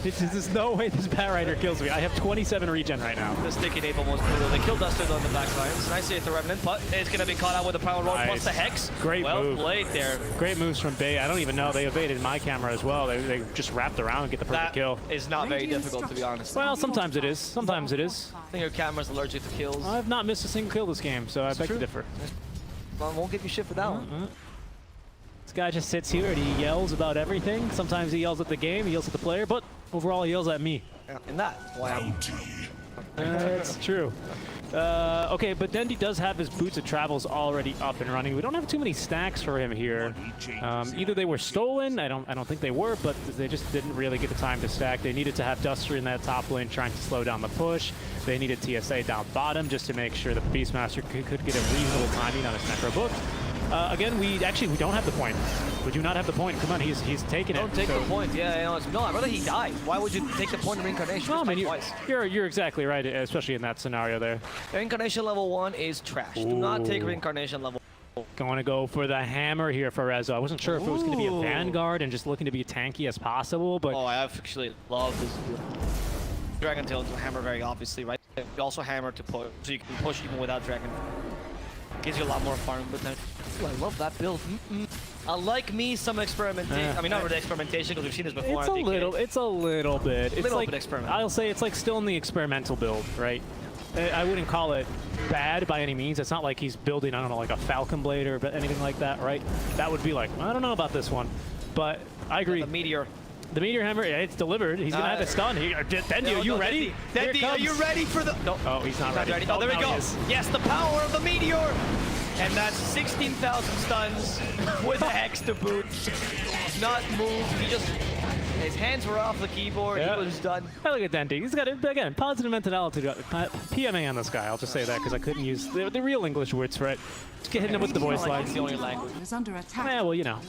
Speaker 13: There's no way this Bat Rider kills me. I have 27 regen right now.
Speaker 11: The sticky nape almost brutal. They killed Duster on the backlines. Nice hit the Remnant, but it's gonna be caught out with the Primal Roll plus the Hex.
Speaker 13: Great move.
Speaker 11: Well played there.
Speaker 13: Great moves from Bay. I don't even know. They evaded my camera as well. They just wrapped around and get the perfect kill.
Speaker 11: That is not very difficult, to be honest.
Speaker 13: Well, sometimes it is. Sometimes it is.
Speaker 11: I think your camera's allergic to kills.
Speaker 13: I've not missed a single kill this game, so I beg to differ.
Speaker 11: Well, won't give you shit for that one.
Speaker 13: This guy just sits here and he yells about everything. Sometimes he yells at the game, he yells at the player, but overall he yells at me.
Speaker 11: Yeah, and that's why I'm...
Speaker 13: That's true. Okay, but Dendi does have his Boots of Travels already up and running. We don't have too many stacks for him here. Either they were stolen, I don't think they were, but they just didn't really get the time to stack. They needed to have Duster in that top lane trying to slow down the push. They needed TSA down bottom just to make sure that the Beastmaster could get a reasonable timing on his Necro Book. Again, we don't have the point. We do not have the point. Come on, he's taking it.
Speaker 11: Don't take the point. Yeah, no, I'd rather he died. Why would you take the point of reincarnation?
Speaker 13: No, I mean, you're exactly right, especially in that scenario there.
Speaker 11: Reincarnation level 1 is trash. Do not take reincarnation level 1.
Speaker 13: Going to go for the hammer here for Rezo. I wasn't sure if it was going to be a Vanguard and just looking to be tanky as possible, but...
Speaker 11: Oh, I actually love this build. Dragon Tail to hammer very obviously, right? You also hammer to push, so you can push even without Dragon. Gives you a lot more farming, but then... Ooh, I love that build. I like me some experimentation. I mean, not really experimentation because we've seen this before.
Speaker 13: It's a little bit. It's
Speaker 11: a little
Speaker 13: like
Speaker 11: bit experimental.
Speaker 13: I'll say it's like still in the experimental build, right? I wouldn't call it bad by any means. It's not like he's building, I don't know, like a Falcon Blade or anything like that, right? That would be like, I don't know about this one. But I agree.
Speaker 11: The Meteor.
Speaker 13: The Meteor Hammer, it's delivered. He's going to have the stun. Dendi, are you ready?
Speaker 11: Dendi, are you ready for the... No.
Speaker 13: Oh, he's not ready.
Speaker 11: Oh, there we go. Yes, the power of the Meteor. And that's 16,000 stuns with a Hex to boot. Not moved. He just... His hands were off the keyboard.
Speaker 13: Yeah.
Speaker 11: He was done.
Speaker 13: I look at Dendi. He's got, again, positive mentality. PMA on this guy. I'll just say that because I couldn't use the real English words for it. Just get hitting him with the voice lines.
Speaker 11: It's the only language.
Speaker 13: Yeah, well, you know.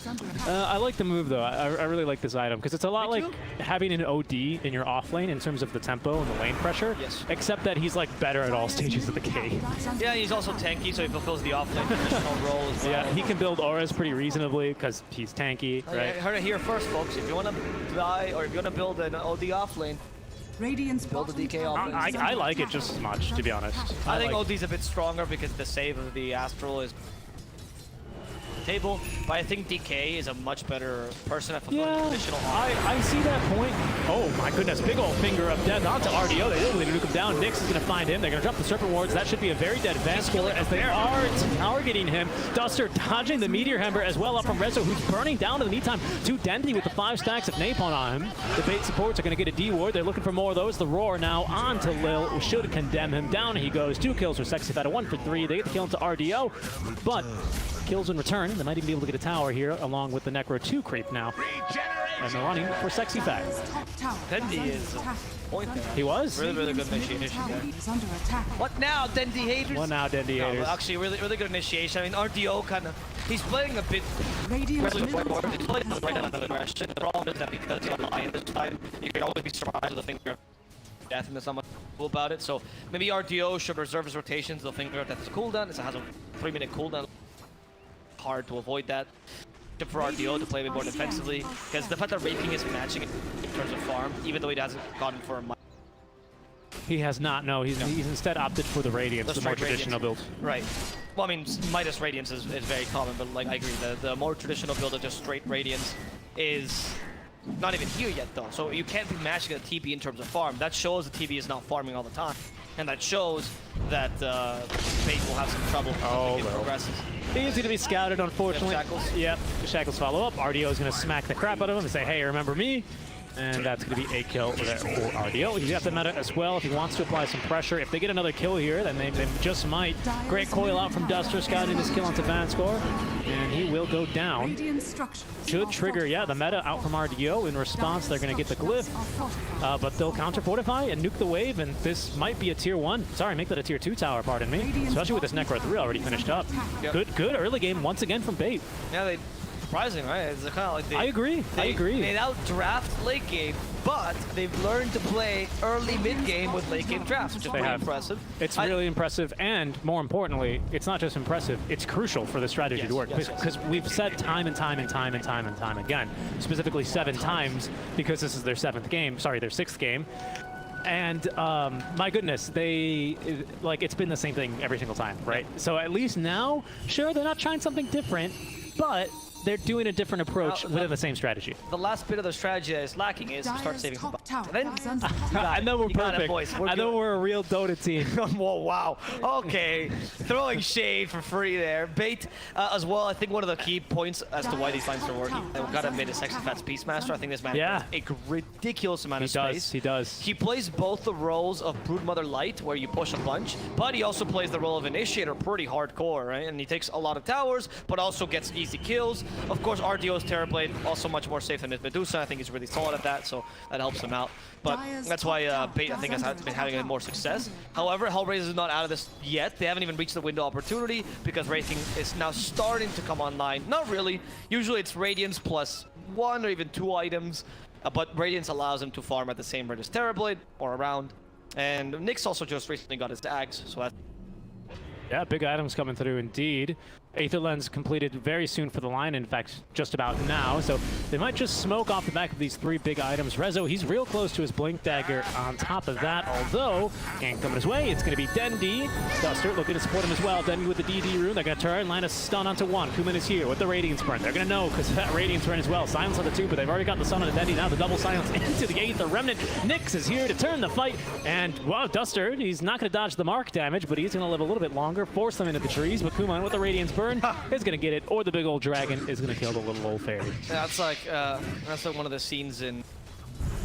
Speaker 13: I like the move, though. I really like this item because it's a lot like having an OD in your off lane in terms of the tempo and the lane pressure.
Speaker 11: Yes.
Speaker 13: Except that he's like better at all stages of the game.
Speaker 11: Yeah, he's also tanky, so he fulfills the off lane traditional role as well.
Speaker 13: Yeah, he can build auras pretty reasonably because he's tanky, right?
Speaker 11: I heard it here first, folks. If you want to die or if you want to build an OD off lane,
Speaker 5: Radiant's
Speaker 11: build a DK off lane.
Speaker 13: I like it just as much, to be honest.
Speaker 11: I think OD's a bit stronger because the save of the Astral is table, but I think DK is a much better person at traditional.
Speaker 13: I see that point. Oh my goodness, big old finger of death onto RDO. They didn't really nuke him down. Nyx is going to find him. They're going to drop the Serpent Wards. That should be a very dead advanced score as they are targeting him. Duster dodging the Meteor Hammer as well up from Rezo, who's burning down in the meantime to Dendi with the 5 stacks of Napalm on him. The bait supports are going to get a D ward. They're looking for more of those. The Roar now on to Lil. Should condemn him. Down he goes. 2 kills for Sexy Fat, 1 for 3. They get the kill into RDO, but kills in return. They might even be able to get a tower here along with the Necro 2 creep now. And they're running for Sexy Fat.
Speaker 11: Dendi is point there.
Speaker 13: He was.
Speaker 11: Really good initiation there. What now, Dendi haters?
Speaker 13: What now, Dendi haters?
Speaker 11: No, actually, really good initiation. I mean, RDO kind of, he's playing a bit aggressive forward. He's playing right on the aggression. The problem is that because he's online this time, you can always be surprised with a finger of death, and there's not much cool about it. So maybe RDO should reserve his rotations. The finger of death is cooldown. It has a 3-minute cooldown. Hard to avoid that. For RDO to play a bit more defensively, because the fact that Wraith King is matching it in terms of farm, even though he hasn't gotten for a month.
Speaker 13: He has not, no. He's instead opted for the Radiance, the more traditional build.
Speaker 11: Right. Well, I mean, Midas Radiance is very common, but like I agree, the more traditional build of just straight Radiance is not even here yet, though. So you can't be matching a TB in terms of farm. That shows the TB is not farming all the time. And that shows that Bait will have some trouble as the game progresses.
Speaker 13: He's going to be scouted, unfortunately.
Speaker 11: Shackles.
Speaker 13: Yep, the Shackles follow up. RDO is going to smack the crap out of him and say, hey, remember me? And that's going to be a kill for RDO. He's got the meta as well if he wants to apply some pressure. If they get another kill here, then they just might. Great coil out from Duster, scouting his kill onto Vanscore. And he will go down. Should trigger, yeah, the meta out from RDO. In response, they're going to get the glyph. But they'll counter fortify and nuke the wave. And this might be a tier 1. Sorry, make that a tier 2 tower, pardon me. Especially with this Necro 3 already finished up. Yep. Good early game once again from Bait.
Speaker 11: Yeah, they... Surprising, right? It's kind of like
Speaker 13: I agree.
Speaker 11: They out-draft late game, but they've learned to play early mid-game with late game drafts, which is pretty impressive.
Speaker 13: It's really impressive, and more importantly, it's not just impressive, it's crucial for the strategy to work. Because we've said time and time again, specifically 7 times, because this is their 7th game, sorry, their 6th game. And my goodness, it's been the same thing every single time, right? So at least now, sure, they're not trying something different, but they're doing a different approach within the same strategy.
Speaker 11: The last bit of the strategy that is lacking is to start saving from
Speaker 13: I know we're perfect. I know we're a real Dota team.
Speaker 11: Whoa, wow. Okay. Throwing shade for free there. Bait as well. I think one of the key points as to why these lines are working, we've got to admit, is Sexy Fat's Beastmaster. I think this man has a ridiculous amount of space.
Speaker 13: He does.
Speaker 11: He plays both the roles of Broodmother Light, where you push a bunch, but he also plays the role of Initiator pretty hardcore, right? And he takes a lot of towers, but also gets easy kills. Of course, RDO's Terrorblade also much more safe than his Medusa. I think he's really solid at that, so that helps him out. But that's why Bait, I think, has been having more success. However, HELLRAISERS is not out of this yet. They haven't even reached the window of opportunity because Wraith King is now starting to come online. Not really. Usually it's Radiance plus 1 or even 2 items, but Radiance allows him to farm at the same rate as Terrorblade or around. And Nyx also just recently got his Dags, so that's...
Speaker 13: Yeah, big items coming through indeed. Aether Lens completed very soon for the line, in fact, just about now. So they might just smoke off the back of these 3 big items. Rezo, he's real close to his Blink Dagger on top of that, although can't come his way. It's going to be Dendi. Duster looking to support him as well. Dendi with the DD rune. They're going to turn, land a stun onto 1. Kuman is here with the Radiance Burn. They're going to know because that Radiance Burn as well. Silence on the 2, but they've already got the stun on the Dendi. Now the double silence into the Aether Remnant. Nyx is here to turn the fight. And, wow, Duster, he's not going to dodge the mark damage, but he's going to live a little bit longer, force them into the trees. But Kuman with the Radiance Burn is going to get it, or the big old dragon is going to kill the little old fairy.
Speaker 11: That's like one of the scenes in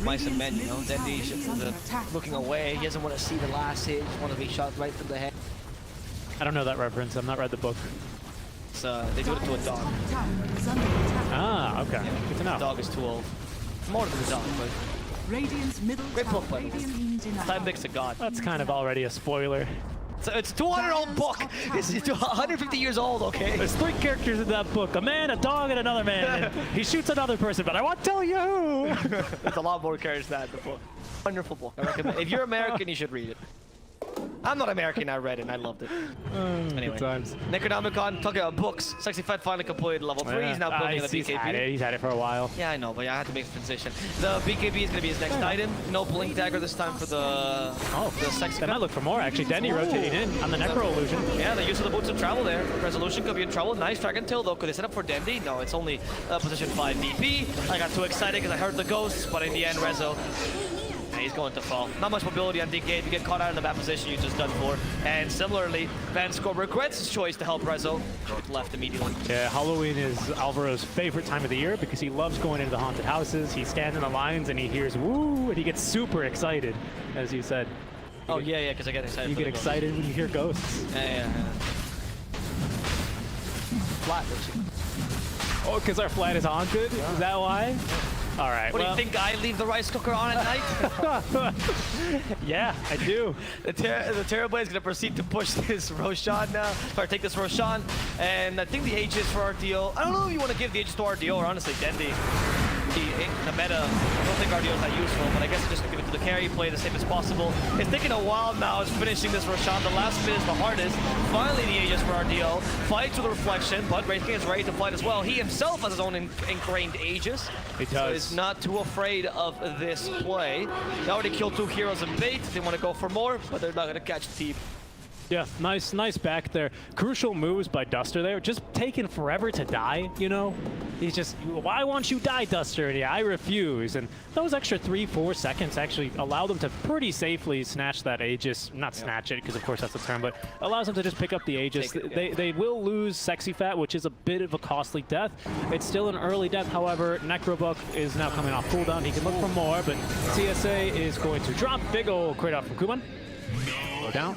Speaker 11: Mice and Men, you know, Dendi's looking away. He doesn't want to see the last hit. He just wants to be shot right through the head.
Speaker 13: I don't know that reference. I've not read the book.
Speaker 11: So they do it to a dog.
Speaker 13: Ah, okay.
Speaker 11: Yeah,
Speaker 13: good to know.
Speaker 11: The dog is too old. More than the dog, but
Speaker 5: Radiant's middle
Speaker 11: great
Speaker 5: tower.
Speaker 11: book, by the way. Time makes a god.
Speaker 13: That's kind of already a spoiler.
Speaker 11: So it's a 200-year-old book. It's 150 years old, okay?
Speaker 13: There's 3 characters in that book. A man, a dog, and another man. And he shoots another person, but I won't tell you who.
Speaker 11: There's a lot more characters than that in the book. Wonderful book. I recommend. If you're American, you should read it. I'm not American, I read it and I loved it. Anyway,
Speaker 13: good times.
Speaker 11: Necronomicon, talking about books. Sexy Fat finally completed level 3. He's now building the BKB.
Speaker 13: He's had it for a while.
Speaker 11: Yeah, I know, but I had to make the transition. The BKB is going to be his next item. No Blink Dagger this time for the Sexy
Speaker 13: They might look for more, actually. Dendy rotating in on the Necro Illusion.
Speaker 11: Yeah, the use of the Boots of Travel there. Resolution could be in trouble. Nice Dragon Tail, though. Could they set up for Dendy? No, it's only position 5 DP. I got too excited because I heard the ghosts, but in the end, Rezo, he's going to fall. Not much mobility on DK. If you get caught out in the bad position, you're just done for. And similarly, Vanscore regrets his choice to help Rezo. Left immediately.
Speaker 13: Yeah, Halloween is Alvaro's favorite time of the year because he loves going into the haunted houses. He stands in the lines and he hears woo, and he gets super excited, as you said.
Speaker 11: Oh, yeah, because I get excited.
Speaker 13: You get excited when you hear ghosts.
Speaker 11: Yeah. Flat,
Speaker 13: oh, because our flat is haunted? Yeah. Is that why? All right.
Speaker 11: What do you think? I leave the rice cooker on at night?
Speaker 13: Yeah, I do.
Speaker 11: The Terrorblade is going to proceed to push this Roshan now, or take this Roshan, and I think the Aegis for RDO. I don't know if you want to give the Aegis to RDO or honestly Dendi. The meta, I don't think RDO is that useful, but I guess just give it to the carry, play the safe as possible. It's taking a while now. It's finishing this Roshan. The last bit is the hardest. Finally, the Aegis for RDO. Fights with the reflection, but Wraith King is ready to fight as well. He himself has his own ingrained Aegis.
Speaker 13: He does.
Speaker 11: So he's not too afraid of this play. They already killed 2 heroes in bait. They want to go for more, but they're not going to catch the team.
Speaker 13: Yeah, nice back there. Crucial moves by Duster there. Just taking forever to die, you know? He's just, why won't you die, Duster? And yeah, I refuse. And those extra 3-4 seconds actually allow them to pretty safely snatch that Aegis. Not snatch it, because of course that's the term, but allows them to just pick up the Aegis. They will lose Sexy Fat, which is a bit of a costly death. It's still an early death, however. Necrobook is now coming off cooldown. He can look for more, but CSA is going to drop. Big ol' crit off from Kuman. Go down.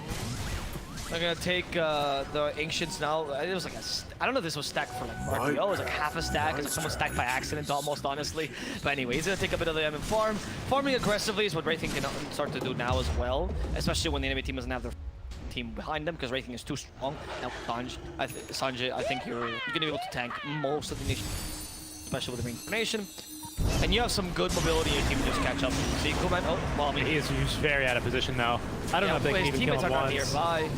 Speaker 11: They're gonna take the Ancients now. It was like I don't know if this was stacked for like RPO. It was like half a stack. It's like someone stacked by accident almost, honestly. But anyway, he's gonna take a bit of the MM farm. Farming aggressively is what Wraithing can start to do now as well. Especially when the enemy team doesn't have their team behind them, because Wraithing is too strong. Now Sanjay, I think you're gonna be able to tank most of the nation, especially with the reincarnation. And you have some good mobility in your team to just catch up. See, Kuman, oh, well, I mean,
Speaker 13: he's very out of position now. I don't know if they can even kill him once.
Speaker 11: Nearby.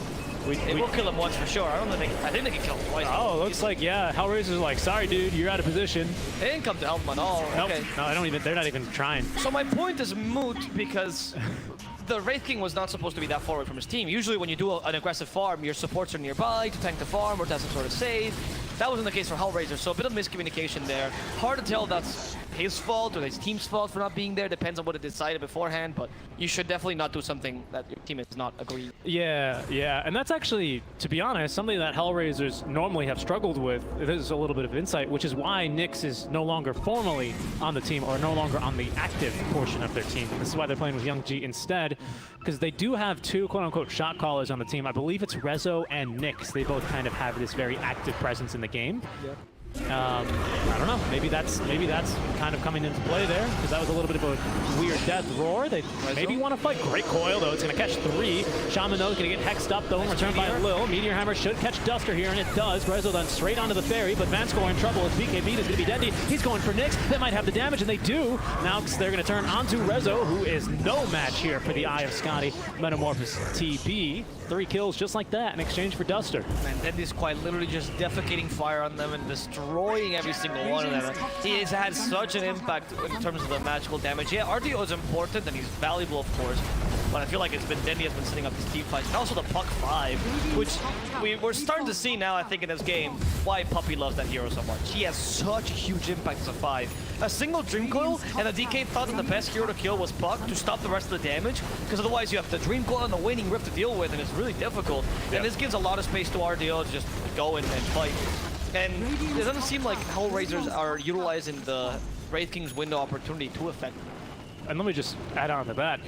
Speaker 11: They will kill him once for sure. I don't think I think they can kill him twice.
Speaker 13: Oh, looks like, yeah. HELLRAISERS like, sorry, dude, you're out of position.
Speaker 11: They didn't come to help him at all.
Speaker 13: Nope.
Speaker 11: Okay.
Speaker 13: No, they're not even trying.
Speaker 11: So my point is moot because the Wraith King was not supposed to be that far away from his team. Usually when you do an aggressive farm, your supports are nearby to tank the farm or to have some sort of save. That wasn't the case for HELLRAISERS, so a bit of miscommunication there. Hard to tell that's his fault or his team's fault for not being there. Depends on what it decided beforehand, but you should definitely not do something that your team is not agreeing.
Speaker 13: Yeah, and that's actually, to be honest, something that HELLRAISERS normally have struggled with. There's a little bit of insight, which is why Nyx is no longer formally on the team or no longer on the active portion of their team. This is why they're playing with Young G instead, because they do have 2 quote-unquote shot callers on the team. I believe it's Rezo and Nyx. They both kind of have this very active presence in the game. Yep. I don't know. Maybe that's kind of coming into play there, because that was a little bit of a weird death. Roar. They maybe want to fight. Great coil though. It's going to catch 3. Shaman though is going to get hexed up though, and returned by Lil. Meteor Hammer should catch Duster here, and it does. Rezo then straight onto the ferry, but Vanscore in trouble as BKB is going to be Dendi. He's going for Nyx. They might have the damage, and they do. Now they're going to turn onto Rezo, who is no match here for the Eye of Scotty. Metamorphosis TB. 3 kills just like that in exchange for Duster.
Speaker 11: And Dendy's quite literally just defecating fire on them and destroying every single one of them. He has had such an impact in terms of the magical damage. Yeah, RDO is important and he's valuable, of course, but I feel like it's been Dendy has been setting up these team fights. And also the Puck 5, which we're starting to see now, I think, in this game, why Puppy loves that hero so much. He has such a huge impact as a 5. A single Dream Coil, and the DK thought that the best hero to kill was Puck to stop the rest of the damage, because otherwise you have the Dream Coil and the Waning Rift to deal with, and it's really difficult. Yep. And this gives a lot of space to RDO to just go in and fight. And it doesn't seem like HELLRAISERS are utilizing the Wraith King's window opportunity to affect.
Speaker 13: And let me just add on to that.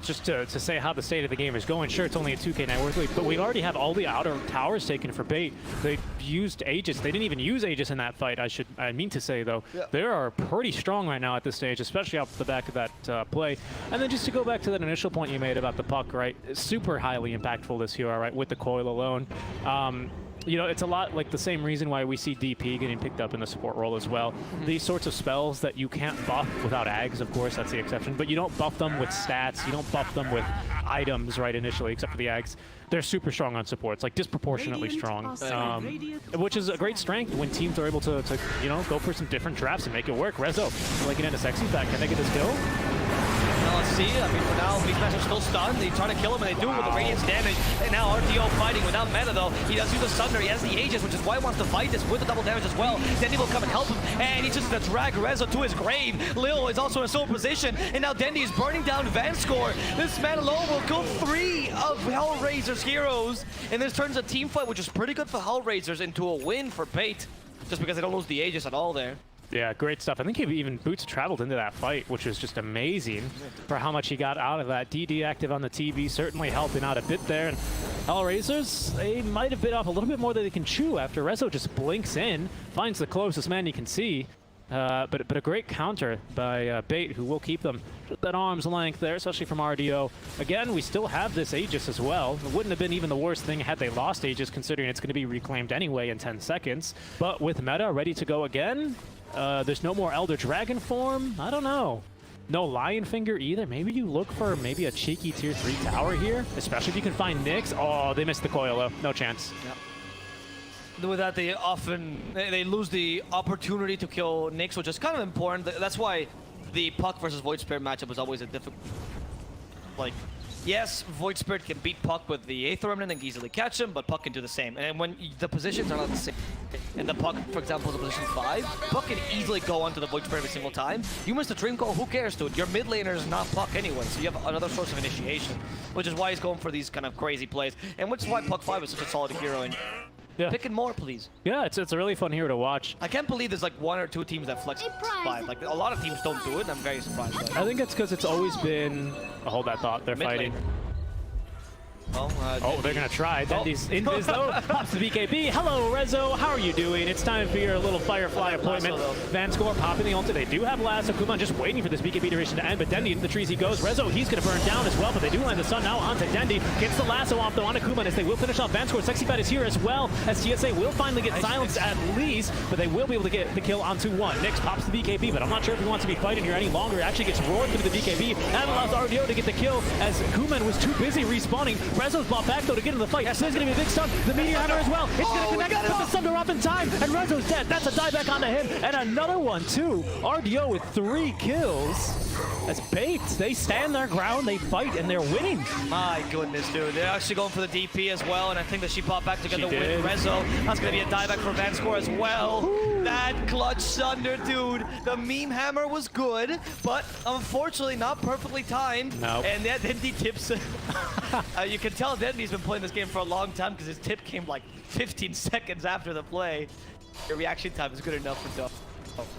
Speaker 13: Just to say how the state of the game is going. Sure, it's only a 2K net worth lead, but we already have all the outer towers taken for bait. They used Aegis. They didn't even use Aegis in that fight, I mean to say, though. Yeah. They are pretty strong right now at this stage, especially off the back of that play. And then just to go back to that initial point you made about the Puck, right? Super highly impactful, this hero, right? With the coil alone. You know, it's a lot like the same reason why we see DP getting picked up in the support role as well. These sorts of spells that you can't buff without Ags, of course, that's the exception, but you don't buff them with stats, you don't buff them with items, right, initially, except for the Ags. They're super strong on supports, like disproportionately strong, which is a great strength when teams are able to you know, go for some different drafts and make it work. Rezo, like an sexy back, can they get this kill?
Speaker 11: Well, let's see. I mean, for now, Beastmaster's still stunned. They try to kill him, and they do it with the Radiance damage. And now RDO fighting without mana, though. He does use the Sunder. He has the Aegis, which is why he wants to fight this with the double damage as well. Dendy will come and help him, and he's just going to drag Rezo to his grave. Lil is also in a solo position, and now Dendy is burning down Vanscore. This man alone will kill 3 of HELLRAISERS heroes, and this turns a team fight, which is pretty good for HELLRAISERS, into a win for Bait, just because they don't lose the Aegis at all there.
Speaker 13: Yeah, great stuff. I think even Boots traveled into that fight, which was just amazing for how much he got out of that. DD active on the TV, certainly helping out a bit there. And HELLRAISERS, they might have bit off a little bit more than they can chew after Rezo just blinks in, finds the closest man you can see. But a great counter by Bait, who will keep them just at arm's length there, especially from RDO. Again, we still have this Aegis as well. It wouldn't have been even the worst thing had they lost Aegis, considering it's going to be reclaimed anyway in 10 seconds. But with meta ready to go again, there's no more Elder Dragon form. I don't know. No Lion Finger either. Maybe you look for maybe a cheeky tier 3 tower here, especially if you can find Nyx. Oh, they missed the coil though. No chance.
Speaker 11: Yep. With that, they lose the opportunity to kill Nyx, which is kind of important. That's why the Puck versus Void Spirit matchup is always a difficult. Like, yes, Void Spirit can beat Puck with the Aether Remnant and easily catch him, but Puck can do the same. And when the positions are not the same, and the Puck, for example, is a position 5, Puck can easily go onto the Void Spirit every single time. You miss the Dream Coil, who cares, dude? Your mid laner is not Puck anyway, so you have another source of initiation, which is why he's going for these kind of crazy plays, and which is why Puck 5 is such a solid hero. And
Speaker 13: yeah.
Speaker 11: Picking more, please.
Speaker 13: Yeah, it's a really fun hero to watch.
Speaker 11: I can't believe there's like 1 or 2 teams that flex 5. Like, a lot of teams don't do it, and I'm very surprised by it.
Speaker 13: I think it's because it's always been... hold that thought, they're fighting.
Speaker 11: Oh,
Speaker 13: they're gonna try. Dendy's in this though. Pops the BKB. Hello, Rezo. How are you doing? It's time for your little Firefly appointment. Vanscore popping the ulti. They do have Lasso. Kuman just waiting for this BKB duration to end, but Dendy into the trees he goes. Rezo, he's gonna burn down as well, but they do land the stun now onto Dendy. Gets the lasso off though onto Kuman as they will finish off Vanscore. Sexy Bat is here as well, as TSA will finally get silenced at least, but they will be able to get the kill onto 1. Nyx pops the BKB, but I'm not sure if he wants to be fighting here any longer. It actually gets roared through the BKB and allows RDO to get the kill as Kuman was too busy respawning. Rezo's bought back though to get into the fight. Yes, there's going to be a big stun. The Meteor Hammer as well. It's going to connect, but the Sunder off in time, and Rezo's dead. That's a dieback onto him, and another one too. RDO with 3 kills. As Bait, they stand their ground, they fight, and they're winning.
Speaker 11: My goodness, dude. They're actually going for the DP as well, and I think that she popped back together with Rezo. That's going to be a dieback for Vanscore as well. Ooh. That clutch Sunder, dude. The meme hammer was good, but unfortunately not perfectly timed.
Speaker 13: Nope.
Speaker 11: And that Dendy tips. You can tell Dendy's been playing this game for a long time because his tip came like 15 seconds after the play. Your reaction time is good enough for Duff.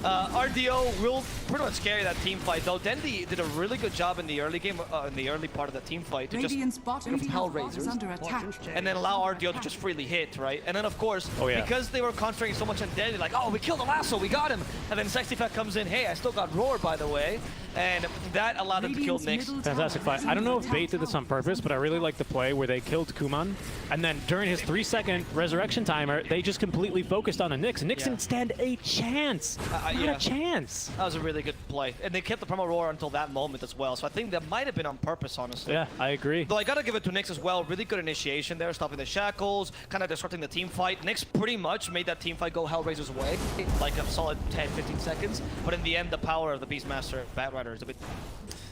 Speaker 11: RDO will pretty much carry that team fight, though. Dendy did a really good job in the early game, in the early part of the team fight, to just HELLRAISERS
Speaker 5: under attack.
Speaker 11: And then allow RDO to just freely hit, right? And then, of course, because they were concentrating so much on Dendy, like, oh, we killed the lasso, we got him. And then Sexy Fat comes in, hey, I still got Roar, by the way. And that allowed them to kill Nyx.
Speaker 13: Fantastic fight. I don't know if Bait did this on purpose, but I really like the play where they killed Kuman. And then during his 3-second resurrection timer, they just completely focused on a Nyx. Nyx didn't stand a chance Not
Speaker 11: yeah.
Speaker 13: a chance.
Speaker 11: That was a really good play. And they kept the promo roar until that moment as well. So I think that might have been on purpose, honestly.
Speaker 13: Yeah, I agree.
Speaker 11: Though I gotta give it to Nyx as well. Really good initiation there, stopping the shackles, kind of disrupting the team fight. Nyx pretty much made that team fight go Hellraiser's way, like a solid 10-15 seconds. But in the end, the power of the Beastmaster Batrider is a bit...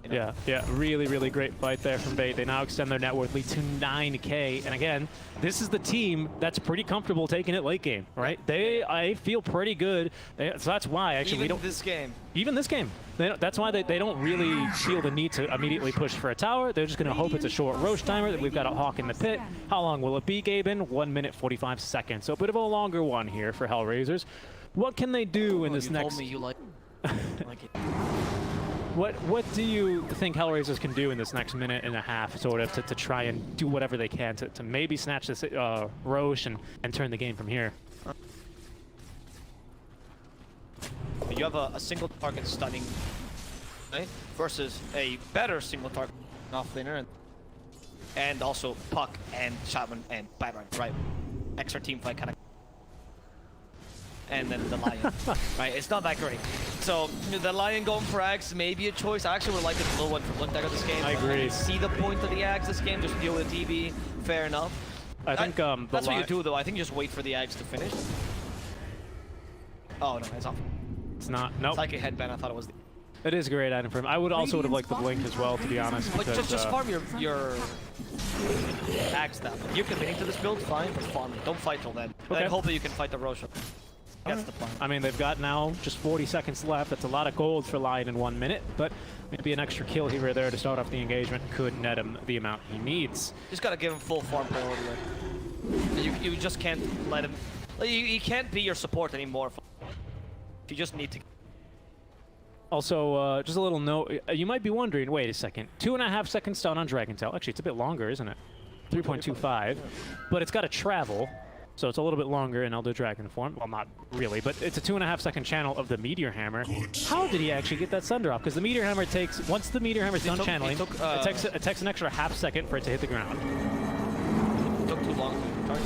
Speaker 11: You know.
Speaker 13: Yeah, really, really great fight there from Bait. They now extend their net worth lead to 9K. And again, this is the team that's pretty comfortable taking it late game, right? I feel pretty good. So that's why, actually, we don't...
Speaker 11: Even this game.
Speaker 13: Even this game. That's why they don't really feel the need to immediately push for a tower. They're just going to hope it's a short Roche timer, that we've got a Hawk in the pit. How long will it be, Gaben? 1 minute, 45 seconds. So a bit of a longer one here for Hellraisers. What can they do in this next...
Speaker 11: Told me you like it.
Speaker 13: What do you think Hellraisers can do in this next minute and a half, sort of, to try and do whatever they can to maybe snatch this Roche and turn the game from here?
Speaker 11: You have a single target stunning, right? Versus a better single target offlaner, and also Puck and Shaman and Batrider, right? Extra team fight kind of. And then the Lion, right? It's not that great. So the Lion going for Axe may be a choice. I actually would like the low one for Lundegger this game.
Speaker 13: I agree.
Speaker 11: I see the point of the Axe this game, just deal with the TV. Fair enough.
Speaker 13: I think
Speaker 11: that's what you do though. I think you just wait for the Axe to finish. Oh no, it's off.
Speaker 13: It's not. Nope.
Speaker 11: It's like a headband. I thought it was.
Speaker 13: It is a great item for him. I would also have liked the Blink as well, to be honest.
Speaker 11: But
Speaker 13: because,
Speaker 11: just farm your Axe down. If you're committing to this build, fine, but farm it. Don't fight till then.
Speaker 13: Okay.
Speaker 11: And hope that you can fight the Roche. That's the plan.
Speaker 13: I mean, they've got now just 40 seconds left. That's a lot of gold for Lion in 1 minute, but maybe an extra kill here or there to start off the engagement could net him the amount he needs.
Speaker 11: Just gotta give him full farm priority. You just can't let him. You can't be your support anymore. You just need to.
Speaker 13: Also, just a little note. You might be wondering, wait a second. 2.5 seconds stun on Dragon Tail. Actually, it's a bit longer, isn't it? 3.25. But it's got to travel. So it's a little bit longer in Elder Dragon form. Well, not really, but it's a 2.5 second channel of the Meteor Hammer. How did he actually get that Sunder off? Because the Meteor Hammer takes, once the Meteor Hammer's done channeling, it takes an extra half second for it to hit the ground.
Speaker 11: It took too long to target.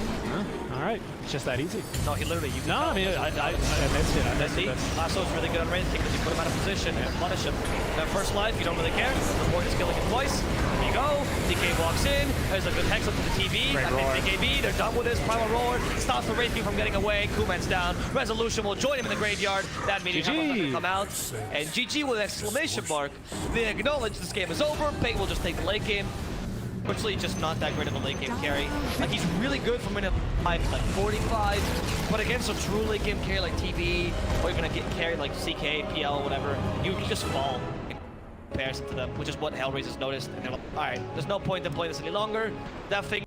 Speaker 13: All right, it's just that easy.
Speaker 11: No, he literally used it.
Speaker 13: No, I mean, I missed it. I missed it.
Speaker 11: Lasso's really good on range because you put him out of position and punish him. That first life, you don't really care. The board is killing him twice. There you go. DK walks in. There's a good hex up to the TV.
Speaker 13: Great
Speaker 11: That
Speaker 13: roar.
Speaker 11: hits BKB. They're done with this. Primal Roar stops the Wraith King from getting away. Kuman's down. Resolution will join him in the graveyard. That meteor hammer will come out. And GG with an exclamation mark. They acknowledge this game is over. Bait will just take the late game. Unfortunately, just not that great of a late game carry. Like, he's really good for minute 5, like 45, but against a true late game carry like TV, or you're gonna get carried like CK, PL, whatever, you just fall in comparison to them, which is what Hellraisers noticed. And they're like, alright, there's no point in playing this any longer. That thing.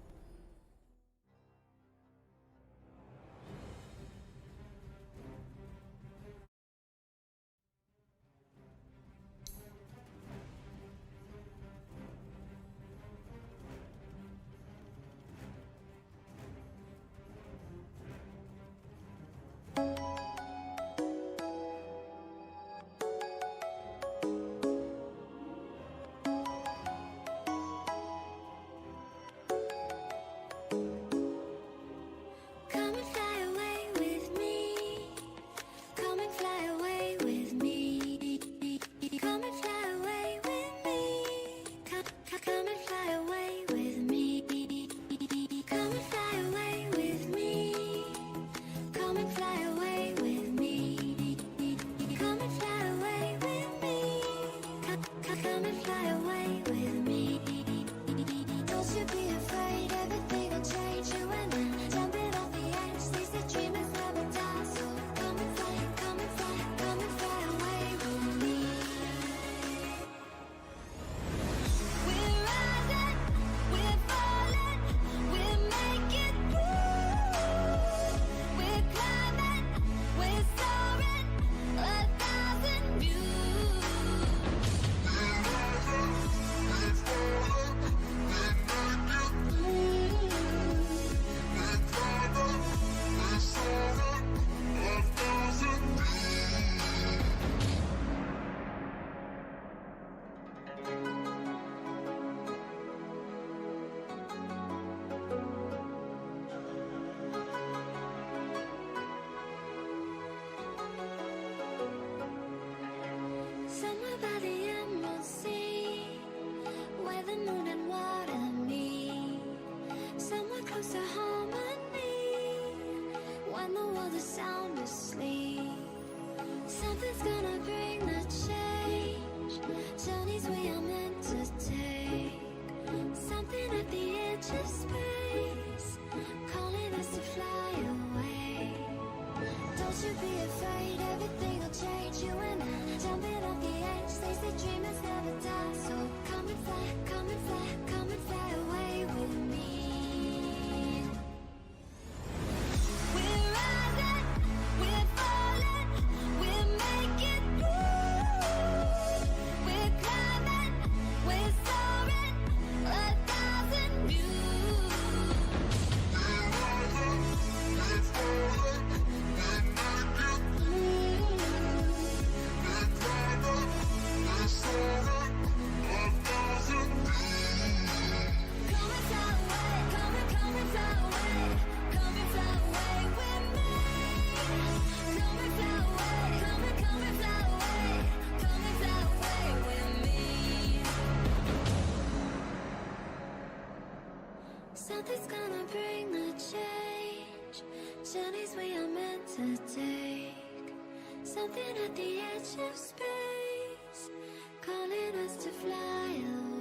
Speaker 2: Somewhere by the Emerald Sea, where the moon and water meet. Somewhere close to harmony, when the world is sound asleep. Something's gonna bring the change, journeys we are meant to take. Something at the edge of space, calling us to fly away. Don't you be afraid, everything will change. You and I, jumping off the edge. They say dreamers never die, so come and fly, come and fly, come and fly away with me. We're rising, we're falling, we're making through. We're climbing, we're soaring, 1,000 views. We're rising, we're falling, we're making through. We're climbing, we're soaring, 1,000 views. Come and fly away, come and fly away, come and fly away with me. Come and fly away, come and fly away, come and fly away with me. Something's gonna bring the change, journeys we are meant to take. Something at the edge of space, calling us to fly away.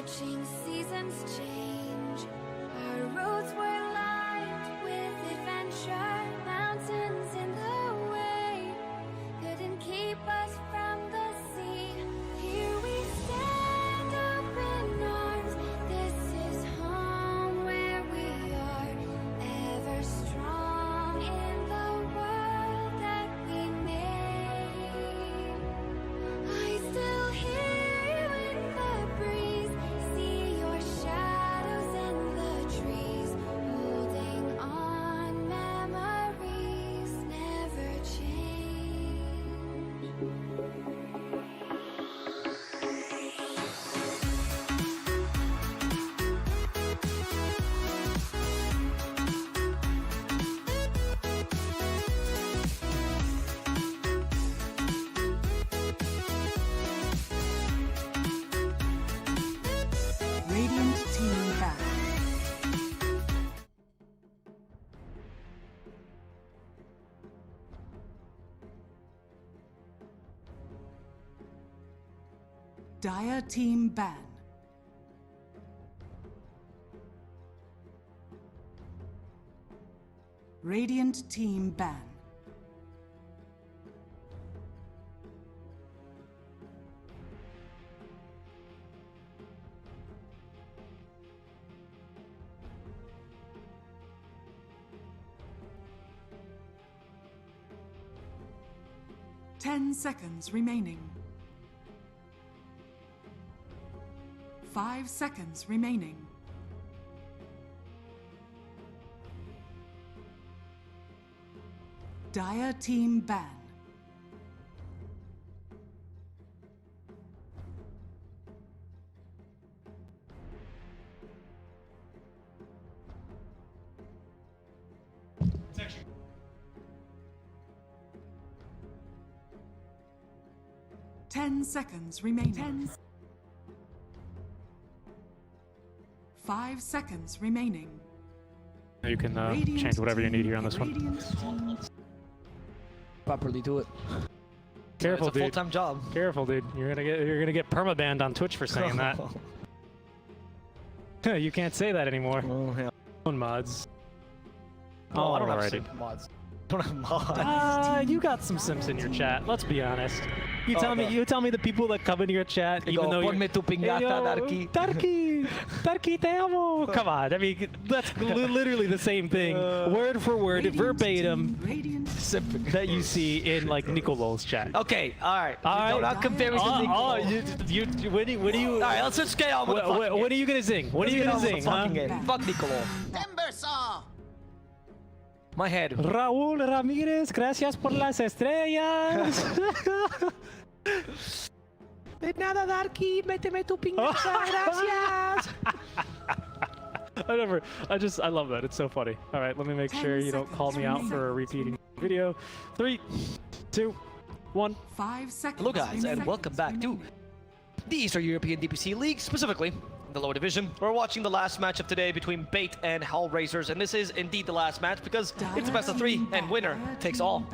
Speaker 2: watching seasons change. Our roads were lined with adventure, mountains in the way couldn't keep us from the sea. Here we stand open arms. This is home where we are, ever strong in the world that we made. I still hear you in the breeze, see your shadows in the trees, holding on, memories never change.
Speaker 5: Radiant team back. Dire team ban. Radiant team ban. Ten seconds remaining. 5 seconds remaining. Dire team ban.
Speaker 13: Section.
Speaker 5: 10 seconds remaining. 5 seconds remaining.
Speaker 13: You can change whatever you need here on this one.
Speaker 11: Properly do it.
Speaker 13: Careful,
Speaker 11: it's a
Speaker 13: dude.
Speaker 11: full-time job.
Speaker 13: Careful, dude. You're gonna get permabanned on Twitch for saying that. You can't say that anymore.
Speaker 11: Oh, yeah.
Speaker 13: Own mods.
Speaker 11: Oh, I don't have
Speaker 13: Alrighty.
Speaker 11: simp mods. I don't have mods.
Speaker 13: You got some simps in your chat. Let's be honest. You tell me the people that come into your chat, even though
Speaker 11: Ponme tu piñata, Darky.
Speaker 13: Darky, te amo. Come on, I mean that's literally the same thing, word for word, verbatim, that you see in like Nicolol's chat.
Speaker 11: Okay, all right. Do not compare me to Nicolol.
Speaker 13: When do you?
Speaker 11: All right, let's just get on with the fucking game.
Speaker 13: What are you gonna sing? What are you gonna sing? Huh?
Speaker 11: Fuck Nicolol.
Speaker 1: Timber saw.
Speaker 11: My head.
Speaker 13: Raúl Ramírez, gracias por las estrellas.
Speaker 11: De nada, Darky. Méteme tu piñata. Gracias.
Speaker 13: I love that. It's so funny. All right, let me make sure you don't call me out for a repeating video. 3, 2, 1.
Speaker 5: 5 seconds.
Speaker 11: Hello, guys, and welcome back to the Eastern European DPC League, specifically the lower division. We're watching the last match of today between Bait and HELLRAISERS, and this is indeed the last match because it's a best of 3, and winner takes all.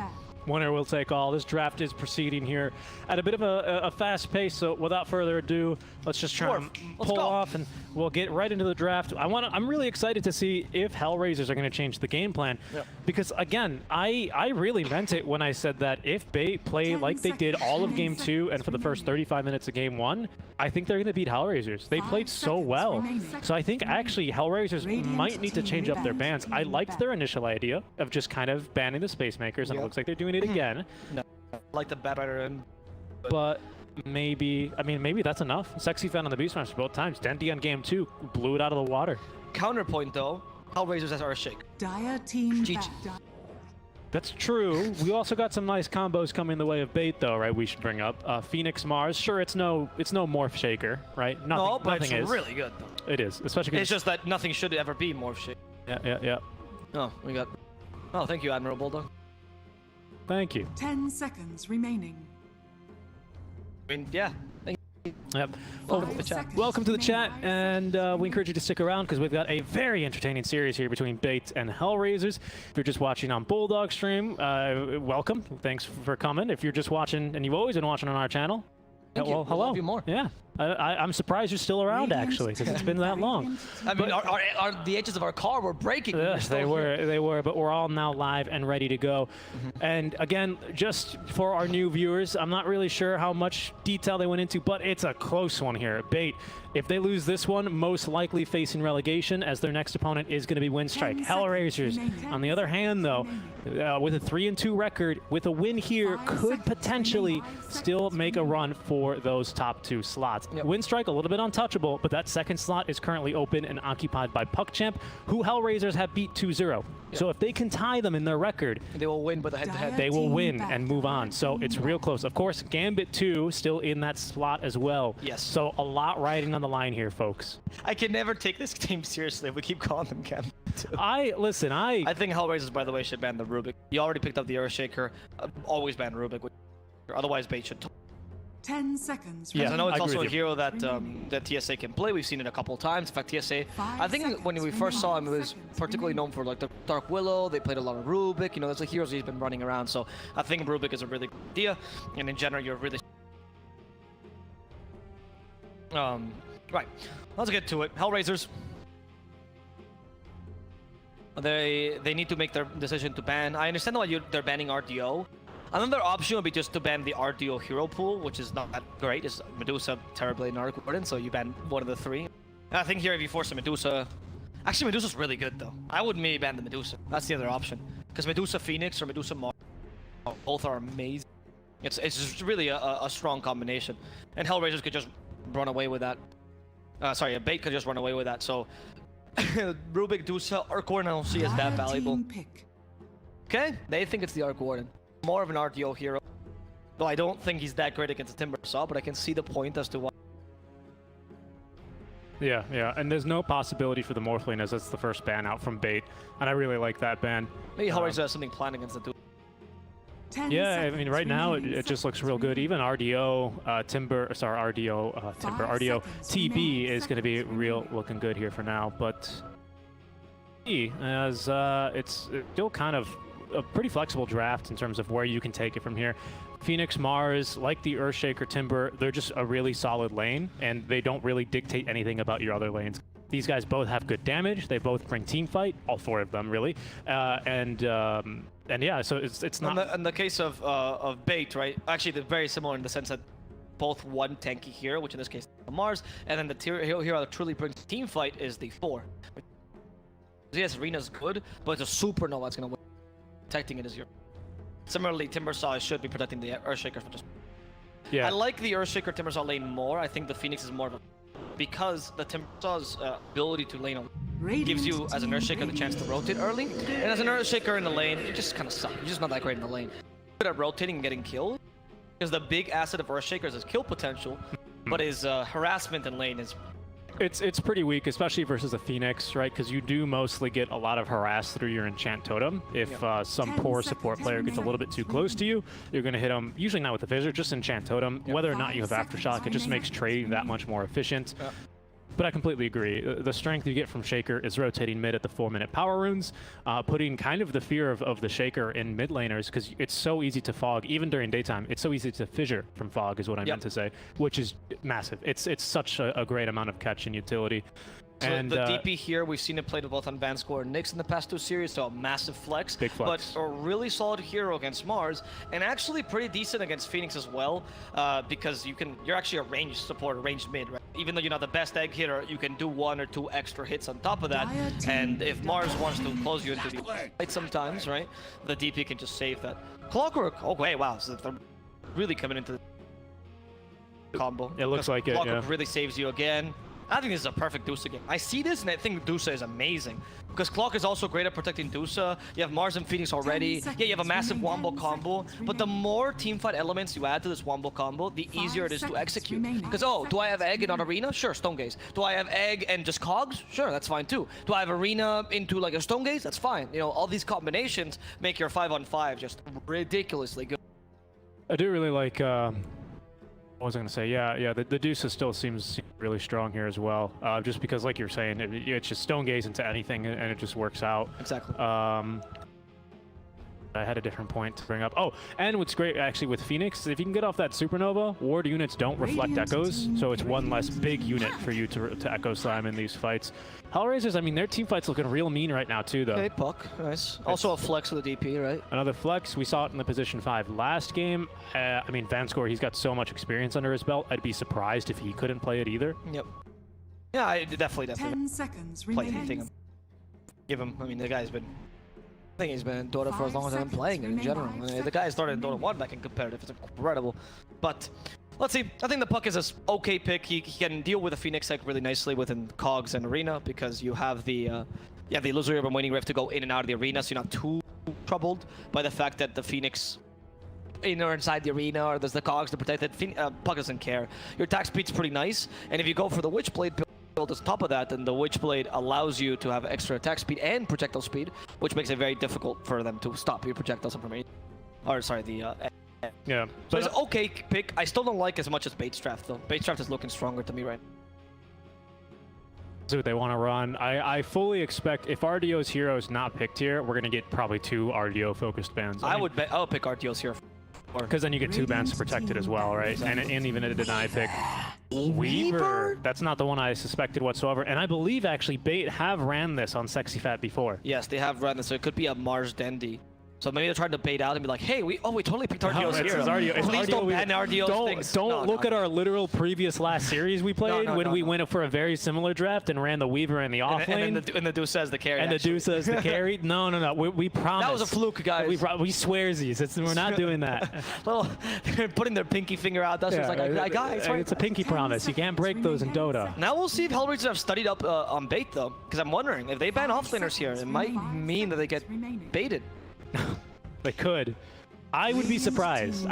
Speaker 13: Winner will take all. This draft is proceeding here at a bit of a fast pace, so without further ado, let's just try and pull off, and we'll get right into the draft. I'm really excited to see if HELLRAISERS are going to change the game plan, because again, I really meant it when I said that if Bait play like they did all of Game 2 and for the first 35 minutes of Game 1, I think they're going to beat HELLRAISERS. They played so well, so I think actually HELLRAISERS might need to change up their bans. I liked their initial idea of just kind of banning the Space Makers, and it looks like they're doing it again.
Speaker 11: No, I like the Batrider and...
Speaker 13: But maybe that's enough. Sexy fan on the Beastmaster both times. Dendy on Game 2 blew it out of the water.
Speaker 11: Counterpoint though, HELLRAISERS are a shake.
Speaker 5: Dire team back.
Speaker 13: That's true. We also got some nice combos coming the way of Bait though, right? We should bring up Phoenix Mars. Sure, it's no Morph Shaker, right? Nothing,
Speaker 11: no, but
Speaker 13: nothing
Speaker 11: it's
Speaker 13: is.
Speaker 11: really good though.
Speaker 13: It is, especially.
Speaker 11: It's just that nothing should ever be Morph Shaker.
Speaker 13: Yeah.
Speaker 11: Oh, we got. Oh, thank you, Admiral Bulldog.
Speaker 13: Thank you.
Speaker 5: 10 seconds remaining.
Speaker 11: I mean, yeah. Thank you.
Speaker 13: Yep. Well, welcome to the chat, and we encourage you to stick around because we've got a very entertaining series here between Bait and HELLRAISERS. If you're just watching on Bulldog stream, welcome. Thanks for coming. If you're just watching and you've always been watching on our channel,
Speaker 11: Thank you.
Speaker 13: Well, hello.
Speaker 11: Love you more.
Speaker 13: Yeah. I'm surprised you're still around, actually, because it's been that long.
Speaker 11: I mean, the edges of our car were breaking.
Speaker 13: Yes, they were, but we're all now live and ready to go. And again, just for our new viewers, I'm not really sure how much detail they went into, but it's a close one here. Bait, if they lose this one, most likely facing relegation, as their next opponent is going to be Windstrike. HELLRAISERS, on the other hand, though, with a 3-2 record, with a win here, could potentially still make a run for those top 2 slots. Windstrike, a little bit untouchable, but that second slot is currently open and occupied by PuckChamp, who HELLRAISERS have beat 2-0. So if they can tie them in their record,
Speaker 11: they will win, but the head-to-head.
Speaker 13: They will win and move on. So it's real close. Of course, Gambit 2 still in that slot as well.
Speaker 11: Yes.
Speaker 13: So a lot riding on the line here, folks.
Speaker 11: I can never take this team seriously if we keep calling them Gambit 2.
Speaker 13: I
Speaker 11: think HELLRAISERS, by the way, should ban the Rubik. You already picked up the Earthshaker. Always ban Rubik. Otherwise, Bait should.
Speaker 5: 10 seconds.
Speaker 11: Yeah, I know it's also a hero that that TSA can play. We've seen it a couple of times. In fact, TSA, I think when we first saw him, it was particularly known for like the Dark Willow. They played a lot of Rubik. You know, there's a heroes he's been running around. So I think Rubik is a really good idea. And in general, you're really right. Let's get to it. HELLRAISERS. They need to make their decision to ban. I understand why they're banning RDO. Another option would be just to ban the RDO hero pool, which is not that great. It's Medusa, Terrorblade, and Arc Warden, so you ban one of the 3. And I think here if you force a Medusa... Actually, Medusa's really good, though. I would maybe ban the Medusa. That's the other option. Because Medusa Phoenix or Medusa Mars, both are amazing. It's just really a strong combination. And HELLRAISERS could just run away with that. Sorry, a Bait could just run away with that, so... Rubik, Dusa, Arc Warden I don't see as that valuable. Okay, they think it's the Arc Warden. More of an RDO hero. Though I don't think he's that great against the Timbersaw, but I can see the point as to why.
Speaker 13: Yeah, and there's no possibility for the Morphling as that's the first ban out from Bait, and I really like that ban.
Speaker 11: Maybe HELLRAISERS has something planned against the dude.
Speaker 13: Yeah, I mean, right now it just looks real good. Even RDO, RDO TB is going to be real looking good here for now, but as it's still kind of a pretty flexible draft in terms of where you can take it from here. Phoenix, Mars, like the Earthshaker, Timber, they're just a really solid lane, and they don't really dictate anything about your other lanes. These guys both have good damage. They both bring team fight, all 4 of them really, and yeah, so it's not.
Speaker 11: In the case of Bait, right? Actually, they're very similar in the sense that both one tanky hero, which in this case is Mars, and then the hero that truly brings team fight is the 4. Yes, Arena's good, but it's a supernova that's gonna win. Protecting it is your. Similarly, Timbersaw should be protecting the Earthshaker for just.
Speaker 13: Yeah.
Speaker 11: I like the Earthshaker Timbersaw lane more. I think the Phoenix is more of a. Because the Timbersaw's ability to lane gives you, as an Earthshaker, the chance to rotate early. And as an Earthshaker in the lane, you just kind of suck. You're just not that great in the lane. Good at rotating and getting killed. Because the big asset of Earthshaker is his kill potential, but his harassment in lane is.
Speaker 13: It's pretty weak, especially versus a Phoenix, right? Because you do mostly get a lot of harass through your Enchant Totem. If some poor support player gets a little bit too close to you, you're going to hit them, usually not with the Fissure, just Enchant Totem. Whether or not you have Aftershock, it just makes trading that much more efficient. But I completely agree. The strength you get from Shaker is rotating mid at the 4-minute power runes, putting kind of the fear of the Shaker in mid laners, because it's so easy to fog, even during daytime. It's so easy to fissure from fog, is what I meant to say, which is massive. It's such a great amount of catch and utility.
Speaker 11: So
Speaker 13: and
Speaker 11: the DP here, we've seen it played both on Vanscore and Nyx in the past 2 series, so a massive flex.
Speaker 13: Big flex.
Speaker 11: But a really solid hero against Mars, and actually pretty decent against Phoenix as well, because you're actually a ranged support, a ranged mid, right? Even though you're not the best egg hitter, you can do 1 or 2 extra hits on top of that, and if Mars wants to close you into the fight sometimes, right, the DP can just save that. Clockwork, okay, wow, so they're really coming into the combo.
Speaker 13: It looks like it,
Speaker 11: Clockwork really saves you again. I think this is a perfect Dusa game. I see this and I think Dusa is amazing. Because Clock is also great at protecting Dusa. You have Mars and Phoenix already. Yeah, you have a massive Wombo combo. But the more teamfight elements you add to this Wombo combo, the easier it is to execute. Because, oh, do I have Egg in an Arena? Sure, Stone Gaze. Do I have Egg and just Cogs? Sure, that's fine too. Do I have Arena into like a Stone Gaze? That's fine. You know, all these combinations make your 5-on-5 just ridiculously good.
Speaker 13: I do really like... what was I going to say? Yeah, the Dusa still seems really strong here as well. Just because, like you're saying, it's just Stone Gaze into anything and it just works out.
Speaker 11: Exactly.
Speaker 13: I had a different point to bring up. Oh, and what's great actually with Phoenix is if you can get off that supernova, ward units don't reflect echoes, so it's one less big unit for you to echo slam in these fights. Hellraisers, I mean, their team fight's looking real mean right now too, though.
Speaker 11: Okay, puck, nice. Also a flex with the DP, right?
Speaker 13: Another flex. We saw it in the position 5 last game. I mean, Vanscore, he's got so much experience under his belt. I'd be surprised if he couldn't play it either.
Speaker 11: Yep. Yeah, I definitely.
Speaker 5: 10 seconds
Speaker 11: Play
Speaker 5: remaining.
Speaker 11: anything. Give him. I mean, the guy's been. I think he's been in Dota for as long as I've been playing it in general. I mean, the guy started in Dota 1 back in competitive. It's incredible. But let's see. I think the puck is an okay pick. He can deal with the Phoenix tech really nicely within Cogs and Arena because you have the illusory urban waiting rift to go in and out of the arena, so you're not too troubled by the fact that the Phoenix in or inside the arena or there's the Cogs to protect it. Puck doesn't care. Your attack speed's pretty nice, and if you go for the Witchblade build on top of that, then the Witchblade allows you to have extra attack speed and projectile speed, which makes it very difficult for them to stop your projectiles from or sorry, the
Speaker 13: yeah.
Speaker 11: So it's an okay pick. I still don't like as much as Baitstraft though. Baitstraft is looking stronger to me right now.
Speaker 13: See what they want to run. I fully expect if RDO's hero is not picked here, we're gonna get probably 2 RDO focused bans.
Speaker 11: I would bet I'll pick RDO's hero.
Speaker 13: Because then you get 2 bans to protect it as well, right? And even a deny pick. Weaver? That's not the one I suspected whatsoever. And I believe actually Bait have ran this on Sexy Fat before.
Speaker 11: Yes, they have ran this. So it could be a Mars Dendy. So maybe they're trying to bait out and be like, hey, we totally picked RDO's hero. Please don't ban RDO's things.
Speaker 13: Don't look at our literal previous last series we played when we went for a very similar draft and ran the Weaver in the off lane.
Speaker 11: And the Deuce says the carry.
Speaker 13: And the Deuce says the carry. No. We promise.
Speaker 11: That was a fluke, guys.
Speaker 13: We swearsies. We're not doing that.
Speaker 11: Well, they're putting their pinky finger out. That's just like, guys.
Speaker 13: It's a pinky promise. You can't break those in Dota.
Speaker 11: Now we'll see if Hellraisers have studied up on bait, though. Because I'm wondering, if they ban offlaners here, it might mean that they get baited.
Speaker 13: They could. I would be surprised.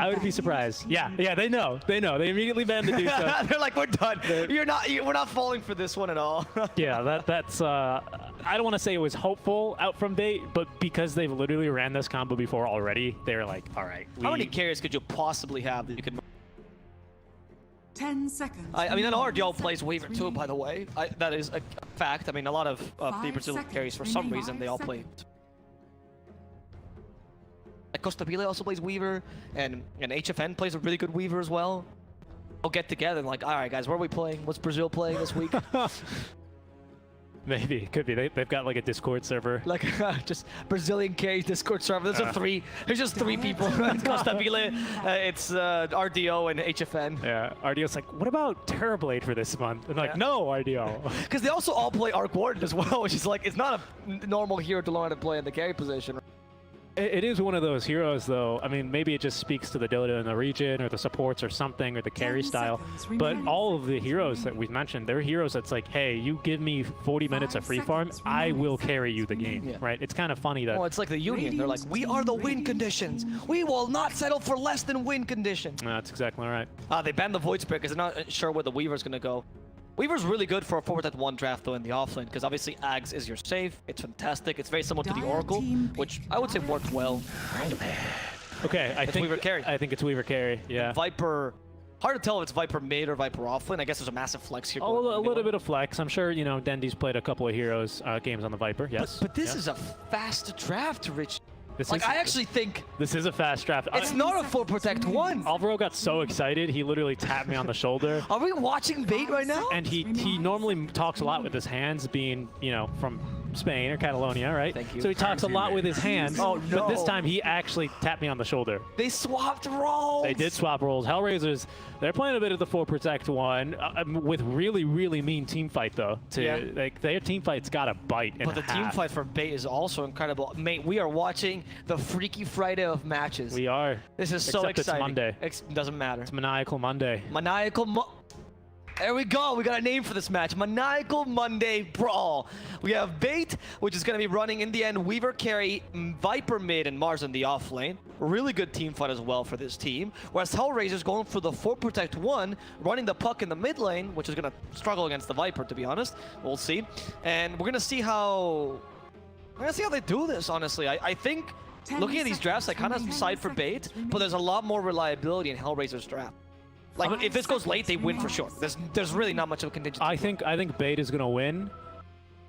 Speaker 13: Yeah, they know. They immediately banned the Deuce.
Speaker 11: They're like, we're done. We're not falling for this one at all.
Speaker 13: Yeah, that's I don't want to say it was hopeful out from Bait, but because they've literally ran this combo before already, they're like, all right.
Speaker 11: How many carries could you possibly have that you could?
Speaker 5: 10 seconds.
Speaker 11: I mean, an RDO plays Weaver too, by the way. That is a fact. I mean, a lot of the Brazilian carries, for some reason, they all play. Like Costa Rica also plays Weaver, and HFN plays a really good Weaver as well. They'll get together and like, all right, guys, where are we playing? What's Brazil playing this week?
Speaker 13: Maybe, could be. They've got like a Discord server.
Speaker 11: Like just Brazilian carry Discord server. There's just 3 people. Costa Rica, it's RDO and HFN.
Speaker 13: Yeah, RDO's like, what about Terrorblade for this month? And like, no, RDO.
Speaker 11: Because they also all play Arc Warden as well, which is like, it's not a normal hero to learn how to play in the carry position.
Speaker 13: It is one of those heroes, though. I mean, maybe it just speaks to the Dota in the region, or the supports, or something, or the carry style. But all of the heroes that we've mentioned, they're heroes that's like, hey, you give me 40 minutes of free farm, I will carry you the game, right? It's kind of funny that...
Speaker 11: Well, it's like the Union. They're like, we are the win conditions. We will not settle for less than win condition.
Speaker 13: That's exactly right.
Speaker 11: They banned the Void Spirit because they're not sure where the Weaver's going to go. Weaver's really good for a 4-1 draft, though, in the offlane, because obviously Ags is your safe. It's fantastic. It's very similar to the Oracle, which I would say worked well.
Speaker 13: Okay, I think
Speaker 11: Weaver carry.
Speaker 13: I think it's Weaver carry, yeah.
Speaker 11: And Viper, hard to tell if it's Viper mid or Viper offlane. I guess there's a massive flex here.
Speaker 13: Oh, a little bit of flex. I'm sure, you know, Dendy's played a couple of heroes games on the Viper, yes.
Speaker 11: But this is a fast draft, Rich. I actually think
Speaker 13: this is a fast draft.
Speaker 11: It's not a full protect 1.
Speaker 13: Alvaro got so excited, he literally tapped me on the shoulder.
Speaker 11: Are we watching Bait right now?
Speaker 13: And he normally talks a lot with his hands, being, you know, from Spain or Catalonia, right?
Speaker 11: Thank you.
Speaker 13: So he talks a lot with his hands.
Speaker 11: Oh, no.
Speaker 13: But this time he actually tapped me on the shoulder.
Speaker 11: They swapped roles.
Speaker 13: They did swap roles. Hellraisers, they're playing a bit of the 4-protect-1 with really, really mean team fight, though. Like, their team fight's got a bite and
Speaker 11: But the team fight for Bait is also incredible. Mate, we are watching the Freaky Friday of matches.
Speaker 13: We are.
Speaker 11: This is so exciting.
Speaker 13: It's Monday.
Speaker 11: Doesn't matter.
Speaker 13: It's Maniacal Monday.
Speaker 11: There we go. We got a name for this match. Maniacal Monday Brawl. We have Bait, which is going to be running in the end Weaver carry, Viper mid, and Mars in the off lane. Really good team fight as well for this team. Whereas Hellraisers going for the 4-protect-1, running the puck in the mid lane, which is going to struggle against the Viper, to be honest. We'll see. And we're going to see how... they do this, honestly. I think, looking at these drafts, I kind of side for Bait, but there's a lot more reliability in Hellraiser's draft. Like, if this goes late, they win for sure. There's really not much of a contingency.
Speaker 13: I think Bait is going to win.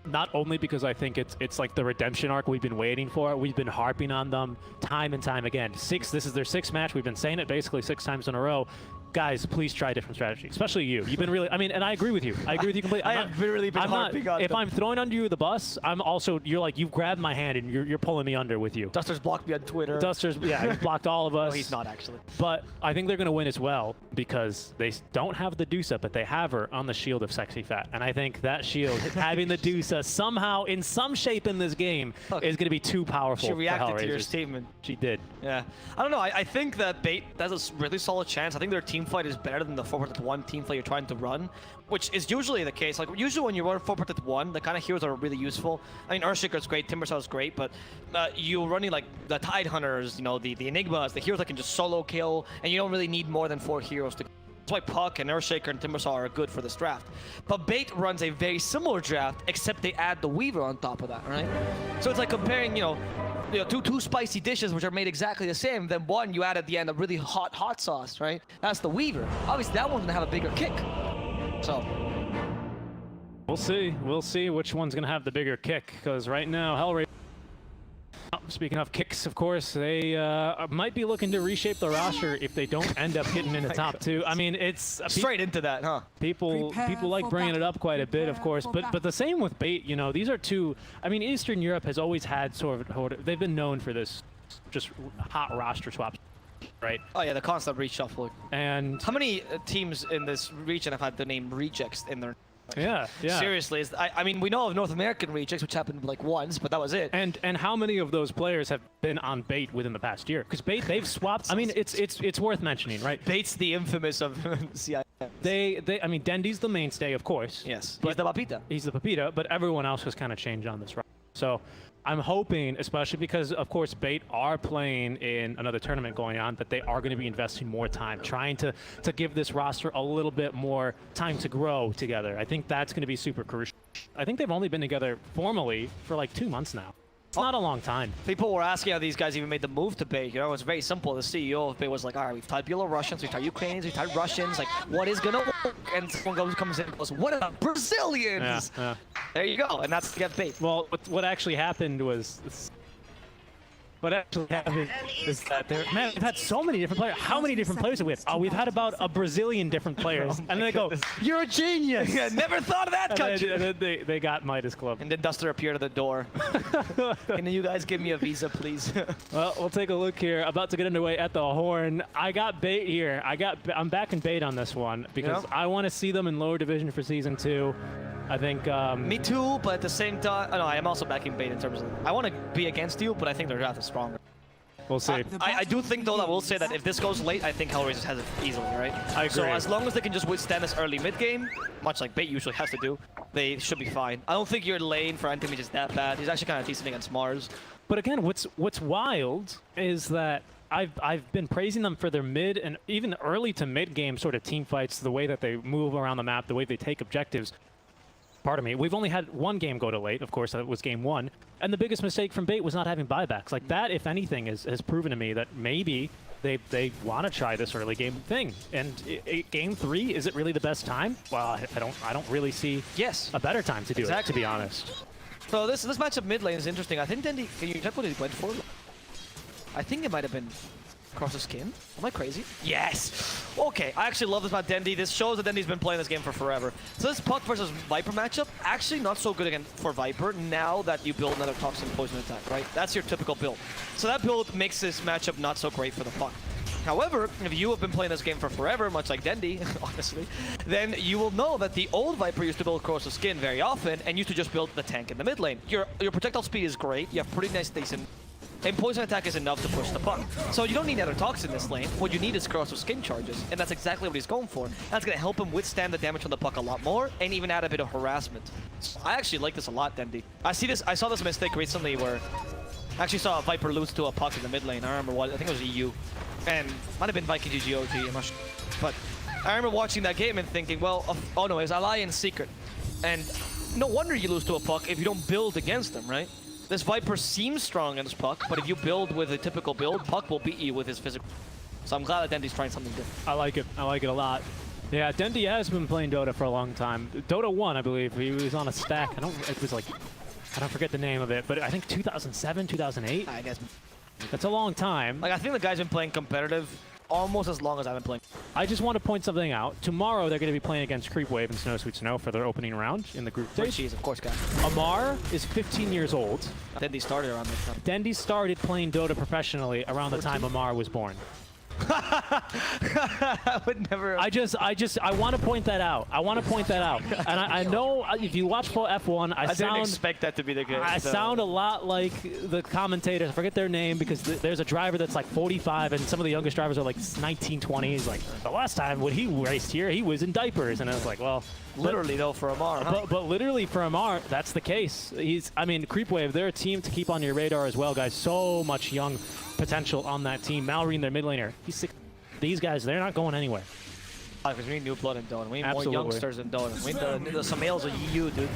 Speaker 13: not only because I think it's like the redemption arc we've been waiting for. We've been harping on them time and time again. This is their 6th match. We've been saying it basically 6 times in a row. Guys, please try a different strategy, especially you. You've been really, I mean, and I agree with you. I agree with you completely.
Speaker 11: I have really been harping on
Speaker 13: If
Speaker 11: them.
Speaker 13: I'm throwing under you the bus, I'm also, you're like, you've grabbed my hand and you're pulling me under with you.
Speaker 11: Duster's blocked me on Twitter.
Speaker 13: Duster's, yeah, he's blocked all of us.
Speaker 11: No, he's not actually.
Speaker 13: But I think they're going to win as well because they don't have the Dusa, but they have her on the shield of Sexy Fat. And I think that shield, having the Dusa somehow, in some shape in this game, is going to be too powerful.
Speaker 11: She reacted to your
Speaker 13: HELLRAISERS.
Speaker 11: statement.
Speaker 13: She did.
Speaker 11: Yeah. I don't know. I think that Bait has a really solid chance. I think their team fight is better than the 4-1 team fight you're trying to run, which is usually the case. Like, usually when you run 4-1, the kind of heroes are really useful. I mean, Earthshaker's great, Timbersaw is great, but you're running like the Tide Hunters, you know, the Enigmas, the heroes that can just solo kill, and you don't really need more than 4 heroes to. That's why Puck and Earthshaker and Timbersaw are good for this draft. But Bait runs a very similar draft, except they add the Weaver on top of that, right? So it's like comparing, you know, two spicy dishes which are made exactly the same, then one you add at the end a really hot sauce, right? That's the Weaver. Obviously that one's gonna have a bigger kick. So
Speaker 13: we'll see. We'll see which one's gonna have the bigger kick, because right now HELLRAISERS, speaking of kicks, of course, they might be looking to reshape the roster if they don't end up getting in the top 2. I mean, it's
Speaker 11: straight into that, huh?
Speaker 13: People like bringing it up quite a bit, of course, but the same with Bait. You know, these are two. I mean, Eastern Europe has always had sort of, they've been known for this, just hot roster swaps, right?
Speaker 11: Oh yeah, the constant reshuffling.
Speaker 13: And
Speaker 11: how many teams in this region have had the name Rejects in their?
Speaker 13: Yeah.
Speaker 11: Seriously, I mean, we know of North American Rejects, which happened like once, but that was it.
Speaker 13: And how many of those players have been on Bait within the past year? Because Bait, they've swapped. I mean, it's worth mentioning, right?
Speaker 11: Bait's the infamous of CIS.
Speaker 13: I mean, Dendy's the mainstay, of course.
Speaker 11: Yes, he's the Papita.
Speaker 13: He's the Papita, but everyone else has kind of changed on this roster. So I'm hoping, especially because, of course, Bait are playing in another tournament going on, that they are going to be investing more time, trying to give this roster a little bit more time to grow together. I think that's going to be super crucial. I think they've only been together formally for like 2 months now. It's not a long time.
Speaker 11: People were asking how these guys even made the move to Bait. You know, it's very simple. The CEO of Bait was like, all right, we've tried Belarusians, we've tried Ukrainians, we've tried Russians. Like, what is going to work? And someone comes in and goes, what about Brazilians?
Speaker 13: Yeah.
Speaker 11: There you go. And that's to get Bait.
Speaker 13: Well, what actually happened was... What actually happened is that man, we've had so many different players. How many different players have we had? Oh, we've had about a Brazilian different players. And then they go, you're a genius!
Speaker 11: Yeah, never thought of that country!
Speaker 13: And then they got Midas Club.
Speaker 11: And then Duster appeared at the door. Can you guys give me a visa, please?
Speaker 13: Well, we'll take a look here. About to get underway at the Horn. I got Bait here. I'm backing Bait on this one because I want to see them in lower division for Season 2. I think...
Speaker 11: Me too, but at the same time... Oh, no, I am also backing Bait in terms of... I want to be against you, but I think their draft is stronger.
Speaker 13: We'll see.
Speaker 11: I do think, though, I will say that if this goes late, I think HELLRAISERS has it easily, right?
Speaker 13: I agree.
Speaker 11: So as long as they can just withstand this early mid-game, much like Bait usually has to do, they should be fine. I don't think your lane for Antimage is that bad. He's actually kind of decent against Mars.
Speaker 13: But again, what's wild is that I've been praising them for their mid and even early to mid-game sort of team fights, the way that they move around the map, the way they take objectives. Pardon me, we've only had one game go to late, of course, that was game 1. And the biggest mistake from Bait was not having buybacks. Like that, if anything, has proven to me that maybe they want to try this early game thing. And game 3, is it really the best time? Well, I don't really see a better time to do it, to be honest.
Speaker 11: So this matchup mid lane is interesting. I think Dendy, can you check what he went for? I think it might have been Cross the Skin. Am I crazy? Yes! Okay, I actually love this about Dendy. This shows that Dendy's been playing this game for forever. So this Puck versus Viper matchup, actually not so good again for Viper now that you build another Toxin Poison attack, right? That's your typical build. So that build makes this matchup not so great for the Puck. However, if you have been playing this game for forever, much like Dendy, honestly, then you will know that the old Viper used to build Cross the Skin very often and used to just build the tank in the mid lane. Your projectile speed is great. You have pretty nice decent. And Poison Attack is enough to push the Puck. So you don't need other Toxin in this lane. What you need is Corrosive Skin charges, and that's exactly what he's going for. That's going to help him withstand the damage from the Puck a lot more, and even add a bit of harassment. So I actually like this a lot, Dendy. I saw this mistake recently where I actually saw a Viper lose to a Puck in the mid lane. I remember what, I think it was EU. And might have been Viking GGOG, I'm not sure. But I remember watching that game and thinking, well, oh no, it was Alliance Secret. And no wonder you lose to a Puck if you don't build against them, right? This Viper seems strong against Puck, but if you build with a typical build, Puck will beat you with his physical. So I'm glad that Dendy's trying something different.
Speaker 13: I like it. I like it a lot. Yeah, Dendy has been playing Dota for a long time. Dota 1, I believe. He was on a stack. I don't forget the name of it, but I think 2007, 2008.
Speaker 11: I guess.
Speaker 13: That's a long time.
Speaker 11: Like, I think the guy's been playing competitive almost as long as I've been playing.
Speaker 13: I just want to point something out. Tomorrow, they're going to be playing against Creepwave and Snow Sweet Snow for their opening round in the group stage.
Speaker 11: Jeez, of course, guys.
Speaker 13: Amar is 15 years old.
Speaker 11: Dendy started around this time.
Speaker 13: Dendy started playing Dota professionally around the time Amar was born.
Speaker 11: I would never.
Speaker 13: I want to point that out. I want to point that out. And I know if you watch F1, I
Speaker 11: didn't expect that to be the case.
Speaker 13: I sound a lot like the commentators. I forget their name because there's a driver that's like 45, and some of the youngest drivers are like 19, 20. He's like, the last time when he raced here, he was in diapers, and I was like, well.
Speaker 11: Literally, though, for Amar. Huh?
Speaker 13: But literally for Amar, that's the case. I mean, Creepwave, they're a team to keep on your radar as well, guys. So much young potential on that team. Malrine, their mid laner, he's 6. These guys, they're not going anywhere.
Speaker 11: Because we need new blood in Dota. We need
Speaker 13: Absolutely.
Speaker 11: more youngsters in Dota. We need some males of EU, dude.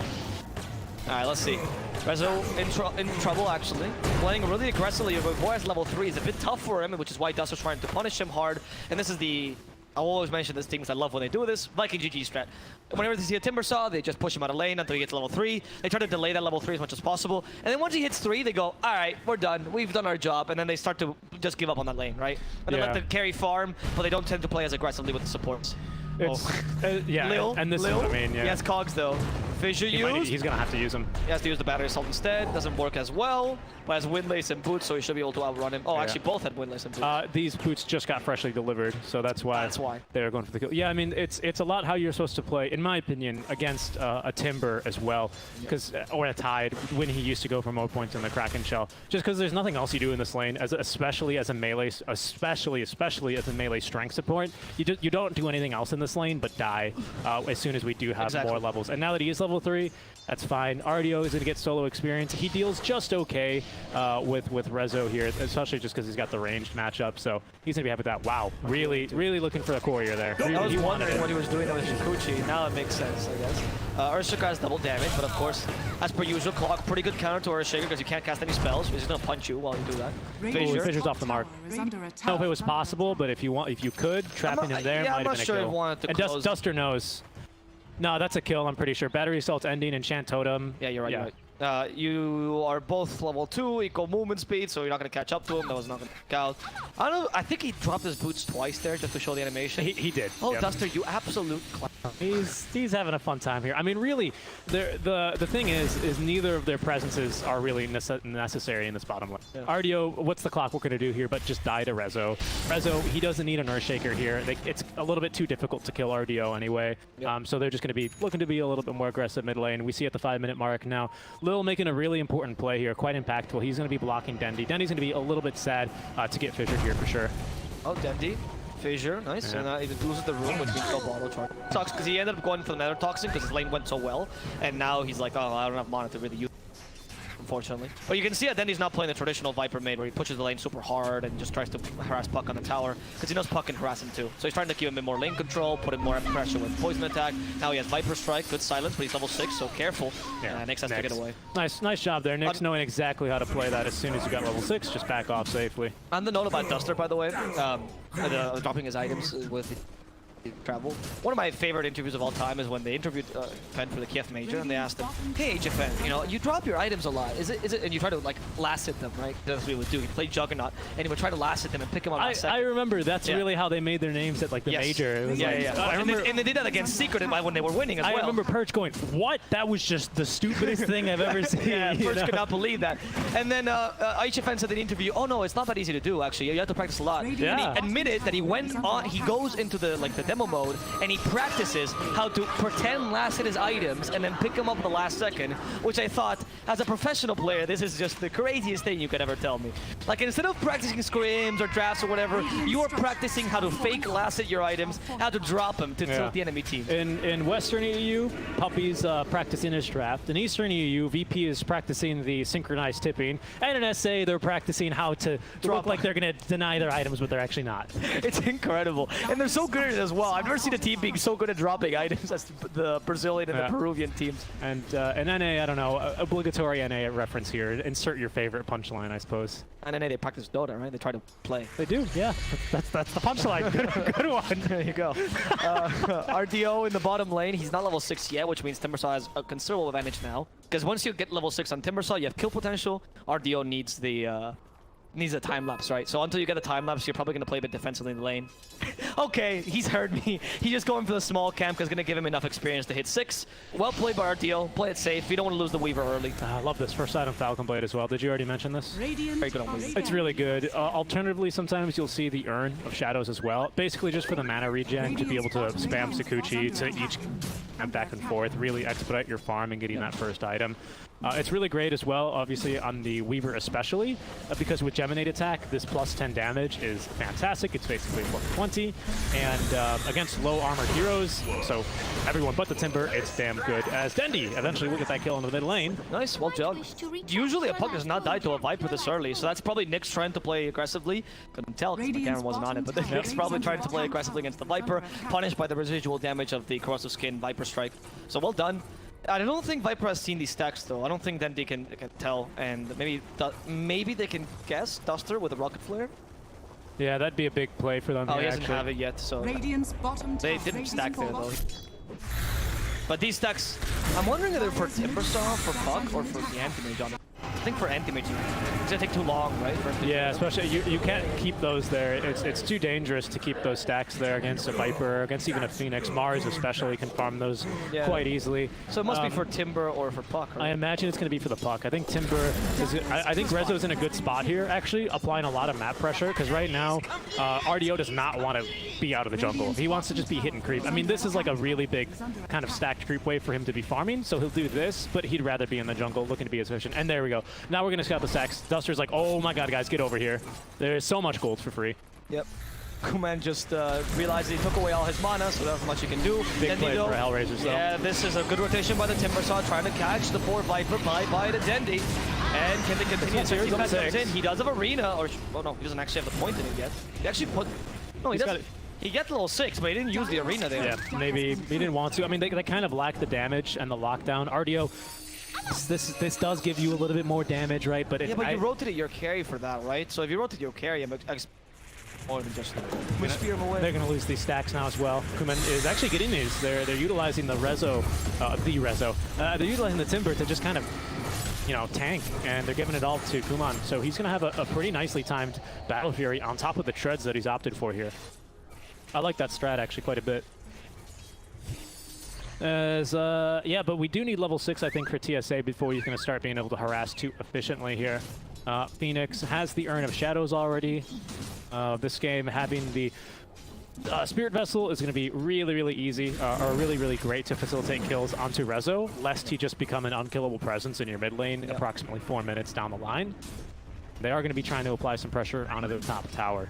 Speaker 11: All right, let's see. Rezo in trouble, actually. Playing really aggressively, but Boy's level 3 is a bit tough for him, which is why Duster's trying to punish him hard. And this is the... I'll always mention this team because I love when they do this. Viking GG strat. Whenever they see a Timber Saw, they just push him out of lane until he gets level 3. They try to delay that level 3 as much as possible. And then once he hits 3, they go, all right, we're done. We've done our job. And then they start to just give up on that lane, right? And they let the carry farm, but they don't tend to play as aggressively with the supports.
Speaker 13: Yeah,
Speaker 11: Lil,
Speaker 13: and this is what I mean, yeah.
Speaker 11: He has cogs, though. Fissure used.
Speaker 13: He's going to have to use them.
Speaker 11: He has to use the battery assault instead. Doesn't work as well, but has windlace and boots, so he should be able to outrun him. Oh, actually, both had windlace and boots.
Speaker 13: These boots just got freshly delivered, so that's why they're going for the kill. Yeah, I mean, it's a lot how you're supposed to play, in my opinion, against a Timber as well, because or a Tide when he used to go for mode points in the Kraken shell. Just because there's nothing else you do in this lane, especially as a melee, especially as a melee strength support. You don't do anything else in this lane but die as soon as we do have more levels. And now that he is level 3, that's fine. Ardio is going to get solo experience. He deals just okay with Rezo here, especially just because he's got the ranged matchup. So he's going to be happy with that. Wow, really looking for the courier there.
Speaker 11: I was wondering what he was doing with Curcuit. Now it makes sense, I guess. Earthshaker has double damage, but of course, as per usual, Clock, pretty good counter to Earthshaker because you can't cast any spells. He's just going to punch you while you do that.
Speaker 13: Fissure's off the mark. I don't know if it was possible, but if you could, trapping him there might have been a kill.
Speaker 11: And
Speaker 13: Duster knows. No, that's a kill, I'm pretty sure. Battery Assault's ending, Enchant Totem.
Speaker 11: Yeah, you're right, you're right. You are both level 2, equal movement speed, so you're not going to catch up to him. That was not going to work out. I don't know, I think he dropped his boots twice there just to show the animation.
Speaker 13: He did.
Speaker 11: Oh, yep. Duster, you absolute clown.
Speaker 13: He's having a fun time here. I mean, really, the thing is neither of their presences are really necessary in this bottom lane. Yeah. Ardio, what's the Clockwork going to do here but just die to Rezo? Rezo, he doesn't need an Earthshaker here. It's a little bit too difficult to kill Ardio anyway. Yep. So they're just going to be looking to be a little bit more aggressive mid lane. We see at the 5-minute mark now, Lil making a really important play here, quite impactful. He's going to be blocking Dendy. Dendy's going to be a little bit sad to get fissured here for sure.
Speaker 11: Oh, Dendy. Fissure, nice.
Speaker 13: Yeah.
Speaker 11: And he loses the room, which means no bottle charge. Sucks because he ended up going for the Nether Toxin because his lane went so well. And now he's like, oh, I don't have mana to really use, unfortunately. But you can see that Dendy's not playing the traditional Viper mid where he pushes the lane super hard and just tries to harass Puck on the tower because he knows Puck can harass him too. So he's trying to give him more lane control, put him more pressure with Poison Attack. Now he has Viper Strike, good silence, but he's level 6, so careful. Yeah, Nyx has to get away.
Speaker 13: Nice job there. Nyx knowing exactly how to play that as soon as you got level 6, just back off safely.
Speaker 11: And the note about Duster, by the way, dropping his items with travel. One of my favorite interviews of all time is when they interviewed Fen for the Kiev Major and they asked him, hey HFN, you know, you drop your items a lot. Is it and you try to like last hit them, right? That's what he would do. He played Juggernaut and he would try to last hit them and pick them up last second.
Speaker 13: I remember that's really how they made their names at like the Major. It was
Speaker 11: I remember, and they did that against Secret when they were winning as well.
Speaker 13: I remember Perch going, what? That was just the stupidest thing I've ever seen.
Speaker 11: Yeah, Perch could not believe that. And then HFN said in the interview, oh no, it's not that easy to do actually. You have to practice a lot.
Speaker 13: Yeah.
Speaker 11: And he admitted that he goes into the demo mode and he practices how to pretend last hit his items and then pick them up at the last second, which I thought, as a professional player, this is just the craziest thing you could ever tell me. Like, instead of practicing scrims or drafts or whatever, you are practicing how to fake last hit your items, how to drop them to tilt the enemy team.
Speaker 13: In Western EU, Puppy's practicing his draft. In Eastern EU, VP is practicing the synchronized tipping. And in SA, they're practicing how to look like they're going to deny their items, but they're actually not.
Speaker 11: It's incredible. And they're so good at it as well. well. I've never seen a team being so good at dropping items as the Brazilian and the Peruvian teams.
Speaker 13: And NA, I don't know, obligatory NA reference here. Insert your favorite punchline, I suppose.
Speaker 11: And NA, they practice Dota, right? They try to play.
Speaker 13: They do, yeah. That's the punchline. Good one.
Speaker 11: There you go. RDO in the bottom lane. He's not level 6 yet, which means Timbersaw has a considerable advantage now. Because once you get level 6 on Timbersaw, you have kill potential. RDO needs the time lapse, right? So until you get the time lapse, you're probably going to play a bit defensively in the lane. Okay, he's heard me. He's just going for the small camp because it's going to give him enough experience to hit 6. Well played by RDO. Play it safe. You don't want to lose the Weaver early.
Speaker 13: I love this. First item Falcon Blade as well. Did you already mention this?
Speaker 11: Very good on Weaver.
Speaker 13: It's really good. Alternatively, sometimes you'll see the Urn of Shadows as well. Basically just for the mana regen to be able to spam Sakuchi to each and back and forth, really expedite your farm and getting that first item. It's really great as well, obviously, on the Weaver especially, because with Geminate attack, this plus 10 damage is fantastic. It's basically 420, and against low armored heroes, so everyone but the Timber, it's damn good. As Dendi eventually will get that kill into the mid lane.
Speaker 11: Nice, well jugged. Usually a puck does not die to a Viper this early, so that's probably Nick's trying to play aggressively. Couldn't tell because the camera wasn't on it, but Nick's probably trying to play aggressively against the Viper, punished by the residual damage of the Corrosive Skin Viper Strike. So well done. I don't think Viper has seen these stacks though. I don't think Dendi can tell, and maybe they can guess Duster with a Rocket Flare.
Speaker 13: Yeah, that'd be a big play for them.
Speaker 11: Oh, he doesn't have it yet, so they didn't stack there though. But these stacks, I'm wondering if they're for Timbersaw, for Puck, or for the Anti-Mage on it. I think for Anti-Mage, it's gonna take too long, right?
Speaker 13: Yeah, especially you can't keep those there. It's too dangerous to keep those stacks there against a Viper, against even a Phoenix. Mars especially can farm those quite easily.
Speaker 11: So it must be for Timber or for Puck, right?
Speaker 13: I imagine it's going to be for the Puck. I think Timber is. I think Rezo's in a good spot here, actually, applying a lot of map pressure, because right now RDO does not want to be out of the jungle. He wants to just be hit and creep. I mean, this is like a really big kind of stacked creep wave for him to be farming, so he'll do this, but he'd rather be in the jungle looking to be as efficient. And there we go. Now we're going to scout the stacks. Duster's like, oh my god, guys, get over here. There's so much gold for free.
Speaker 11: Yep. Kuman just realized he took away all his mana, so there's not much he can do.
Speaker 13: Big play for Hellraisers, though.
Speaker 11: Yeah, this is a good rotation by the Timbersaw, trying to catch the poor Viper by the Dendi. And can they continue to comes in? He does have Arena, or oh no, he doesn't actually have the point in it yet. He actually put... No, he doesn't. He gets level 6, but he didn't use the Arena there.
Speaker 13: Yeah, maybe he didn't want to. I mean, they kind of lack the damage and the lockdown. RDO, this does give you a little bit more damage, right? But
Speaker 11: yeah, but you rotated your carry for that, right? So if you rotate your carry, more than just we spear him away.
Speaker 13: They're going to lose these stacks now as well. Kuman is actually getting these. They're utilizing the Rezo, they're utilizing the Timber to just kind of, you know, tank, and they're giving it all to Kuman. So he's going to have a pretty nicely timed Battle Fury on top of the treads that he's opted for here. I like that strat actually quite a bit. Yeah, but we do need level 6, I think, for TSA before he's going to start being able to harass too efficiently here. Phoenix has the Urn of Shadows already. This game having the Spirit Vessel is going to be really, really easy, or really, really great to facilitate kills onto Rezo, lest he just become an unkillable presence in your mid lane approximately 4 minutes down the line. They are going to be trying to apply some pressure onto the top tower.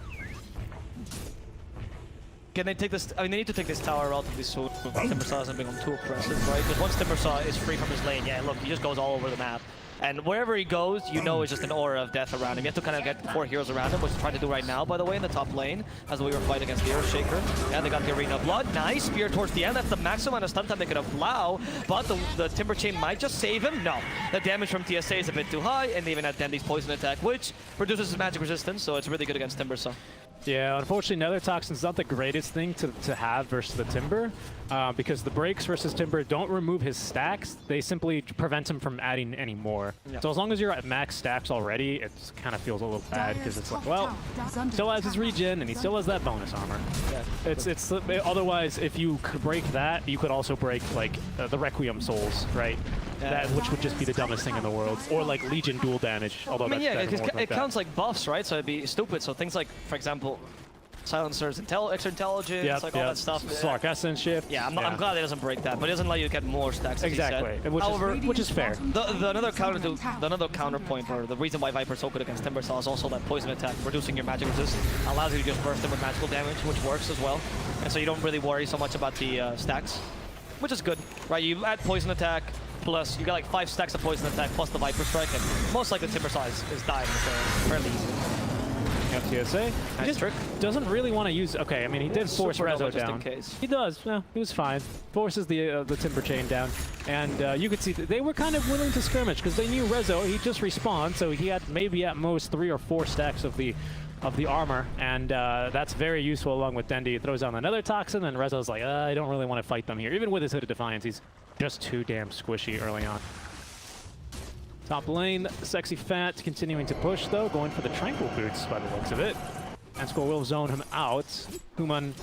Speaker 11: Can they take this? I mean, they need to take this tower relatively soon. Timbersaw isn't being too aggressive, right? Because once Timbersaw is free from his lane, yeah, look, he just goes all over the map. And wherever he goes, you know it's just an aura of death around him. You have to kind of get 4 heroes around him, which he's trying to do right now, by the way, in the top lane, as we were fighting against the Earthshaker. Yeah, they got the Arena of Blood. Nice spear towards the end. That's the maximum amount of stun time they could allow, but the Timber Chain might just save him. No, the damage from TSA is a bit too high, and they even have Dendi's poison attack, which produces magic resistance, so it's really good against Timbersaw.
Speaker 13: Yeah, unfortunately, Nether Toxin's not the greatest thing to have versus the Timber, because the breaks versus Timber don't remove his stacks. They simply prevent him from adding any more. Yeah. So as long as you're at max stacks already, it kind of feels a little bad, because it's like, well, still has his regen, and he still has that bonus armor. Yeah. Otherwise, if you could break that, you could also break, like, the Requiem Souls, right? That, which would just be the dumbest thing in the world. Or, like, Legion dual damage, although I mean, yeah,
Speaker 11: it counts like buffs, right? So it'd be stupid. So things like, for example, Silencer's extra intelligence, like all that stuff.
Speaker 13: Slark Essence shift.
Speaker 11: Yeah, I'm glad it doesn't break that, but it doesn't let you get more stacks.
Speaker 13: Exactly, which is fair.
Speaker 11: The another counterpoint, or the reason why Viper's so good against Timbersaw is also that poison attack, reducing your magic resist, allows you to just burst them with magical damage, which works as well. And so you don't really worry so much about the stacks, which is good, right? You add poison attack, plus you got like 5 stacks of poison attack plus the Viper Strike, and most likely Timbersaw is dying fairly easily.
Speaker 13: picking up TSA. He just doesn't really want to use... Okay, I mean, he did force Rezo down.
Speaker 11: In case.
Speaker 13: He does. Yeah, he was fine. Forces the timber chain down. And you could see that they were kind of willing to skirmish because they knew Rezo, he'd just respawn, so he had maybe at most 3 or 4 stacks of the armor, and that's very useful along with Dendi. He throws down another Toxin, and Rezo's like, I don't really want to fight them here. Even with his Hooded Defiance, he's just too damn squishy early on. Top lane, Sexy Fat continuing to push, though, going for the Tranquil Boots by the looks of it. Vanscore will zone him out. Human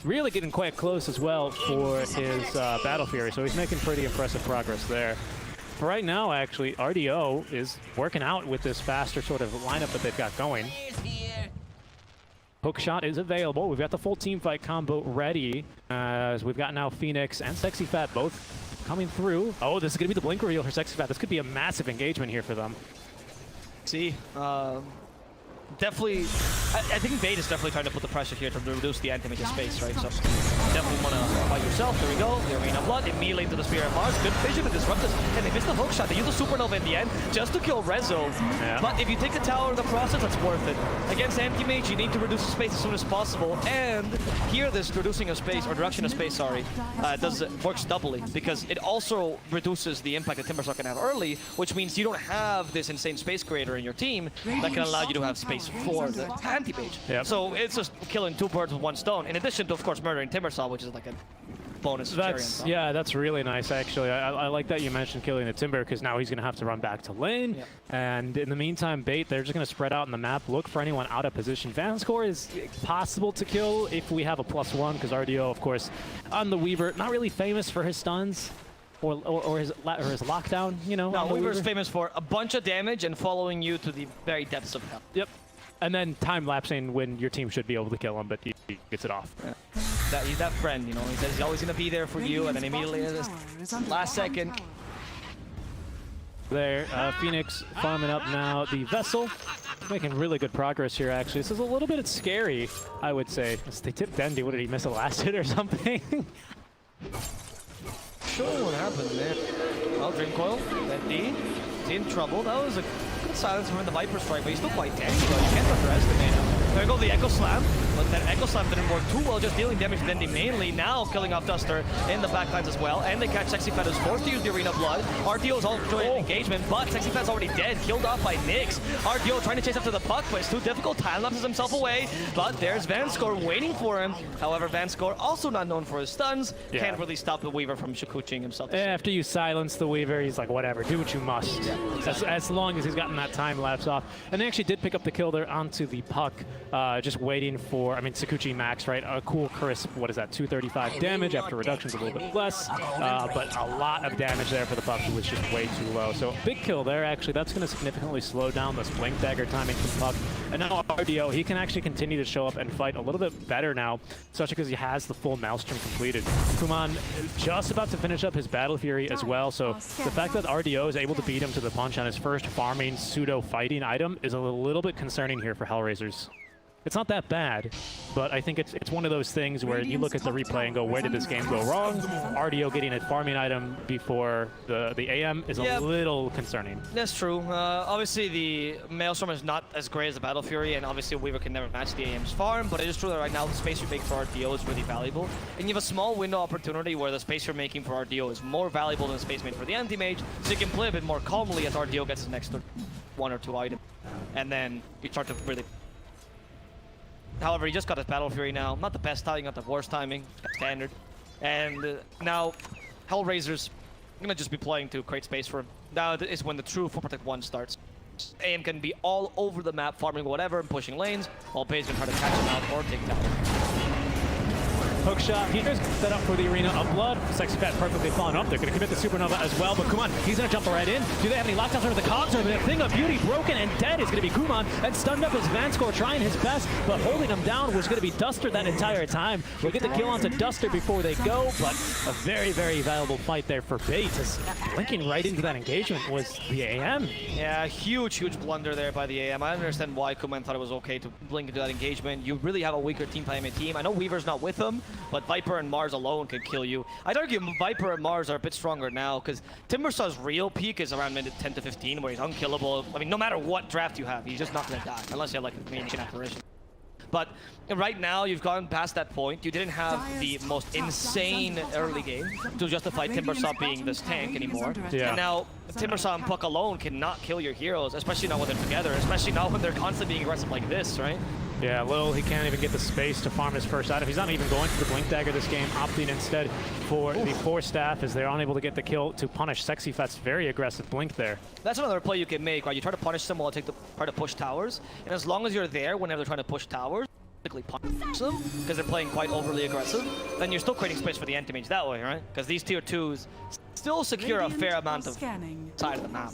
Speaker 13: really getting quite close as well for his Battle Fury, so he's making pretty impressive progress there. For right now, actually, RDO is working out with this faster sort of lineup that they've got going. Hookshot is available. We've got the full team fight combo ready, as we've got now Phoenix and Sexy Fat both coming through. Oh, this is going to be the blink reveal for Sexy Fat. This could be a massive engagement here for them.
Speaker 11: See, definitely, I think Bait is definitely trying to put the pressure here to reduce the anti-mage space, right? So definitely want to fight yourself. There we go. The Arena of Blood immediately into the Spear of Mars. Good vision to disrupt this. And they missed the hook shot. They use the Supernova in the end just to kill Rezo. Yeah. But if you take the tower in the process, that's worth it. Against anti-mage, you need to reduce the space as soon as possible. And here, this reducing of space, or reduction of space, sorry, works doubly because it also reduces the impact that Timbersaw can have early, which means you don't have this insane space creator in your team that can allow you to have space for the anti-mage. Yep. So it's just killing 2 birds with 1 stone, in addition to, of course, murdering Timbersaw, which is like a bonus.
Speaker 13: Yeah, that's really nice, actually. I like that you mentioned killing the Timber, because now he's going to have to run back to lane. Yep. And in the meantime, Bait, they're just going to spread out in the map, look for anyone out of position. Vanscore is possible to kill if we have a +1, because RDO, of course, on the Weaver, not really famous for his stuns. Or his lockdown, you know.
Speaker 11: No, Weaver's famous for a bunch of damage and following you to the very depths of hell.
Speaker 13: Yep. And then time-lapsing when your team should be able to kill him, but he gets it off.
Speaker 11: Yeah. He's that friend, you know. He says he's always going to be there for you, and then immediately at this last second.
Speaker 13: There, Phoenix farming up now the Vessel. Making really good progress here, actually. This is a little bit scary, I would say. They tipped Dendi. What, did he miss a last hit or something?
Speaker 11: Sure, what happened there? Well, Dream Coil, Dendi is in trouble. That was a good silence from the Viper Strike, but he's still quite tanky, though. You can't underestimate him. There goes the Echo Slam, but that Echo Slam didn't work too well, just dealing damage to Dendi mainly. Now killing off Duster in the backlines as well, and they catch Sexy Fat, who's forced to use the Arena of Blood. RDO is also joining engagement, but Sexy Fat's already dead, killed off by Nyx. RDO trying to chase after the puck, but it's too difficult. Time lapses himself away, but there's Vanscore waiting for him. However, Vanscore, also not known for his stuns, can't really stop the Weaver from Shakuching himself.
Speaker 13: After you silence the Weaver, he's like, whatever, do what you must. Yeah, exactly. as long as he's gotten that time lapse off. And they actually did pick up the kill there onto the puck, just waiting for, I mean, Sakuchi max, right? A cool crisp, what is that, 235 damage after reductions a little bit less, but a lot of damage there for the puck, who was just way too low. So big kill there, actually. That's going to significantly slow down this Blink Dagger timing from puck. And now RDO, he can actually continue to show up and fight a little bit better now, especially because he has the full Maelstrom completed. Kuman just about to finish up his Battle Fury as well, so the fact that RDO is able to beat him to the punch on his first farming pseudo-fighting item is a little bit concerning here for Hellraisers. It's not that bad, but I think it's one of those things where you look at the replay and go, where did this game go wrong? RDO getting a farming item before the AM is a little concerning.
Speaker 11: That's true. Obviously, the Maelstrom is not as great as the Battle Fury, and obviously Weaver can never match the AM's farm, but it is true that right now the space you make for RDO is really valuable. And you have a small window opportunity where the space you're making for RDO is more valuable than the space made for the anti-mage, so you can play a bit more calmly as RDO gets his next 1 or 2 items. And then you start to really... However, he just got his Battle Fury now. Not the best timing, not the worst timing. Standard. And now, Hellraisers gonna just be playing to create space for him. Now is when the true 4-Protect-1 starts. AM can be all over the map, farming whatever and pushing lanes, while Bay's gonna try to catch him out or take tower.
Speaker 13: Hookshot here's set up for the Arena of Blood. Sexy Fat perfectly falling up. They're going to commit the Supernova as well, but Kuman, he's going to jump right in. Do they have any lockdowns under the cogs? Or the Thing of Beauty broken and dead is going to be Kuman, and stunned up is Vanscore trying his best, but holding him down was going to be Duster that entire time. We'll get the kill onto Duster before they go, but a very, very valuable fight there for Bait, as blinking right into that engagement was the AM.
Speaker 11: Yeah, huge blunder there by the AM. I understand why Kuman thought it was okay to blink into that engagement. You really have a weaker team playing a team. I know Weaver's not with him, but Viper and Mars alone can kill you. I'd argue Viper and Mars are a bit stronger now, because Timbersaw's real peak is around minute 10 to 15, where he's unkillable. I mean, no matter what draft you have, he's just not going to die, unless you have like an ancient apparition. But right now, you've gone past that point. You didn't have the most insane early game to justify Timbersaw being this tank anymore.
Speaker 13: Yeah.
Speaker 11: And now, Timbersaw and Puck alone cannot kill your heroes, especially not when they're together, especially not when they're constantly being aggressive like this, right?
Speaker 13: Yeah, Lil, he can't even get the space to farm his first item. He's not even going for the Blink Dagger this game, opting instead for the Force Staff as they're unable to get the kill to punish Sexy Fat's very aggressive Blink there.
Speaker 11: That's another play you can make, right? You try to punish them while they try to push towers, and as long as you're there whenever they're trying to push towers, punish them because they're playing quite overly aggressive, then you're still creating space for the anti-mage that way, right? Because these tier 2s still secure a fair amount of side of the map.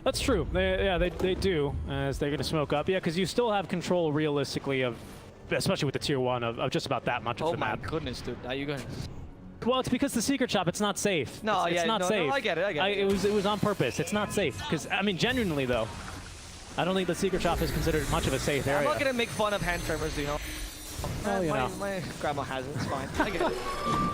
Speaker 13: That's true. They do, as they're going to smoke up. Yeah, because you still have control realistically of, especially with the tier 1, of just about that much of the map.
Speaker 11: Oh my goodness, dude. Are you going to...
Speaker 13: Well, it's because the secret shop, it's not safe.
Speaker 11: No,
Speaker 13: it's not safe.
Speaker 11: No, I get it,
Speaker 13: It was on purpose. It's not safe. Because, I mean, genuinely, though, I don't think the secret shop is considered much of a safe area.
Speaker 11: I'm not going to make fun of hand tremors, you know.
Speaker 13: Well, you know.
Speaker 11: My grandma has it, it's fine. I get it.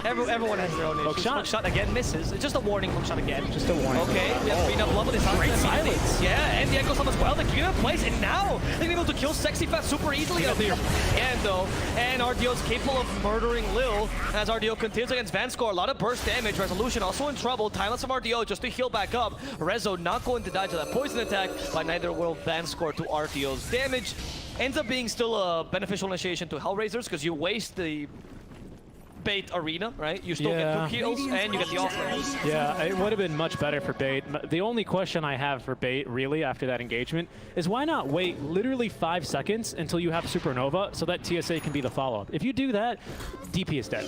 Speaker 11: Everyone has their own issues.
Speaker 13: Hook
Speaker 11: shot again misses. It's just a warning, hook shot again.
Speaker 13: Just a warning.
Speaker 11: Okay, Arena Blood with his great silence. Yeah, and the Echo Slam as well. They're keeping in place, and now they're going to be able to kill Sexy Fat super easily up here. And RDO's capable of murdering Lil as RDO continues against Vanscore. A lot of burst damage. Resolution also in trouble. Timeless from RDO just to heal back up. Rezo not going to die to that poison attack, but neither will Vanscore to RDO's damage. Ends up being still a beneficial initiation to Hellraisers because you waste the bait arena, right? You still get 2 kills and you get the offering.
Speaker 13: Yeah, it would have been much better for bait. The only question I have for bait, really, after that engagement, is why not wait literally 5 seconds until you have Supernova so that TSA can be the follow-up? If you do that, DP is dead.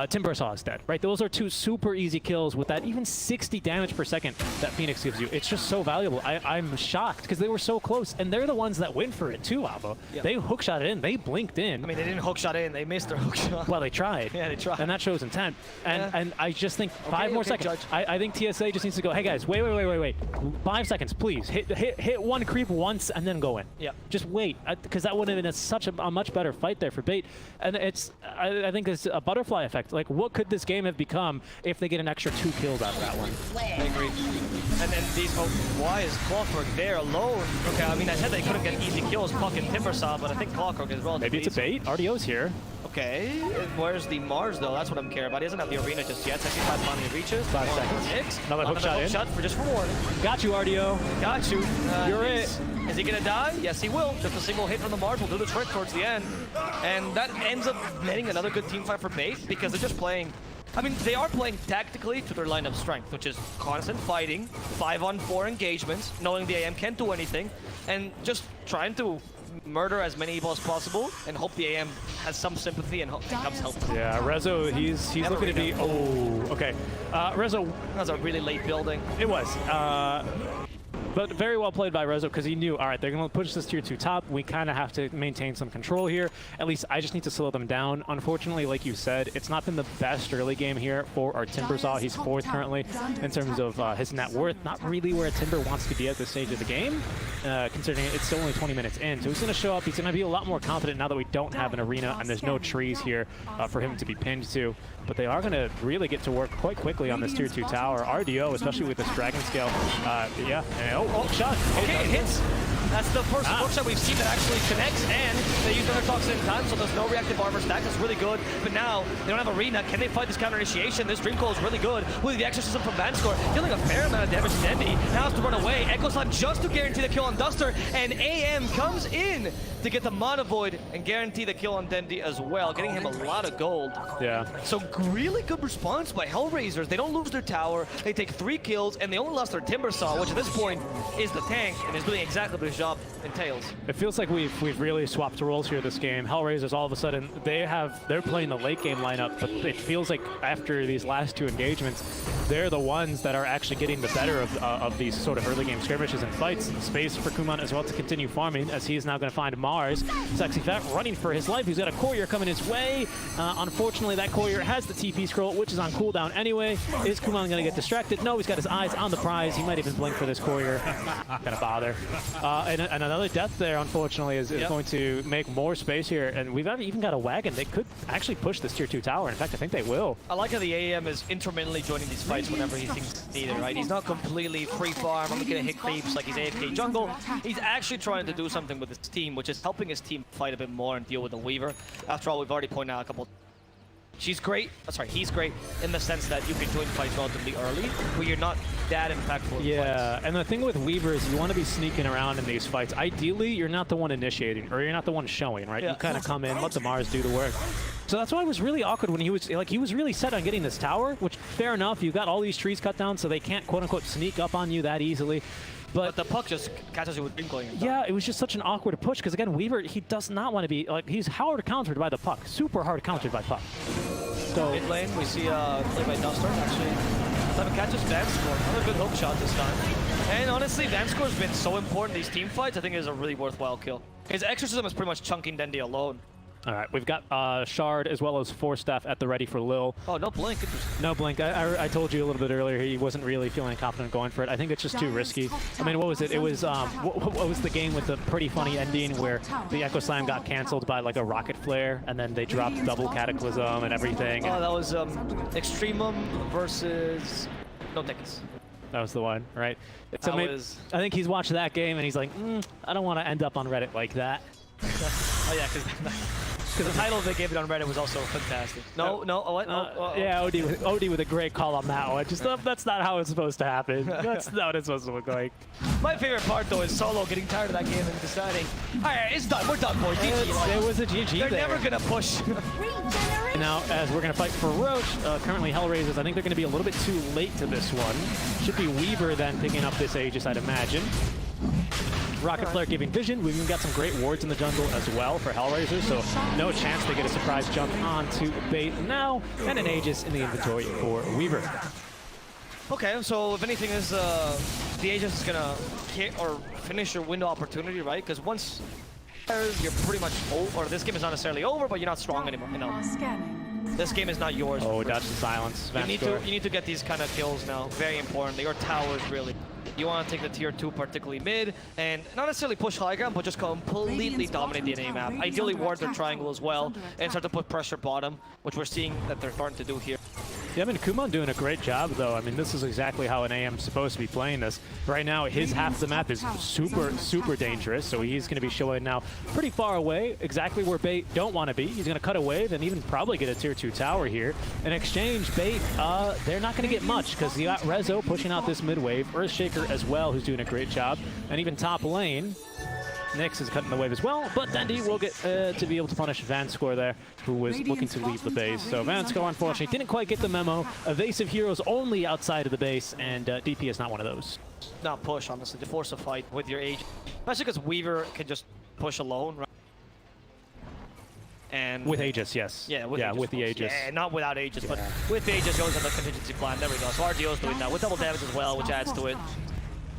Speaker 13: Timbersaw is dead, right? Those are 2 super easy kills with that even 60 damage per second that Phoenix gives you. It's just so valuable. I'm shocked because they were so close, and they're the ones that went for it too, Alba.
Speaker 11: Yeah.
Speaker 13: They hookshot it in. They blinked in.
Speaker 11: I mean, they didn't hookshot in. They missed their hookshot.
Speaker 13: Well, they tried.
Speaker 11: Yeah, they tried.
Speaker 13: And that shows intent. And I just think 5 more seconds.
Speaker 11: Judge.
Speaker 13: I think TSA just needs to go, hey guys, wait. 5 seconds, please. Hit 1 creep once and then go in.
Speaker 11: Yeah.
Speaker 13: Just wait, because that would have been such a much better fight there for bait. And I think it's a butterfly effect. Like, what could this game have become if they get an extra 2 kills out of that one?
Speaker 11: I agree. And then these, why is Clockwork there alone? Okay, I mean, I said they couldn't get easy kills, Puck and Timbersaw, but I think Clockwork is relatively
Speaker 13: Maybe it's a bait. RDO's here.
Speaker 11: Okay, where's the Mars though? That's what I'm caring about. He doesn't have the arena just yet. 65 finally reaches.
Speaker 13: 5 seconds.
Speaker 11: 6.
Speaker 13: Another hook shot in.
Speaker 11: Shot for just for warning.
Speaker 13: Got you, RDO.
Speaker 11: Got you.
Speaker 13: You're it.
Speaker 11: Is he gonna die? Yes, he will. Just a single hit from the Mars will do the trick towards the end. And that ends up netting another good team fight for bait because they're just playing. I mean, they are playing tactically to their lineup strength, which is constant fighting, 5-on-4 engagements, knowing the AM can't do anything, and just trying to murder as many people as possible and hope the AM has some sympathy and comes help.
Speaker 13: Yeah, Rezo, he's looking to be. Oh, okay. Rezo.
Speaker 11: That was a really late building.
Speaker 13: It was. But very well played by Rezo because he knew, all right, they're going to push this tier 2 top. We kind of have to maintain some control here. At least I just need to slow them down. Unfortunately, like you said, it's not been the best early game here for our Timbersaw. He's 4th currently in terms of his net worth. Not really where a Timber wants to be at this stage of the game, considering it's still only 20 minutes in. So he's going to show up. He's going to be a lot more confident now that we don't have an arena and there's no trees here for him to be pinned to. But they are going to really get to work quite quickly on this tier 2 tower. RDO, especially with this Dragon Scale. Yeah. Oh, shot.
Speaker 11: Okay, it hits. That's the first hookshot we've seen that actually connects, and they use another toxin in time, so there's no reactive armor stack. That's really good. But now, they don't have arena. Can they fight this counter initiation? This Dream Coil is really good. With the exorcism from Vanscore, dealing a fair amount of damage to Dendy. Now has to run away. Echo Slam just to guarantee the kill on Duster, and AM comes in to get the Mana Void and guarantee the kill on Dendy as well, getting him a lot of gold.
Speaker 13: Yeah.
Speaker 11: So really good response by Hellraisers. They don't lose their tower. They take 3 kills, and they only lost their Timbersaw, which at this point is the tank, and is doing exactly what his job entails.
Speaker 13: It feels like we've really swapped roles here this game. Hellraisers, all of a sudden, they're playing the late game lineup, but it feels like after these last 2 engagements, they're the ones that are actually getting the better of these sort of early game skirmishes and fights. Space for Kuman as well to continue farming, as he's now going to find Mars. Sexy Fat running for his life. He's got a courier coming his way. Unfortunately, that courier has the TP scroll, which is on cooldown anyway. Is Kuman going to get distracted? No, he's got his eyes on the prize. He might even blink for this courier. Not going to bother. And another death there, unfortunately, is going to make more space here. And we've even got a wagon. They could actually push this tier 2 tower. In fact, I think they will.
Speaker 11: I like how the AM is intermittently joining these fights whenever he thinks needed, right? He's not completely free farm, I'm gonna hit creeps like he's AFK jungle. He's actually trying to do something with his team, which is helping his team fight a bit more and deal with the Weaver. After all, we've already pointed out a couple. She's great, he's great in the sense that you can join fights relatively early, but you're not that impactful.
Speaker 13: Yeah, and the thing with Weaver is you want to be sneaking around in these fights. Ideally, you're not the one initiating, or you're not the one showing, right? You kind of come in, let the Mars do the work. So that's why it was really awkward when he was really set on getting this tower, which fair enough, you got all these trees cut down so they can't quote unquote sneak up on you that easily. But
Speaker 11: the puck just catches you with Twinkling.
Speaker 13: Yeah, it was just such an awkward push because again, Weaver, he does not want to be like, he's hard countered by the puck, super hard countered by puck. So
Speaker 11: mid lane, we see play by Duster actually. 7 catches, Vanscore, another good hook shot this time. And honestly, Vanscore's been so important in these team fights. I think it is a really worthwhile kill. His exorcism is pretty much chunking Dendi alone.
Speaker 13: All right, we've got Shard as well as Force Staff at the ready for Lil.
Speaker 11: Oh, no blink.
Speaker 13: No blink. I told you a little bit earlier he wasn't really feeling confident going for it. I think it's just too risky. I mean, what was it? It was what was the game with the pretty funny ending where the Echo Slam got canceled by like a rocket flare and then they dropped double Cataclysm and everything.
Speaker 11: Oh, that was Extremum versus No Tickets.
Speaker 13: That was the one, right? So I think he's watched that game and he's like, I don't want to end up on Reddit like that.
Speaker 11: Oh yeah, because the title they gave it on Reddit was also fantastic. Yeah,
Speaker 13: OD with a great call on that one. Just that's not how it's supposed to happen. That's not what it's supposed to look like.
Speaker 11: My favorite part though is Solo getting tired of that game and deciding, alright, it's done. We're done, boys. GG.
Speaker 13: It was a GG.
Speaker 11: They're never gonna push.
Speaker 13: Now, as we're gonna fight for Roche, currently Hellraisers, I think they're gonna be a little bit too late to this one. Should be Weaver then picking up this Aegis, I'd imagine. Rocket Flare giving vision. We've even got some great wards in the jungle as well for Hellraisers, so no chance they get a surprise jump onto bait now, and an Aegis in the inventory for Weaver.
Speaker 11: Okay, so if anything is the Aegis is gonna hit or finish your window opportunity, right? Because once you're pretty much over, or this game is not necessarily over, but you're not strong anymore. You know, this game is not yours.
Speaker 13: Oh, dodge the silence.
Speaker 11: You need to get these kind of kills now. Very important. Your towers really. You want to take the tier 2, particularly mid, and not necessarily push high ground, but just completely dominate the NA map. Ideally ward their triangle as well, and start to put pressure bottom, which we're seeing that they're starting to do here.
Speaker 13: Yeah, I mean, Kuman doing a great job, though. I mean, this is exactly how an AM is supposed to be playing this. Right now, his half of the map is super dangerous, so he's going to be showing now pretty far away, exactly where Bait don't want to be. He's going to cut a wave and even probably get a tier 2 tower here. In exchange, Bait, they're not going to get much because you got Rezo pushing out this mid wave, Earthshaker as well, who's doing a great job, and even top lane. Nyx is cutting the wave as well, but Dendi will get to be able to punish Vanscore there, who was looking to leave the base. So Vanscore, unfortunately, didn't quite get the memo. Evasive heroes only outside of the base, and DP is not one of those.
Speaker 11: Not push, honestly, to force a fight with your Aegis. Especially because Weaver can just push alone, right? And
Speaker 13: with Aegis, yes.
Speaker 11: Yeah, with
Speaker 13: the Aegis.
Speaker 11: Yeah, not without Aegis, but with Aegis goes on the contingency plan. There we go. So RDO's doing that with double damage as well, which adds to it.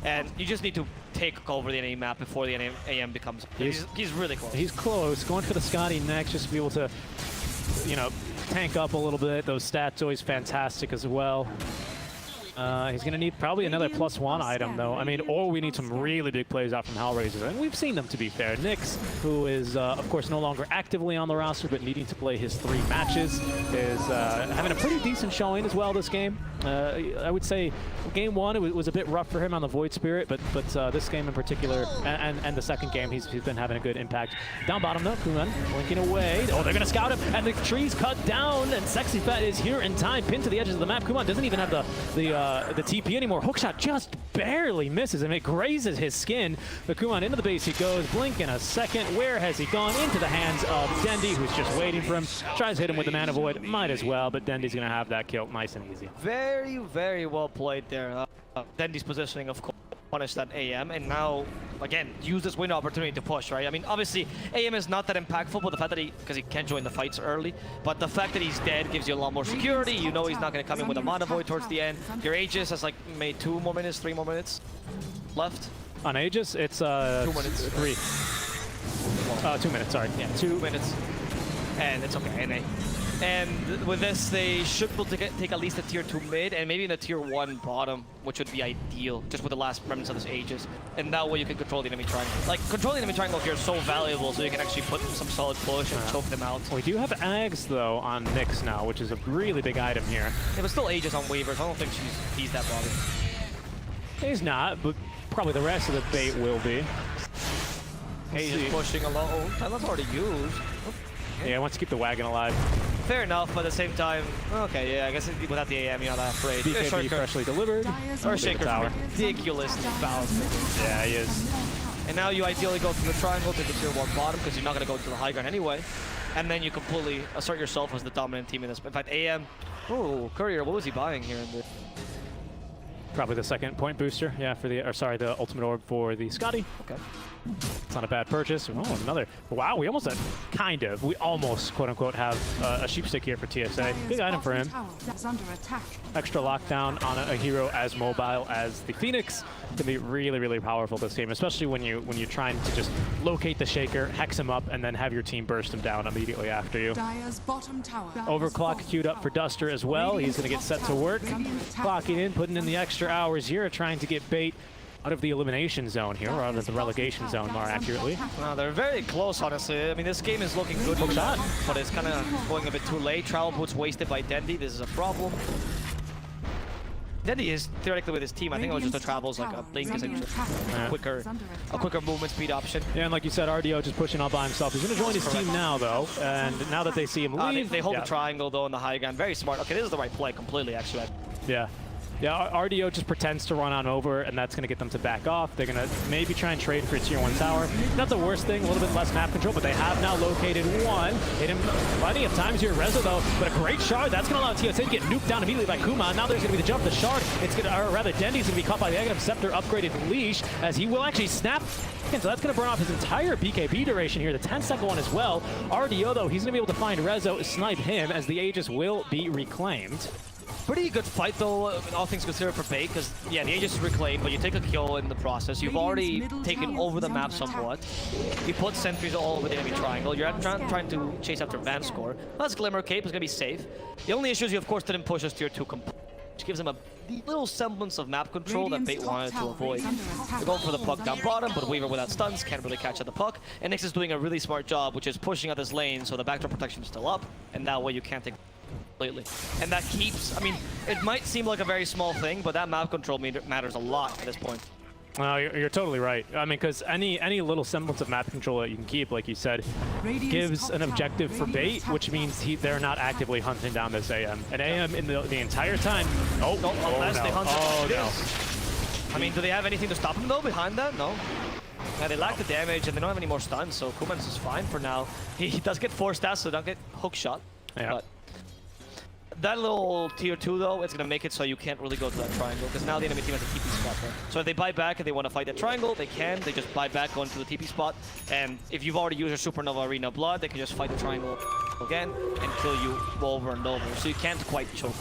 Speaker 11: And you just need to take over the NA map before the AM becomes... He's really close.
Speaker 13: He's close. Going for the Scotty next, just to be able to, you know, tank up a little bit. Those stats always fantastic as well. He's going to need probably another +1 item, though. I mean, or we need some really big plays out from Hellraisers. And we've seen them, to be fair. Nyx, who is, of course, no longer actively on the roster, but needing to play his 3 matches, is having a pretty decent showing as well this game. I would say game 1, it was a bit rough for him on the Void Spirit, but this game in particular, and the second game, he's been having a good impact. Down bottom, though, Kuman blinking away. Oh, they're going to scout him, and the tree's cut down, and Sexy Fat is here in time, pinned to the edges of the map. Kuman doesn't even have the TP anymore. Hookshot just barely misses him. It grazes his skin. But Kuman into the base he goes. Blink in a second. Where has he gone? Into the hands of Dendi, who's just waiting for him. Tries to hit him with the Mana Void. Might as well, but Dendi's going to have that kill nice and easy.
Speaker 11: Very, very well played there. Dendi's positioning, of course, punish that AM, and now, again, use this window opportunity to push, right? I mean, obviously, AM is not that impactful, but the fact that because he can't join the fights early, but the fact that he's dead gives you a lot more security. You know he's not going to come in with a Mana Void towards the end. Your Aegis has like maybe 2 more minutes, 3 more minutes left.
Speaker 13: On Aegis, it's 2
Speaker 11: minutes.
Speaker 13: 3. 2 minutes, sorry.
Speaker 11: Yeah, 2 minutes. And it's okay, NA. And with this, they should be able to take at least a tier 2 mid and maybe in a tier 1 bottom, which would be ideal, just with the last remnants of this Aegis. And that way you can control the enemy triangle. Like, controlling the enemy triangle here is so valuable, so you can actually put some solid push and choke them out.
Speaker 13: We do have Ags, though, on Nyx now, which is a really big item here.
Speaker 11: Yeah, but still Aegis on Weavers. I don't think he's that bothered.
Speaker 13: He's not, but probably the rest of the bait will be.
Speaker 11: Aegis pushing a lot. Oh, that's already used.
Speaker 13: Yeah, wants to keep the wagon alive.
Speaker 11: Fair enough, but at the same time, okay, yeah, I guess without the AM, you're not that afraid.
Speaker 13: BKB freshly delivered.
Speaker 11: Earthshaker's ridiculously powerful.
Speaker 13: Yeah, he is.
Speaker 11: And now you ideally go through the triangle to the tier 1 bottom because you're not going to go to the high ground anyway. And then you completely assert yourself as the dominant team in this. In fact, AM, oh, Courier, what was he buying here in the...
Speaker 13: Probably the second point booster, yeah, for the, or sorry, the ultimate orb for the Scotty.
Speaker 11: Okay.
Speaker 13: It's not a bad purchase. Oh, another. Wow, we almost had, we almost, quote unquote, have a sheepstick here for TSA. Big item for him. Extra lockdown on a hero as mobile as the Phoenix can be really, really powerful this game, especially when you're trying to just locate the Shaker, hex him up, and then have your team burst him down immediately after you. Overclock queued up for Duster as well. He's going to get set to work, clocking in, putting in the extra hours here, trying to get bait out of the elimination zone here, or out of the relegation zone more accurately.
Speaker 11: No, they're very close, honestly. I mean, this game is looking good for shot, but it's kind of going a bit too late. Travel boots wasted by Dendi. This is a problem. Dendi is theoretically with his team. I think it was just the travels, like a blink is a quicker movement speed option.
Speaker 13: Yeah, and like you said, RDO just pushing all by himself. He's going to join his team now, though, and now that they see him leave...
Speaker 11: They hold the triangle, though, in the high ground. Very smart. Okay, this is the right play completely, actually.
Speaker 13: Yeah. Yeah, RDO just pretends to run on over, and that's going to get them to back off. They're going to maybe try and trade for a tier 1 tower. Not the worst thing, a little bit less map control, but they have now located one. Hit him plenty of times here, Rezo, though, but a great shard. That's going to allow TSA to get nuked down immediately by Kuma. Now there's going to be the jump, the shard. It's going to, or rather, Dendi's going to be caught by the Aghanim Scepter upgraded leash, as he will actually snap. And so that's going to burn off his entire BKB duration here, the 10-second one as well. RDO, though, he's going to be able to find Rezo, snipe him, as the Aegis will be reclaimed.
Speaker 11: Pretty good fight, though, all things considered for bait, because, yeah, the Aegis is reclaimed, but you take a kill in the process. You've already taken over the map somewhat. You put sentries all over the enemy triangle. You're trying to chase after Van score. That's Glimmer Cape is going to be safe. The only issue is you, of course, didn't push us tier 2 complete, which gives him a little semblance of map control that Bait wanted to avoid. They're going for the puck down bottom, but Weaver without stuns can't really catch at the puck. And Nyx is doing a really smart job, which is pushing out this lane, so the backdoor protection is still up, and that way you can't take completely. And that keeps, I mean, it might seem like a very small thing, but that map control matters a lot at this point.
Speaker 13: You're totally right. I mean, because any little semblance of map control that you can keep, like you said, gives an objective for Bait, which means they're not actively hunting down this AM. And AM in the entire time...
Speaker 11: Unless they hunt no. I mean, do they have anything to stop him, though, behind that? No. Yeah, they lack the damage, and they don't have any more stuns, so Kumans is fine for now. He does get 4 stats, so don't get hook shot.
Speaker 13: Yeah.
Speaker 11: But that little tier 2, though, it's going to make it so you can't really go to that triangle, because now the enemy team has a TP spot there. So if they buy back and they want to fight that triangle, they can. They just buy back, go into the TP spot, and if you've already used your Supernova Arena Blood, they can just fight the triangle again and kill you over and over. So you can't quite choke.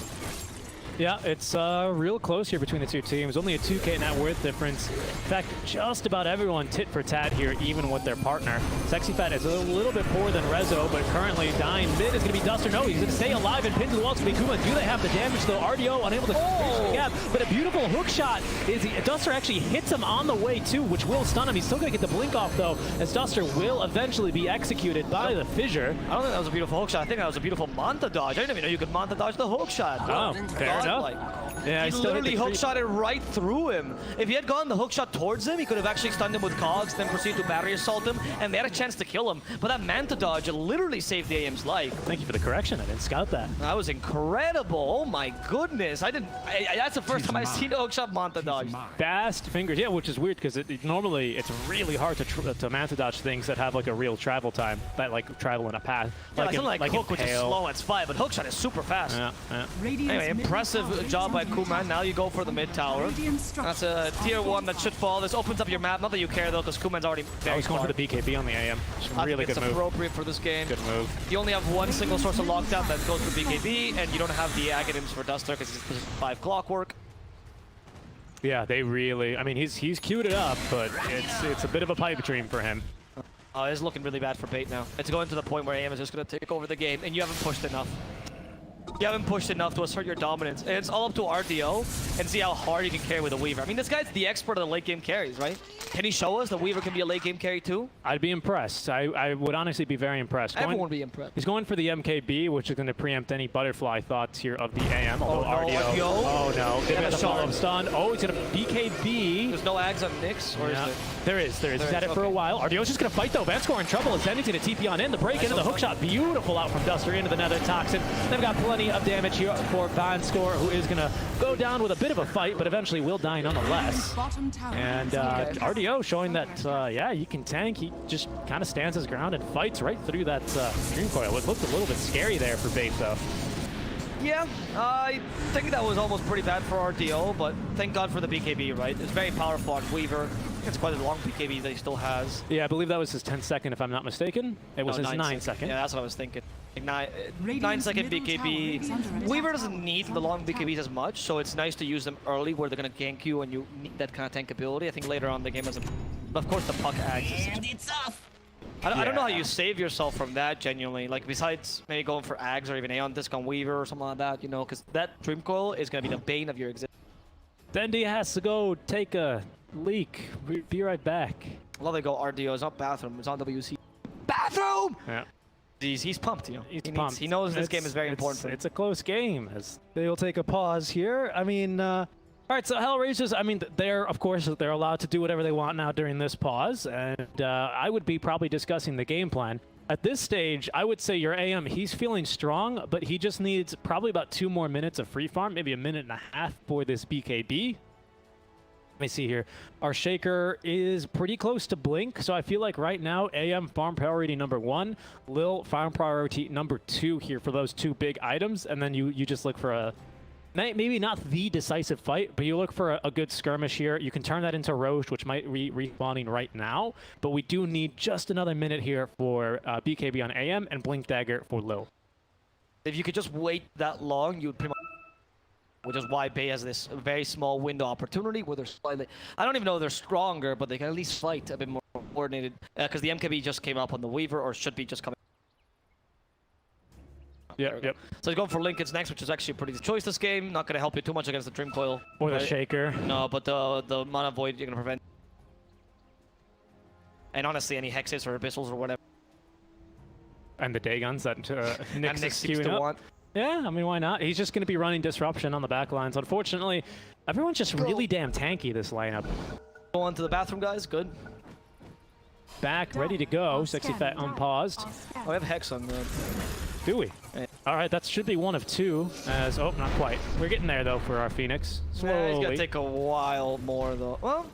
Speaker 13: Yeah, it's real close here between the two teams. Only a 2K net worth difference. In fact, just about everyone tit for tat here, even with their partner. Sexy Fat is a little bit poorer than Rezo, but currently dying mid is going to be Duster. No, he's going to stay alive and pin to the wall. It's going to be Kuma. Do they have the damage, though? RDO unable to finish the gap, but a beautiful hook shot. Duster actually hits him on the way, too, which will stun him. He's still going to get the blink off, though, as Duster will eventually be executed by the Fissure.
Speaker 11: I don't think that was a beautiful hook shot. I think that was a beautiful Manta dodge. I didn't even know you could Manta dodge the hook shot.
Speaker 13: Oh, fair enough.
Speaker 11: Yeah, he literally hook shot it right through him. If he had gone the hook shot towards him, he could have actually stunned him with cogs, then proceed to battery assault him, and they had a chance to kill him. But that Manta dodge literally saved the AM's life.
Speaker 13: Thank you for the correction. I didn't scout that.
Speaker 11: That was incredible. Oh my goodness. That's the first time I've seen a hook shot Manta dodge.
Speaker 13: Fast fingers. Yeah, which is weird because normally it's really hard to Manta dodge things that have like a real travel time, that like travel in a path.
Speaker 11: Yeah, like hook, which is slow, it's 5, but hook shot is super fast.
Speaker 13: Yeah.
Speaker 11: Anyway, impressive job by Kuman. Now you go for the mid tower. That's a tier 1 that should fall. This opens up your map. Not that you care, though, because Kuman's already very
Speaker 13: going for the BKB on the AM. Really good move.
Speaker 11: It's appropriate for this game.
Speaker 13: Good move.
Speaker 11: You only have one single source of lockdown that goes for BKB, and you don't have the Aghanims for Duster because it's 5 clockwork.
Speaker 13: Yeah, they really... I mean, he's queued it up, but it's a bit of a pipe dream for him.
Speaker 11: Oh, it's looking really bad for Bait now. It's going to the point where AM is just going to take over the game, and you haven't pushed enough. You haven't pushed enough to assert your dominance. And it's all up to RDO and see how hard you can carry with a Weaver. I mean, this guy's the expert of the late game carries, right? Can he show us that Weaver can be a late game carry too?
Speaker 13: I'd be impressed. I would honestly be very impressed.
Speaker 11: Everyone would be impressed.
Speaker 13: He's going for the MKB, which is going to preempt any butterfly thoughts here of the AM.
Speaker 11: Oh, no,
Speaker 13: RDO. Oh no, give it a follow-up stun. Oh, he's going to BKB.
Speaker 11: There's no ags on Nyx, or is
Speaker 13: there is. He's had it for a while. RDO's just going to fight though. Vanscore in trouble. Zenny's going to TP on in. The break into the hook shot. Beautiful out from Duster into the Nether Toxin. They've got plenty of damage here for Vanscore, who is going to go down with a bit of a fight, but eventually will die nonetheless. And RDO showing that, yeah, you can tank. He just kind of stands his ground and fights right through that Dream Coil. It looked a little bit scary there for Bait, though.
Speaker 11: Yeah, I think that was almost pretty bad for RDO, but thank God for the BKB, right? It's very powerful on Weaver. It's quite a long BKB that he still has.
Speaker 13: Yeah, I believe that was his 10-second, if I'm not mistaken. It was his 9-second.
Speaker 11: Yeah, that's what I was thinking. 9-second BKB. Weaver doesn't need the long BKBs as much, so it's nice to use them early where they're going to gank you and you need that kind of tank ability. I think later on the game doesn't. But of course, the puck ags is I don't know how you save yourself from that, genuinely. Like, besides maybe going for ags or even Aeon Disc on Weaver or something like that, you know, because that Dream Coil is going to be the bane of your existence.
Speaker 13: Dendi has to go take a leak. Be right back.
Speaker 11: I love they go RDO. It's not bathroom. It's on WC. Bathroom!
Speaker 13: Yeah.
Speaker 11: He's pumped, you know.
Speaker 13: He's pumped.
Speaker 11: He knows this game is very important for him.
Speaker 13: It's a close game. As they will take a pause here. I mean, all right, so HELLRAISERS, I mean, of course, they're allowed to do whatever they want now during this pause, and I would be probably discussing the game plan. At this stage, I would say your AM, he's feeling strong, but he just needs probably about 2 more minutes of free farm, maybe a minute and a half for this BKB. Let me see here. Our Shaker is pretty close to Blink, so I feel like right now, AM farm priority number 1, Lil farm priority number 2 here for those 2 big items, and then you just look for a... Maybe not the decisive fight, but you look for a good skirmish here. You can turn that into Roche, which might be respawning right now, but we do need just another minute here for BKB on AM and Blink Dagger for Lil.
Speaker 11: If you could just wait that long, you would pretty much... Which is why Bay has this very small window opportunity where they're slightly... I don't even know if they're stronger, but they can at least fight a bit more coordinated. Because the MKB just came up on the Weaver, or should be just coming.
Speaker 13: Yep.
Speaker 11: So he's going for Lincoln's next, which is actually a pretty good choice this game. Not going to help you too much against the Dream Coil.
Speaker 13: Or the Shaker.
Speaker 11: No, but the Mana Void you're going to prevent. And honestly, any Hexes or Abyssals or whatever.
Speaker 13: And the Dagons that Nyx is
Speaker 11: seems
Speaker 13: queuing
Speaker 11: to
Speaker 13: up.
Speaker 11: want.
Speaker 13: Yeah, I mean, why not? He's just going to be running Disruption on the back lines. Unfortunately, everyone's just really damn tanky, this lineup.
Speaker 11: Go on to the bathroom, guys. Good.
Speaker 13: Back, ready to go. Sexy Fat unpaused.
Speaker 11: Oh, we have Hex on the...
Speaker 13: Do we?
Speaker 11: Yeah.
Speaker 13: All right, that should be 1 of 2. As oh, not quite. We're getting there though for our Phoenix. Slowly.
Speaker 11: He's gonna take a while more though. Well,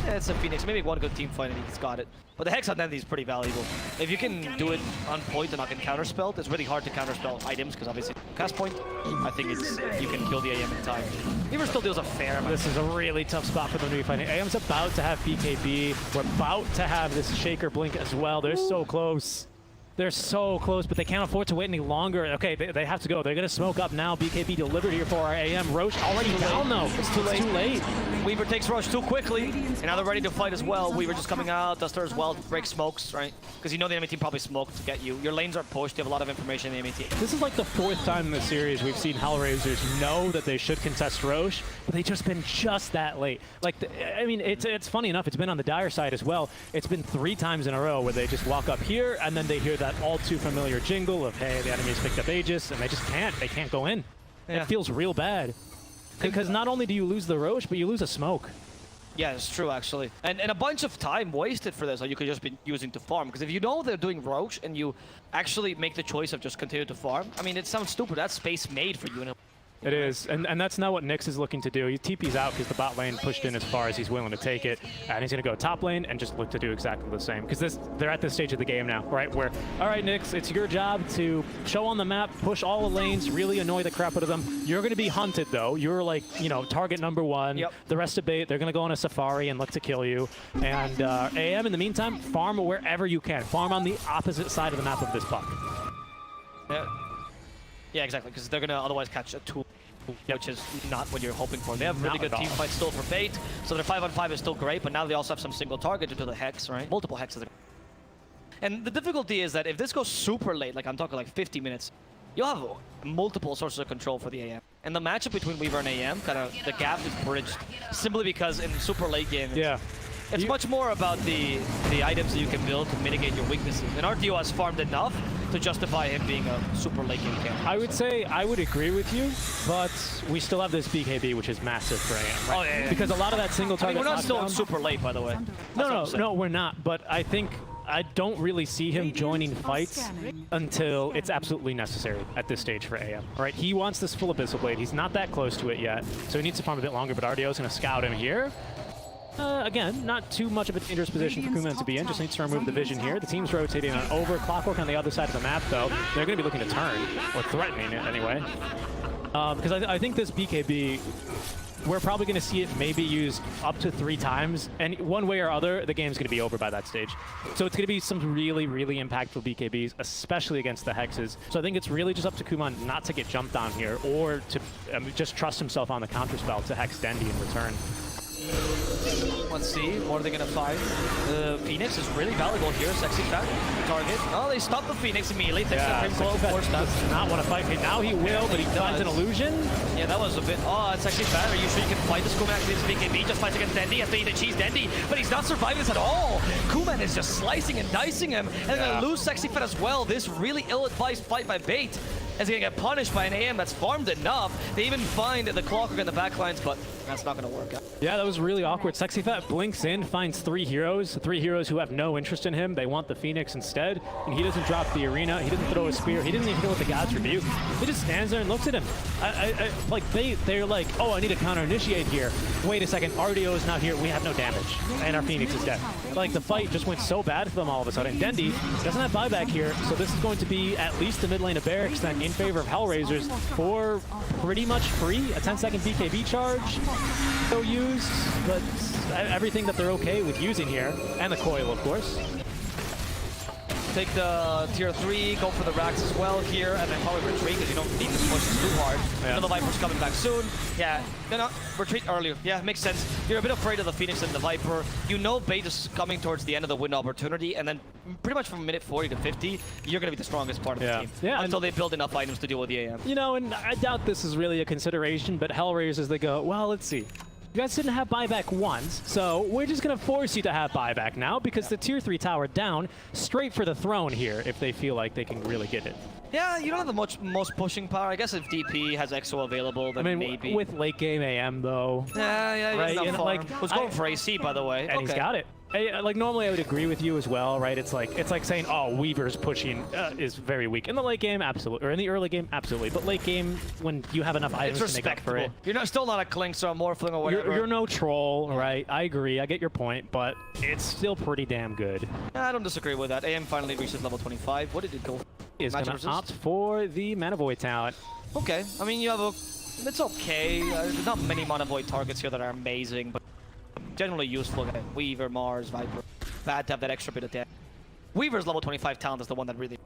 Speaker 11: yeah, it's a Phoenix. Maybe 1 good team fight and he's got it. But the Hex on Dendi is pretty valuable. If you can do it on point and not get counterspelled, it's really hard to counterspell items because obviously cast point. I think you can kill the AM in time. Weaver still deals a fair amount.
Speaker 13: This is a really tough spot for them to be fighting. AM's about to have BKB. We're about to have this Shaker Blink as well. They're so close. They're so close, but they can't afford to wait any longer. Okay, they have to go. They're going to smoke up now. BKB delivered here for our AM. Roche already down, though. It's too late.
Speaker 11: Weaver takes Roche too quickly, and now they're ready to fight as well. Weaver just coming out. Duster as well. Break smokes, right? Because you know the enemy team probably smoked to get you. Your lanes are pushed. You have a lot of information in the enemy team.
Speaker 13: This is like the 4th time in the series we've seen HELLRAISERS know that they should contest Roche, but they've just been just that late. Like, I mean, it's funny enough. It's been on the Dire side as well. It's been 3 times in a row where they just walk up here, and then they hear that all too familiar jingle of, hey, the enemy's picked up Aegis, and they just can't. They can't go in.
Speaker 11: Yeah.
Speaker 13: It feels real bad. Because not only do you lose the Roche, but you lose a smoke.
Speaker 11: Yeah, it's true, actually. And a bunch of time wasted for this that you could just be using to farm. Because if you know they're doing Roche and you actually make the choice of just continue to farm, I mean, it sounds stupid. That's space made for you in a...
Speaker 13: It is, and that's not what Nyx is looking to do. He TP's out because the bot lane pushed in as far as he's willing to take it, and he's going to go top lane and just look to do exactly the same. Because they're at this stage of the game now, right? Where, all right, Nyx, it's your job to show on the map, push all the lanes, really annoy the crap out of them. You're going to be hunted, though. You're like, you know, target number 1.
Speaker 11: Yep.
Speaker 13: The rest of Bait, they're going to go on a safari and look to kill you. And AM, in the meantime, farm wherever you can. Farm on the opposite side of the map of this puck.
Speaker 11: Yeah, exactly, because they're going to otherwise catch a 2. Which is not what you're hoping for. They have really good team fights still for Bait, so their 5-on-5 is still great, but now they also have some single target due to the Hex, right? Multiple Hexes. And the difficulty is that if this goes super late, like I'm talking like 50 minutes, you'll have multiple sources of control for the AM. And the matchup between Weaver and AM, kind of the gap is bridged simply because in super late game, it's much more about the items that you can build to mitigate your weaknesses. And RTO has farmed enough to justify him being a super late game champion.
Speaker 13: I would say I would agree with you, but we still have this BKB, which is massive for AM, right?
Speaker 11: Oh, yeah.
Speaker 13: Because a lot of that single target.
Speaker 11: I mean, we're not still in super late, by the way.
Speaker 13: No, we're not. But I think I don't really see him joining fights until it's absolutely necessary at this stage for AM. All right, he wants this full Abyssal Blade. He's not that close to it yet, so he needs to farm a bit longer. But RDO is going to scout him here. Again, not too much of a dangerous position for Kuman to be in. Just needs to remove the vision here. The team's rotating on over. Clockwork on the other side of the map, though. They're going to be looking to turn, or threatening it anyway. Because I think this BKB, we're probably going to see it maybe used up to 3 times. And one way or other, the game's going to be over by that stage. So it's going to be some really, really impactful BKBs, especially against the Hexes. So I think it's really just up to Kuman not to get jumped on here, or to just trust himself on the counterspell to Hex Dendy in return.
Speaker 11: Let's see, what are they going to find? The Phoenix is really valuable here. Sexy Fat, target. Oh, they stop the Phoenix immediately. Takes the Crimson Force.
Speaker 13: Does not want to fight. Now he will, but he finds an illusion.
Speaker 11: Yeah, that was a bit... Oh, it's Sexy Fat. Are you sure you can fight this Kuman? This BKB just fights against Dendy. Has to eat the cheese Dendy, but he's not surviving this at all. Kuman is just slicing and dicing him, and they're going to lose Sexy Fat as well. This really ill-advised fight by Bait is going to get punished by an AM that's farmed enough. They even find the Clockwork in the backlines, but that's not going to work out.
Speaker 13: Yeah, that was really awkward. Sexy Fat blinks in, finds 3 heroes who have no interest in him. They want the Phoenix instead, and he doesn't drop the arena. He doesn't throw a spear. He doesn't even hit with the God's Rebuke. He just stands there and looks at him. They're like, oh, I need to counter-initiate here. Wait a second, RDO is not here. We have no damage, and our Phoenix is dead. Like, the fight just went so bad for them all of a sudden. Dendy doesn't have buyback here, so this is going to be at least the mid lane of Barracks then in favor of Hellraisers for pretty much free. A 10-second BKB charge. So used, but everything that they're okay with using here, and the coil, of course.
Speaker 11: Take the tier 3, go for the racks as well here, and then probably retreat because you don't need to push this too hard.
Speaker 13: Yeah.
Speaker 11: You know the Viper's coming back soon. Yeah, then retreat earlier. Yeah, makes sense. You're a bit afraid of the Phoenix and the Viper. You know Bait is coming towards the end of the window opportunity, and then pretty much from minute 40 to 50, you're going to be the strongest part of the team.
Speaker 13: Yeah,
Speaker 11: until they build enough items to deal with the AM.
Speaker 13: You know, and I doubt this is really a consideration, but Hellraisers, they go, well, let's see. You guys didn't have buyback once, so we're just going to force you to have buyback now because the tier 3 tower down straight for the throne here if they feel like they can really get it.
Speaker 11: Yeah, you don't have the most pushing power. I guess if DP has EXO available, then maybe.
Speaker 13: With late game AM though.
Speaker 11: Yeah,
Speaker 13: right?
Speaker 11: And was going for AC, by the way.
Speaker 13: And he's got it. Like normally I would agree with you as well, right? It's like saying, oh, Weaver's pushing is very weak. In the late game, absolutely. Or in the early game, absolutely. But late game, when you have enough items to make up for it.
Speaker 11: You're still not a Clinks or a Morphling or whatever.
Speaker 13: You're no troll, right? I agree. I get your point, but it's still pretty damn good.
Speaker 11: Yeah, I don't disagree with that. AM finally reaches level 25. What did it go for?
Speaker 13: Is going to opt for the Mana Void talent.
Speaker 11: Okay. I mean, you have a... It's okay. There's not many Mana Void targets here that are amazing, but generally useful. Weaver, Mars, Viper. Bad to have that extra bit of damage. Weaver's level 25 talent is the one that really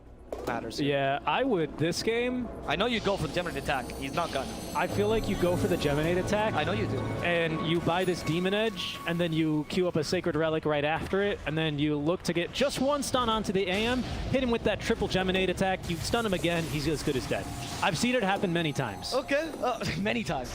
Speaker 11: matters here.
Speaker 13: Yeah, I would this game.
Speaker 11: I know you'd go for the Geminate attack. He's not gonna.
Speaker 13: I feel like you go for the Geminate attack.
Speaker 11: I know you do.
Speaker 13: And you buy this Demon Edge, and then you queue up a Sacred Relic right after it, and then you look to get just one stun onto the AM, hit him with that triple Geminate attack, you stun him again, he's as good as dead. I've seen it happen many times.
Speaker 11: Okay, many times.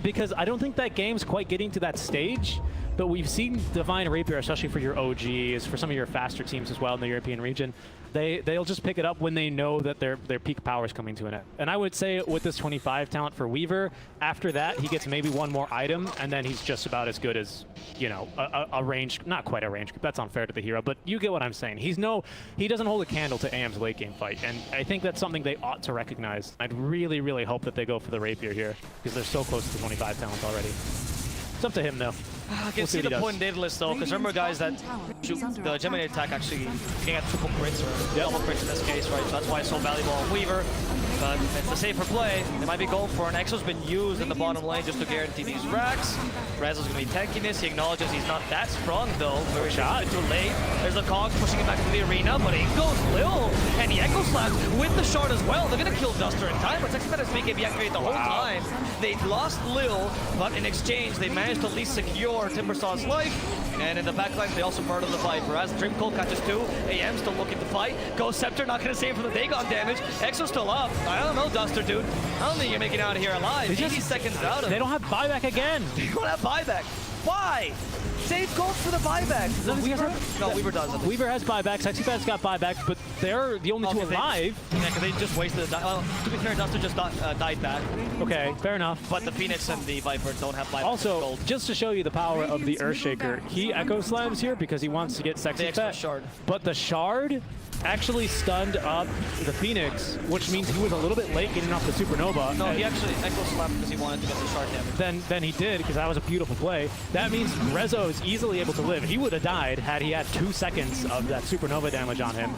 Speaker 13: Because I don't think that game's quite getting to that stage. But we've seen Divine Rapier, especially for your OGs, for some of your faster teams as well in the European region. They'll just pick it up when they know that their peak power is coming to an end. And I would say with this 25 talent for Weaver, after that he gets maybe one more item, and then he's just about as good as, you know, a range, not quite a range, that's unfair to the hero, but you get what I'm saying. He doesn't hold a candle to AM's late game fight, and I think that's something they ought to recognize. I'd really, really hope that they go for the Rapier here, because they're so close to 25 talent already. It's up to him though.
Speaker 11: I can see the point in Daedalus though, because remember guys that shoot the Geminate attack actually getting at triple crits or double crits in this case, right? So that's why it's so valuable on Weaver. but it's a safer play. They might be going for an Exo's been used in the bottom lane just to guarantee these racks. Rezo's gonna be tanking this. He acknowledges he's not that strong though. Very shot. Too late. There's the Cogs pushing him back into the arena, but in goes Lil, and the Echo Slash with the shard as well. They're gonna kill Duster in time, but Texas has BKB activated the whole time. They lost Lil, but in exchange they managed to at least secure Timbersaw's life. And in the backline they also murder the Viper. As Dream Cold catches 2, AM still looking to fight. Ghost Scepter not gonna save from the Dagon damage. Exo's still up. I don't know, Duster, dude. I don't think you're making it out of here alive. 80 seconds out of it.
Speaker 13: They don't have buyback again.
Speaker 11: They don't have buyback. Why? Save gold for the buyback. Does Weaver? No, Weaver does.
Speaker 13: Weaver has buyback. Sexybat's got buyback, but they're the only two alive.
Speaker 11: Yeah, because they just wasted the well, to be fair, Duster just died back.
Speaker 13: Okay, fair enough.
Speaker 11: But the Phoenix and the Viper don't have buyback.
Speaker 13: Also,
Speaker 11: gold.
Speaker 13: just to show you the power of the Earthshaker, he Echo Slams here because he wants to get Sexybat.
Speaker 11: Shard.
Speaker 13: But the Shard actually stunned up the Phoenix, which means he was a little bit late getting off the Supernova.
Speaker 11: No, he actually Echo Slammed because he wanted to get the shard damage.
Speaker 13: Then he did, because that was a beautiful play. That means Rezo is easily able to live. He would have died had he had 2 seconds of that Supernova damage on him.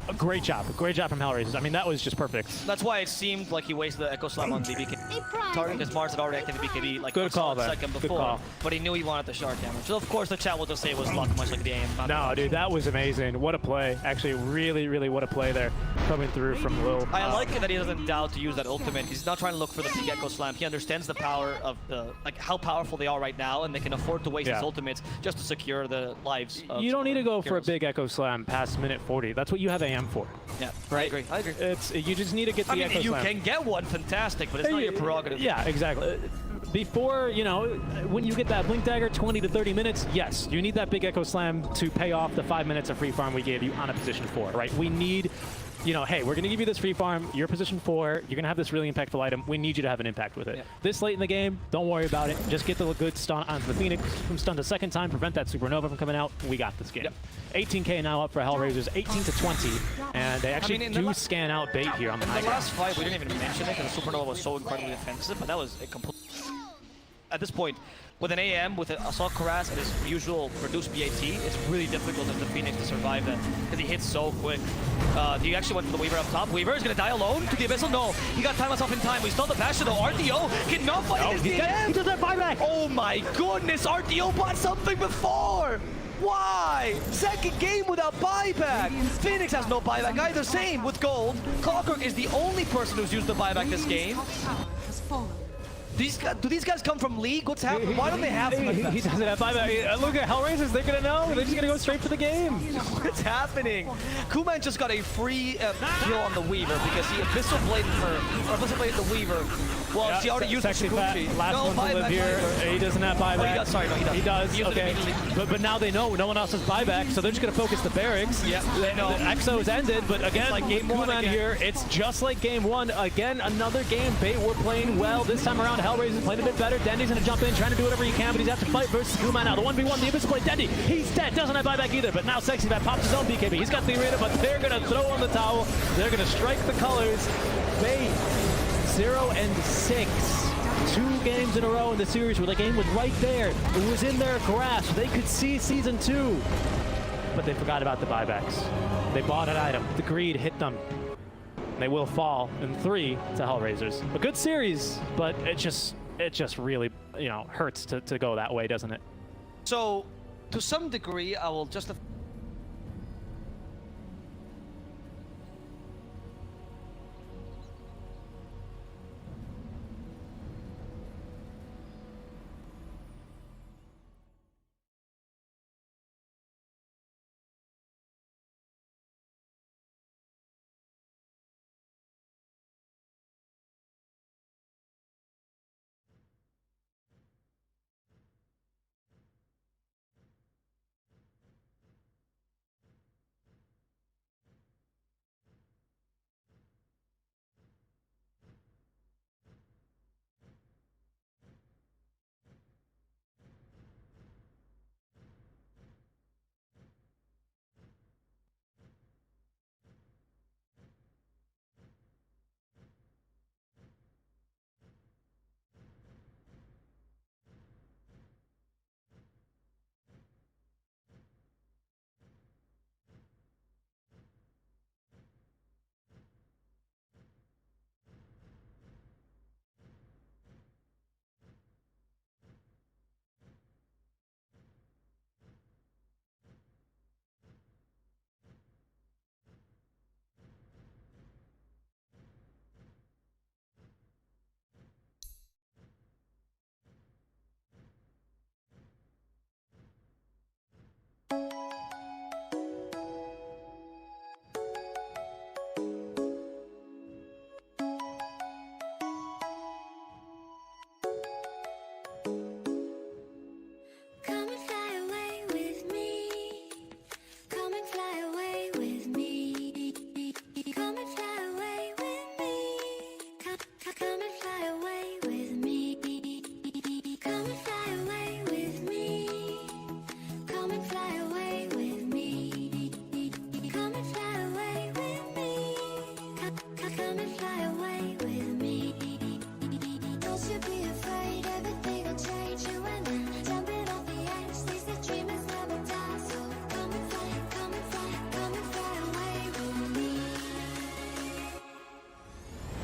Speaker 13: A great job from HELLRAISERS. I mean, that was just perfect.
Speaker 11: That's why it seemed like he wasted the Echo Slam on the BKB target, because Mars had already activated BKB like
Speaker 13: Good call,
Speaker 11: a second before.
Speaker 13: Good call.
Speaker 11: But he knew he wanted the shard damage. So of course the chat will just say it was luck, much like the AM.
Speaker 13: No, dude, that was amazing. What a play. Actually, really, really what a play there coming through from Lil.
Speaker 11: I like it that he doesn't doubt to use that ultimate. He's not trying to look for the big Echo Slam. He understands the power of the, like how powerful they are right now, and they can afford to waste his ultimates just to secure the lives of
Speaker 13: You don't need to go for a
Speaker 11: heroes.
Speaker 13: big Echo Slam past minute 40. That's what you have AM for.
Speaker 11: Yeah, right. I agree.
Speaker 13: You just need to get the Echo
Speaker 11: you
Speaker 13: Slam.
Speaker 11: can get one, fantastic, but it's not your prerogative.
Speaker 13: Yeah, exactly. Before, you know, when you get that Blink Dagger 20 to 30 minutes, yes, you need that big Echo Slam to pay off the 5 minutes of free farm we gave you on a position 4, right? We need, you know, hey, we're going to give you this free farm, you're position 4, you're going to have this really impactful item, we need you to have an impact with it.
Speaker 11: Yeah.
Speaker 13: This late in the game, don't worry about it, just get the good stun onto the Phoenix, from stun to second time, prevent that Supernova from coming out, we got this game.
Speaker 11: Yep.
Speaker 13: 18k now up for HELLRAISERS, 18 to 20, and they actually do scan out bait here on the high
Speaker 11: In the last fight, we didn't even mention it because the Supernova was so incredibly defensive, but that was a complete... At this point, with an AM, with an Assault Cuirass and his usual reduced BAT, it's really difficult for the Phoenix to survive that, because he hits so quick. He actually went for the Weaver up top. Weaver is going to die alone to the Abyssal? No, he got time off in time. We stole the Bastion though. RDO cannot fight this AM!
Speaker 13: He does that buyback!
Speaker 11: Oh my goodness, RDO bought something before! Why? Second game without buyback! Phoenix has no buyback either, same with gold. Clockwork is the only person who's used the buyback this game. Do these guys come from League? What's happening? Why don't they have them?
Speaker 13: He doesn't have buyback. Look at HELLRAISERS, they're gonna know. They're just gonna go straight for the game.
Speaker 11: What's happening? Kuman just got a free kill on the Weaver because he Abyssal Bladed her, or Abyssal Bladed the Weaver. Well,
Speaker 13: Yeah,
Speaker 11: she already used the Curcuit.
Speaker 13: Last one to live here. He doesn't have buyback.
Speaker 11: Sorry, no, he does.
Speaker 13: He does, okay. But now they know no one else has buyback, so they're just gonna focus the barracks.
Speaker 11: Yeah, they know.
Speaker 13: Exo's ended, but again,
Speaker 11: like game one
Speaker 13: Kuman
Speaker 11: again.
Speaker 13: here, it's just like game 1. Again, another game. Bait, we're playing well. This time around, HELLRAISERS playing a bit better. Dendy's gonna jump in, trying to do whatever he can, but he's have to fight versus Kuman now. The 1v1, the Abyssal Blade, Dendy, he's dead, doesn't have buyback either, but now Sexybat pops his own BKB. He's got the arena, but they're gonna throw on the towel. They're gonna strike the colors. Bait, 0-6. 2 games in a row in the series where the game was right there. It was in their grasp. They could see Season 2. But they forgot about the buybacks. They bought an item. The greed hit them. They will fall in 3 to HELLRAISERS. A good series, but it just really, you know, hurts to go that way, doesn't it?
Speaker 11: So, to some degree, I will just